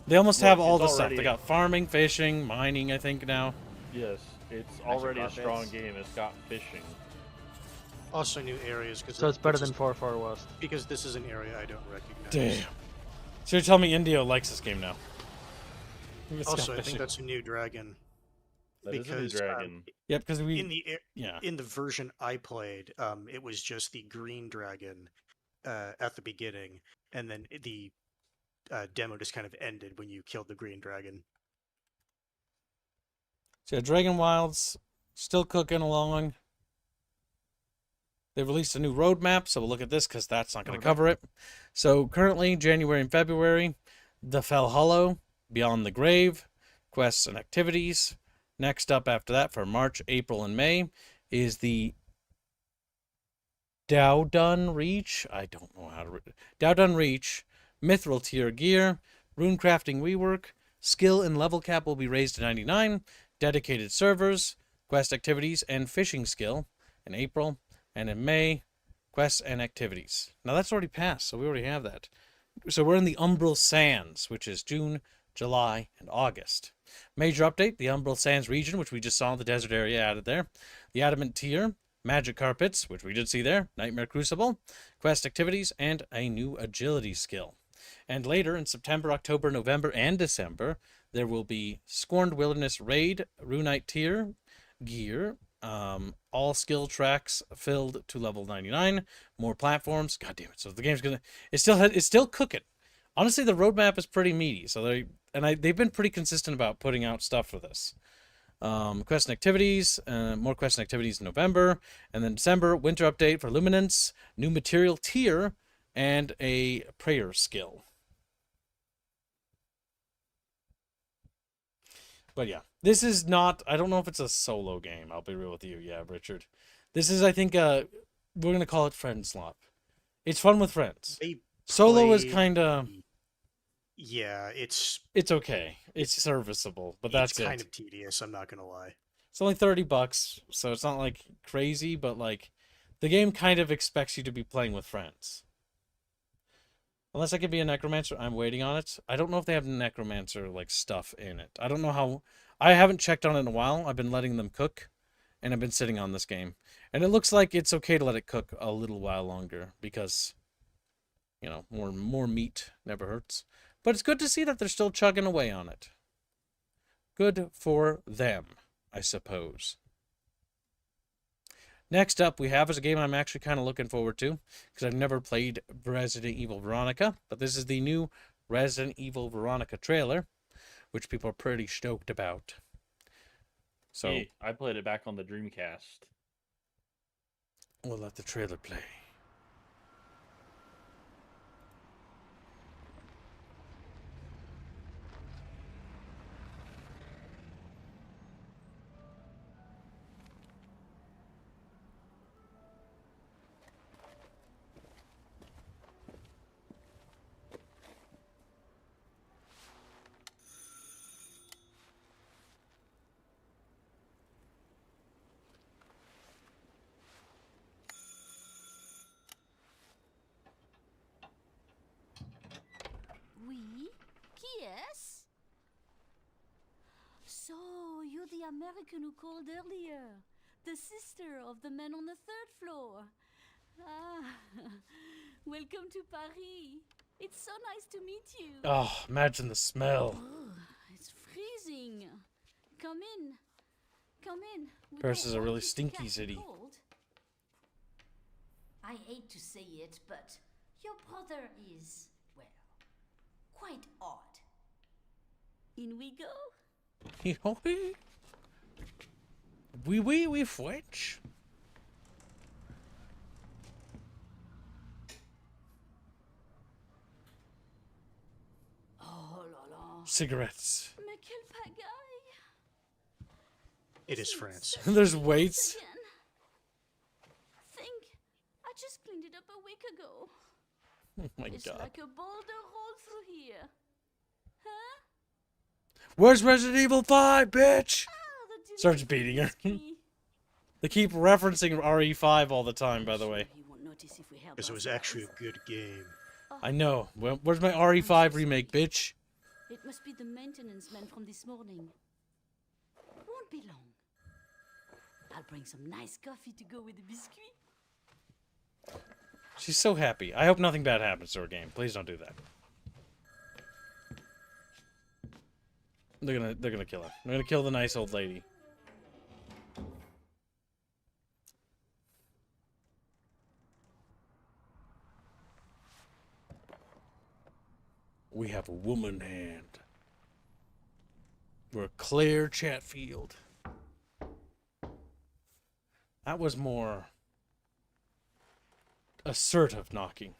They almost have all the stuff. They got farming, fishing, mining, I think now. Yes, it's already a strong game. It's got fishing. Also new areas. So it's better than Far Far West. Because this is an area I don't recognize. Damn. So you're telling me Indio likes this game now? Also, I think that's a new dragon. That is a new dragon. Yeah, because we in the version I played, it was just the green dragon at the beginning, and then the demo just kind of ended when you killed the green dragon. So yeah, Dragon Wilds still cooking along. They released a new roadmap, so we'll look at this because that's not going to cover it. So currently, January and February, The Fell Hollow, Beyond the Grave, quests and activities. Next up after that for March, April, and May is the Dowdun Reach. I don't know how to read it. Dowdun Reach, Mithril Tier Gear, Rune Crafting Rework, Skill and Level Cap will be raised to 99, dedicated servers, quest activities, and fishing skill in April. And in May, quests and activities. Now that's already passed, so we already have that. So we're in the Umbral Sands, which is June, July, and August. Major update, the Umbral Sands region, which we just saw, the desert area added there. The Adamant Tier, Magic Carpets, which we did see there, Nightmare Crucible, quest activities, and a new agility skill. And later in September, October, November, and December, there will be Scorned Wilderness Raid, Runite Tier, Gear, all skill tracks filled to level 99, more platforms. God damn it! So the game's it's still cooking. Honestly, the roadmap is pretty meaty. So they've been pretty consistent about putting out stuff for this. Quest and activities, more quest and activities in November, and then December winter update for Luminance, new material tier, and a prayer skill. But yeah, this is not, I don't know if it's a solo game. I'll be real with you. Yeah, Richard. This is, I think, we're going to call it friend slop. It's fun with friends. Solo is kind of... Yeah, it's okay. It's serviceable, but that's it's kind of tedious, I'm not going to lie. It's only $30, so it's not like crazy, but like the game kind of expects you to be playing with friends. Unless I could be a necromancer, I'm waiting on it. I don't know if they have necromancer like stuff in it. I don't know how. I haven't checked on it in a while. I've been letting them cook, and I've been sitting on this game, and it looks like it's okay to let it cook a little while longer because, you know, more meat never hurts. But it's good to see that they're still chugging away on it. Good for them, I suppose. Next up, we have is a game I'm actually kind of looking forward to, because I've never played Resident Evil Veronica, but this is the new Resident Evil Veronica trailer, which people are pretty stoked about. So Hey, I played it back on the Dreamcast. We'll let the trailer play. Oui? Qui est-ce? So, you're the American who called earlier. The sister of the man on the third floor. Ah, welcome to Paris. It's so nice to meet you. Oh, imagine the smell. Oh, it's freezing. Come in. Come in. We Paris don't is a want really you to stinky catch a city. cold. I hate to say it, but your brother is, well, quite odd. In we go. Oui, French. Oh la la. Cigarettes. Mais quelle pagaille. It is France. There's weights. Think, I just cleaned it up a week ago. Oh my It's god. like a boulder rolled through here. Huh? Where's Resident Evil 5, bitch? The Starts beating her. They keep referencing RE5 all the time, by the way. He won't notice if we help Because it was ourselves. actually a good game. I know. Where's my RE5 remake, bitch? It must be the maintenance man from this morning. Won't be long. I'll bring some nice coffee to go with the biscuit. She's so happy. I hope nothing bad happens to her game. Please don't do that. They're gonna kill her. They're gonna kill the nice old lady. We have a woman hand. We're Claire Chatfield. That was more assertive knocking.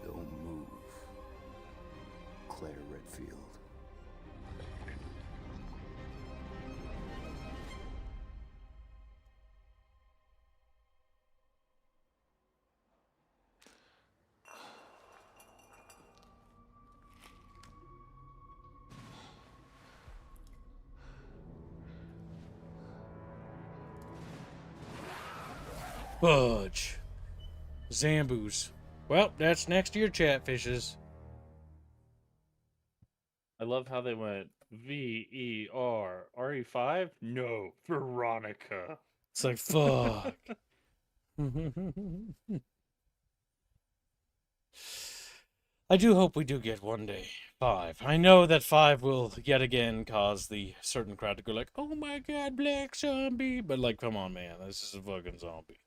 Don't move. Claire Redfield. Fudge. Zamboos. Well, that's next to your chatfishes. I love how they went VER RE5. No, Veronica. It's like fuck. I do hope we do get one day 5. I know that 5 will yet again cause the certain crowd to go like, "Oh my god, black zombie!" But like, come on, man, this is a fucking zombie.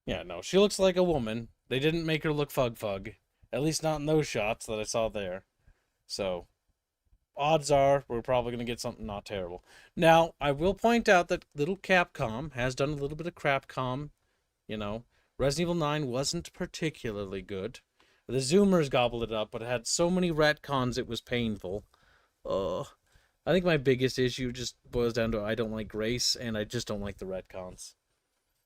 Yeah, no, she looks like a woman. They didn't make her look fug. At least not in those shots that I saw there. So, odds are we're probably going to get something not terrible. Now, I will point out that little Capcom has done a little bit of crapcom. You know, Resident Evil 9 wasn't particularly good. The Zoomers gobbled it up, but it had so many retcons it was painful. I think my biggest issue just boils down to I don't like Grace, and I just don't like the retcons.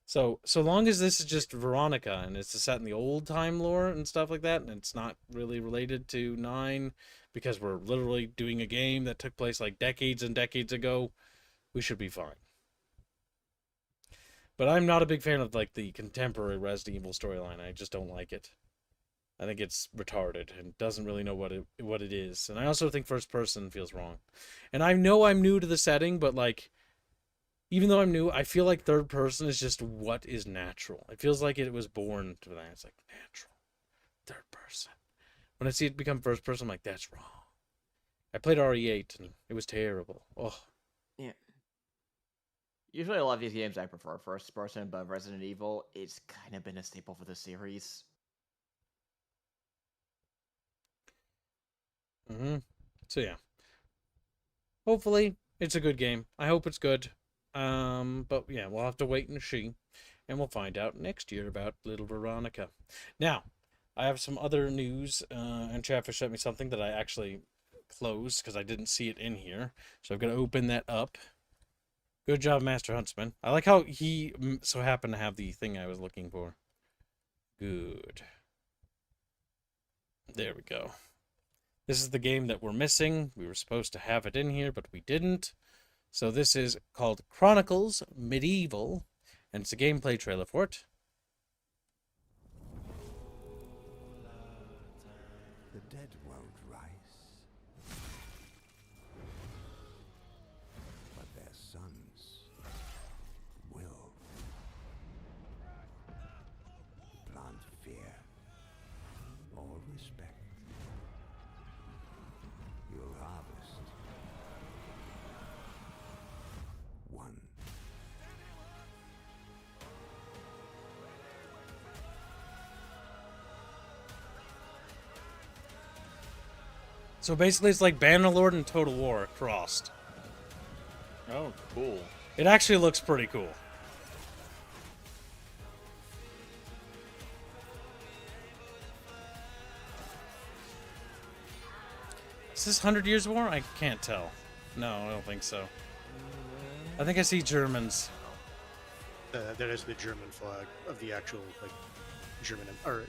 So long as this is just Veronica, and it's set in the old time lore and stuff like that, and it's not really related to 9, because we're literally doing a game that took place like decades and decades ago, we should be fine. But I'm not a big fan of like the contemporary Resident Evil storyline. I just don't like it. I think it's retarded and doesn't really know what it is. And I also think first person feels wrong. And I know I'm new to the setting, but like, even though I'm new, I feel like third person is just what is natural. It feels like it was born to that. It's like natural. Third person. When I see it become first person, I'm like, that's wrong. I played RE8 and it was terrible. Oh. Yeah. Usually a lot of these games I prefer first person, but Resident Evil, it's kind of been a staple for the series. So yeah. Hopefully it's a good game. I hope it's good. But yeah, we'll have to wait and see. And we'll find out next year about little Veronica. Now, I have some other news, and Chatfish sent me something that I actually closed because I didn't see it in here. So I'm going to open that up. Good job, Master Huntsman. I like how he so happened to have the thing I was looking for. Good. There we go. This is the game that we're missing. We were supposed to have it in here, but we didn't. So this is called Chronicles Medieval, and it's a gameplay trailer for it. The dead won't rise. But So basically, it's like Bannerlord and Total War crossed. Oh, cool. It actually looks pretty cool. Is this 100 Years War? I can't tell. No, I don't think so. I think I see Germans. That is the German flag of the actual, like, German Empire.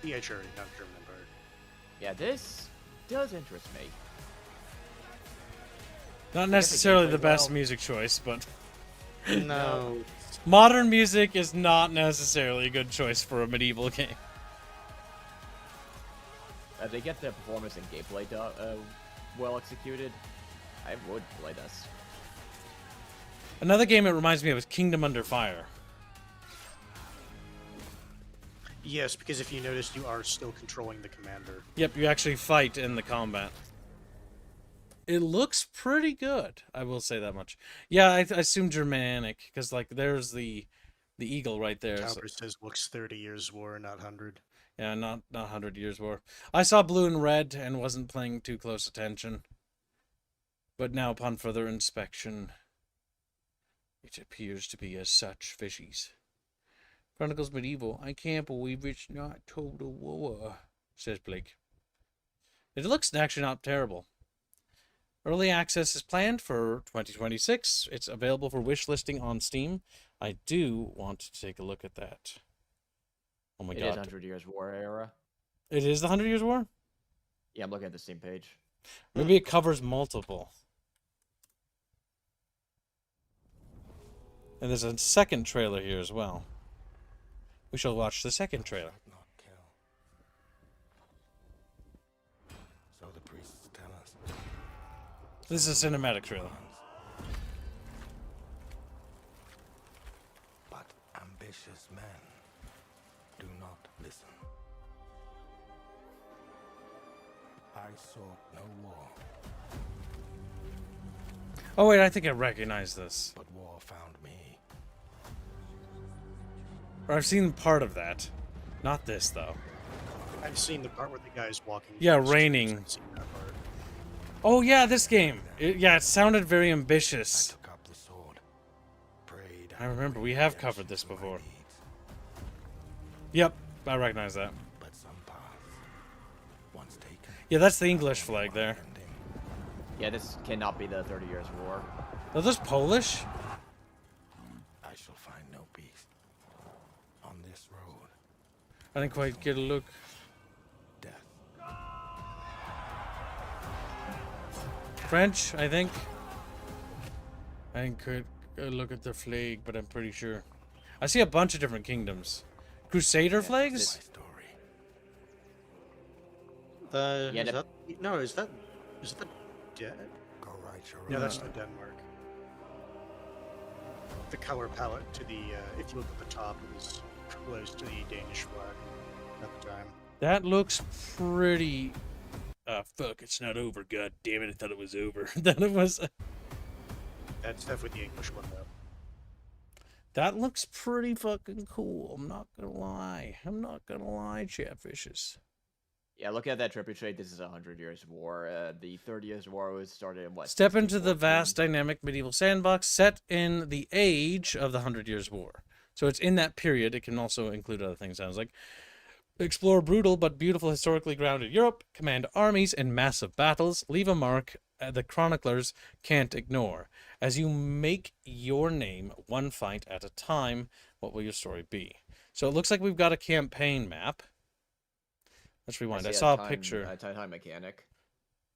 Yeah, sure, not German Empire. Yeah, this does interest me. Not necessarily the best music choice, but... No. Modern music is not necessarily a good choice for a medieval game. They get the performance and gameplay well executed. I would play this. Another game it reminds me of is Kingdom Under Fire. Yes, because if you notice, you are still controlling the commander. Yep, you actually fight in the combat. It looks pretty good, I will say that much. Yeah, I assume Germanic, because like there's the eagle right there. Counter says looks 30 Years War, not 100. Yeah, not 100 Years War. I saw blue and red and wasn't paying too close attention. But now, upon further inspection, it appears to be as such, fishies. Chronicles Medieval. I can't believe it's not Total War, says Blake. It looks actually not terrible. Early access is planned for 2026. It's available for wish listing on Steam. I do want to take a look at that. Oh my god. It is 100 Years War era. It is the 100 Years War? Yeah, I'm looking at the Steam page. Maybe it covers multiple. And there's a second trailer here as well. We shall watch the second trailer. So the priests tell us. This is a cinematic trailer. But ambitious men do not listen. I sought no war. Oh wait, I think I recognize this. But war found me. Or I've seen part of that. Not this, though. I've seen the part where the guy's walking. Yeah, through the raining. streets. I've seen that part. Oh yeah, this game. Yeah, it sounded very ambitious. I took up the sword, prayed. I remember, we have covered this before. Yep, I recognize that. But some paths, once taken. Yeah, that's the English flag there. Yeah, this cannot be the 30 Years War. Are those Polish? I shall find no peace on this road. I didn't quite get a look. Death. French, I think. I didn't quite look at the flag, but I'm pretty sure. I see a bunch of different kingdoms. Crusader flags? Yeah, Yeah, is that, no, is that dead? Go right your No, own that's way. not Denmark. The color palette to the, if you look at the top, it was close to the Danish flag at the time. That looks pretty... fuck, it's not over. God damn it, I thought it was over. Then it was... That's definitely the English one, though. That looks pretty fucking cool. I'm not gonna lie. I'm not gonna lie, Chatfishes. Yeah, look at that triple trade. This is 100 Years War. The 30 Years War was started in what? Step into the 1614? vast, dynamic medieval sandbox set in the age of the 100 Years War. So it's in that period. It can also include other things, sounds like. Explore brutal but beautiful historically grounded Europe, command armies in massive battles, leave a mark the chroniclers can't ignore. As you make your name one fight at a time, what will your story be? So it looks like we've got a campaign map. Let's rewind. I see saw a time, picture. time mechanic.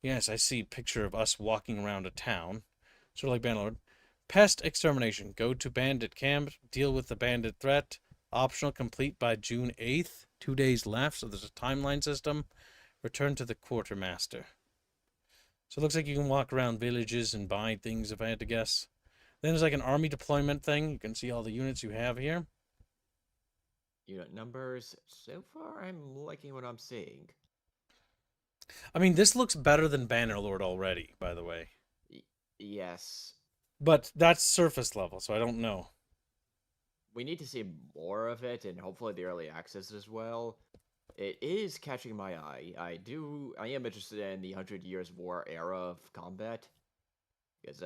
Yes, I see a picture of us walking around a town. Sort of like Bannerlord. Pest extermination. Go to bandit camp. Deal with the bandit threat. Optional complete by June 8th. 2 days left, so there's a timeline system. Return to the quartermaster. So it looks like you can walk around villages and buy things, if I had to guess. Then there's like an army deployment thing. You can see all the units you have here. Unit numbers. So far, I'm liking what I'm seeing. I mean, this looks better than Bannerlord already, by the way. Yes. But that's surface level, so I don't know. We need to see more of it, and hopefully the early access as well. It is catching my eye. I am interested in the 100 Years War era of combat. Because,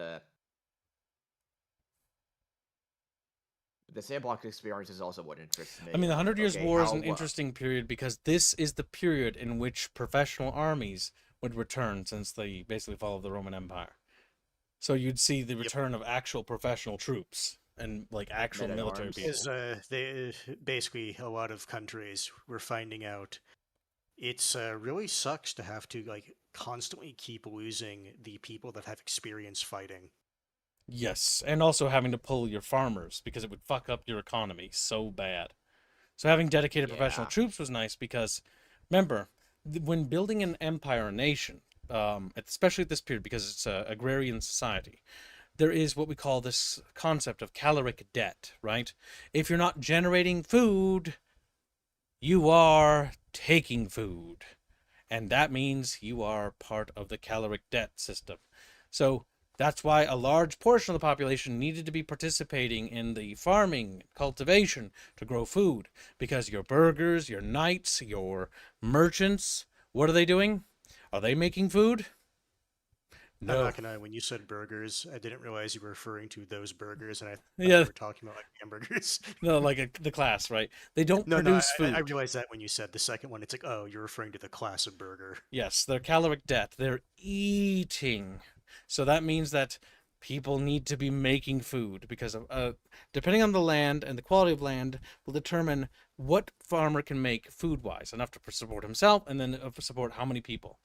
the sandbox experience is also what interests me. I mean, the 100 Years Okay, War is how, an interesting period because this is the period in which professional armies would return since they basically followed the Roman Empire. So you'd see the return of actual professional troops and like actual military people. Is they basically a lot of countries we're finding out it's really sucks to have to like constantly keep losing the people that have experience fighting. Yes, and also having to pull your farmers because it would fuck up your economy so bad. So having dedicated professional troops was nice because, remember, when building an empire or nation, especially at this period because it's an agrarian society, there is what we call this concept of caloric debt, right? If you're not generating food, you are taking food. And that means you are part of the caloric debt system. So that's why a large portion of the population needed to be participating in the farming, cultivation to grow food. Because your burghers, your knights, your merchants, what are they doing? Are they making food? No. I'm not gonna lie, when you said burgers, I didn't realize you were referring to those burgers, and I thought Yeah. you were talking about like hamburgers. No, like the class, right? They don't produce food. I realized that when you said the second one, it's like, oh, you're referring to the class of burger. Yes, they're caloric debt. They're eating. So that means that people need to be making food because of, depending on the land and the quality of land will determine what farmer can make food-wise, enough to support himself and then support how many people.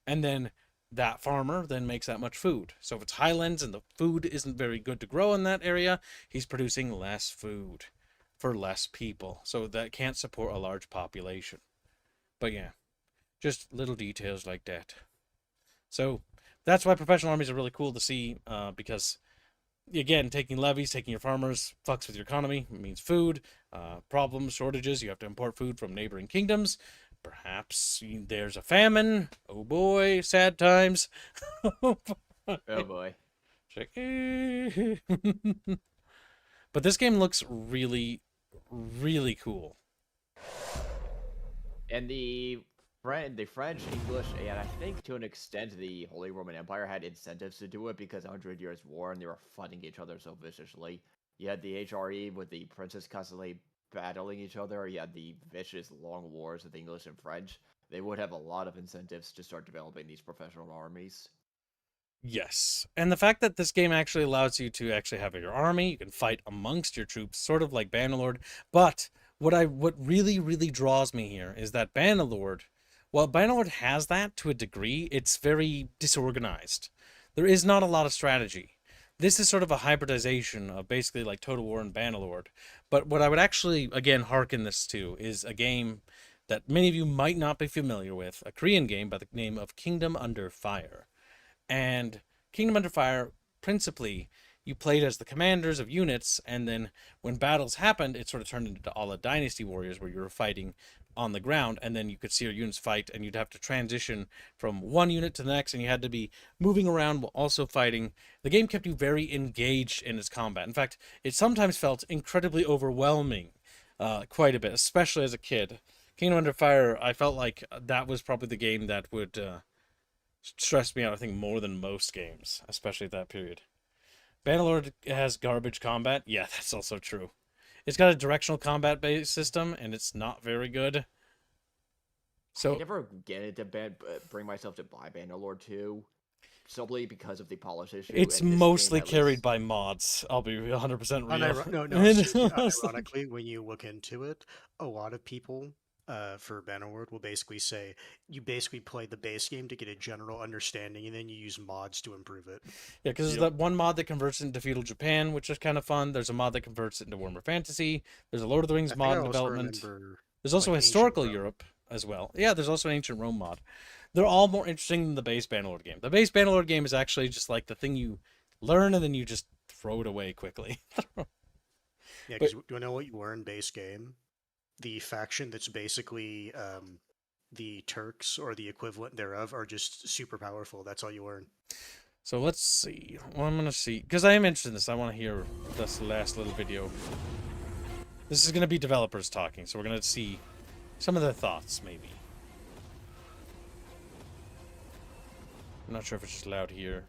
And then that farmer then makes that much food. So if it's highlands and the food isn't very good to grow in that area, he's producing less food for less people. So that can't support a large population. But yeah, just little details like that. So that's why professional armies are really cool to see, because, again, taking levies, taking your farmers, fucks with your economy. It means food, problems, shortages. You have to import food from neighboring kingdoms. Perhaps there's a famine. Oh boy, sad times. Oh boy. But this game looks really, really cool. And the French, English, and I think to an extent the Holy Roman Empire had incentives to do it because 100 Years War and they were fighting each other so viciously. You had the HRE with the princes constantly battling each other. You had the vicious long wars with the English and French. They would have a lot of incentives to start developing these professional armies. Yes, and the fact that this game actually allows you to actually have your army, you can fight amongst your troops, sort of like Bannerlord. But what really, really draws me here is that Bannerlord, while Bannerlord has that to a degree, it's very disorganized. There is not a lot of strategy. This is sort of a hybridization of basically like Total War and Bannerlord. But what I would actually, again, hearken this to is a game that many of you might not be familiar with, a Korean game by the name of Kingdom Under Fire. And Kingdom Under Fire, principally, you played as the commanders of units, and then when battles happened, it sort of turned into a la Dynasty Warriors, where you were fighting on the ground, and then you could see your units fight, and you'd have to transition from one unit to the next, and you had to be moving around while also fighting. The game kept you very engaged in its combat. In fact, it sometimes felt incredibly overwhelming, quite a bit, especially as a kid. Kingdom Under Fire, I felt like that was probably the game that would stressed me out, I think, more than most games, especially at that period. Bannerlord has garbage combat. Yeah, that's also true. It's got a directional combat-based system, and it's not very good. So I never get it to bring myself to buy Bannerlord 2, simply because of the polish issue. It's mostly carried by mods. I'll be 100% real. Ironically, when you look into it, a lot of people for Bannerlord will basically say you basically play the base game to get a general understanding, and then you use mods to improve it. Yeah, because there's that one mod that converts it into Feudal Japan, which is kind of fun. There's a mod that converts it into Warhammer Fantasy. There's a Lord of the Rings mod in development. There's also historical Europe as well. Yeah, there's also an Ancient Rome mod. They're all more interesting than the base Bannerlord game. The base Bannerlord game is actually just like the thing you learn and then you just throw it away quickly. Yeah, because do you know what you learn base game? The faction that's basically the Turks or the equivalent thereof are just super powerful. That's all you learn. So let's see. Well, I'm going to see. Because I am interested in this. I want to hear this last little video. This is going to be developers talking. So we're going to see some of their thoughts, maybe. I'm not sure if it's just loud here.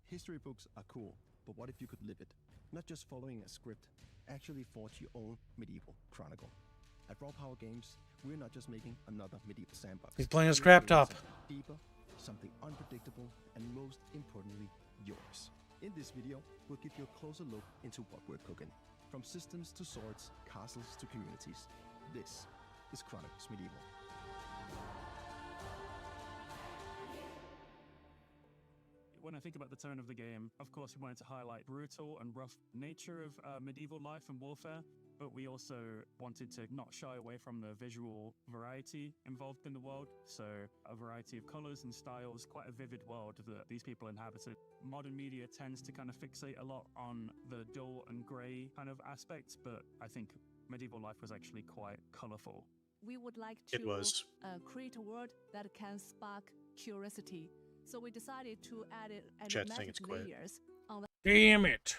History books are cool, but what if you could live it? Not just following a script, actually forge your own medieval chronicle. At Raw Power Games, we're not just making another medieval sandbox. He's playing a We're scrap doing top. something deeper, something unpredictable, and most importantly, yours. In this video, we'll give you a closer look into what we're cooking. From systems to swords, castles to communities. This is Chronicles Medieval. When I think about the tone of the game, of course we wanted to highlight brutal and rough nature of medieval life and warfare, but we also wanted to not shy away from the visual variety involved in the world. So a variety of colors and styles, quite a vivid world that these people inhabited. Modern media tends to kind of fixate a lot on the dull and grey kind of aspects, but I think medieval life was actually quite colorful. We would like It to was. create a world that can spark curiosity. So we decided to add Chat's saying animatic it's quiet. layers on the Damn it!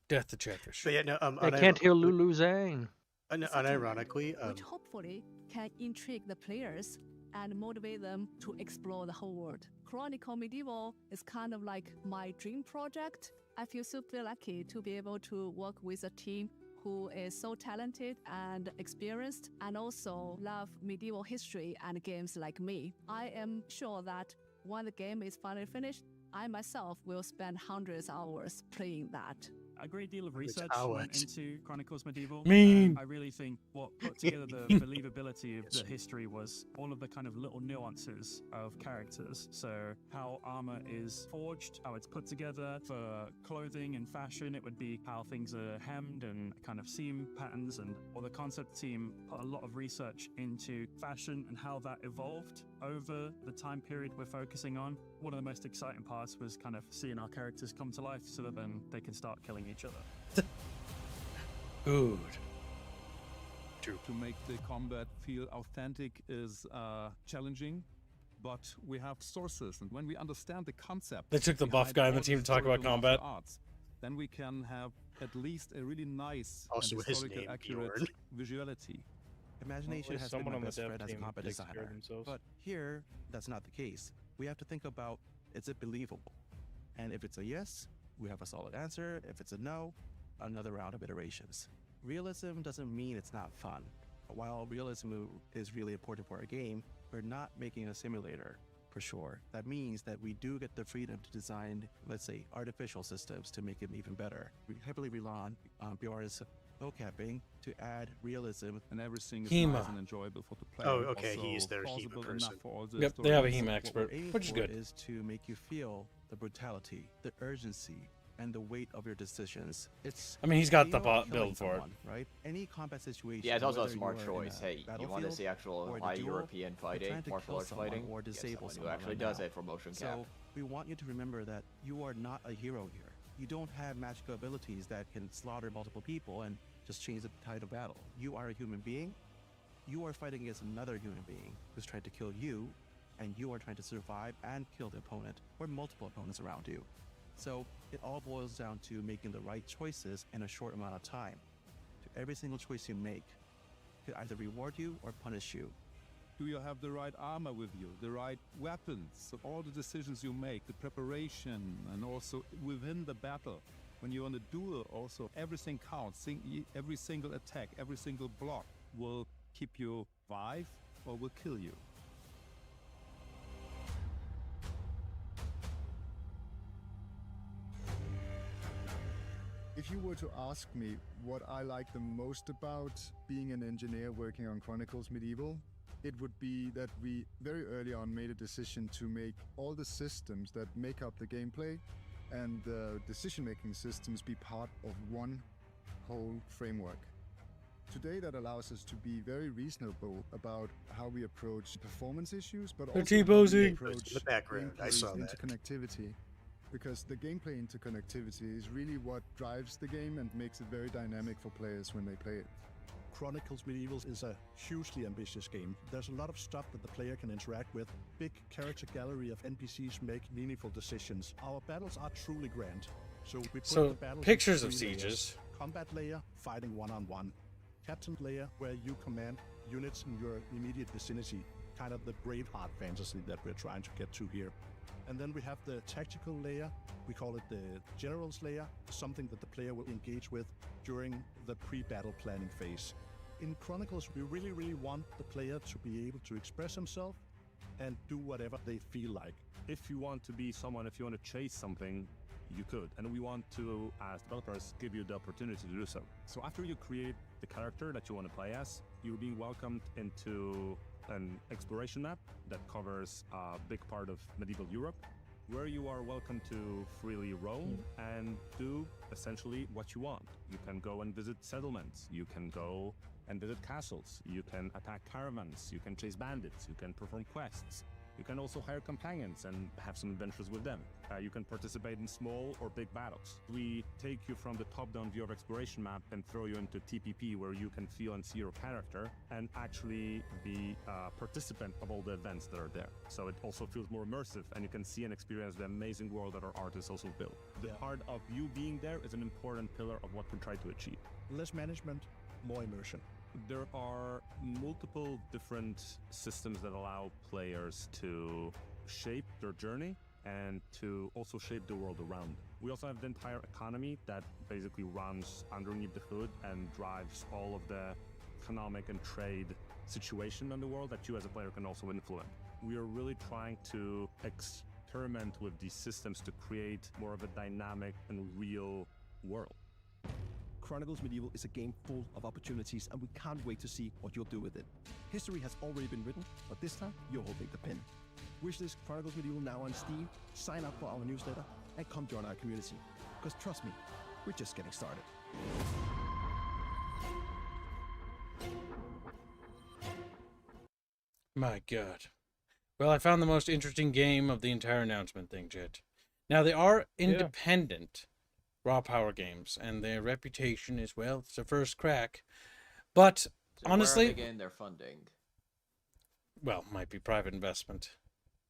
Death to Chatfish. But yeah, no, I can't hear Lulu Zhang. Unironically, which hopefully can intrigue the players and motivate them to explore the whole world. Chronicle Medieval is kind of like my dream project. I feel super lucky to be able to work with a team who is so talented and experienced and also love medieval history and games like me. I am sure that when the game is finally finished, I myself will spend hundreds of hours playing that. A great deal of Hundreds research of went hours. into Chronicles Medieval. Mean. I really think what put together the believability of the history was all of the kind of little nuances of characters. So how armor is forged, how it's put together. For clothing and fashion, it would be how things are hemmed and kind of seam patterns. And or the concept team put a lot of research into fashion and how that evolved over the time period we're focusing on. One of the most exciting parts was kind of seeing our characters come to life so that then they can start killing each other. Good. To make the combat feel authentic is challenging, but we have sources, and when we understand the concept, They took the buff behind guy in the all team to talk about historical martial combat. arts, then we can have at least a really nice Also and his historical name, accurate Bjorn. visuality. Imagination Well, has someone been on my the best dev friend as a team combat takes care of designer. themselves. But here, that's not the case. We have to think about, is it believable? And if it's a yes, we have a solid answer. If it's a no, another round of iterations. Realism doesn't mean it's not fun. While realism is really important for a game, we're not making a simulator, for sure. That means that we do get the freedom to design, let's say, artificial systems to make it even better. We heavily rely on Bjorn's mocapping to add realism, and everything is Hema. nice and enjoyable for the player. Oh, okay, he is also their Hema plausible enough person. for all the Yep, they have a stories. Hema What expert, we're aiming which is for good. is to make you feel the brutality, the urgency, and the weight of your decisions. It's I mean, he's got you the are build killing for it. someone, right? Any combat situation. Yeah, it's also a whether smart you are in choice. a Hey, you want to battlefield see actual or in a high duel, European you're fighting, trying to martial kill arts someone fighting, or get disable someone who someone actually right does now. it for motion cap. So we want you to remember that you are not a hero here. You don't have magical abilities that can slaughter multiple people and just change the tide of battle. You are a human being. You are fighting against another human being who's trying to kill you, and you are trying to survive and kill the opponent or multiple opponents around you. So it all boils down to making the right choices in a short amount of time. To every single choice you make could either reward you or punish you. Do you have the right armor with you, the right weapons? So all the decisions you make, the preparation, and also within the battle. When you're on a duel, also everything counts. Every single attack, every single block will keep you alive or will kill you. If you were to ask me what I like the most about being an engineer working on Chronicles Medieval, it would be that we very early on made a decision to make all the systems that make up the gameplay and the decision-making systems be part of one whole framework. Today that allows us to be very reasonable about how we approach performance issues, but also how we T-posing. approach The background, I saw that. interconnectivity. Because the gameplay interconnectivity is really what drives the game and makes it very dynamic for players when they play it. Chronicles Medieval is a hugely ambitious game. There's a lot of stuff that the player can interact with. Big character gallery of NPCs make meaningful decisions. Our battles are truly grand. So we put the battles pictures into of 3 layers. sieges. Combat layer, fighting one-on-one. Captain layer, where you command units in your immediate vicinity. Kind of the Braveheart fantasy that we're trying to get to here. And then we have the tactical layer. We call it the general's layer, something that the player will engage with during the pre-battle planning phase. In Chronicles, we really want the player to be able to express himself and do whatever they feel like. If you want to be someone, if you want to chase something, you could. And we want to, as developers, give you the opportunity to do so. So after you create the character that you want to play as, you're being welcomed into an exploration map that covers a big part of medieval Europe, where you are welcome to freely roam and do essentially what you want. You can go and visit settlements, you can go and visit castles, you can attack caravans, you can chase bandits, you can perform quests. You can also hire companions and have some adventures with them. You can participate in small or big battles. We take you from the top-down view of exploration map and throw you into TPP, where you can feel and see your character and actually be a participant of all the events that are there. So it also feels more immersive, and you can see and experience the amazing world that our artists also built. The part of you being there is an important pillar of what we try to achieve. Less management, more immersion. There are multiple different systems that allow players to shape their journey and to also shape the world around them. We also have the entire economy that basically runs underneath the hood and drives all of the economic and trade situation in the world that you as a player can also influence. We are really trying to experiment with these systems to create more of a dynamic and real world. Chronicles Medieval is a game full of opportunities, and we can't wait to see what you'll do with it. History has already been written, but this time you're holding the pen. Wishlist Chronicles Medieval now on Steam, sign up for our newsletter, and come join our community. Because trust me, we're just getting started. My God. Well, I found the most interesting game of the entire announcement thing, Jet. Now, they are independent raw power games, and their reputation is, well, it's a first crack. But So honestly, where are they getting their funding? Well, might be private investment.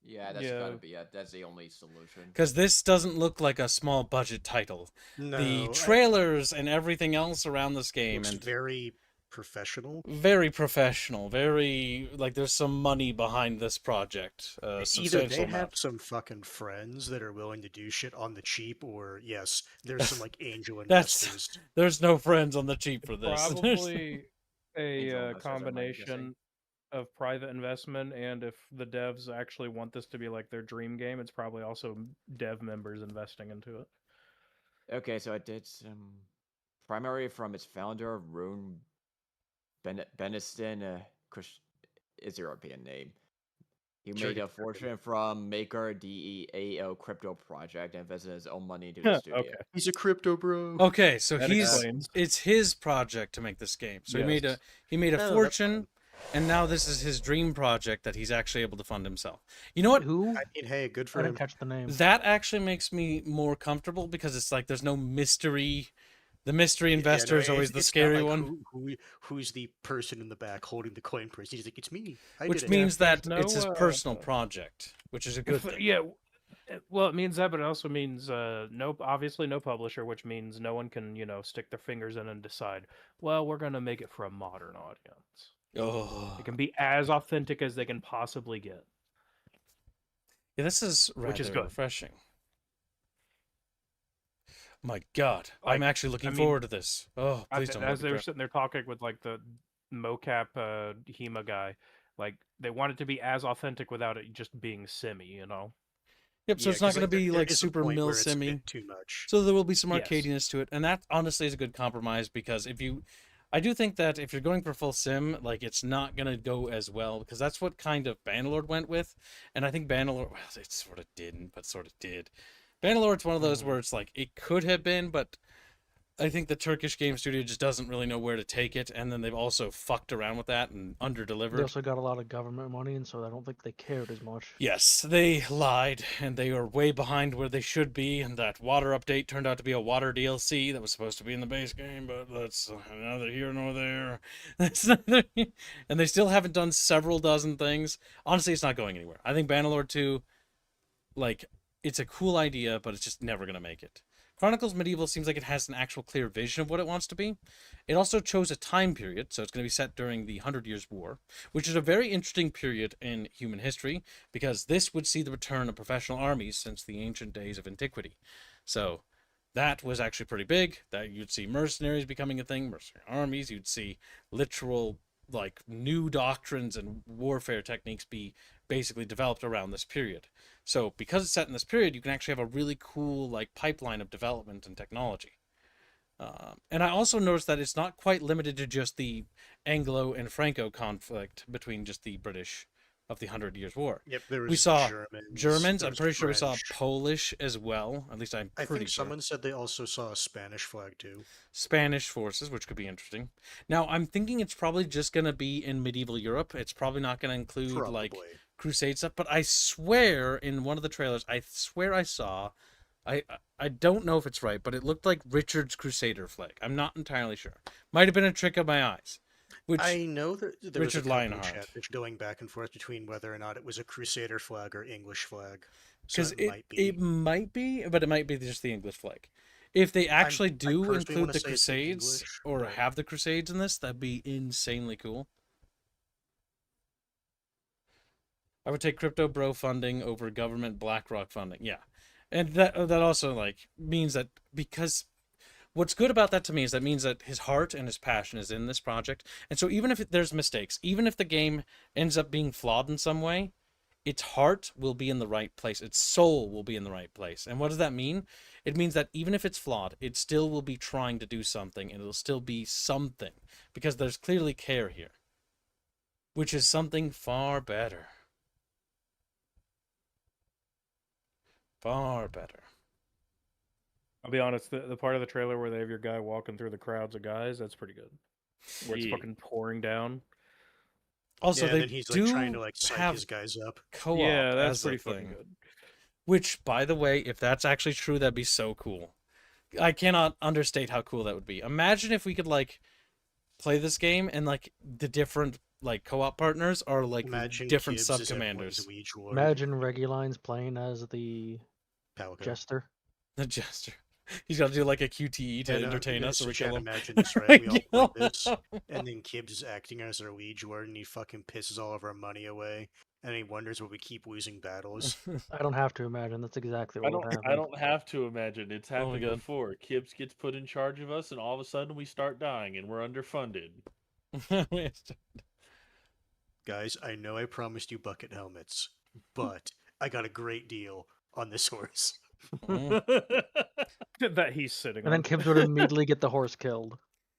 Yeah, that's gotta be it. That's the only solution. Because this doesn't look like a small budget title. No, The trailers and everything else around this game looks and very professional. very professional. Very like there's some money behind this project. Either Substantial they have amount. some fucking friends that are willing to do shit on the cheap, or yes, there's some like angel That's investors. there's no friends on the cheap for this. Probably Angel a investors, I'm combination of private investment, and if the devs actually want this to be like their dream game, it's probably also dev members investing into it. Okay, so it did some primarily from its founder, Rune Beniston. Is a European name. He Sure, made a he's fortune from Maker DEAO crypto project and invested his own money into the studio. Okay. He's a crypto bro. Okay, so That explains. it's his project to make this game. So Yes. he made a Oh, that's fortune, and now this is his dream project that he's actually able to fund himself. You know what? Who? I mean, hey, good I for him. didn't catch the name. That actually makes me more comfortable because it's like there's no mystery. The mystery investor is always the it's not scary like one, who's the person in the back holding the coin purse? He's like, it's me. I which did it." means that There's it's his no, personal project, which is a good thing. Yeah, well, it means that, but it also means obviously no publisher, which means no one can stick their fingers in and decide, well, we're gonna make it for a modern audience. Oh, It can be as authentic as they can possibly get. yeah, this is Which is rather good. refreshing. My God, I'm Like, actually looking I mean, forward to this. Oh, please don't. As make they me were cry. sitting there talking with like the mocap HEMA guy, like they want it to be as authentic without it just being simmy. Yep, so Yeah, it's not 'cause, going to like, be there like is a super point mil where it's a simmy. bit too much. So there will be some Yes. arcadiness to it, and that honestly is a good compromise because I do think that if you're going for full sim, like it's not going to go as well because that's what kind of Bannerlord went with, and I think Bannerlord, well, it sort of didn't, but sort of did. Bannerlord's one of those where it's like it could have been, but I think the Turkish game studio just doesn't really know where to take it, and then they've also fucked around with that and They underdelivered. also got a lot of government money, and so I don't think they cared as much. Yes, they lied, and they are way behind where they should be, and that water update turned out to be a water DLC that was supposed to be in the base game, but that's neither here nor there. And they still haven't done several dozen things. Honestly, it's not going anywhere. I think Bannerlord 2, like, it's a cool idea, but it's just never going to make it. Chronicles Medieval seems like it has an actual clear vision of what it wants to be. It also chose a time period, so it's going to be set during the 100 Years' War, which is a very interesting period in human history, because this would see the return of professional armies since the ancient days of antiquity. So that was actually pretty big, that you'd see mercenaries becoming a thing, mercenary armies, you'd see literal, like, new doctrines and warfare techniques be basically developed around this period. So because it's set in this period, you can actually have a really cool, like, pipeline of development and technology. And I also noticed that it's not quite limited to just the Anglo and Franco conflict between just the British of the 100 Years' War. Yep, there was we saw Germans, there I'm was pretty sure we saw French. Polish as well. At least I'm I pretty think sure. someone said they also saw a Spanish flag too. Spanish forces, which could be interesting. Now, I'm thinking it's probably just going to be in medieval Europe. It's probably not going to include, like, crusade stuff. But I swear, in one of the trailers, I swear I saw... I don't know if it's right, but it looked like Richard's Crusader flag. I'm not entirely sure. Might have been a trick of my eyes. Which I know that there Richard was a couple Lionheart. chat going back and forth between whether or not it was a Crusader flag or English flag. So Because it might be, but it might be just the English flag. If they actually do personally include wanna the say it's Crusades, English, or but- have the Crusades in this, that'd be insanely cool. I would take crypto bro funding over government BlackRock funding. Yeah. And that also, like, means that, because what's good about that to me is that means that his heart and his passion is in this project. And so even if there's mistakes, even if the game ends up being flawed in some way, its heart will be in the right place. Its soul will be in the right place. And what does that mean? It means that even if it's flawed, it still will be trying to do something, and it'll still be something, because there's clearly care here, which is something far better. Far better. I'll be honest, the part of the trailer where they have your guy walking through the crowds of guys, that's pretty good. Where it's Yeah. fucking pouring down. Also, Yeah, they then he's do like trying to like psych have his guys up. co-op Yeah, that's as a pretty fucking thing. good. Which, by the way, if that's actually true, that'd be so cool. I cannot understate how cool that would be. Imagine if we could, like, play this game and, like, the different, like, co-op partners are, like, Imagine different Gibbs is sub-commanders. everyone's liege lord. Imagine Regulines playing as the Palico. jester. The jester. He's got to do, like, a QTE to And, entertain us, so we can't kill him. imagine this, right? We Kill all play this, him. and then Gibbs is acting as our liege lord, and he fucking pisses all of our money away, and he wonders why we keep losing battles. I don't have to imagine. That's exactly what would happen. I don't have to imagine. It's Oh my happened God. before. Kibbs gets put in charge of us, and all of a sudden we start dying, and we're underfunded. Guys, I know I promised you bucket helmets, but I got a great deal on this horse. That he's sitting And then on. Kibbs would immediately get the horse killed.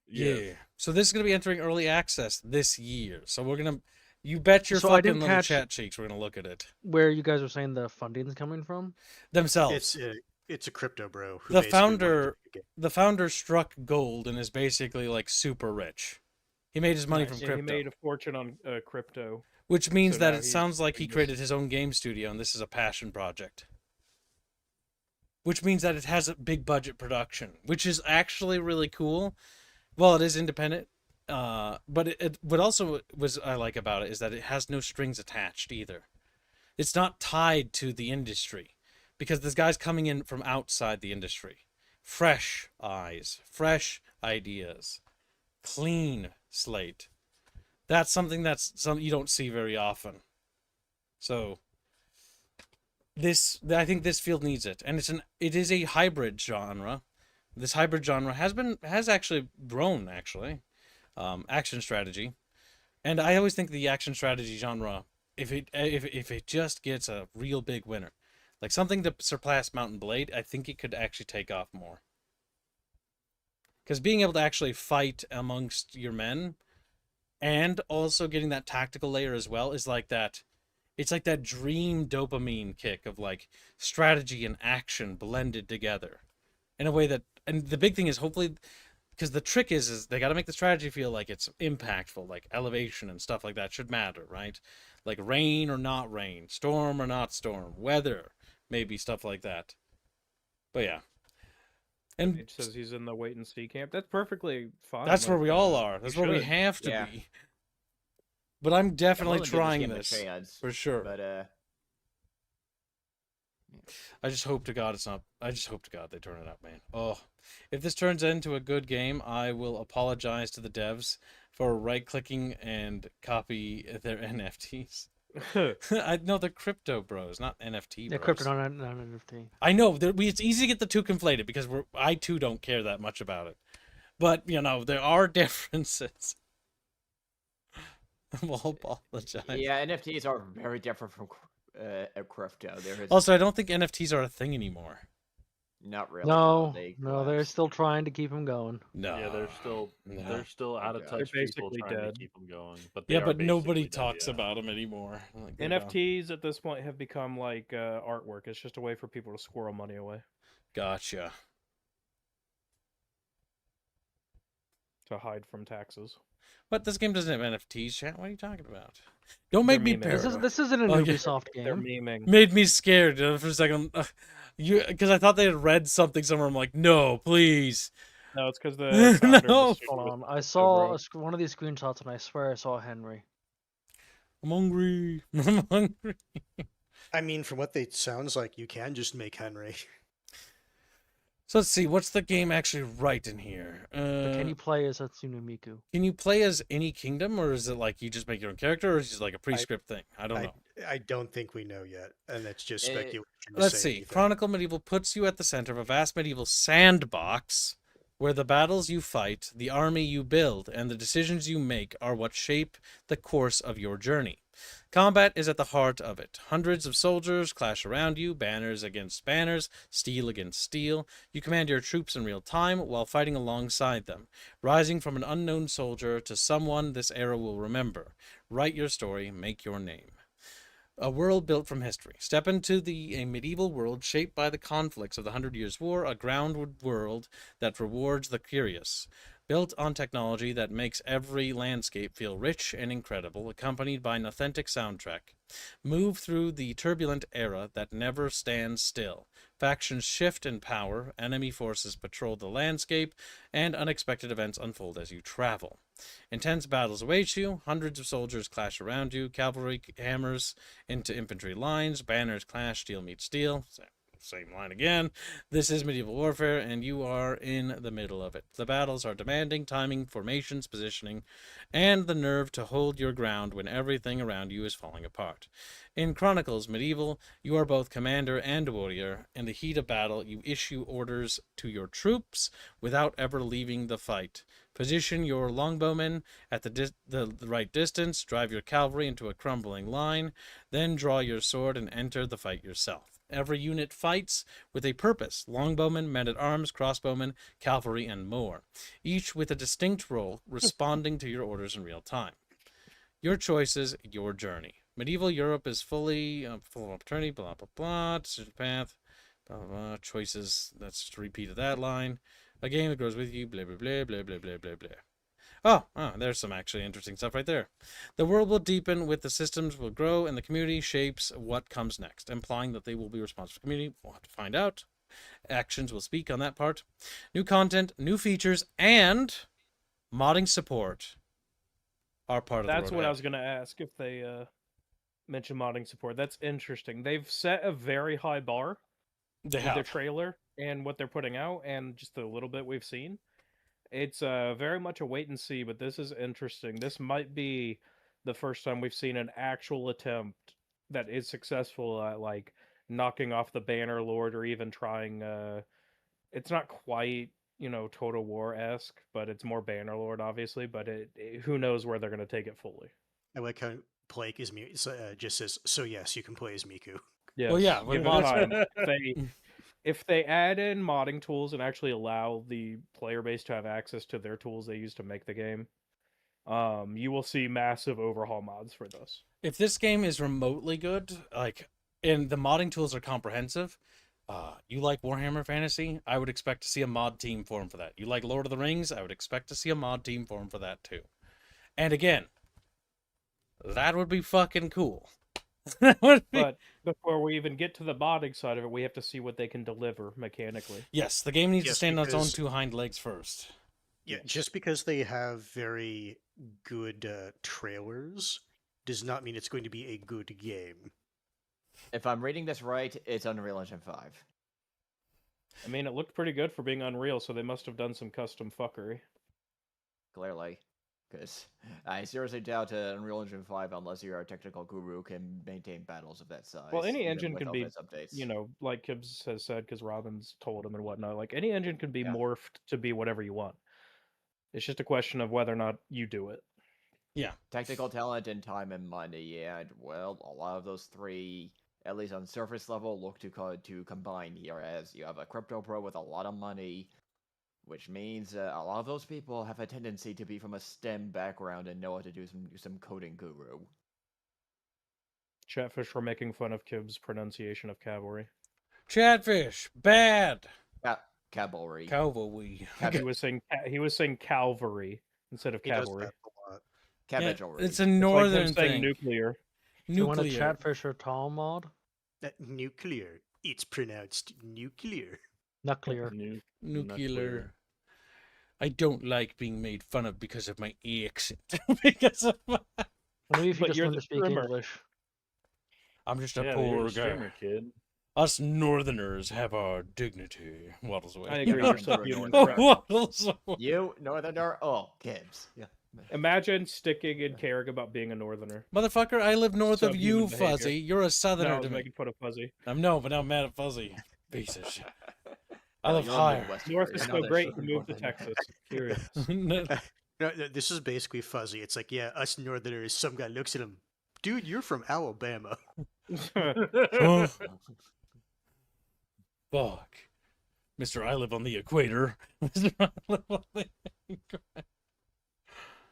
Yeah. So this is going to be entering early access this year. So we're going to... You bet your So I fucking didn't little catch chat cheeks we're going to look at it. where you guys are saying the funding's coming from. Themselves. It's a crypto bro. Who The basically wanted to founder, make a game. the founder struck gold and is basically, like, super rich. He made his money Nice. from Yeah, crypto. He made a fortune on crypto. Which means So that now it he's sounds like he famous. created his own game studio and this is a passion project. Which means that it has a big budget production, which is actually really cool. Well, it is independent, but what also was I like about it is that it has no strings attached either. It's not tied to the industry, because this guy's coming in from outside the industry. Fresh eyes, fresh ideas, clean slate. That's something you don't see very often. So I think this field needs it, and it is a hybrid genre. This hybrid genre has actually grown action strategy, and I always think the action strategy genre, if it just gets a real big winner, like something to surpass Mountain Blade, I think it could actually take off more. Because being able to actually fight amongst your men, and also getting that tactical layer as well, is like that. It's like that dream dopamine kick of, like, strategy and action blended together. in a way that, and the big thing is hopefully, because the trick is they got to make the strategy feel like it's impactful, like elevation and stuff like that should matter, right? Like rain or not rain, storm or not storm, weather, maybe stuff like that. But yeah. And it says he's in the wait and see camp. That's perfectly fine. that's where like, we all are. That's where we should. have to Yeah. be. But I'm definitely I'm willing to give trying game a this chance, for sure. But I just hope to God it's not. I just hope to God they turn it up, man. Oh, if this turns into a good game, I will apologize to the devs for right-clicking and copy their NFTs. I know they're crypto bros, not NFT bros. Yeah, crypto, not NFT. I know it's easy to get the two conflated because I too don't care that much about it, but you know there are differences. I will apologize. yeah, NFTs are very different from crypto. Also, I don't think NFTs are a thing anymore. Not really. No, They no, they're still trying to keep them going. No. Yeah, they're still out of touch. They're People basically trying dead. to keep them going, but Yeah, they but are nobody basically dead, talks yeah. about them anymore. Like, they're gone. NFTs at this point have become like artwork. It's just a way for people to squirrel money away. Gotcha. To hide from taxes. But this game doesn't have NFTs, chat. What are you talking about? Don't make me paranoid. This isn't an Ubisoft game. They're memeing. Made me scared for a second. Because I thought they had read something somewhere. I'm like, no, please. No, it's because the No. Hold on. I saw one of these screenshots and I swear I saw Henry. I'm hungry. I'm hungry. I mean, from what it sounds like, you can just make Henry. So let's see. What's the game actually right in here? But can you play as Hatsune Miku? Can you play as any kingdom, or is it like you just make your own character, or is it just like a pre-script thing? I don't know. I don't think we know yet, and that's just speculation. to Let's say see. anything. Chronicle Medieval puts you at the center of a vast medieval sandbox where the battles you fight, the army you build, and the decisions you make are what shape the course of your journey. Combat is at the heart of it. Hundreds of soldiers clash around you, banners against banners, steel against steel. You command your troops in real time while fighting alongside them, rising from an unknown soldier to someone this era will remember. Write your story, make your name. A world built from history. Step into a medieval world shaped by the conflicts of the 100 Years' War, a grounded world that rewards the curious. Built on technology that makes every landscape feel rich and incredible, accompanied by an authentic soundtrack. Move through the turbulent era that never stands still. Factions shift in power, enemy forces patrol the landscape, and unexpected events unfold as you travel. Intense battles await you, hundreds of soldiers clash around you, cavalry hammers into infantry lines, banners clash, steel meets steel. Same line again. This is medieval warfare, and you are in the middle of it. The battles are demanding timing, formations, positioning, and the nerve to hold your ground when everything around you is falling apart. In Chronicles Medieval, you are both commander and warrior. In the heat of battle, you issue orders to your troops without ever leaving the fight. Position your longbowmen at the right distance, drive your cavalry into a crumbling line, then draw your sword and enter the fight yourself. Every unit fights with a purpose: longbowmen, men-at-arms, crossbowmen, cavalry, and more, each with a distinct role, responding to your orders in real time. Your choices, your journey. Medieval Europe is full of opportunity, blah, blah, blah, decision path, blah, blah, blah, choices, that's just a repeat of that line. A game that grows with you, blah, blah, blah, blah, blah, blah, blah, blah. Oh, there's some actually interesting stuff right there. The world will deepen with the systems will grow, and the community shapes what comes next, implying that they will be responsive to the community. We'll have to find out. Actions will speak on that part. New content, new features, and modding support are part of the roadmap. That's what I was going to ask, if they mention modding support. That's interesting. They've set a very high bar with their trailer and what they're putting out, and just a little bit we've seen. It's very much a wait and see, but this is interesting. This might be the first time we've seen an actual attempt that is successful at, like, knocking off the Banner Lord, or even trying... it's not quite, Total War-esque, but it's more Banner Lord, obviously, but who knows where they're going to take it fully. I like how Blake is just says, so yes, you can play as Miku. Yes. Well, yeah, Give it time. If they add in modding tools and actually allow the player base to have access to their tools they use to make the game, you will see massive overhaul mods for this. If this game is remotely good, and the modding tools are comprehensive, You like Warhammer Fantasy? I would expect to see a mod team form for that. You like Lord of the Rings? I would expect to see a mod team form for that too. And again, that would be fucking cool. But before we even get to the modding side of it, we have to see what they can deliver mechanically. Yes, the game needs to Yes, stand on its own because- two hind legs first. Yeah, just because they have very good trailers does not mean it's going to be a good game. If I'm reading this right, it's Unreal Engine 5. I mean, it looked pretty good for being Unreal, so they must have done some custom fuckery. Clearly. Because I seriously doubt Unreal Engine 5, unless you're a technical guru, can maintain battles of that size. Well, any even engine with can all be, its updates. you know, like Kibbs has said, because Robin's told him and whatnot, like, any engine can be morphed to be whatever you want. It's just a question of whether or not you do it. Yeah. Technical talent and time and money, and, well, a lot of those three, at least on surface level, look to combine here, as you have a crypto pro with a lot of money, which means a lot of those people have a tendency to be from a STEM background and know how to do some coding guru. Chatfish were making fun of Kibbs' pronunciation of cavalry. Chatfish, bad. Cavalry. Cavalry. He was saying Calvary instead of He does cavalry. that a lot. Cavalry. It's a northern it's like him saying thing. nuclear. Do you want a Chatfish or Tall mod? Nuclear. It's pronounced nuclear. Nuclear. Nuclear. I don't like being made fun of because of my accent. Because of my... Maybe if you But just you're learn the to speak streamer. English. I'm just a Yeah, but you're poor a guy. streamer, kid. Us northerners have our dignity. Waddles away. I agree. You're subhuman. Waddles away. You, northerner? Oh, Gibbs. Yeah. Imagine sticking and caring about being a northerner. Motherfucker, I live north of you, Subhuman behavior. Fuzzy. You're a southerner No, I to was me. making fun of Fuzzy. No, but now I'm mad at Fuzzy. Piece of shit. I live you're higher. Midwestern. North is You're so not great, actually you moved to northern. Texas. Curious. No, this is basically fuzzy. It's like, yeah, us northerners, some guy looks at him. Dude, you're from Alabama. Huh? Fuck. Mr. I live on the equator. Mr. I live on the equator.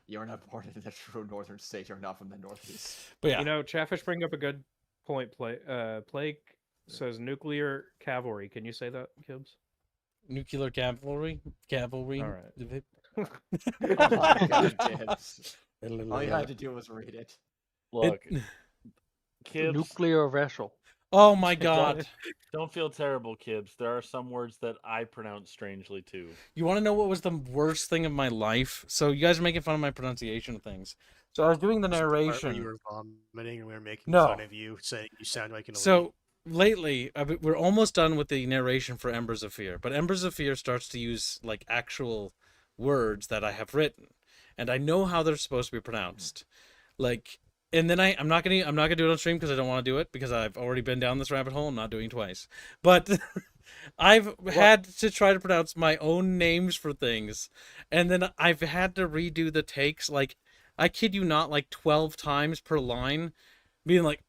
You're not born in the true northern state. You're not from the northeast. But yeah. You know, Chatfish bring up a good point. Plague says nuclear cavalry. Can you say that, Kibbs? Nuclear cavalry? Cavalry? All right. Oh my God, Gibbs. All you had to do was read it. Look, Kibbs, Nuclear vessel. Oh my god. don't feel terrible, Kibbs. There are some words that I pronounce strangely too. You want to know what was the worst thing of my life? So you guys are making fun of my pronunciation of things. So I was doing the Part where narration. you were vomiting and we were making No. fun of you, saying you sound like an elite. So lately, we're almost done with the narration for Embers of Fear, but Embers of Fear starts to use like actual words that I have written, and I know how they're supposed to be pronounced. Like, and then I'm not gonna do it on stream because I don't want to do it because I've already been down this rabbit hole. I'm not doing it twice, but I've had to try to pronounce my own names for things, and then I've had to redo the takes. Like, I kid you not, like 12 times per line, being like,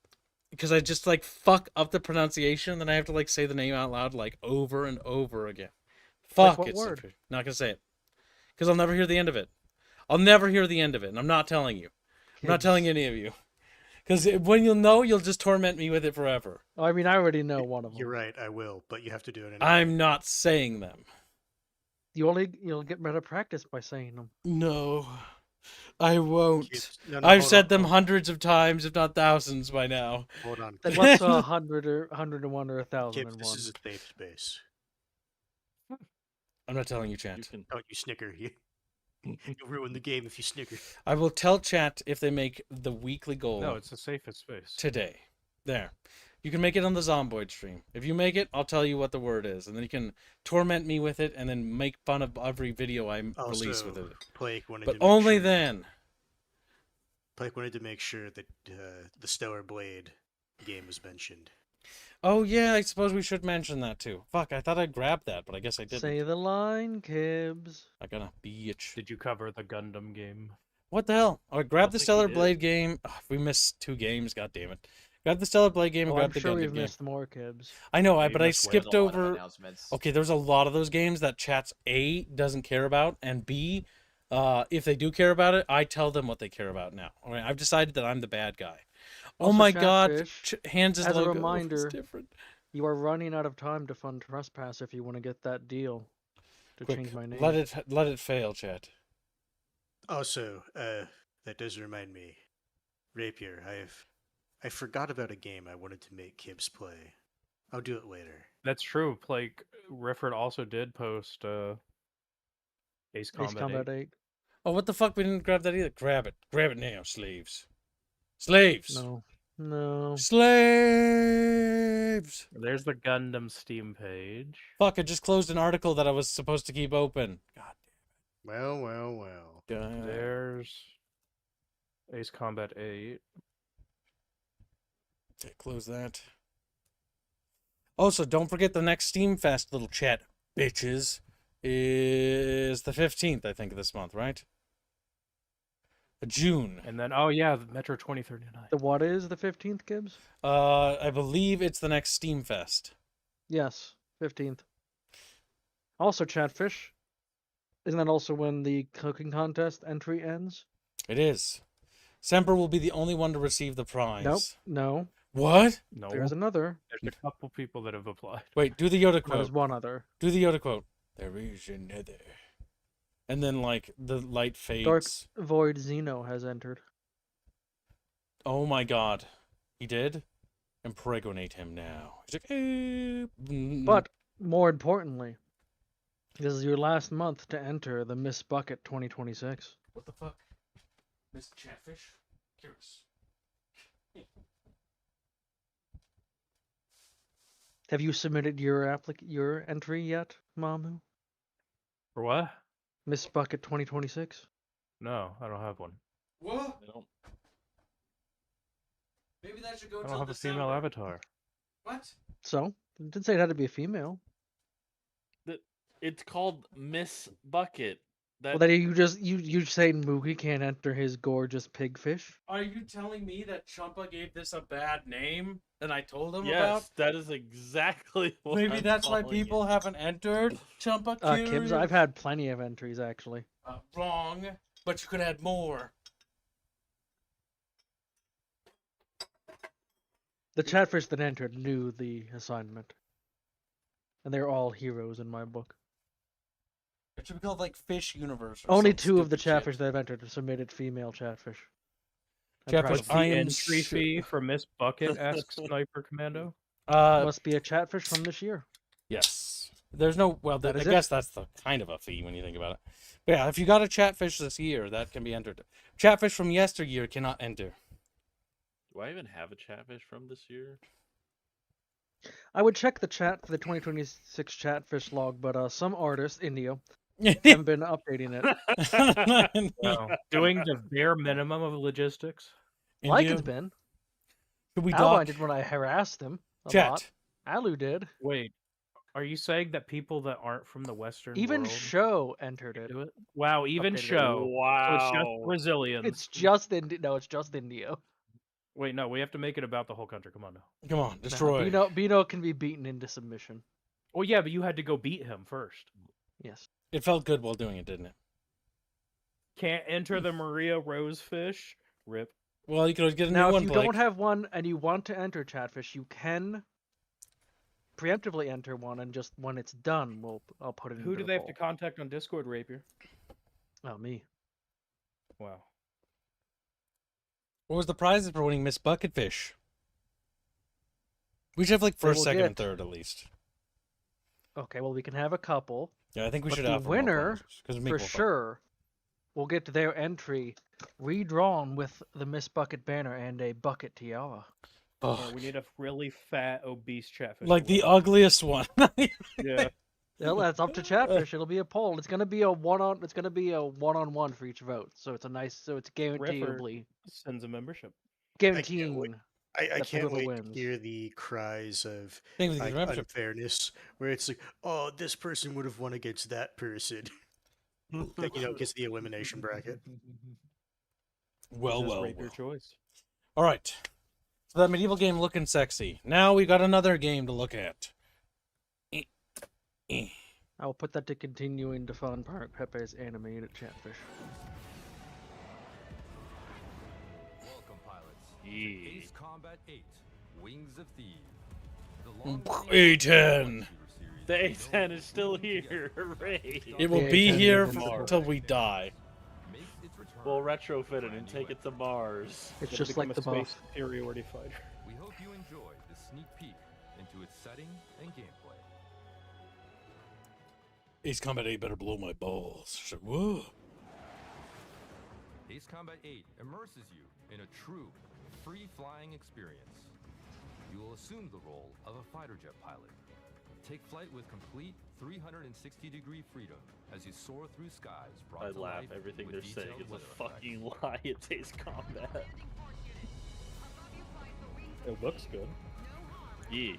because I just like fuck up the pronunciation, then I have to like say the name out loud like over and over again. Fuck what it. word? Not gonna say it because I'll never hear the end of it. I'll never hear the end of it, and I'm not telling you. I'm not telling any of you. Because when you'll know, you'll just torment me with it forever. Oh, I mean, I already know one of them. You're right, I will, but you have to do it anyway. I'm not saying them. You'll get better practice by saying them. No, I won't. No, I've hold said on, them hold on. hundreds of times, if not thousands, by now. Hold on. Then what's 100 or 101 or 1001? Kibbs, this is a safe space. I'm not telling you, chat. Don't you snicker. You'll ruin the game if you snicker. I will tell chat if they make the weekly goal. No, it's the safest space. Today. There. You can make it on the Zomboid stream. If you make it, I'll tell you what the word is. And then you can torment me with it and then make fun of every video I release with it. Blake wanted But to make only sure, then. Blake wanted to make sure that the Stellar Blade game was mentioned. Oh, yeah, I suppose we should mention that too. Fuck, I thought I grabbed that, but I guess I didn't. Say the line, Kibbs. I got a bitch. Did you cover the Gundam game? What the hell? Oh, grab the think Stellar he did. Blade game. Ugh, we missed 2 games, god damn it. Grab the Stellar Blade game and Oh, I'm grab the sure Gundam we've game. missed more, Kibbs. I know, Yeah, but you I missed one. skipped There's a lot of over. announcements. Okay, there's a lot of those games that chat's A doesn't care about, and B, if they do care about it, I tell them what they care about now. All right, I've decided that I'm the bad guy. Oh Also, my god, Chatfish, Hans' as a logo is reminder, different. You are running out of time to fund Trespass if you want to get that deal to Quick, change my name. let it fail, chat. Also, that does remind me, Rapier. I forgot about a game I wanted to make Kibbs play. I'll do it later. That's true. Like Rifford also did post Ace Combat 8. Oh, what the fuck? We didn't grab that either. Grab it now, slaves. Slaves. No. Slaves. There's the Gundam Steam page. Fuck! I just closed an article that I was supposed to keep open. God damn it. Well. There's Ace Combat 8. Okay, close that. Also, don't forget the next Steam Fest, little chat bitches, is the 15th, I think, of this month, right? June. And then, oh yeah, Metro 2039. The what is the 15th, Gibbs? I believe it's the next Steam Fest. Yes, 15th. Also, Chatfish. Isn't that also when the cooking contest entry ends? It is. Semper will be the only one to receive the prize. Nope. No. What? No. There's another. There's a couple people that have applied. Wait, do the Yoda quote. There's one other. Do the Yoda quote. There is another. And then, like, the light fades. Dark Void Zeno has entered. Oh my god. He did? Impregnate him now. He's like, But, more importantly, this is your last month to enter the Miss Bucket 2026. What the fuck? Miss Chatfish? Curious. Have you submitted your entry yet, Mamu? For what? Miss Bucket 2026? No, I don't have one. What? Maybe that should go I don't have a female avatar. What? So? It didn't say it had to be a female. It's called Miss Bucket. Well, then you saying Moogie can't enter his gorgeous pigfish? Are you telling me that Chumpa gave this a bad name than I told him Yes, about? that is exactly what Maybe I'm that's why calling people haven't entered Chumpa Kibbs, I've had plenty of entries, actually. Wrong, but you could add more. The Chatfish that entered knew the assignment. And they're all heroes in my book. It should be called, like, Fish Universe. Only two of the Chatfish that have entered have submitted female Chatfish. Chatfish, What's the entry fee for Miss Bucket? Asks Sniper Commando. Must be a Chatfish from this year. Yes. There's no... Well, I is guess that's the kind of a fee when you think about it. But yeah, if you got a Chatfish this year, that can be entered. Chatfish from yesteryear cannot enter. Do I even have a Chatfish from this year? I would check the chat for the 2026 Chatfish log, but some artists, Indio, haven't been updating it. Wow. Doing the bare minimum of logistics. Lycan's been. Should we Albine did when I harassed him a lot. Alu did. Wait, are you saying that people that aren't from the Western Even world Show entered it. do it? Wow, even Updated it. Show. Wow. So it's just Brazilians. It's just it's just Indio. Wait, no, we have to make it about the whole country. Come on now. Come on, destroy. Bino can be beaten into submission. Well, yeah, but you had to go beat him first. Yes. It felt good while doing it, didn't it? Can't enter the Maria Rosefish. Rip. Well, you could get a Now, new one, if you Blake. don't have one and you want to enter Chatfish, you can preemptively enter one, and just when it's done, I'll put it in. Who do they have to contact on Discord, Rapier? Oh, me. Wow. What was the prizes for winning Miss Bucketfish? We should have, like, first, second, and third, at least. Okay, well, we can have a couple. Yeah, I think we but should the have more winner, prizes, 'cause we make for more fun. sure, will get their entry redrawn with the Miss Bucket banner and a bucket tiara. Yeah, we need a really fat, obese Chatfish. Like the ugliest one. Yeah. Well, that's up to Chatfish. It'll be a poll. It's gonna be a one-on-one for each vote. So it's it's guaranteeably sends a membership. Guaranteeing. I that can't whoever wait wins. to hear the cries of Thing with the like, membership. unfairness, where it's like, oh, this person would have won against that person. Like, against the elimination bracket. Well, Just well, rape your well. choice. All right. So that medieval game looking sexy. Now we got another game to look at. I will put that to continuing to fund Park Pepe's animated Chatfish. Welcome, pilots. Ace Combat 8, Wings of Thieves. The A10. The A10 is still here. Hooray! It will be here until we die. We'll retrofit it and take it to Mars. It's just like the space buff. superiority fighter. We hope you enjoyed this sneak peek into its setting and gameplay. Ace Combat 8 better blow my balls. Whoa. Ace Combat 8 immerses you in a true, free-flying experience. You will assume the role of a fighter jet pilot. Take flight with complete 360-degree freedom as you soar through skies brought I to laugh. life Everything with they're saying detailed is a weather fucking lie. It's Ace Combat. It looks good. Yeah.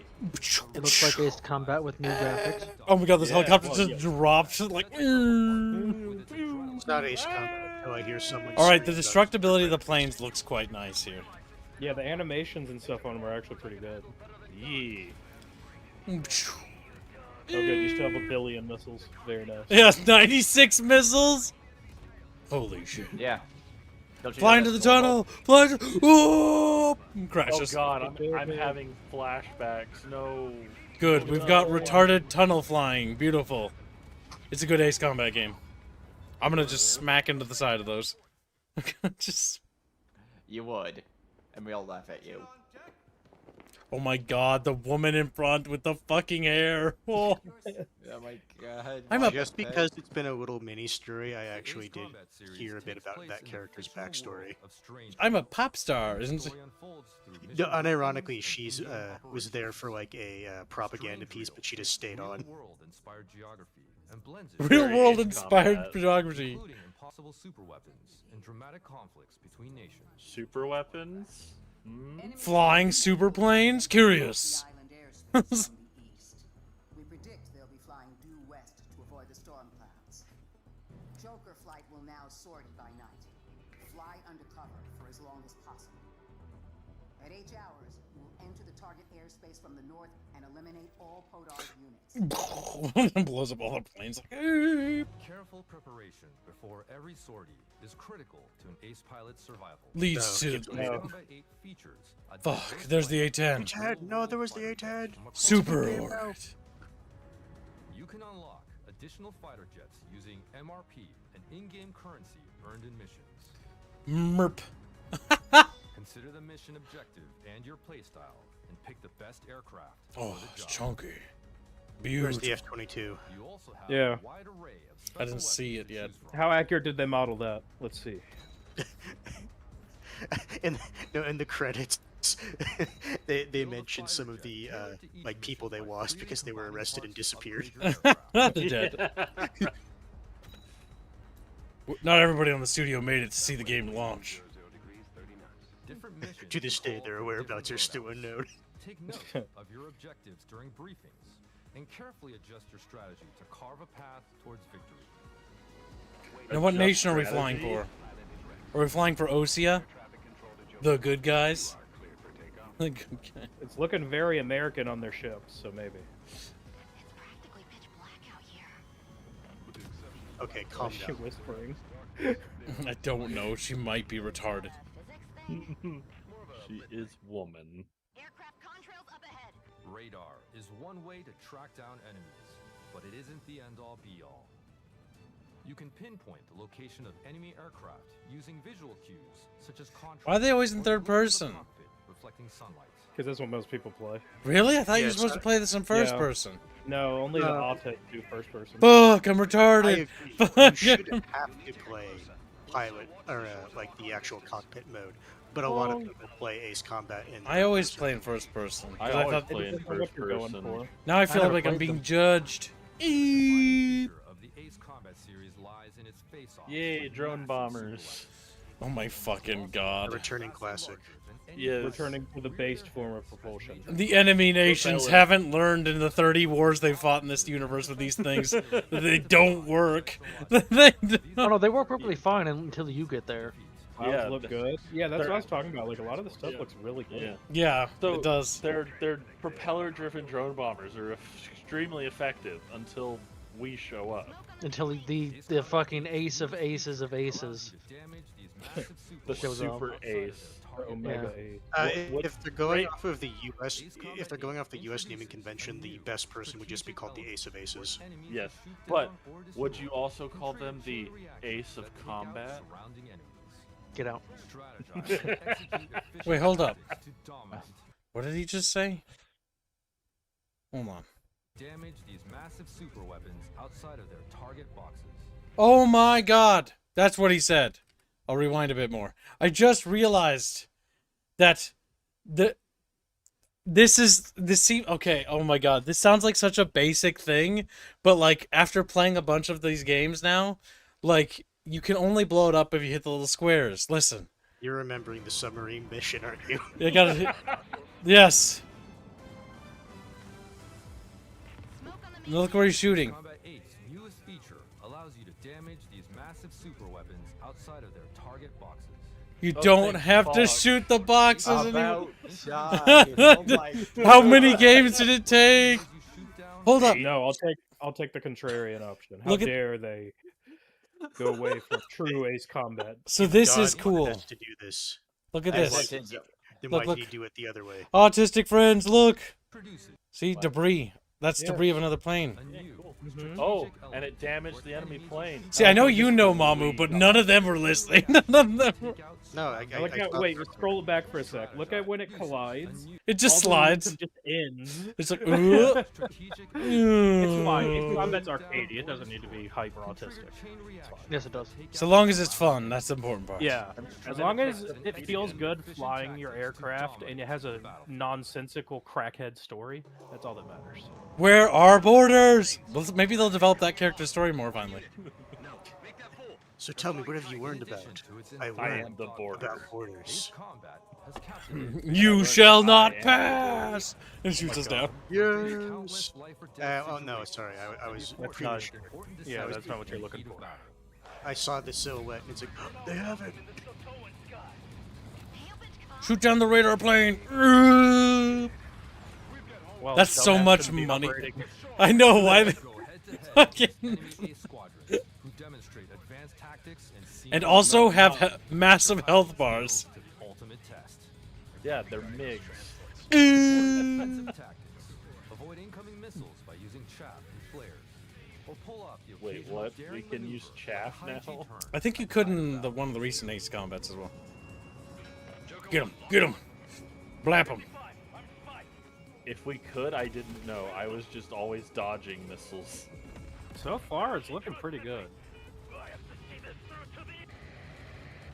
It looks like Ace Combat with new graphics. Oh my god, this helicopter just dropped like. It's not Ace Combat until I hear someone. Alright, the destructibility of the planes looks quite nice here. Yeah, the animations and stuff on them are actually pretty good. Yeah. Oh good, you still have a billion missiles. Very nice. Yeah, 96 missiles? Holy shit. Yeah. Fly into the tunnel! Fly into... Oh! Crashes. Oh god, I'm having flashbacks. No. Good, we've got retarded tunnel flying. Beautiful. It's a good Ace Combat game. I'm gonna just smack into the side of those. Just... You would. And we all laugh at you. Oh my god, the woman in front with the fucking hair. Oh, Oh my god. Just because it's been a little mini story, I actually did hear a bit about that character's backstory. I'm a pop star, isn't she? No, unironically, she's was there for like a propaganda piece, but she just stayed on. Real world inspired photography. Including impossible super weapons and dramatic conflicts between nations. Super weapons? Flying super planes? Curious. We predict they'll be flying due west to avoid the storm clouds. Joker flight will now sortie by night. Fly undercover for as long as possible. At 8 hours, you will enter the target airspace from the north and eliminate all Podar units. Blows up all the planes. Careful preparation before every sortie is critical to an ace pilot's survival. Leads to... Ace Combat 8 features a Fuck, diverse there's the lineup A10. A10, no, there was the A10. Super Horde. You can unlock additional fighter jets using MRP and in-game currency earned in missions. Merp. Consider the mission objective and your playstyle, and pick the best aircraft. Oh, for the it's job. chunky. Where's Beautiful. the F-22? You also have Yeah. a wide array of I special didn't see weapons it to yet. choose from. How accurate did they model that? Let's see. in the credits, they mentioned some of the like people they lost because they were arrested and disappeared. They're dead. Not everybody on the studio made it to see the game launch. Different missions To this day, involve their whereabouts are different still loadouts. unknown. Take note of your objectives during briefings, and carefully adjust your strategy to carve a path towards victory. And what Adjust nation are we flying strategy? for? Are we flying for Osea? The good guys? The good guys. It's looking very American on their ship, so maybe. Okay, calm Is she down. whispering? I don't know. She might be retarded. She is woman. Radar is one way to track down enemies, but it isn't the end-all be-all. You can pinpoint the location of enemy aircraft using visual cues such as contrast. Why are they always in or third the look of the person? cockpit reflecting sunlight. Because that's what most people play. Really? I thought you Yeah, were supposed so- to play this in first Yeah. person. No, only the No. Autos do first person. Fuck, I'm I retarded. agree. You Fuck. should have to play pilot or like the actual cockpit mode, but a lot of people play Ace Combat in. I always play in first person. 'cause I I always thought, play in depends on what first you're going person. for. now I feel never like I'm played being them. judged. Eep. Feature of the Ace Combat series lies in its face-offs Yay, with drone massive bombers. silhouettes. Oh my fucking a god. returning classic. Yes. Returning to the based form of propulsion. The enemy nations Propeller. haven't learned in the 30 wars they fought in this universe with these things that they don't work. They don't- Oh no, they work perfectly fine until you get there. Clouds Yeah, look th- good. Yeah, that's they're- what I was talking about. Like a lot of the stuff looks really good. Yeah. Yeah, So it does. They're propeller-driven drone bombers are extremely effective until we show up. Until the fucking ace of aces of aces. The Shows off. super ace. Omega Yeah. Ace. If they're going off of the U.S., if they're going off the U.S. naming convention, the best person would just be called the Ace of Aces. Yes, but would you also call them the Ace of Combat? Get out. Wait, hold up. What did he just say? Hold on. Damage these massive super weapons outside of their target boxes. Oh my god! That's what he said. I'll rewind a bit more. I just realized that okay, oh my god. This sounds like such a basic thing, but like after playing a bunch of these games now, like you can only blow it up if you hit the little squares. Listen. You're remembering the submarine mission, aren't you? You gotta hit. Yes. Look where he's shooting. Combat Ace newest feature allows you to damage these massive super weapons outside of their target boxes. You don't have to shoot the boxes anymore. How many games did it take? Hold up. No, I'll take the contrarian option. How Look at- dare they go away from true ace combat? So this God is cool. wanted us to do this. Look at Then this. Then Look, why look. did he do it the other way? Autistic friends, look. See, debris. That's Yeah. debris of another plane. Oh, and it damaged the enemy plane. See, I know you know Mamu, but none of them were listening. None of them were... No, I Look at, wait, scroll it back for a sec. Look at when it collides. It just all the momentum slides. just ends. It's like, It's fine. Ace combat's arcadey. It doesn't need to be hyper autistic. It's fine. Yes, it does. So long as it's fun, that's the important part. Yeah, as long as it feels good flying your aircraft and it has a nonsensical crackhead story, that's all that matters. Where are borders? Maybe they'll develop that character story more finally. So tell me, what have you learned about? I am learned the border. about borders. You shall not pass! And shoots us down. Yes. Oh no, sorry, I was That's not, premature. yeah, I was that's not what you're looking for. I saw the silhouette and it's like, they have it. Shoot down the radar plane. Well, That's so dumbass much shouldn't be money. operating. I know why they fucking and also have massive health bars. Yeah, they're MiGs. Avoid incoming missiles by using chaff and flares. Or pull off the Wait, occasional what? daring We can maneuver use chaff with a high now? G turn. I think you could in one of the recent Ace combats as well. Get him! Get him! Blap him! If we could, I didn't know. I was just always dodging missiles. So far, it's looking pretty good.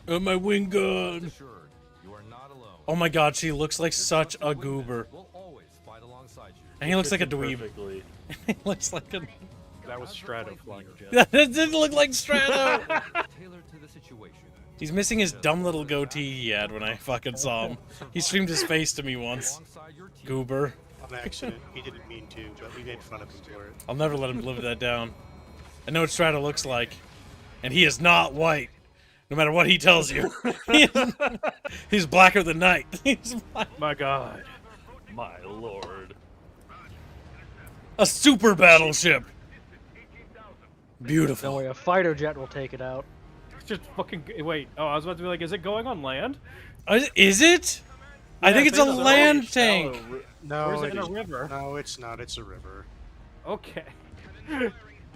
Oh, my wing gun! Assured, you are not alone. Oh my god, she looks like such a goober. We'll always fight alongside you. And he looks like a dweeb. Perfectly. He looks like a... That was Strato flying a jet. That didn't look like Strato! Tailored to the situation. He's missing his dumb little goatee he had when I fucking saw him. He streamed his face to me once. Goober. On accident. He didn't mean to, but we made fun of him for it. I'll never let him live that down. I know what Strato looks like. And he is not white. No matter what he tells you. He's blacker than night. He's black. My god. My lord. A super battleship. Beautiful. Don't worry, a fighter jet will take it out. It's just fucking. Wait. Oh, I was about to be like, is it going on land? Is it? I Yeah, think it's a so. land tank. No, Or is it in it a is- river? No, it's not. It's a river. Okay.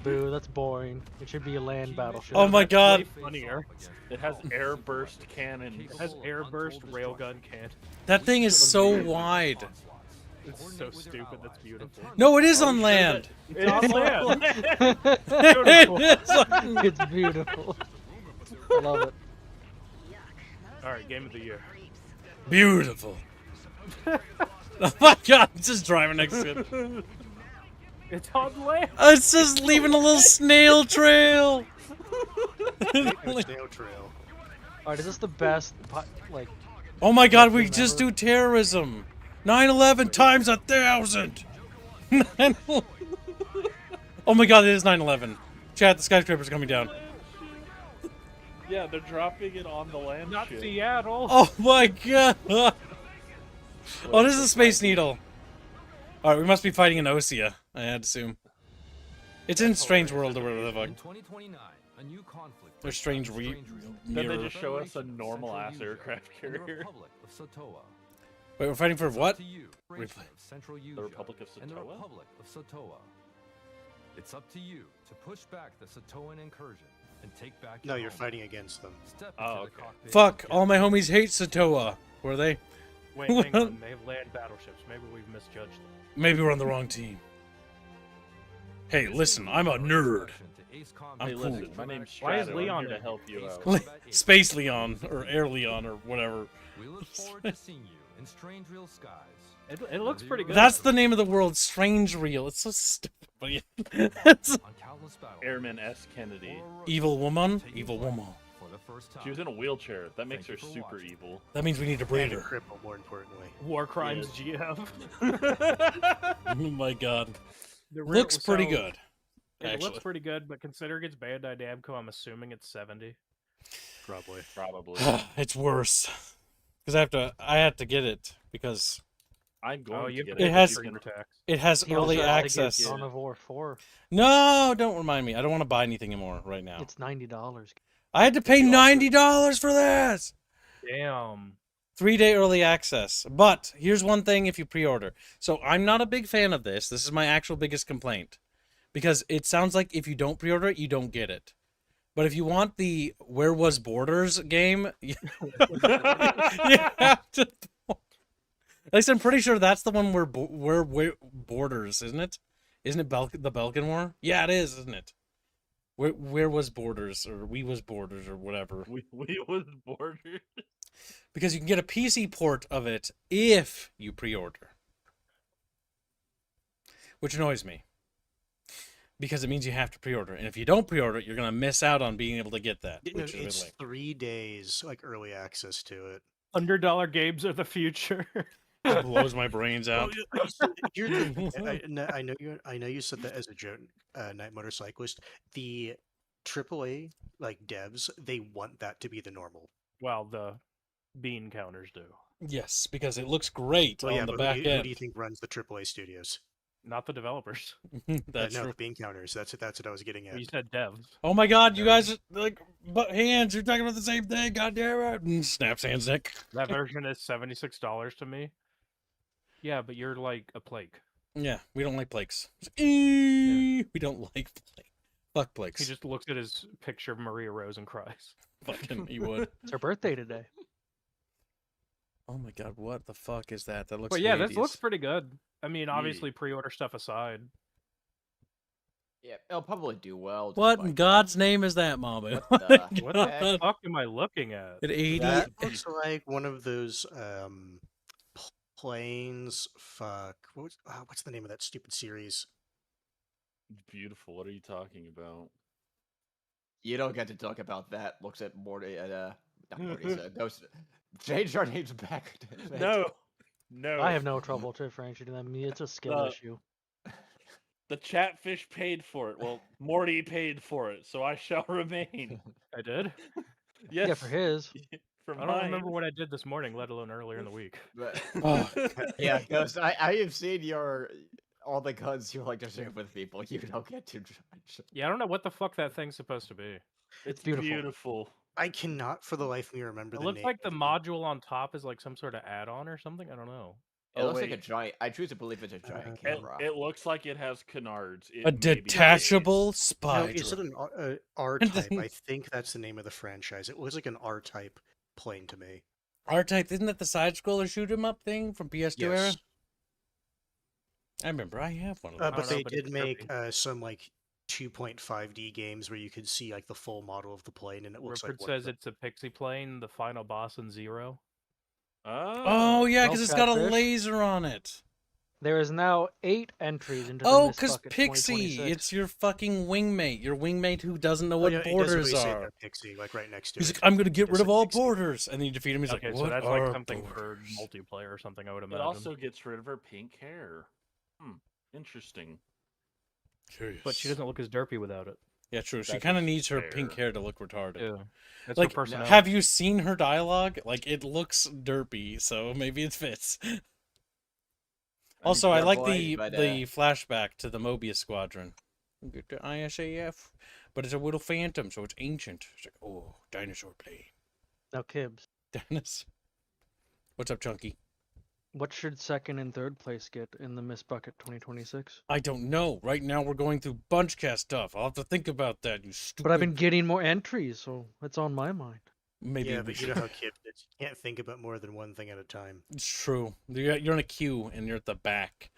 Boo, that's boring. It should be a land battleship. Oh my god. Way funnier. It has airburst cannons. It has airburst railgun can. That thing is so wide. It's so stupid. That's beautiful. No, it is on land. It's on land. It's beautiful. I love it. All right, game of the year. Beautiful. Oh my god, it's just driving next to it. It's on land. It's just leaving a little snail trail. Snail trail. Alright, is this the best, like... Oh my god, we just do terrorism. 9/11 times 1,000. Oh my god, it is 9/11. Chat, the skyscraper's coming down. Yeah, they're dropping it on the land. Not ship. Seattle. Oh my god. Oh, this is a Space Needle. Alright, we must be fighting in Osea, I had to assume. It's in Strange World or whatever the fuck. In 2029, a new conflict. They're strange Then they just show us a normal ass aircraft in the carrier. Republic of Sotoa. Wait, we're fighting for what? To you, Replay. of Central The Republic of and the Sotoa? Republic of Sotoa. It's up to you to push back the Sotoan incursion and take back. No, your you're home. fighting against them. Step Oh, into the okay. cockpit Fuck, and all get my homies hate Sotoa. Were they? Wait, hang on. They have land battleships. Maybe we've misjudged them. Maybe we're on the wrong team. Hey, listen, I'm a nerd. I'm Hey, cool. listen, my name's Why is Strato. Leon I'm here to in help you out. Space Leon, or Air Leon, or whatever. We look forward to seeing you in strange real skies. It looks pretty good. That's the name of the world, Strange Reel. It's so stupid. But yeah. It's- On countless battles. Airman S. Kennedy. Evil woman? Evil woman. For the first time. She was in a wheelchair. That makes Thank her you for super watching. evil. That means we need a And a breeder. cripple, more importantly. War Crimes GF. Oh my god. The real- Looks pretty so, good. It Actually. looks pretty good, but considering it's Bandai Namco, I'm assuming it's 70. Probably. It's worse. Because I have to get it because I'm going you to have get to it pay has for your tax. it has He early also had to get access. Dawn of War 4. No, don't remind me. I don't want to buy anything anymore right now. It's $90. I had to pay $90 for this. Damn. 3-day early access. But here's one thing if you pre-order. So I'm not a big fan of this. This is my actual biggest complaint. Because it sounds like if you don't pre-order it, you don't get it. But if you want the Where Was Borders game, you have to. At least I'm pretty sure that's the one where Borders, isn't it? Isn't it the Balkan War? Yeah, it is, isn't it? Where was Borders, or We Was Borders, or whatever. We was Borders. Because you can get a PC port of it if you pre-order. Which annoys me. Because it means you have to pre-order. And if you don't pre-order it, you're going to miss out on being able to get that. No, Which is it's really... 3 days, like, early access to it. $100 games are the future. It blows my brains out. Here's the thing. I know you said that as a joke, Night Motorcyclist. The AAA like devs, they want that to be the normal. Well, the bean counters do. Yes, because it looks great Well, on yeah, the but back who end. do you think runs the AAA studios? Not the developers. That's no, true. the bean counters. That's what I was getting at. You said devs. Oh my god, you guys are like butt hands. You're talking about the same thing. God damn it. And snaps hands, Nick. That version is $76 to me. Yeah, but you're like a plague. Yeah, we don't like Blakes. We don't like Blake. Fuck Blakes. He just looks at his picture of Maria Rose and cries. Fucking, he would. It's her birthday today. Oh my god, what the fuck is that? That looks But yeah, 80s. this looks pretty good. I mean, obviously, pre-order stuff aside. Yeah, it'll probably do well. What in God's name is that, Mama? What the- What the fuck am I looking at? At 80? That looks like one of those planes. Fuck. What's the name of that stupid series? Beautiful. What are you talking about? You don't get to talk about that. Looks at Morty. Not Morty's. Those. Change our names back. No. I have no trouble differentiating them. It's a skill issue. The Chatfish paid for it. Well, Morty paid for it, so I shall remain. I did? Yes. Yeah, for his. For I don't mine. remember what I did this morning, let alone earlier in the week. But, Oh. yeah, because I have seen all the guns you like to share with people. You don't get to judge. Yeah, I don't know what the fuck that thing's supposed to be. It's beautiful. I cannot for the life of me remember It the looks name. like the module on top is like some sort of add-on or something. I don't know. It looks like a giant. I choose to believe it's a giant camera. It looks like it has canards. It A may be detachable spy No, is it drone. an R-Type? I think that's the name of the franchise. It looks like an R-Type plane to me. R-Type, isn't that the side-scroller shoot-'em-up thing from PS2 era? Yes. I remember I have one of those. But they did make some like 2.5D games where you could see like the full model of the plane, and it looks Rupert like says it's a pixie plane, the final boss in Zero. Oh, yeah, because it's got a Catfish. laser on it. There is now 8 entries into the Oh, Miss because Bucket Pixie, 2026. it's your fucking wingmate. Your wingmate who doesn't know what it does borders really say are. that Pixie, like right next to He's it. like, I'm going to get It rid said of all Pixie. borders. And then you defeat him. He's Okay, like, so what that's are like something borders? for multiplayer or something, I would It imagine. also gets rid of her pink hair. Interesting. Curious. But she doesn't look as derpy without it. Yeah, true. She That's kind of needs her fair. pink hair to look retarded. Yeah. That's Like, her personality. have you seen her dialogue? Like, it looks derpy, so maybe it fits. Also, I like the flashback to the Mobius Squadron. Get to ISAF. but it's a little phantom, so it's ancient. It's like, oh, dinosaur plane. Now, Kibbs. Dennis. What's up, Chunky? What should second and third place get in the Miss Bucket 2026? I don't know. Right now we're going through Bunchcast stuff. I'll have to think about that, you stupid... But I've been getting more entries, so it's on my mind. Maybe yeah, but you know how Kip is. You can't think about more than one thing at a time. It's true. You're in a queue, and you're at the back.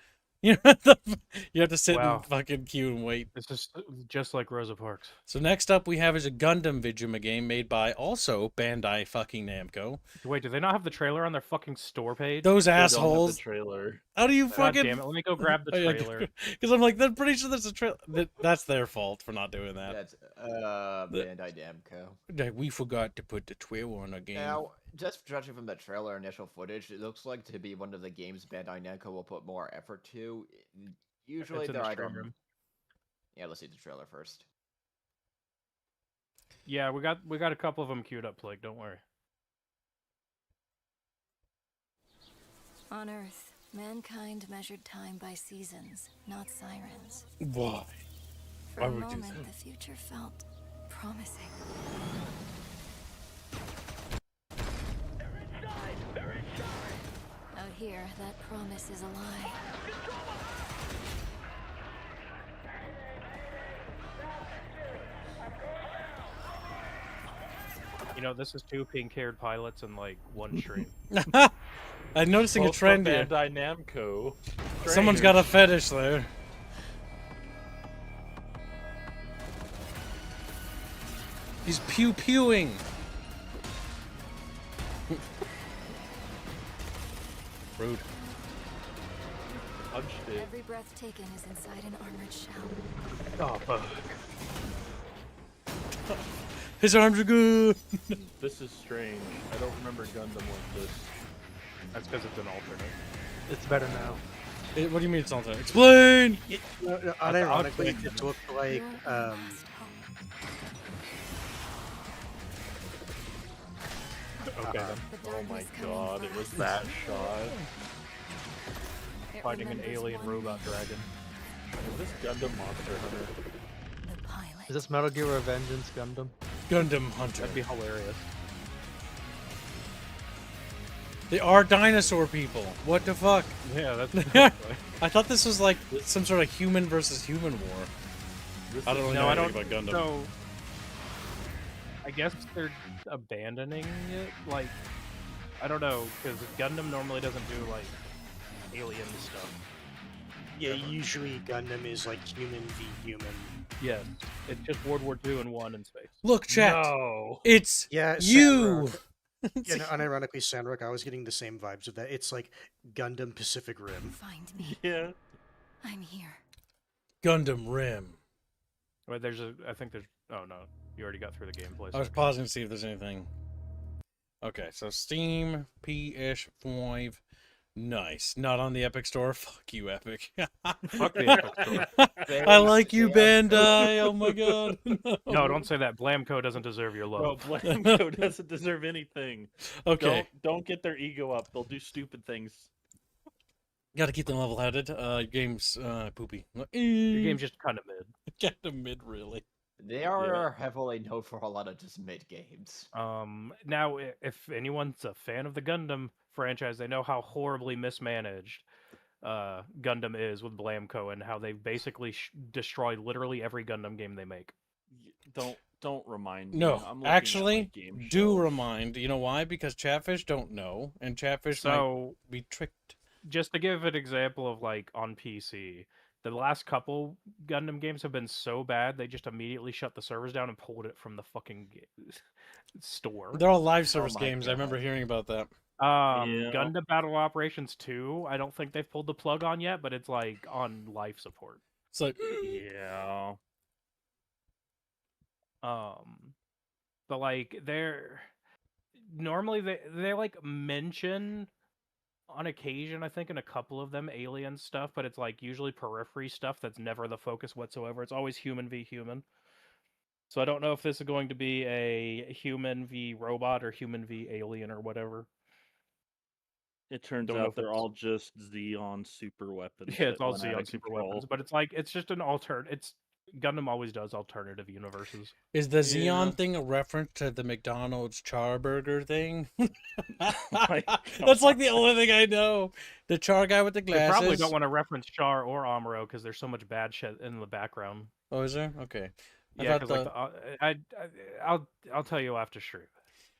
You have to sit in the fucking queue and wait. This is just like Rosa Parks. So next up we have is a Gundam Vidjuma game made by also Bandai fucking Namco. Wait, do they not have the trailer on their fucking store page? Those assholes. The trailer. How do you God fucking... damn it, let me go grab the trailer. Because I'm like, they're pretty sure there's a trailer. That's their fault for not doing that. That's Bandai Namco. We forgot to put the trailer on a game. Now, just judging from the trailer initial footage, it looks like to be one of the games Bandai Namco will put more effort to. Usually they're either... Yeah, let's see the trailer first. Yeah, we got a couple of them queued up, Plague, don't worry. On Earth, mankind measured time by seasons, not sirens. Why? For a moment, the future felt promising. Out here, that promise is a lie. You know, this is 2 pink-haired pilots and like 1 stream. I'm noticing a trend here. Bandai Namco. Someone's got a fetish there. He's pew-pewing. Rude. Punched it. Every breath taken is inside an armored shell. Oh, fuck. His arms are good. This is strange. I don't remember Gundam like this. That's because it's an alternate. It's better now. What do you mean it's alternate? Explain! Unironically, it looked like... Okay, then. Oh my god, it was that shot. Fighting an alien robot dragon. Is this Gundam Monster Hunter? Is this Metal Gear Revengeance Gundam? Gundam Hunter. That'd be hilarious. They are dinosaur people. What the fuck? Yeah, that's... I thought this was like some sort of human versus human war. I don't really know anything about Gundam. So, I guess they're abandoning it. Like, I don't know, because Gundam normally doesn't do like alien stuff. Yeah, usually Gundam is like human v human. Yes, it's just World War II and 1 in space. Look, chat. No. It's you. Yeah, no, unironically, Sandrock, I was getting the same vibes of that. It's like Gundam Pacific Rim. Find me. Yeah. I'm here. Gundam Rim. Wait, I think there's... Oh, no. You already got through the gameplay. I was pausing to see if there's anything. Okay, so Steam, P-ish, 5. Nice. Not on the Epic Store. Fuck you, Epic. Fuck the Epic Store. I like you, Bandai. Oh my god. No, don't say that. Blamco doesn't deserve your love. No, Blamco doesn't deserve anything. Okay. Don't get their ego up. They'll do stupid things. Gotta keep them level-headed. Game's poopy. Your game's just kind of mid. Kind of mid, really. They are heavily known for a lot of just mid games. Now, if anyone's a fan of the Gundam franchise, they know how horribly mismanaged Gundam is with Blamco and how they basically destroy literally every Gundam game they make. Don't remind me. No, I'm actually, do remind. You know why? Because Chatfish don't know, and Chatfish might be tricked. Just to give an example of like on PC, the last couple Gundam games have been so bad they just immediately shut the servers down and pulled it from the fucking store. They're all live service games. God. I remember hearing about that. Gundam Battle Operations 2, I don't think they've pulled the plug on yet, but it's like on life support. It's like yeah. But like they're normally they like mention on occasion, I think in a couple of them, alien stuff, but it's like usually periphery stuff that's never the focus whatsoever. It's always human v human. So I don't know if this is going to be a human v robot or human v alien or whatever. It turns out they're all just Xeon super weapons. Yeah, it's all Xeon super weapons, but it's like it's just an alternate. Gundam always does alternative universes. Is the Xeon thing a reference to the McDonald's Charburger thing? That's like the only thing I know. The Char guy with the They glasses. probably don't want to reference Char or Amuro because there's so much bad shit in the background. Oh, is there? Okay. Yeah, because I'll tell you after stream.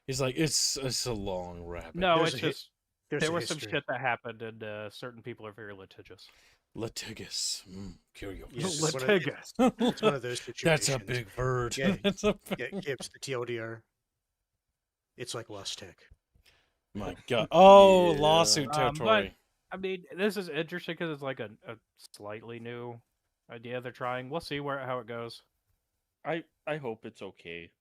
He's like, it's a long rabbit. No, it's just there was some shit that happened, and certain people are very litigious. Litigious. Curious. Yes, litigious. It's one of those situations. That's a big bird. Yeah, That's a Gibbs, the TLDR. It's like Lustig. My God. Oh, lawsuit territory. But, I mean, this is interesting because it's like a slightly new idea they're trying. We'll see how it goes. I hope it's okay.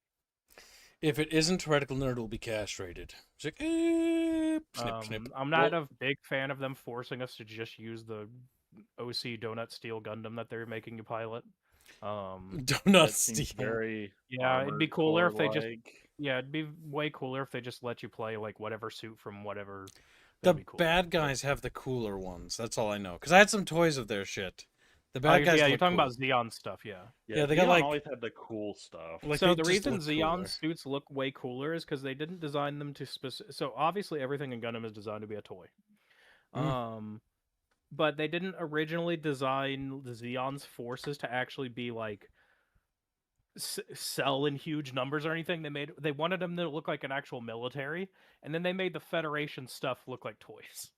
If it isn't, Heretical Nerd will be castrated. It's like, snip, snip. I'm not a big fan of them forcing us to just use the OC Donut Steel Gundam that they're making you pilot. Donut Steel. Yeah, it'd be cooler if they just. Yeah, it'd be way cooler if they just let you play like whatever suit from whatever. The bad guys have the cooler ones. That's all I know. Because I had some toys of their shit. The bad guys. Yeah, you're talking cool. about Xeon stuff. Yeah. Yeah, they got like always had the cool stuff. Like, so the reason Xeon suits look way cooler is because they didn't design them to specific. So obviously everything in Gundam is designed to be a toy. But they didn't originally design the Xeon's forces to actually be like sell in huge numbers or anything. They wanted them to look like an actual military, and then they made the Federation stuff look like toys.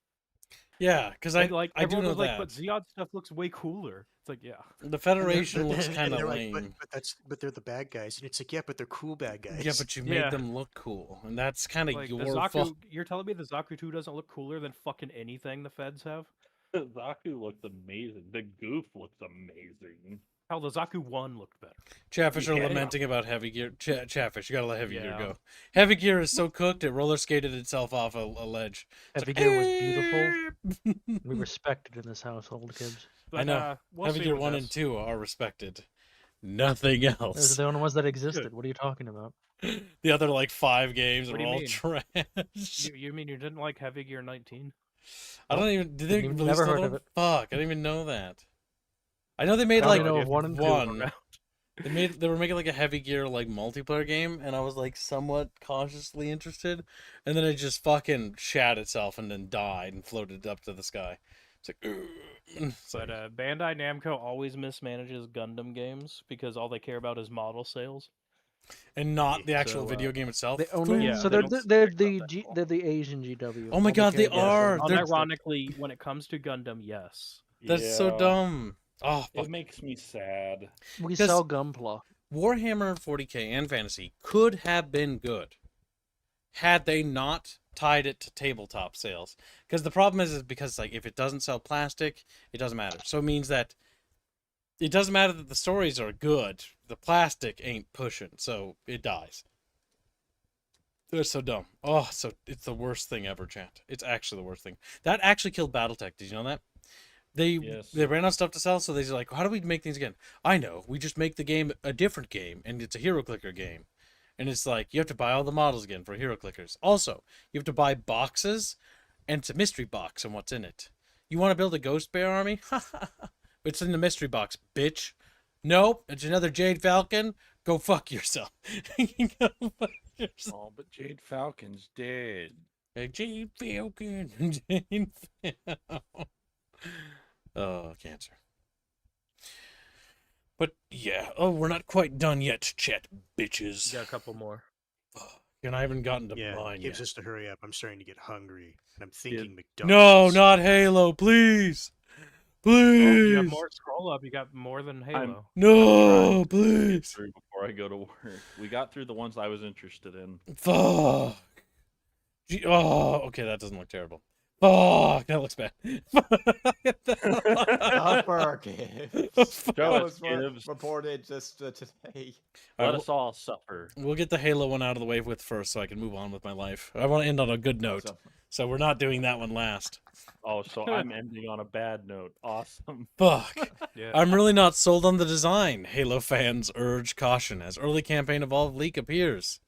Yeah, because I do know that. But Xeon stuff looks way cooler. It's like, yeah, the Federation looks kind of lame. Like, but they're the bad guys, and it's like, yeah, but they're cool bad guys. Yeah, but you made them look cool, and that's kind of like your fault. You're telling me the Zaku 2 doesn't look cooler than fucking anything the feds have? Zaku looked amazing. The goof looks amazing. Hell, the Zaku 1 looked better. Chatfish are lamenting about heavy gear. Chatfish, you gotta let heavy gear go. Heavy gear is so cooked, it roller skated itself off a ledge. Heavy gear was beautiful. We respected in this household, kids. I know. Heavy gear 1 and 2 are respected. Nothing else. Those are the only ones that existed. What are you talking about? The other like 5 games What are do you all mean? trash. You mean you didn't like Heavy Gear 19? I don't even. Did they release never that heard one? of it. Fuck, I didn't even know that. I know they made I like only know of 1 and 2 around. They were making like a Heavy Gear like multiplayer game, and I was like somewhat cautiously interested, and then it just fucking shat itself and then died and floated up to the sky. It's like, But Bandai Namco always mismanages Gundam games because all they care about is model sales. And not the actual video game itself. They only, so they're the Asian GW. Oh my God, they are. Unironically, when it comes to Gundam, yes. That's so dumb. Oh, fuck. It makes me sad. We sell Gunpla. Warhammer 40k and Fantasy could have been good had they not tied it to tabletop sales. Because the problem is because like if it doesn't sell plastic, it doesn't matter. So it means that it doesn't matter that the stories are good. The plastic ain't pushing, so it dies. They're so dumb. Oh, so it's the worst thing ever, chat. It's actually the worst thing. That actually killed BattleTech. Did you know that? They ran out of stuff to sell, so they're like, how do we make things again? I know. We just make the game a different game, and it's a hero clicker game. And it's like, you have to buy all the models again for hero clickers. Also, you have to buy boxes, and it's a mystery box and what's in it. You want to build a Ghost Bear army? It's in the mystery box, bitch. Nope, it's another Jade Falcon. Go fuck yourself. Oh, but Jade Falcon's dead. Jade Falcon. Jade Falcon. Oh, cancer. But yeah, we're not quite done yet, chat bitches. Got a couple more. And I haven't gotten to mine Gibbs yet. has to hurry up. I'm starting to get hungry, and I'm thinking No, McDonald's. not Halo, please. Oh, Please. you have more scroll up. You got more than Halo. No, please. Before I go to work, we got through the ones I was interested in. Fuck. Oh, okay, that doesn't look terrible. Fuck, that looks bad. Suffer, Gibbs. Show That us, was Gibbs. reported just today. Let us all suffer. We'll get the Halo one out of the way with first so I can move on with my life. I want to end on a good note. So we're not doing that one last. Oh, so I'm ending on a bad note. Awesome. Fuck. Yeah. I'm really not sold on the design. Halo fans urge caution as early campaign evolved leak appears.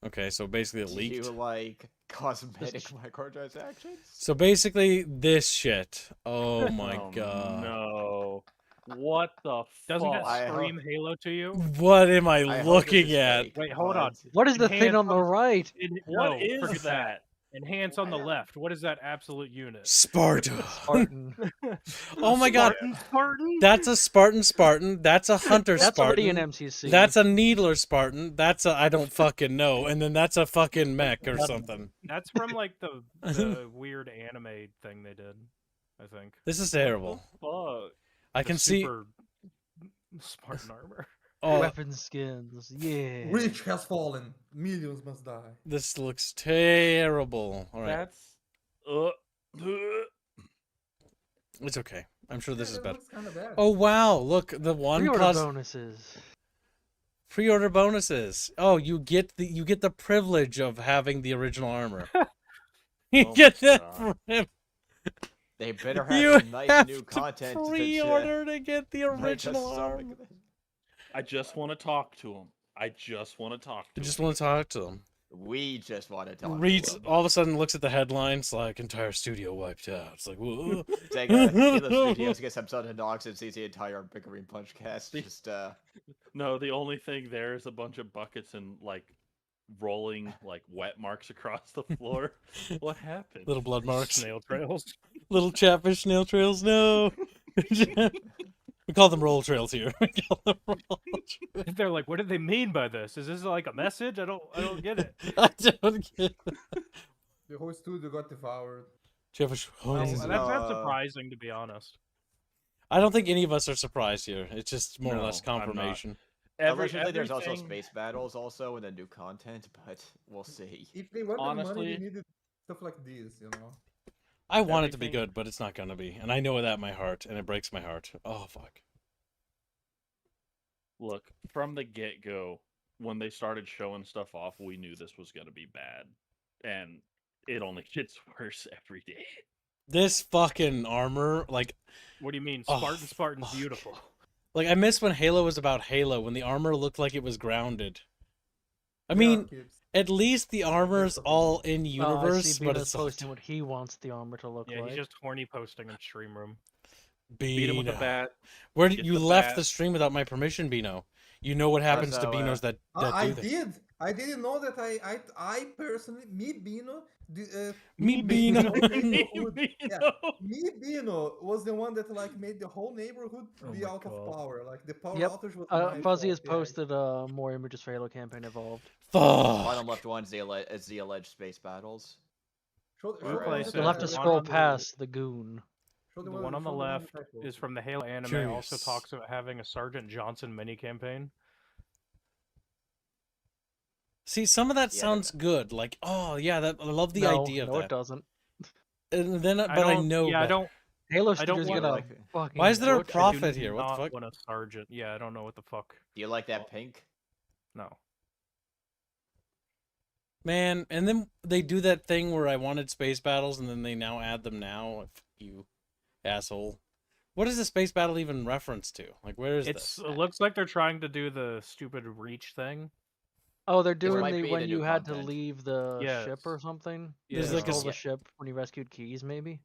Okay, so basically it Do leaked. you like cosmetic microtransactions? So basically this shit. Oh my god. No. What the Doesn't fuck? that scream Halo to you? What am I hope this looking is at? fake, Wait, hold on. but- What is the thing on the right? What No, is forget that? Enhance on the left. What is that absolute unit? Sparta. Spartan. Oh my god. Spartan. That's a Spartan. That's a Hunter That's Spartan. already an MCC. That's a Needler Spartan. That's a I don't fucking know. And then that's a fucking mech or something. That's from like the weird anime thing they did, I think. This is terrible. Fuck. I The can see. super Spartan armor. Oh, Weapon skins. Yeah. Reach has fallen. Millions must die. this looks terrible. All right, That's. it's okay. I'm sure this is that better. looks kinda bad. Oh wow! Look, the one Pre-order plus bonuses. pre-order bonuses. Oh, you get the privilege of having the original armor. You Oh get my that God. for him. They better have You some nice have new to content pre-order to get the make us original some- armor. I just want to talk to him. I just want to talk to I him. just want to talk to him. We just want to talk. Reads to him. all of a sudden looks at the headlines like entire studio wiped out. It's like whoa. Take a videos, get some Sudden Dogs, and sees the entire Bickering Punch cast. Just No, the only thing there is a bunch of buckets and like rolling like wet marks across the floor. What happened? Little blood marks. Snail trails. Little Chatfish snail trails. No. We call them roll trails here. We call them roll trails. They're like, what did they mean by this? Is this like a message? I don't get it. I don't get it. The whole studio got devoured. Chatfish. That's not surprising, to be honest. I don't think any of us are surprised here. It's just more or No, less I'm not. confirmation. allegedly, there's also everything- space battles also, and then new content, but we'll see. If they wanted money, Honestly- they needed stuff like this, you know. I want it to be Everything- good, but it's not gonna be, and I know that in my heart, and it breaks my heart. Oh fuck. Look, from the get-go, when they started showing stuff off, we knew this was going to be bad. And it only gets worse every day. This fucking armor, like, What do you mean? Oh, Spartan's beautiful. like I miss when Halo was about Halo, when the armor looked like it was grounded. I mean, at least the armor's all in I universe, see but Bino's it's posting what he wants the armor to look Yeah, like. he's just horny posting in stream room. Beat him with a Bino. bat. Where did Get you the left bat. the stream without my permission, Bino? You know what happens to Also, Binos that I do that. did. I didn't know that. I personally, me Bino, Me Bino. Yeah, me Bino was the one that like made the whole neighborhood be out of power. Like the power Yep. outage was. my Fuzzy has fault, yeah. posted more images for Halo Campaign Evolved. Bottom left one is the alleged space battles. You'll have to scroll past the goon. The one on the left is from the Halo anime. Also talks about having a Sergeant Johnson mini campaign. See, some of that sounds good. Like, oh yeah, I love the idea of no, that. it doesn't. And then, but I know. Yeah, I better. don't. Halo I don't Studio's want gonna like, fucking. Why is there a butcher- prophet here? What the not fuck? want a sergeant. Yeah, I don't know what the fuck. Do you like that pink? No. Man, and then they do that thing where I wanted space battles, and then they now add them now. If you asshole, what is the space battle even reference to? Like, where is this? It looks like they're trying to do the stupid reach thing. Oh, they're might doing be the the when new you had content. to leave the Yes. ship or something. There's You like a stole the s- ship when you rescued Keys, maybe.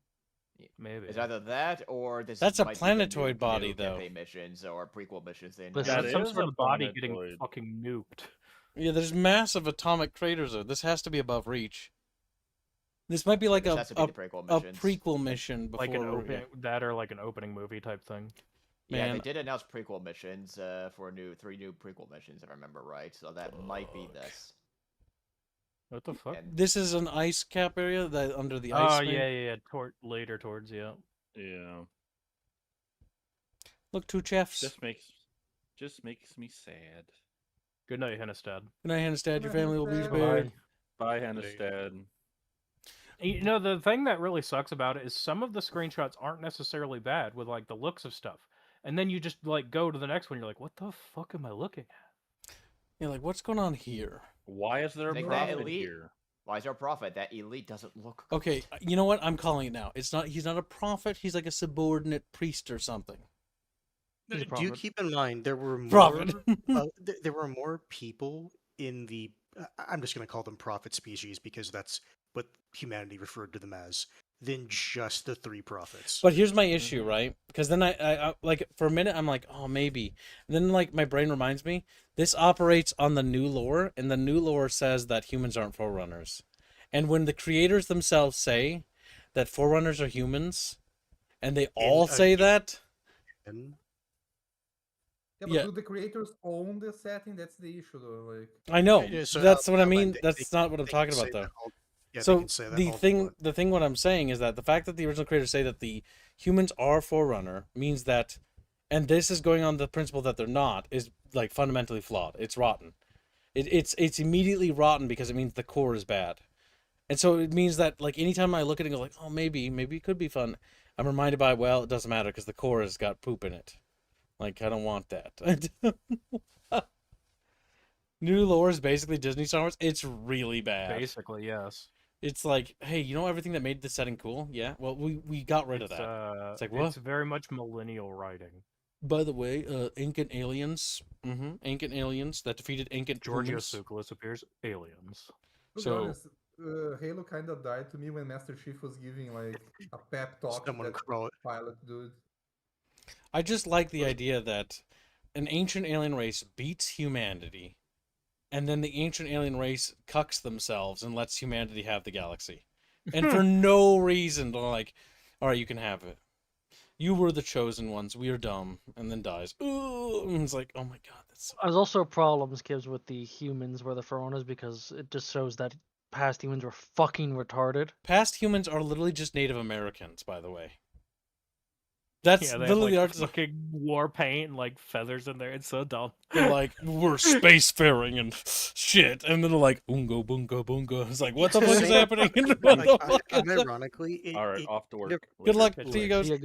Maybe. It's either that or this. That's a might be the planetoid new body, though. campaign missions or prequel missions. They Listen, announced. Some is sort a of body getting planetoid. fucking nuked. Yeah, there's massive atomic craters there. This has to be above reach. This might be like This a has to be the prequel a missions. prequel mission before Like an yeah. open that or like an opening movie type thing. Yeah, Man. they did announce prequel missions for three new prequel missions, if I remember right. So that might be this. What the fuck? And This is an ice cap area that under the Oh ice. yeah. Later towards yeah. Yeah. Look, two chefs. Just makes me sad. Good night, Hennestad. Good night, Hannestad. Your family will be Bye. spared. Bye, Hannestad. You know, the thing that really sucks about it is some of the screenshots aren't necessarily bad with like the looks of stuff. And then you just like go to the next one, you're like, what the fuck am I looking at? You're like, what's going on here? Why is there a Think that profit elite- here? Why is there a prophet? That elite doesn't look good. Okay, you know what? I'm calling it now. It's not. He's not a prophet. He's like a subordinate priest or something. He's a Do you prophet. keep in mind there were more Prophet. there were more people in the I'm just going to call them prophet species because that's what humanity referred to them as, than just the 3 prophets. But here's my issue, right? Because then I like for a minute I'm like, oh maybe. And then like my brain reminds me, this operates on the new lore, and the new lore says that humans aren't forerunners. And when the creators themselves say that forerunners are humans, and they all say that. Yeah, but do the creators own the setting? That's the issue, though. Like, I know. so, that's what I mean. That's not what I'm talking about, though. So the thing, what I'm saying is that the fact that the original creators say that the humans are forerunner means that, and this is going on the principle that they're not, is like fundamentally flawed. It's rotten. It's immediately rotten because it means the core is bad, and so it means that like anytime I look at it and go like, oh maybe it could be fun, I'm reminded by, well, it doesn't matter because the core has got poop in it. Like, I don't want that. New lore is basically Disney Star Wars. It's really bad. Basically, yes. It's like, hey, you know everything that made the setting cool? Yeah. Well, we got rid of that. It's like, what? It's very much millennial writing. By the way, ancient aliens. Ancient aliens that defeated ancient Georgios humans. Tsoukalos appears. Aliens. to be honest, Halo kind of died to me when Master Chief was giving like a pep talk to that pilot dude. I just like the idea that an ancient alien race beats humanity, and then the ancient alien race cucks themselves and lets humanity have the galaxy. And for no reason, they're like, all right, you can have it. You were the chosen ones. We are dumb. And then dies. Ooh, and it's like, oh my god, that's so... There's also problems, Gibbs, with the humans where the Forerunners, because it just shows that past humans were fucking retarded. Past humans are literally just Native Americans, by the way. That's they literally have, like, fucking war paint and like feathers in there. It's so dumb. They're like, we're spacefaring and shit, and then they're like, bungo, bungo, bungo. It's like, what the fuck is happening? Ironically, all right, off to work. Good luck. See you guys. It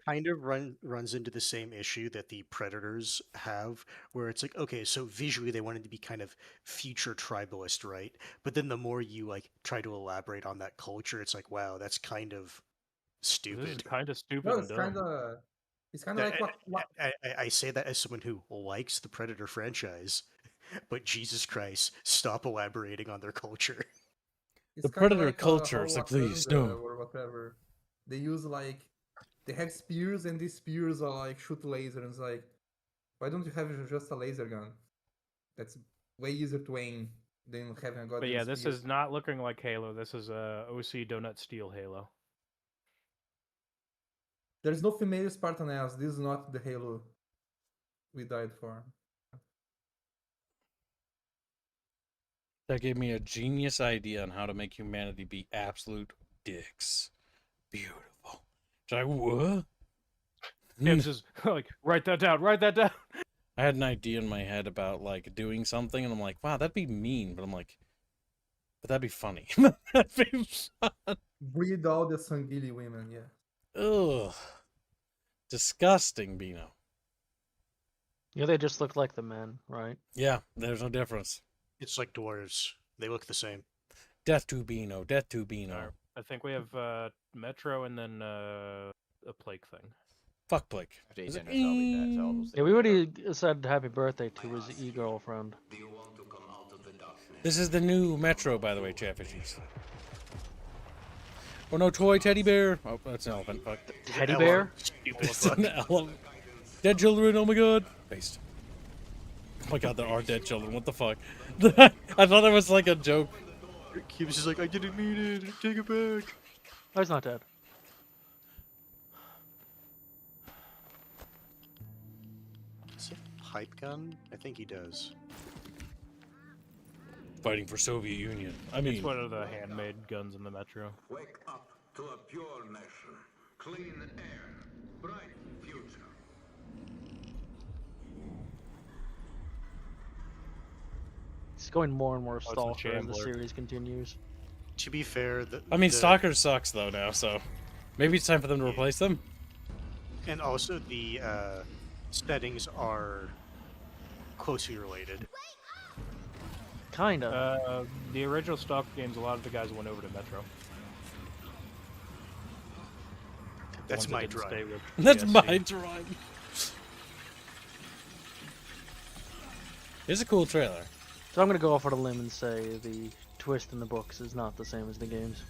kind of runs into the same issue that the Predators have, where it's like, okay, so visually they wanted to be kind of future tribalist, right? But then the more you like try to elaborate on that culture, it's like, wow, that's kind of stupid. This is kind of stupid. No, and dumb. it's kind of like what I say that as someone who likes the Predator franchise, but Jesus Christ, stop elaborating on their culture. It's the Predator culture is like, please, no. Or whatever. They use like, they have spears, and these spears are like shoot laser, and it's like, why don't you have just a laser gun? That's way easier to aim than having a goddamn But yeah, this spear. is not looking like Halo. This is OC Donut Steel Halo. There's no female Spartan ass. This is not the Halo we died for. That gave me a genius idea on how to make humanity be absolute dicks. Beautiful. It's like, what? Yeah, it's just like, write that down, write that down. I had an idea in my head about like doing something, and I'm like, wow, that'd be mean. But I'm like, but that'd be funny. That'd be fun. Breed all the Sangili women, yeah. Ugh. Disgusting, Bino. Yeah, they just look like the men, right? Yeah, there's no difference. It's like dwarves. They look the same. Death to Bino, death to Bino. I think we have Metro and then a Plague thing. Fuck Blake. Yeah, we already said happy birthday to his e-girlfriend. This is the new Metro, by the way, Chatfishies. Oh no, toy teddy bear. Oh, that's an elephant. Fuck. Teddy bear? It's an elephant. Dead children, oh my god. Based. Oh my god, there are dead children. What the fuck? I thought that was like a joke. He was just like, I didn't mean it. Take it back. Oh, he's not dead. Is it a pipe gun? I think he does. Fighting for Soviet Union. I mean, it's one of the handmade guns in the Metro. Wake up to a pure nation, clean air, bright future. It's going more and more stalker as the series continues. To be fair, I mean, Stalker sucks though now, so maybe it's time for them to replace them. And also, the settings are closely related. Kinda. The original Stalker games, a lot of the guys went over to Metro. That's my drive. That's my drive. It's a cool trailer. So I'm gonna go off on a limb and say the twist in the books is not the same as the games.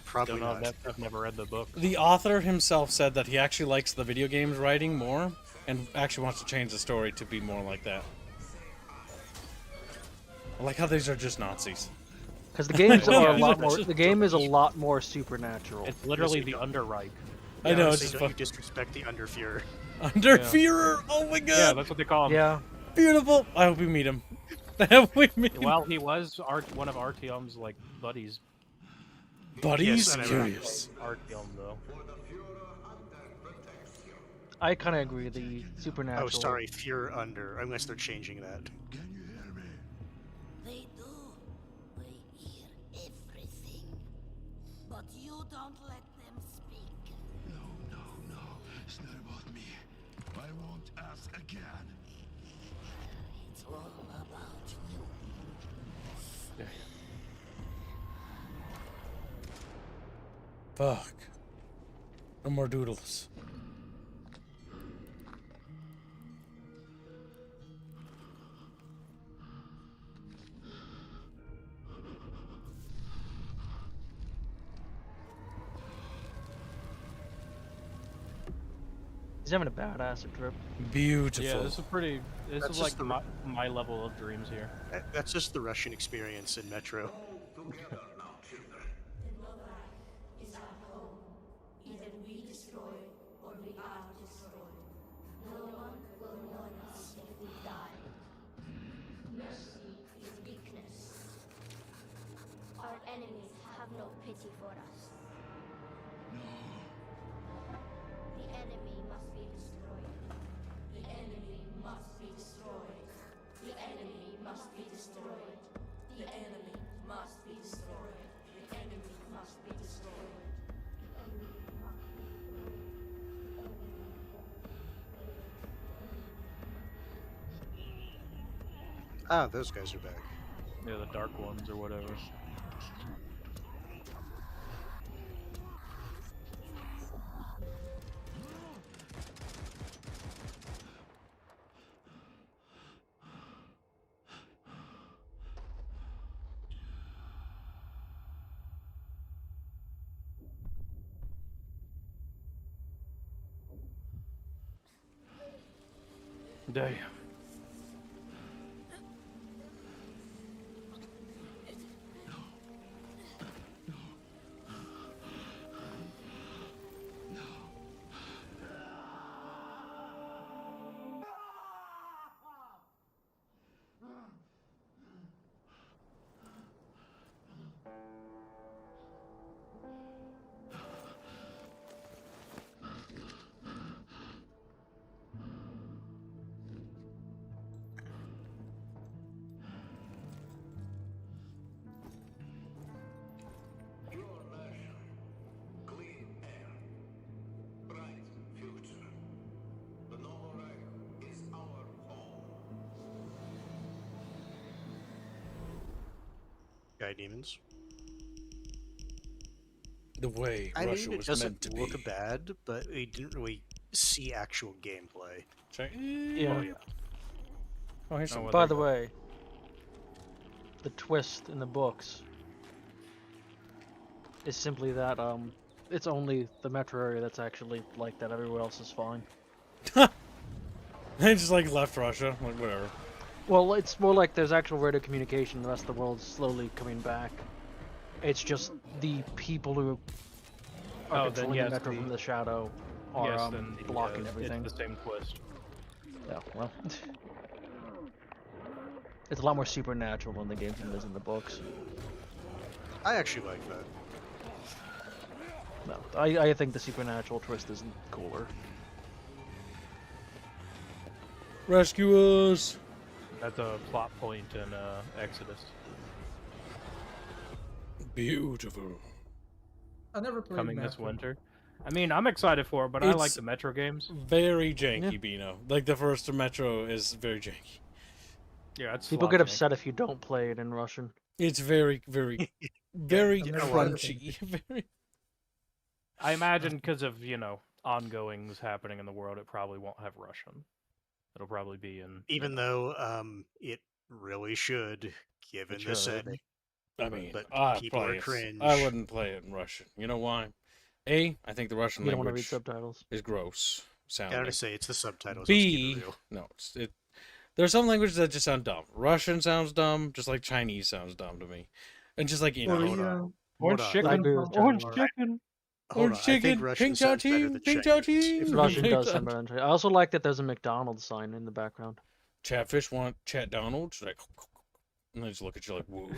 Probably Don't know, not. I've never read the book. The author himself said that he actually likes the video games writing more, and actually wants to change the story to be more like that. I like how these are just Nazis. Because the games are a lot more. The game is a lot more supernatural. It's literally the Underreich. I know. It's It's don't you disrespect the Underführer. Underführer. Oh my god. Yeah, that's what they call him. Yeah. Beautiful. I hope we meet him. I hope we meet him. Well, he was one of Artyom's like buddies. Buddies? Yes, Curious. Artyom though. I kind of agree. The supernatural. Oh, sorry, Führer Under. Unless they're changing that. They do. They hear everything. But you don't let them speak. No. It's not about me. I won't ask again. It's all about you. Fuck. No more doodles. He's having a bad acid trip. Beautiful. Yeah, this is pretty. This That's is like just the- my level of dreams here. That's just the Russian experience in Metro. Is our home. Either we destroy or we are destroyed. No one will mourn us if we die. Mercy is weakness. Our enemies have no pity for us. The enemy must be destroyed. The enemy must be destroyed. The enemy must be destroyed. The enemy must be destroyed. The enemy must be destroyed. Ah, those guys are back. Yeah, the dark ones or whatever. Damn. Guy demons. The way I Russia mean, it was doesn't meant to look be. bad, but we didn't really see actual gameplay. Check. Yeah. Oh, yeah. Oh, here's some. By the way, the twist in the books is simply that it's only the metro area that's actually like that. Everywhere else is fine. They just like left Russia, like whatever. Well, it's more like there's actual radio communication. The rest of the world's slowly coming back. It's just the people who are controlling the metro from the shadow are blocking everything. It's the same twist. Yeah, well, it's a lot more supernatural in the games than it is in the books. I actually like that. No, I think the supernatural twist is cooler. Rescue us! That's a plot point in Exodus. Beautiful. I never played Coming Metro. this winter. I mean, I'm excited for it, but I like the Metro games. Very janky, Bino. Like the first Metro is very janky. Yeah, it's People get upset if you don't play it in Russian. It's very, very, very crunchy. Very. I imagine because of ongoings happening in the world, it probably won't have Russian. It'll probably be in. Even though it really should, given the should. setting. I mean, but I people are cringe. wouldn't play it in Russian. You know why? I think the Russian You don't want to read language subtitles. is gross sounding. Gotta say, it's the subtitles. Let's keep it real. No, there are some languages that just sound dumb. Russian sounds dumb, just like Chinese sounds dumb to me, and just like Orange chicken, orange chicken. Hold on, I think Russian sounds better than Chinese. If Russian does sound better than Chinese. I also like that there's a McDonald's sign in the background. Chatfish want Chat Donald's, like, and they just look at you like, whoa.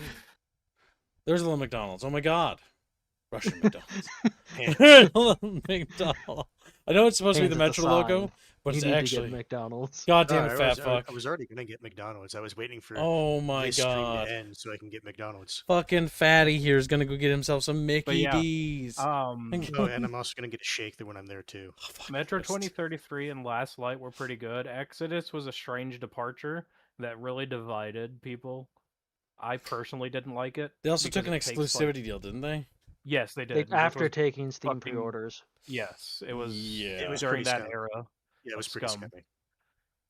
There's a little McDonald's. Oh my god. Russian McDonald's. McDonald's. I know it's supposed to be the Metro logo, but it's actually McDonald's. God damn it, fat fuck. I was already gonna get McDonald's. I was waiting for this stream god to end so I can get McDonald's. Fucking fatty here is gonna go get himself some Mickey D's. And I'm also gonna get a shake when I'm there too. Metro 2033 and Last Light were pretty good. Exodus was a strange departure that really divided people. I personally didn't like it. They also took an exclusivity deal, didn't they? Yes, they did. After taking Steam pre-orders. Yes, it was. Yeah, it was during that era. Yeah, it was pretty scummy.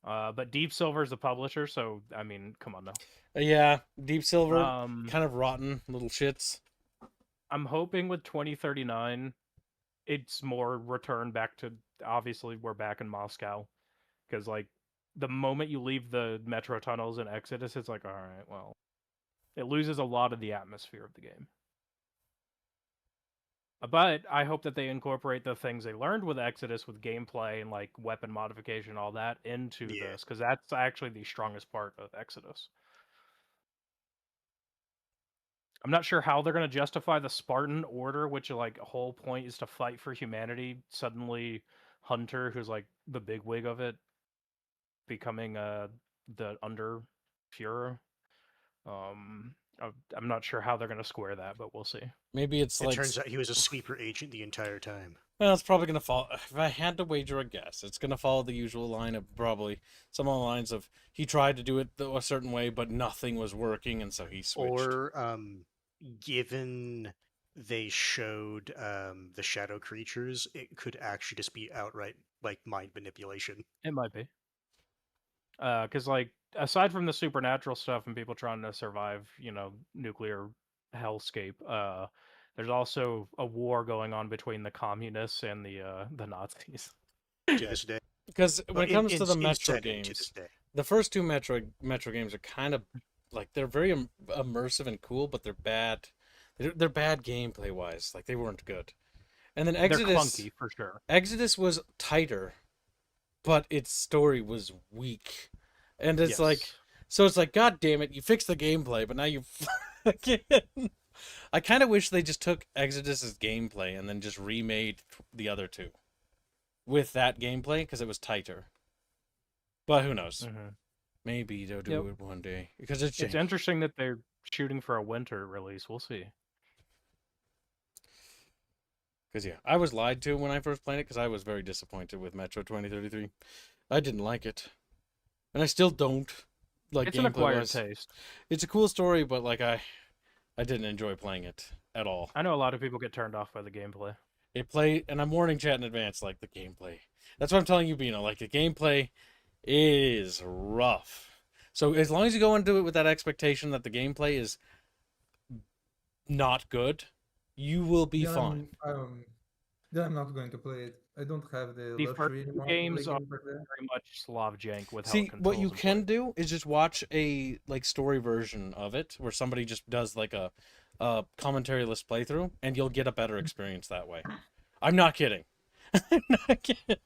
But Deep Silver is the publisher, so I mean, come on now. Yeah, Deep Silver, kind of rotten little shits. I'm hoping with 2039, it's more return back to. Obviously, we're back in Moscow, because like the moment you leave the metro tunnels in Exodus, it's like, all right, well, it loses a lot of the atmosphere of the game. But I hope that they incorporate the things they learned with Exodus, with gameplay and like weapon modification, all that into this, because that's actually the strongest part of Exodus. I'm not sure how they're going to justify the Spartan Order, which like a whole point is to fight for humanity. Suddenly, Hunter, who's like the bigwig of it, becoming the under Führer. I'm not sure how they're going to square that, but we'll see. Maybe it turns out he was a sleeper agent the entire time. Well, it's probably going to fall. If I had to wager a guess, it's going to follow the usual line of probably some of the lines of he tried to do it a certain way, but nothing was working, and so he switched. Or, given they showed the shadow creatures, it could actually just be outright like mind manipulation. It might be. Because like aside from the supernatural stuff and people trying to survive, nuclear hellscape, there's also a war going on between the communists and the Nazis. To this day. Because when it comes to the Metro games, the first two Metro games are kind of like they're very immersive and cool, but they're bad. They're bad gameplay wise. Like they weren't good. And then Exodus, they're clunky for sure. Exodus was tighter, but its story was weak. And it's it's like, God damn it, you fixed the gameplay, but now you I kind of wish they just took Exodus's gameplay and then just remade the other two with that gameplay because it was tighter. But who knows? Mm-hmm. Maybe they'll do it one day because it's interesting that they're shooting for a winter release. We'll see. Because I was lied to when I first played it because I was very disappointed with Metro 2033. I didn't like it. And I still don't like. It's an acquired taste. It's a cool story, but like I didn't enjoy playing it at all. I know a lot of people get turned off by the gameplay. And I'm warning chat in advance, like the gameplay. That's what I'm telling you, Bino. Like the gameplay is rough. So as long as you go into it with that expectation that the gameplay is not good, you will be fine. I'm not going to play it. I don't have the luxury anymore. Games are very much Slav jank with how it controls. What you can do is just watch a story version of it where somebody just does like a commentary-less playthrough, and you'll get a better experience that way. I'm not kidding. I'm not kidding.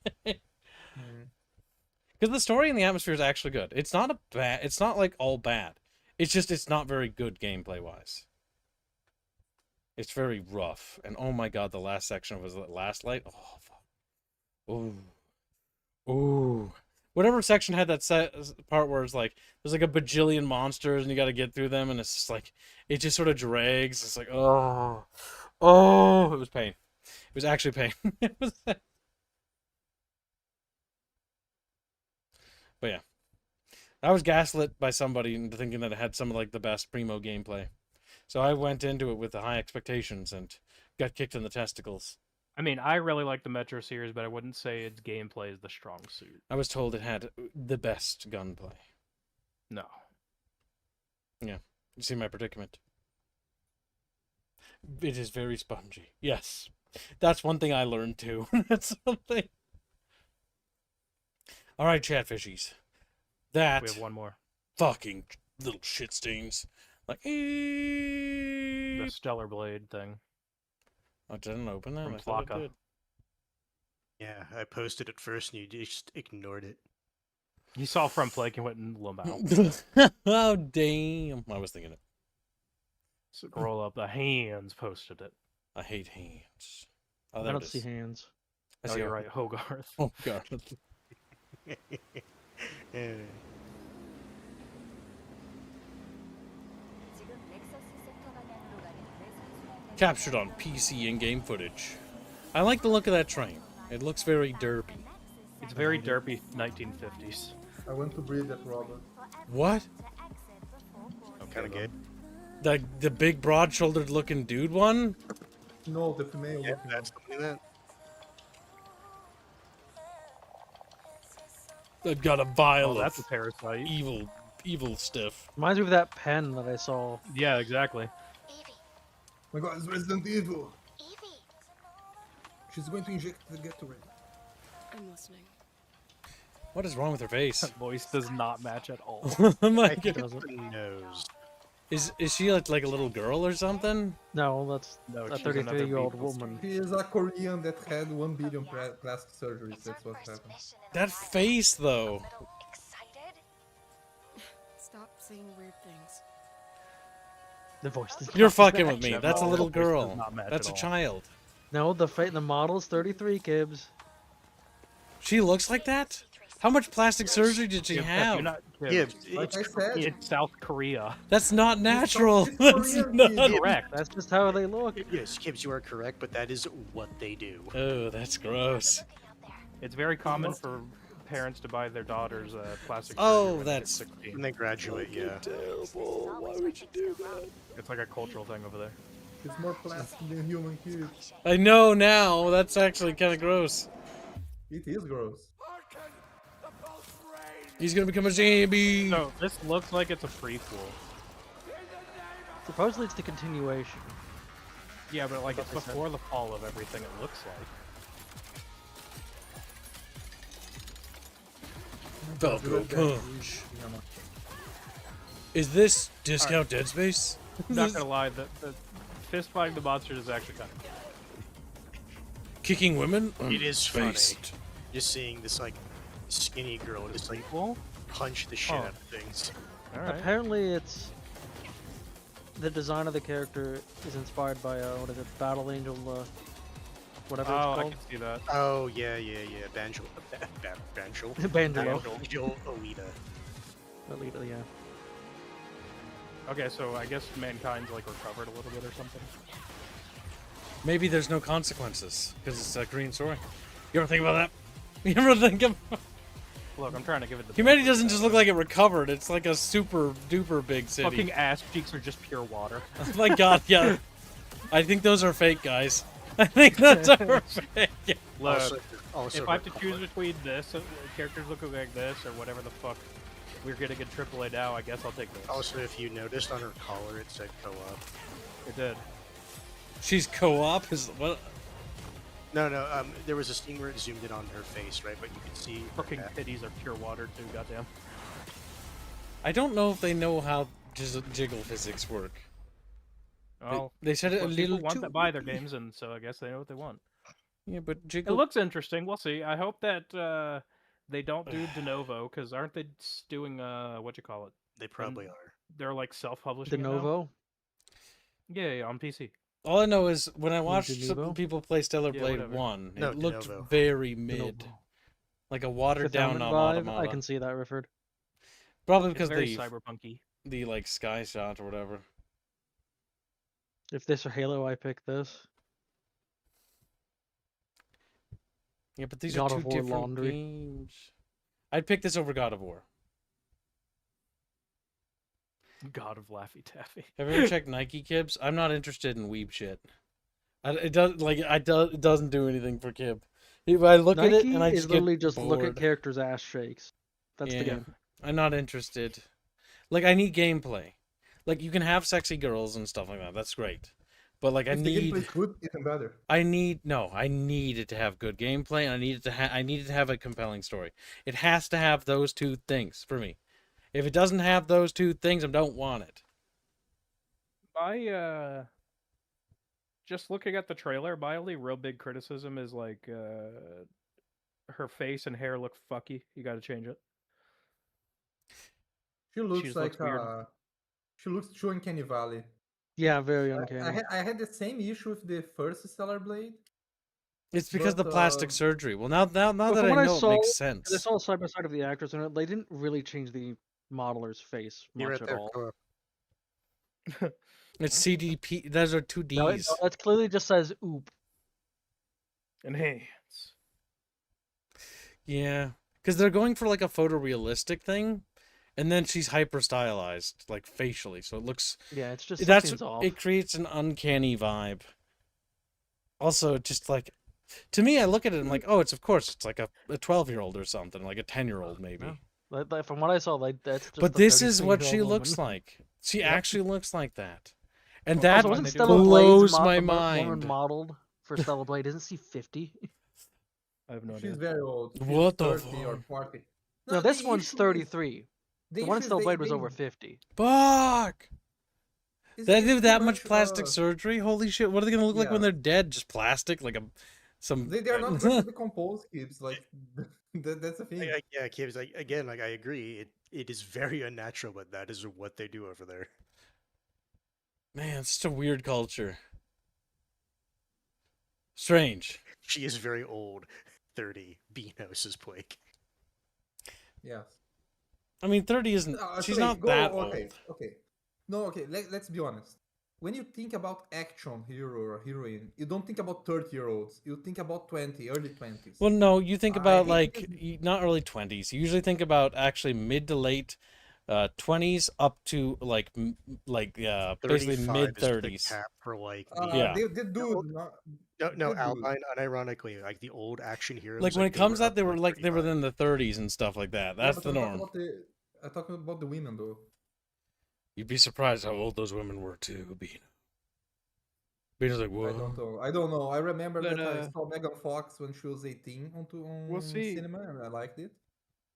Because the story and the atmosphere is actually good. It's not it's not like all bad. It's just it's not very good gameplay-wise. It's very rough. And oh my god, the last section was the Last Light. Oh, fuck. Ooh. Whatever section had that part where it's like, there's like a bajillion monsters and you got to get through them and it's just like, it just sort of drags. It's like, oh, it was pain. It was actually pain. But yeah. I was gaslit by somebody into thinking that it had some of like the best primo gameplay. So I went into it with the high expectations and got kicked in the testicles. I mean, I really like the Metro series, but I wouldn't say its gameplay is the strong suit. I was told it had the best gunplay. No. Yeah, you see my predicament. It is very spongy. Yes, that's one thing I learned too. That's something. All right, chatfishies. That We have one more. fucking little shit stains. Like, The Stellar Blade thing. I didn't open that. From I thought I Flocka. did. Yeah, I posted it first and you just ignored it. He saw From Flake and went in Lamau. Oh, damn. I was thinking it. Scroll up. The hands posted it. I hate hands. Oh, I there don't it see is. hands. I Oh, see you're how- right. Hogarth. Oh, God. Captured on PC in-game footage. I like the look of that train. It looks very derpy. It's very derpy 1950s. I want to breed that Robert. What? Kind of good. The big broad-shouldered looking dude one? No, the female. Yeah, that's something that. They've got a vial Oh, that's a of parasite. evil stuff. Reminds me of that pen that I saw. Yeah, exactly. Oh my god, it's Resident Evil. She's going to inject the Gatorade. I'm listening. What is wrong with her face? That voice does not match at all. Oh my I think it's God. the nose. Is she like a little girl or something? No, that's No, a she's another 33-year-old Beatles woman. She is a Korean that had 1 billion plastic surgeries. That's what happened. That face though. Stop saying weird things. The voice does You're not fucking match with me. at That's a all. little voice does girl. not match That's a at all. child. No, the model's 33, Gibbs. She looks like that? How much plastic surgery did she Gibbs, have? you're not- Yeah, Gibbs, Like I said, it's South Korea. That's not natural. it's That's Korean, not. dude. Correct. That's just how they look. Yes, Gibbs, you are correct, but that is what they do. Oh, that's gross. It's very common for parents to buy their daughters plastic Oh, surgery when they get that's 16. When they graduate, yeah. Terrible. Why would you do that? It's like a cultural thing over there. it's more plastic than human kids. I know now. That's actually kind of gross. It is gross. He's gonna become a zombie. So this looks like it's a prequel. Supposedly it's the continuation. Yeah, but like it's before the fall of everything. It looks like. Falco Punch. Is this discount Dead Space? Not gonna lie, the fist fighting the monsters is actually kind of cool. Kicking women? It is funny. Faced. Just seeing this like skinny girl just like punch the shit Oh. out of things. All right. Apparently it's... The design of the character is inspired by, what is it, Battle Angel, whatever Oh, it's I called. can see that. Oh yeah, Banjo, Banjo, Banjo. Banjo, Alita. Alita, yeah. Okay, so I guess mankind's like recovered a little bit or something. Maybe there's no consequences because it's a green story. You ever think about that? You ever think of Look, I'm trying to give it the humanity benefit of doesn't the just doubt. look like it recovered. It's like a super duper big city. Fucking ass cheeks are just pure water. Oh my god, yeah. I think those are fake, guys. I think those are fake. Look, Also if I have to choose between this, characters looking like this, or whatever the fuck we're getting in AAA now, I guess I'll take this. Also, if you noticed on her collar, it said co-op. It did. She's co-op? Is what? No, there was a scene where it zoomed in on her face, right? But you could see her Fucking back. titties are pure water too, goddamn. I don't know if they know how jiggle physics work. Oh, They said it a well, people little want too. to buy their games, and so I guess they know what they want. Yeah, but It jiggle. looks interesting. We'll see. I hope that they don't do de novo, because aren't they doing what you call it? They probably are. They're like self-publishing. De it now? novo? Yeah, on PC. All I know is when I watched De some Novo? people play Stellar Yeah, Blade whatever. 1, No, it De looked Novo. very De mid. novo. Like a watered Fifth down Element vibe? automata. I can see that, Rifford. Probably It's because very the cyberpunky. like sky shot or whatever. If this or Halo, I pick this. Yeah, but these God are of two War different laundry. games. I'd pick this over God of War. God of Laffy Taffy. Have you ever checked Nike Kibs? I'm not interested in weeb shit. It doesn't do anything for Kib. If I look Nike at it and I is just literally get just look at bored. characters' ass shakes. That's Yeah, the game. I'm not interested. Like I need gameplay. like you can have sexy girls and stuff like that. That's great. But like If the gameplay is good, even better. I need it to have good gameplay, and I need it to have a compelling story. It has to have those two things for me. If it doesn't have those two things, I don't want it. Just looking at the trailer, my only real big criticism is like her face and hair look fucky. You got to change it. She looks looks weird. She looks true Uncanny Valley. Yeah, very uncanny. I had the same issue with the first Stellar Blade. It's because of the plastic surgery. Well, now that From what I know, saw, it makes sense. I saw side by side of the actors, and they didn't really change the modeler's face much at all. It's CDP. Those are two Ds. No, it clearly just says "oop." Enhance. Yeah, because they're going for like a photorealistic thing, and then she's hyper stylized, like facially, so it looks. Yeah, it's just that's off. It creates an uncanny vibe. Also, just like to me, I look at it and I'm like, oh, it's like a 12-year-old or something, like a 10-year-old maybe. Yeah. From what I saw, that's. Just But this is what she looks like. She actually looks like that, and that blows my mind. Woman modeled for Stellar Blade, isn't she 50? I have no idea. She's very old. She's What the 30 or 40. No, this one's 33. The one in Stellar Blade was over 50. Fuck! They do that much much, plastic surgery? Holy shit! What are they gonna look like when yeah. they're dead? Just plastic, like some. They are not going to decompose, Gibbs. Like that's the thing. Yeah, Gibbs. Like again, like I agree. It is very unnatural, but that is what they do over there. Man, it's such a weird culture. Strange. She is very old. 30. Beanos is Blake. Yes. I mean, 30 isn't. She's not that old. Okay. No, okay. Let's be honest. When you think about action hero or heroine, you don't think about 30-year-olds. You think about 20, early 20s. Well, no, you think about like not early 20s. You usually think about actually mid to late 20s up to like basically mid 30s. For like they do no Alpine. Unironically, like the old action heroes. Like when it comes out, they were in the 30s and stuff like that. That's the norm. I'm talking about the women though. You'd be surprised how old those women were too, Beano. Beano's like, whoa. I don't know. I remember that I saw Megan Fox when she was 18 on cinema, and I liked it.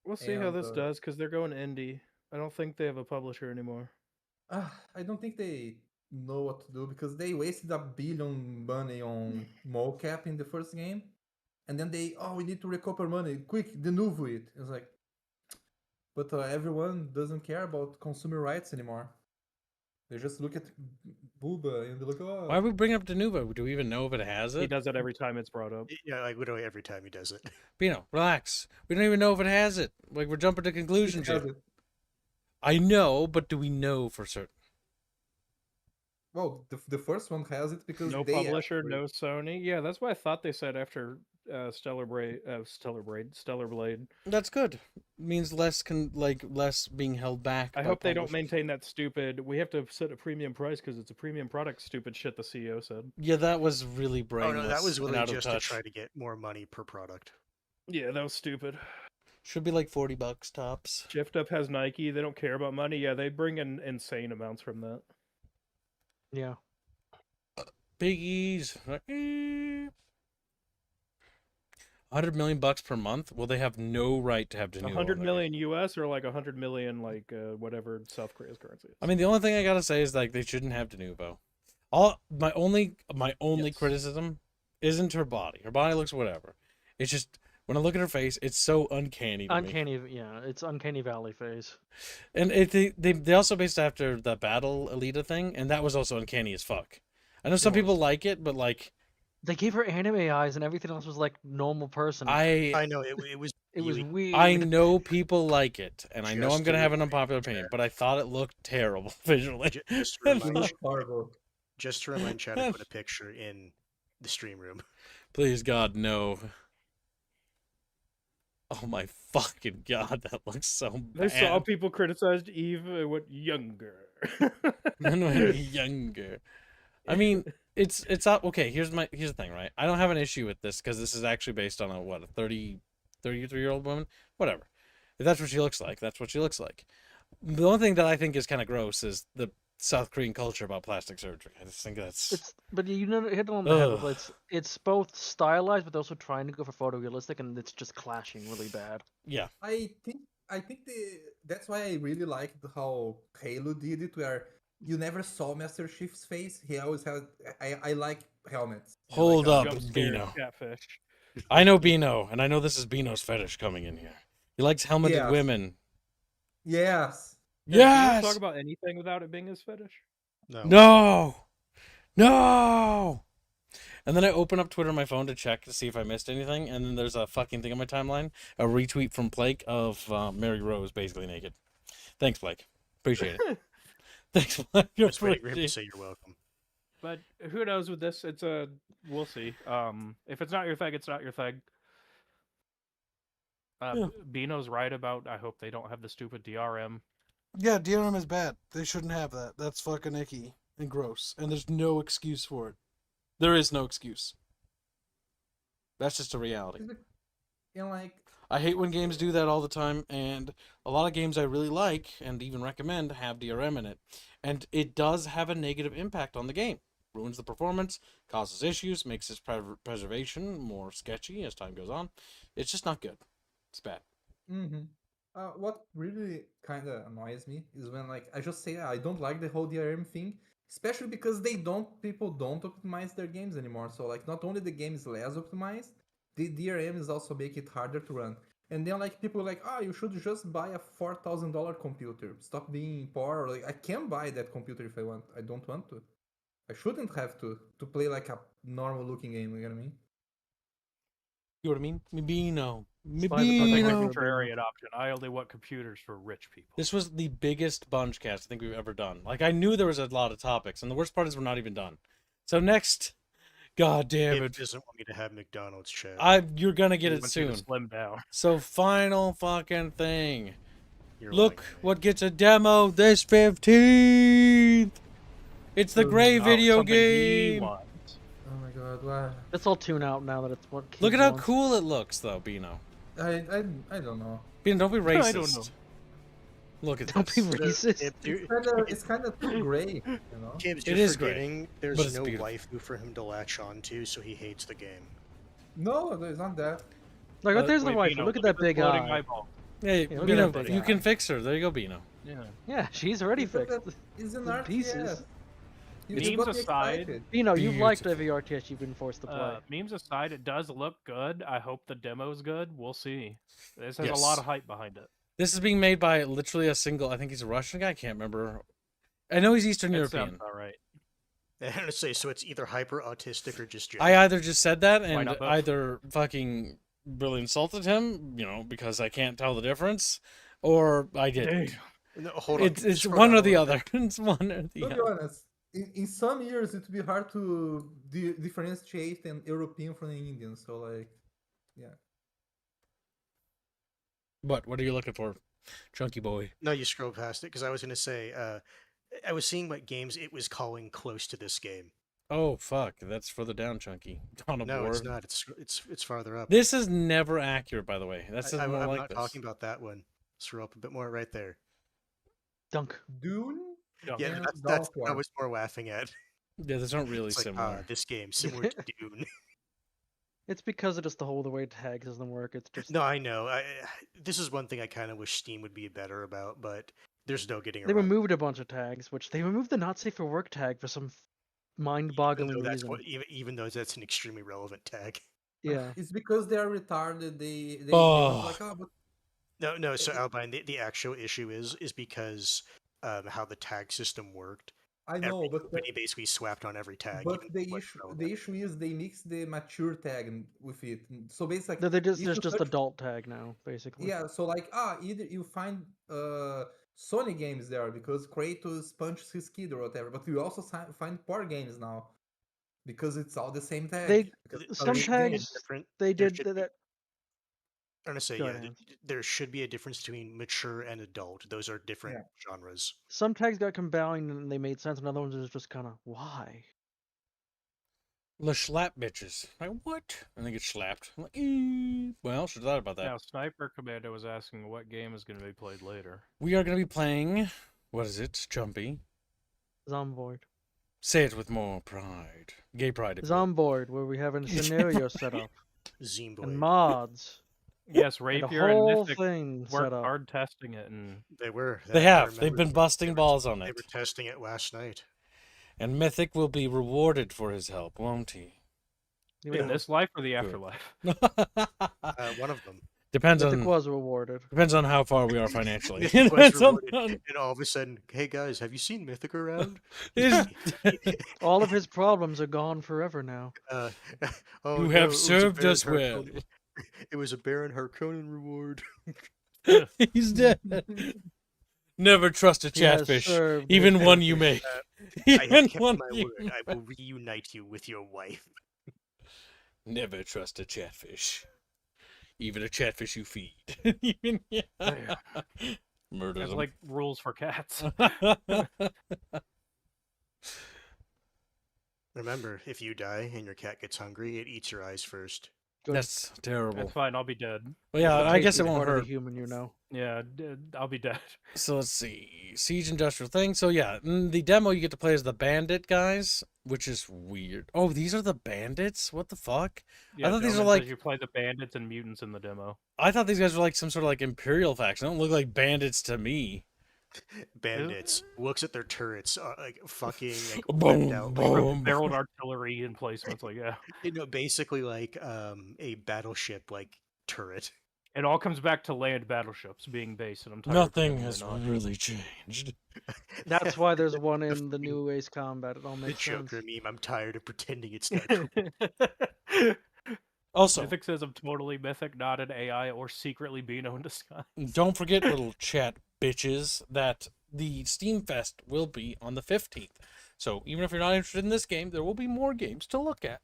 We'll see how this does, because they're going indie. I don't think they have a publisher anymore. I don't think they know what to do, because they wasted $1 billion money on mocap in the first game, and then we need to recover money quick, denuvo it. It's like, but everyone doesn't care about consumer rights anymore. They just look at Booba and they look, oh. Why are we bringing up Denuvo? Do we even know if it has it? He does it every time it's brought up. Yeah, like literally every time he does it. Bino, relax. We don't even know if it has it. Like, we're jumping to conclusions here. I know, but do we know for certain? Well, the first one has it because no publisher, no Sony. Yeah, that's what I thought they said after Stellar Blade. That's good. It means less being held back. I hope they don't maintain that stupid. We have to set a premium price because it's a premium product. Stupid shit the CEO said. Yeah, that was really brainless. Oh no, that was really out just of to touch. try to get more money per product. Yeah, that was stupid. Should be like $40 tops. Shift Up has Nike. They don't care about money. Yeah, they bring in insane amounts from that. Yeah. Biggies. $100 million per month. Well, they have no right to have Denuvo. 100 million US or like 100 million whatever South Korea's currency is. I mean, the only thing I gotta say is like they shouldn't have Denuvo. My only criticism isn't her body. Her body looks whatever. It's just when I look at her face, it's so uncanny. Yeah, it's Uncanny Valley face. And they also based it after the Battle Alita thing, and that was also uncanny as fuck. I know some people like it, but like they gave her anime eyes, and everything else was like normal person. I know it was weird. I know people like it, and I know I'm gonna have an unpopular opinion, but I thought it looked terrible visually. Just to remind Chad to put a picture in the stream room. Please God, no. Oh my fucking God, that looks so bad. I saw people criticized Eve what younger. Younger. I mean, it's okay. Here's the thing, right? I don't have an issue with this because this is actually based on a 33-year-old woman. Whatever. If that's what she looks like, that's what she looks like. The only thing that I think is kind of gross is the South Korean culture about plastic surgery. I just think that's. But you know, hit it on the head with it's both stylized, but also trying to go for photorealistic, and it's just clashing really bad. Yeah. I think that's why I really liked how Halo did it, where you never saw Master Chief's face. He always had. I like helmets. Hold up, Jump scare Bino. Catfish. I know Bino, and I know this is Bino's fetish coming in here. He likes helmeted women. Yes. Yes. Can you talk about anything without it being his fetish? No. No. And then I open up Twitter on my phone to check to see if I missed anything, and then there's a fucking thing on my timeline, a retweet from Blake of Mary Rose basically naked. Thanks, Blake. Appreciate it. Thanks, Blake. Just waiting for him to say you're welcome. But who knows with this? We'll see. If it's not your thing, it's not your thing. Bino's right about. I hope they don't have the stupid DRM. Yeah, DRM is bad. They shouldn't have that. That's fucking icky and gross, and there's no excuse for it. There is no excuse. That's just a reality. I hate when games do that all the time, and a lot of games I really like and even recommend have DRM in it. And it does have a negative impact on the game. Ruins the performance, causes issues, makes its preservation more sketchy as time goes on. It's just not good. It's bad. Mm-hmm. What really kind of annoys me is when I just say I don't like the whole DRM thing, especially because people don't optimize their games anymore. So not only the game is less optimized, the DRM is also make it harder to run. And then people are you should just buy a $4,000 computer. Stop being poor. I can buy that computer if I want. I don't want to. I shouldn't have to play a normal looking game. You know what I mean? You know what I mean? Maybe no. The contrarian option. I only want computers for rich people. This was the biggest Bungecast I think we've ever done. I knew there was a lot of topics, and the worst part is we're not even done. So next, god damn it, doesn't want me to have McDonald's, Chad. You're gonna get it soon. Slim down. So final fucking thing. Look what gets a demo this 15th. It's the gray video game. Oh my god, wow. Let's all tune out now that it's what. Look at how cool it looks, though, Bino. I don't know. Bino, don't be racist. I don't know. Look at Don't this. be racist. It's kind of too gray, you know. Gibbs, It you're is great, forgetting but there's it's no beautiful. waifu for him to latch on to, so he hates the game. No, there's not that. There's the wife. Look at that big eye. Hey, Yeah, look at Bino, that big you eye. can fix her. There you go, Bino. Yeah, she's already fixed. It's an The RTS. pieces. Memes aside, Bino, you've liked every RTS you've been forced to play. Memes aside, it does look good. I hope the demo's good. We'll see. This has Yes. a lot of hype behind it. This is being made by literally a single. I think he's a Russian guy. I can't remember. I know he's Eastern European. All right. I had to say, so it's either hyper autistic or just. I either just said that Why and not both? either fucking really insulted him, because I can't tell the difference, or I didn't. No, hold on. It's Scroll one down or a the little other. It's one or the To be other. honest, in some years it would be hard to differentiate an European from an Indian. So yeah. What are you looking for, chunky boy? No, you scroll past it because I was going to say, I was seeing what games it was calling close to this game. Oh fuck, that's further down, chunky. On a No, board. it's not. It's farther up. This is never accurate, by the way. That's I'm more like not this. talking about that one. Scroll up a bit more right there. Dunk. Dune. Yeah, Dunk. that's Dunk I was more laughing at. Yeah, those aren't really It's like, similar. this game similar to Dune. It's because of just the whole the way tags doesn't work. It's just No, I know. This is one thing I kind of wish Steam would be better about, but there's no getting they around. removed a bunch of tags, which they removed the not safe for work tag for some mind-boggling That's reason. even though that's an extremely relevant tag. Yeah. It's because they are retarded. They Oh. but No. So Albine, the actual issue is because how the tag system worked. I know, Every but company basically swapped on every tag. But even the though it issue, wasn't the issue is they mix the mature tag with it. So basically, No, there's if you just touch- adult tag now, basically. Yeah, so either you find Sony games there because Kratos punches his kid or whatever, but you also find poor games now because it's all the same tag. They Because some other tags games- they there did should be- that. I'm gonna say, Go yeah, ahead. there should be a difference between mature and adult. Those are different genres. Some tags got combined and they made sense, and other ones is just kind of why. The slap bitches. Like, what? And they get slapped. I'm like, well, should have thought about that. Now, Sniper Commando was asking what game is going to be played later. We are going to be playing, what is it? Jumpy. Zomboid. Say it with more pride. Gay pride. if you will. Zomboid, where we have a scenario set up. Zomboid. And mods. Yes, And a Rapier and whole Mythic thing worked set up. hard testing it, and They were. They I have. They've remember been busting balls on They it. were testing it last night. And Mythic will be rewarded for his help, won't he? in this life or the afterlife? One of them. Depends Mythic on was rewarded. Depends on how far we are financially. Mythic was Depends on- rewarded, and all of a sudden, hey guys, have you seen Mythic around? All of his problems are gone forever now. Oh, You no, have it was a served Baron us well. Harkonnen- It was a Baron Harkonnen reward. He's dead. Never trust a He has chatfish, served even his one you purpose. make. I Even have kept one my you word. I will make. reunite you with your wife. Never trust a chatfish, even a chatfish you feed. Even murder That's them. like rules for cats. Remember, if you die and your cat gets hungry, it eats your eyes first. That's terrible. That's fine. I'll be dead. Well, yeah, The I guess it tastiest won't part of hurt. the human, you know. Yeah, I'll be dead. So let's see. Siege Industrial thing. So yeah, in the demo you get to play as the bandit guys, which is weird. Oh, these are the bandits? What the fuck? Yeah, I thought these were Gentleman like says you play the bandits and mutants in the demo. I thought these guys were like some sort of like Imperial faction. They don't look like bandits to me. Bandits looks at their turrets, like fucking like Boom, whipped out, boom. Barreled artillery emplacements, like yeah. You know, basically like a battleship like turret. It all comes back to land battleships being based, and I'm tired Nothing of has pretending really changed. That's why there's one in the new Ace Combat. It all The makes sense. Joker meme. I'm tired of pretending it's not cool. Also, Mythic says I'm totally Mythic, not an AI or secretly Beano in disguise. don't forget, little chat bitches, that the Steam Fest will be on the 15th. So even if you're not interested in this game, there will be more games to look at.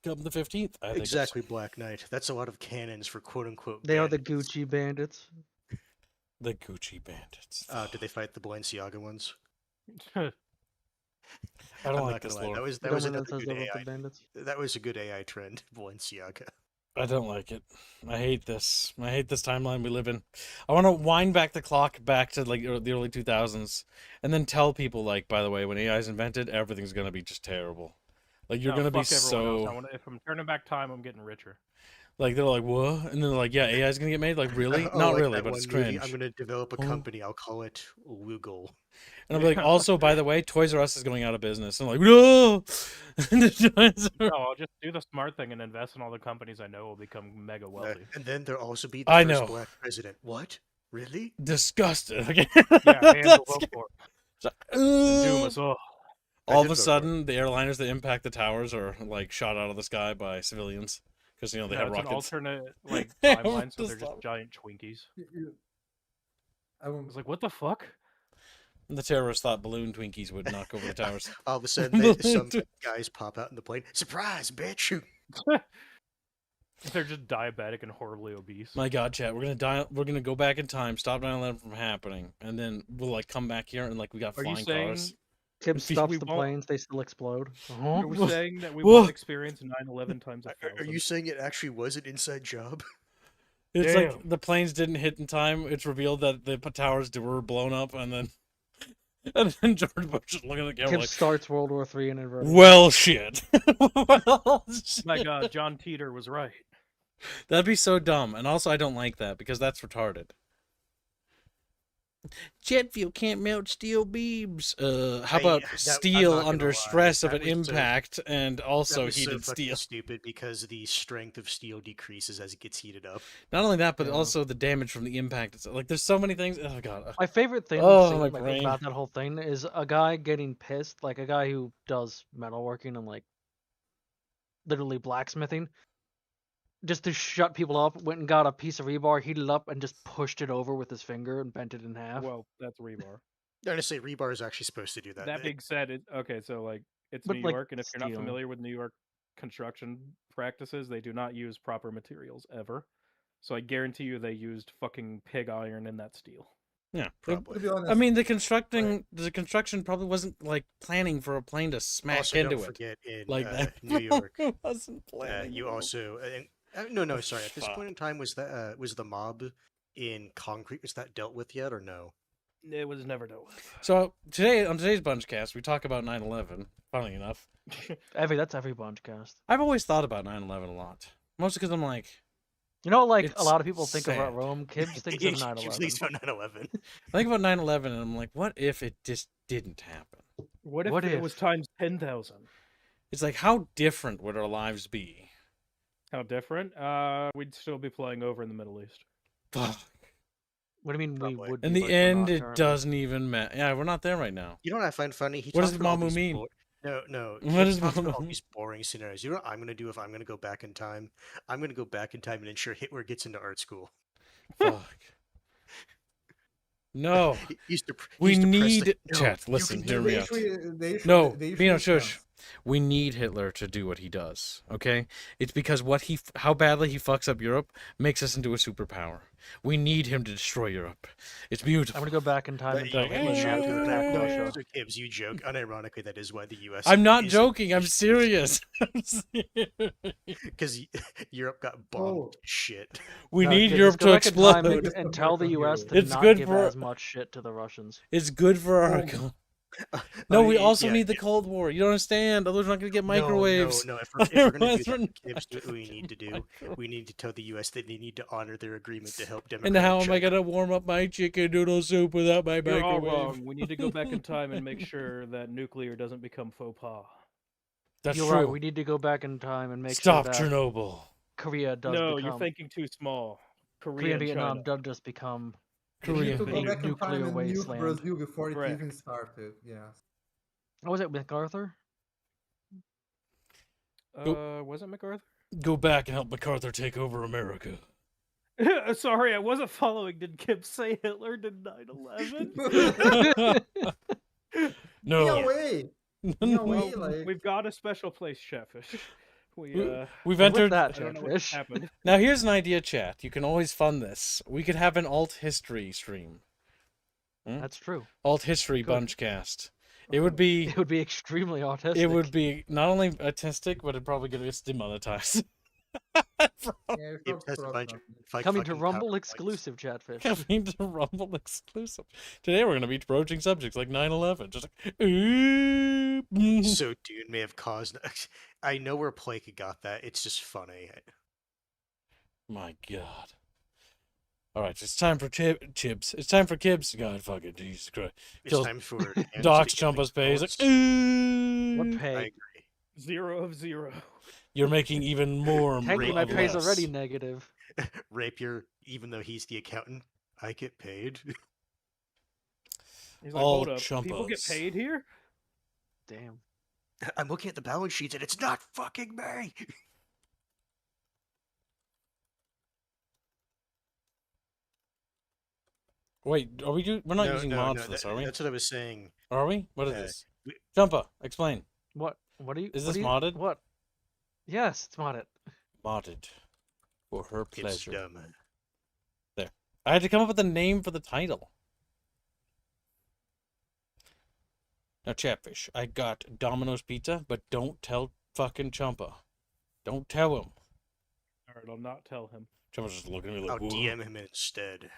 Come the 15th. I think Exactly, Black Knight. That's a lot of cannons for quote unquote. They are the Gucci bandits. The Gucci bandits. Did they fight the Balenciaga ones? I don't I'm like not this gonna lie. lore. That was Gentleman another says good they were the AI. bandits. That was a good AI trend, Balenciaga. I don't like it. I hate this. I hate this timeline we live in. I want to wind back the clock back to like the early 2000s and then tell people like, by the way, when AI is invented, everything's going to be just terrible. Like you're No, going to be fuck everyone so else. If I'm turning back time, I'm getting richer. like they're like, "What?" And then they're like, "Yeah, AI is going to get made." Like, really? Oh, Not like really, that but one it's movie, cringe. I'm gonna develop a Oh. company. I'll call it Woogle. And I'm like, also, by the way, Toys R Us is going out of business. And I'm like, no. No, I'll just do the smart thing and invest in all the companies I know will become mega wealthy. And then there'll also be the I first know. black president. What? Really? Disgusted. Okay. Yeah, hands will That's vote for it. It's like, Doom us all. all did of a vote for it. sudden, the airliners that impact the towers are like shot out of the sky by civilians because they No, have it's an rockets. alternate like They timeline, have so to they're just stop. giant Twinkies. I I won't. was like, what the fuck? The terrorists thought balloon Twinkies would knock over the towers. All of a sudden, some guys pop out in the plane. Surprise, bitch! They're just diabetic and horribly obese. My God, chat, we're gonna die. We're gonna go back in time, stop 9/11 from happening, and then we'll like come back here and like we got Are you flying saying cars. Kim If you- stops we the won't- planes, they still explode. Are we saying that we Whoa. won't experience 9/11 times a Are thousand? you saying it actually was an inside job? It's like Damn. the planes didn't hit in time. It's revealed that the towers were blown up, and then George Bush is looking at the camera Kim like, starts World War III in inverted. "Well, shit." Well, shit. My God, John Teeter was right. That'd be so dumb, and also I don't like that because that's retarded. Jet fuel can't melt steel beams. How about I'm steel not gonna under lie, stress of that an was so- impact and also that was heated so fucking steel? stupid because the strength of steel decreases as it gets heated up. Not only that, but Yeah. also the damage from the impact. It's like there's so many things. Oh god. My favorite thing Oh, to see, my like, brain. about that whole thing is a guy getting pissed, like a guy who does metalworking and like literally blacksmithing, just to shut people up, went and got a piece of rebar, heated it up, and just pushed it over with his finger and bent it in half. Well, that's rebar. Honestly, rebar is actually supposed to do that. That being said, okay, so like it's But, New like, York, and if you're not steel. familiar with New York construction practices, they do not use proper materials ever. So I guarantee you they used fucking pig iron in that steel. Yeah, Probably. To be honest, I mean, the construction probably wasn't like planning for a plane to smack Also, into don't it forget in like that. New York, It wasn't planning. you at all. also no, sorry. At this Fuck. point in time, was the mob in concrete? Was that dealt with yet or no? It was never dealt with. So today on today's Bunchcast, we talk about 9/11. Funny enough, That's every Bunchcast. I've always thought about 9/11 a lot, mostly because I'm like, you know, like a it's lot of people think sad. about Rome. Kibbs thinks of 9/11. Kibbs thinks about 9/11. I think about 9/11, and I'm like, what if it just didn't happen? What if it was times 10,000? It's like, how different would our lives be? How different? We'd still be playing over in the Middle East. Fuck. What do you mean we would? In be, the but we're end, not it currently? doesn't even matter. Yeah, we're not there right now. You know what I find funny? He What talks does about all Mamu these mean? No. What does He talks about Mamu all mean? these boring scenarios. You know what I'm going to do if I'm going to go back in time? I'm going to go back in time and ensure Hitler gets into art school. Fuck. No. He's We depressed need like, no, chat. you Listen, can hear do me it. out. No, Bino, shush. We need Hitler to do what he does. Okay, it's because how badly he fucks up Europe makes us into a superpower. We need him to destroy Europe. It's beautiful. I'm gonna go back in time and tell You Hitler not to attack Russia. So Gibbs, you joke. Unironically, that is why the U.S. I'm not is- joking. I'm serious. Because Europe got bombed to shit. We No, need Kibbs, Europe just go to back in time explode. and tell the U.S. to It's not good give for as much shit to the Russians. It's good for our. No, we also need the Cold War. You don't understand. Otherwise, we're not going to get microwaves. No. If we're going to do Otherwise, that, Gibbs, what we need to do, we need to tell the U.S. that they need to honor their agreement to help And Democratic how am I China. going to warm up my chicken noodle soup without my You're all microwave? wrong. We need to go back in time and make sure that nuclear doesn't become faux pas. That's You're true. right. We need to go back in time and make Stop sure that Chernobyl. Korea does No, become. you're thinking too small. Korea Korea and and Vietnam China. does just become We need Korea. to go a back in time nuclear and nuke wasteland. Brazil before it Correct. even started. Yes. Oh, was it MacArthur? Was it MacArthur? Go back and help MacArthur take over America. Sorry, I wasn't following. Did Kip say Hitler did 9/11? No. No way. No way. Well, Like we've got a special place, Cheffish. We've With entered. that, I don't know what Cheffish. happened. Now here's an idea, chat. You can always fund this. We could have an alt history stream. That's true. Alt history Good. Bunchcast. It would be. It would be extremely autistic. It would be not only autistic, but it'd probably get us demonetized. Gibbs has a bunch of Coming to fucking Rumble PowerPoints. exclusive, Chatfish. Coming to Rumble exclusive. Today we're going to be broaching subjects like 9/11. Just like, ooh. So Dune may have caused. I know where Plake got that. It's just funny. My God. All right, it's time for Chips. It's time for Kibbs. God fucking Jesus Christ. It's time for Docs Chumpa's pay. He's like, ooh. What I pay? agree. 0 of 0. You're making even more. Technically, my of pay's less. already negative. Rapier, even though he's the accountant, I get paid. He's like, All hold up. People get chumpas. paid here? Damn. I'm looking at the balance sheets and it's not fucking me. Wait, are we? We're not using mods for this, are we? That's what I was saying. Are we? What is Uh, this? Chumpa, explain. What? What are you? Is what this are you- modded? What? Yes, it's modded. Modded for her It's pleasure. dumb. There. I had to come up with a name for the title. Now, Chatfish, I got Domino's Pizza, but don't tell fucking Chumpa. Don't tell him. Alright, I'll not tell him. Chumpa's just looking at me like, I'll whoa. DM him instead.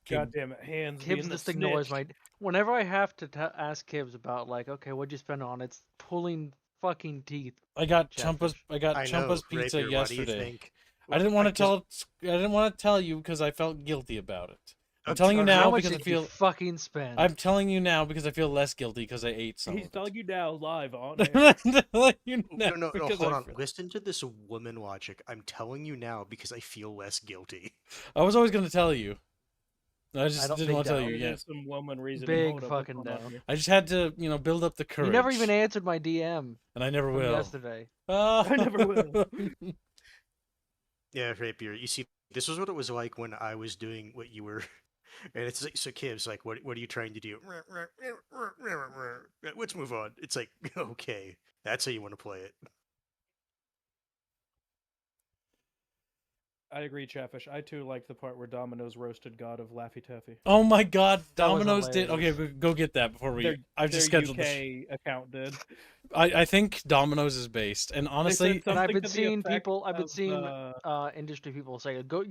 God damn it, hands Kibbs being the just ignores snitch. my. Whenever I have to ask Kibbs about like, okay, what'd you spend on? It's pulling fucking teeth. I got Chatfish. Chumpa's know, pizza Rapier, what do you yesterday. think? I didn't want to I I didn't want to tell you because I felt guilty about it. I'm I'm telling you sorry. now How much because I did you feel. fucking spend? I'm telling you now because I feel less guilty because I ate some. He's of telling you now live on it. air. I'm telling you now No, because hold I on. feel- Listen to this woman logic. I'm telling you now because I feel less guilty. I was always going to tell you. I just don't didn't think want to tell down. you There's yet. some woman reason. Big Hold up, what's fucking going on down. here? I just had to, build up the courage. You never even answered my DM And I never from will. yesterday. I never will. Yeah, Rapier. You see, this was what it was like when I was doing what you were. And it's like, so Kibbs, like, what are you trying to do? Let's move on. It's like, okay, that's how you want to play it. I agree, Chatfish. I too like the part where Domino's roasted God of Laffy Taffy. Oh my God, That was Domino's did. Okay, hilarious. go get that before we. I've just Their scheduled this. UK account did. I think Domino's is based, and honestly, And I've been to the seeing effect people. I've been of, seeing industry people say, "Go,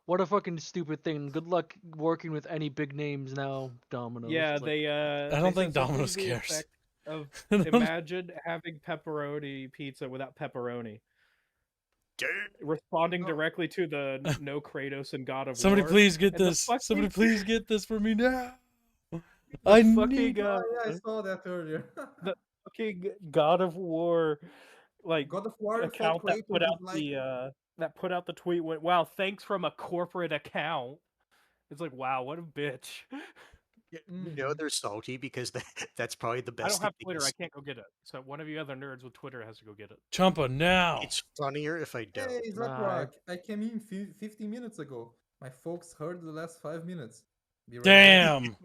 what a fucking stupid thing. Good luck working with any big names now, Domino's." Yeah, It's like, they. I don't they think said something Domino's to the cares. effect Of I don't- imagine having pepperoni pizza without pepperoni. Responding directly to the no Kratos and God of Somebody War. please get and the this. fucking- Somebody please get this for me now. the I fucking, need. Oh, yeah, I saw that earlier. the fucking God of War, like God of War account for that put Kratos out is like that put out the tweet went, "Wow, thanks from a corporate account." It's like, wow, what a bitch. You know they're salty because that's probably the best I don't have thing Twitter. they I can can't go get it. So one of you other nerds with Twitter has to go get it. Champa now. It's funnier if I don't. Hey, Zakrak, I came in 50 minutes ago. My folks heard the last 5 minutes. Be right back. Damn.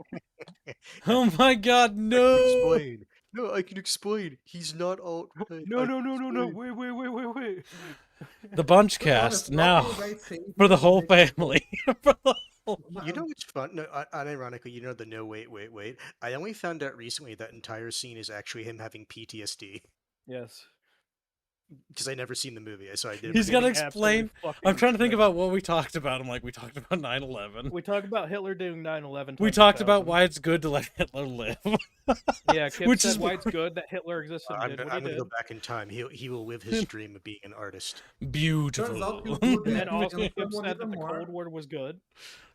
Oh my God, no. Explain. No, I can explain. He's not all. No. Wait. The bunch To be honest, cast what now you guys say for the is whole ridiculous. family. For the whole- You know what's fun? No, unironically, you know the no wait. I only found out recently that entire scene is actually him having PTSD Yes. because I never seen the movie, so I didn't. He's got to Getting absolutely explain. fucking I'm trying to think shredded. about what we talked about. I'm like, we talked about 9/11. We talked about Hitler doing 9/11. We times talked 1,000. about why it's good to let Hitler live. Yeah, Kip Which said is why it's good that Hitler existed and I'm did what going he to did. go back in time. He will live his dream of being an artist. Beautiful. Turns out you do that. And also, and Kip someone said that even the more. Cold War was good.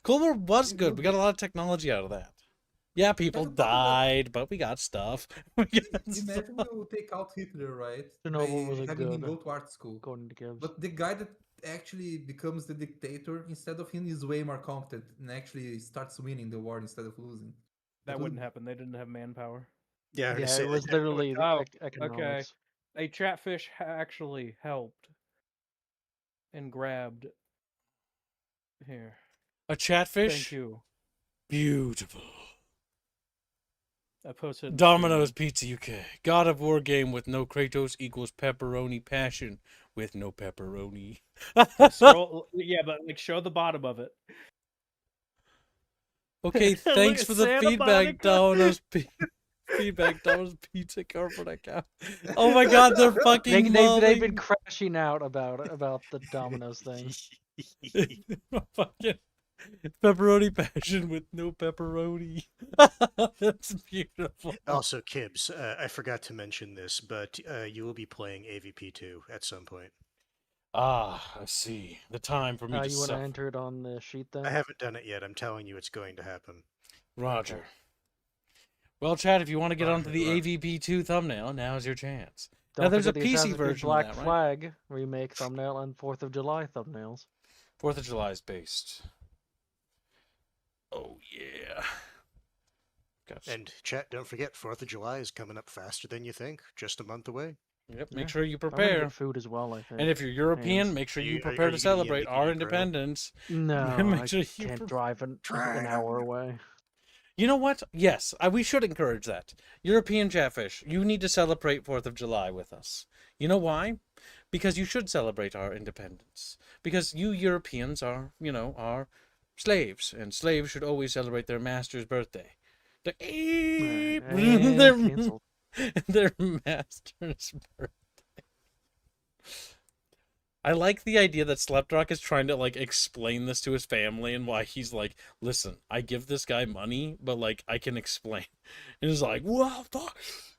Cold War was good. We got a lot of technology out of that. Yeah, people died, but we got stuff. We got Imagine stuff. you take out Hitler, right? Chernobyl By was a having him good, go to art school. according to Gibbs. But the guy that actually becomes the dictator, instead of him, is way more competent and actually starts winning the war instead of losing. That It wouldn't would- happen. They didn't have manpower. Yeah, Yeah, it was literally the Oh, economics. A Chatfish actually helped and grabbed. Here. A chatfish? Thank you. Beautiful. I posted. in the Domino's stream. Pizza UK. God of War game with no Kratos equals pepperoni passion with no pepperoni. Scroll, yeah, but like show the bottom of it. Okay, Look thanks at for the Santa feedback, Monica. Domino's feedback, Domino's Pizza corporate account. Oh my God, they're fucking They've been mulling. crashing out about the Domino's thing. Fucking pepperoni passion with no pepperoni. That's beautiful. Also, Kibbs, I forgot to mention this, but you will be playing AVP2 at some point. Ah, I see. The time for me to You want to suffer. enter it on the sheet then? I haven't done it yet. I'm telling you, it's going to happen. Roger. Well, Chad, if you want to get onto the Roger. AVP2 thumbnail, now's your chance. Don't Now, there's a forget the PC Assassin's Creed version Black of that, right? Flag remake thumbnail and 4th of July thumbnails. 4th of July is based. Oh, yeah. Gotcha. And chat, don't forget, 4th of July is coming up faster than you think. Just a month away. Yep, Yeah. make sure you I'm gonna prepare. get food as well, I think. And if you're European, Hands. make sure Are you you prepare to gonna be celebrate making our it, bro? independence. No, Make I sure you can't drive an hour away. You know what? Yes, we should encourage that. European Chatfish, you need to celebrate 4th of July with us. You know why? Because you should celebrate our independence. Because you Europeans are, are slaves. And slaves should always celebrate their master's birthday. Canceled. Their master's birthday. I like the idea that Sleptrock is trying to explain this to his family and why he's like, listen, I give this guy money, but I can explain. And he's like, well,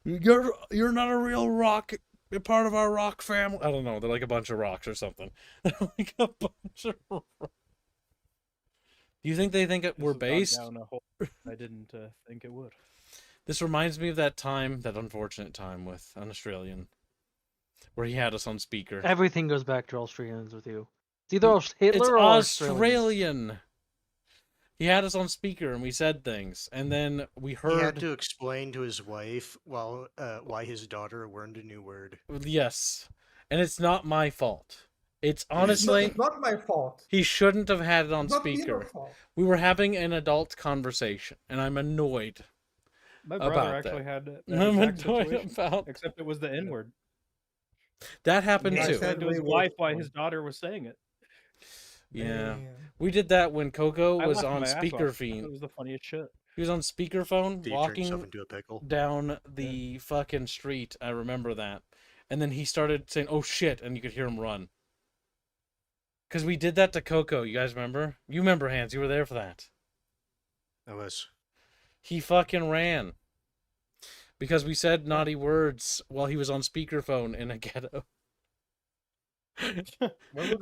you're not a real rock, you're part of our rock family. I don't know, they're like a bunch of rocks or something. They're like a bunch of rocks. Do you think they think we're This has gone based? down a hole I didn't think it would. This reminds me of that unfortunate time with an Australian, where he had us on speaker. Everything goes back to Australians with you. It's either Hitler It's or Australians. Australian. He had us on speaker and we said things, and then we He had heard. to explain to his wife why his daughter learned a new word. Yes, and it's not my fault. It's honestly It's not my fault. he shouldn't have had it on It's not your speaker. fault. We were having an adult conversation, and I'm annoyed. My brother about actually that. had that I'm exact annoyed situation, about except it was the N word. that happened He too. explained to his wife why his daughter was saying it. Yeah. We did that when Coco I was laughed on my ass off. speakerphone. It was the funniest shit. He was on speakerphone Did he turn himself walking into a pickle? down the fucking street. I remember that. And then he started saying, "Oh shit," and you could hear him run. Because we did that to Coco. You guys remember? You remember, Hans. You were there for that. I was. He fucking ran. Because we said naughty words while he was on speakerphone in a ghetto.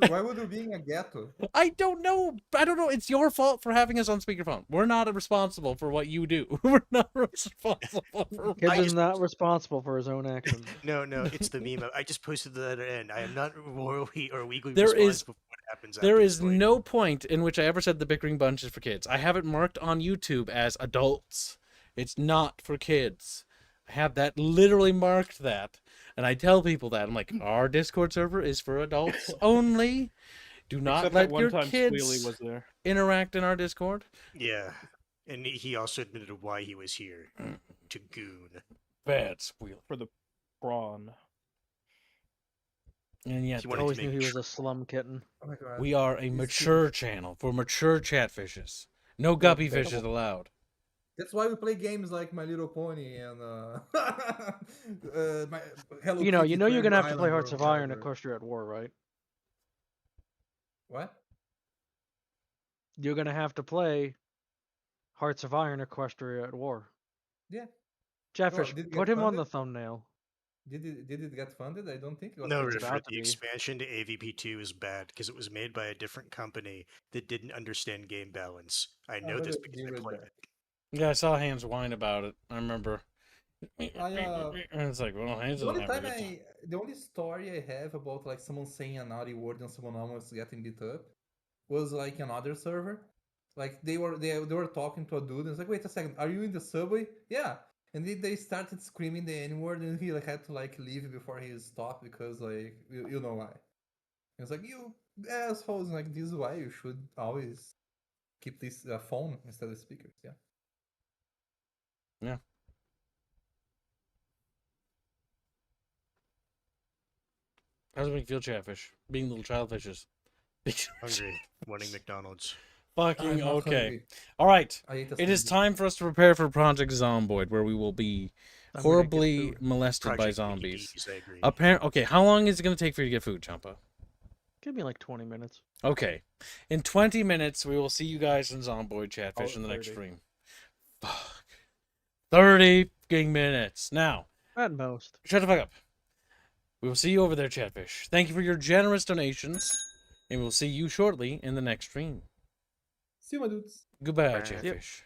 Why would you be in a ghetto? I don't know. It's your fault for having us on speakerphone. We're not responsible for what you do. We're not responsible for. Kid is not responsible for his own actions. No, it's the meme. I just posted the other end. I am not morally or weekly There responsible is for what happens. there after is this fight. no point in which I ever said the bickering bunch is for kids. I have it marked on YouTube as adults. It's not for kids. I have that literally marked that. And I tell people that. I'm like, our Discord server is for adults only. Do not Except let that one your time kids Squealy was there. interact in our Discord. Yeah, and he also admitted why he was here to goon. Bad Squealy. For the prawn. And yet, He I wanted always to knew make he was a slum kitten. Oh my god. we are a mature channel for mature chatfishes. No guppy fishes allowed. That's why we play games like My Little Pony and my Hello You know Kitty you're gonna have to Treasure play Island Hearts or of Iron whatever. Equestria at War, right? What? You're gonna have to play Hearts of Iron Equestria at War. Yeah. Jeffish, did it put get him on the funded? thumbnail. Did it get funded? I don't think it got No, funded. It's Rifford, about to the be. expansion to AVP2 is bad because it was made by a different company that didn't understand game balance. I know this because I played it. Yeah, I saw Hans whine about it. I remember. And I it's like, well, Hans the doesn't only have a time good time. the only story I have about like someone saying a naughty word and someone almost getting beat up was like another server. Like they were talking to a dude and it's like, wait a second, are you in the subway? Yeah. And they started screaming the N word and he like had to like leave before he stopped because like you know why. It's like, you assholes, like this is why you should always keep this phone instead of speakers. Yeah. Yeah. How does it make you feel, Chatfish? Being little child fishes. Hungry, wanting McDonald's. Fucking I'm not okay. hungry. All right. I ate a It is sandwich. time for us to prepare for Project Zomboid, where we will be I'm gonna get horribly food. molested by Project zombies. Mickey D's, I agree. Okay, how long is it going to take for you to get food, Champa? Give me like 20 minutes. Okay. In 20 minutes, we will see you guys in Zomboid Chatfish in the next 30. stream. Fuck. 30 fucking minutes. Now, At most. shut the fuck up. We will see you over there, Chatfish. Thank you for your generous donations, and we'll see you shortly in the next stream. See you, my dudes. Goodbye, Bye. Chatfish.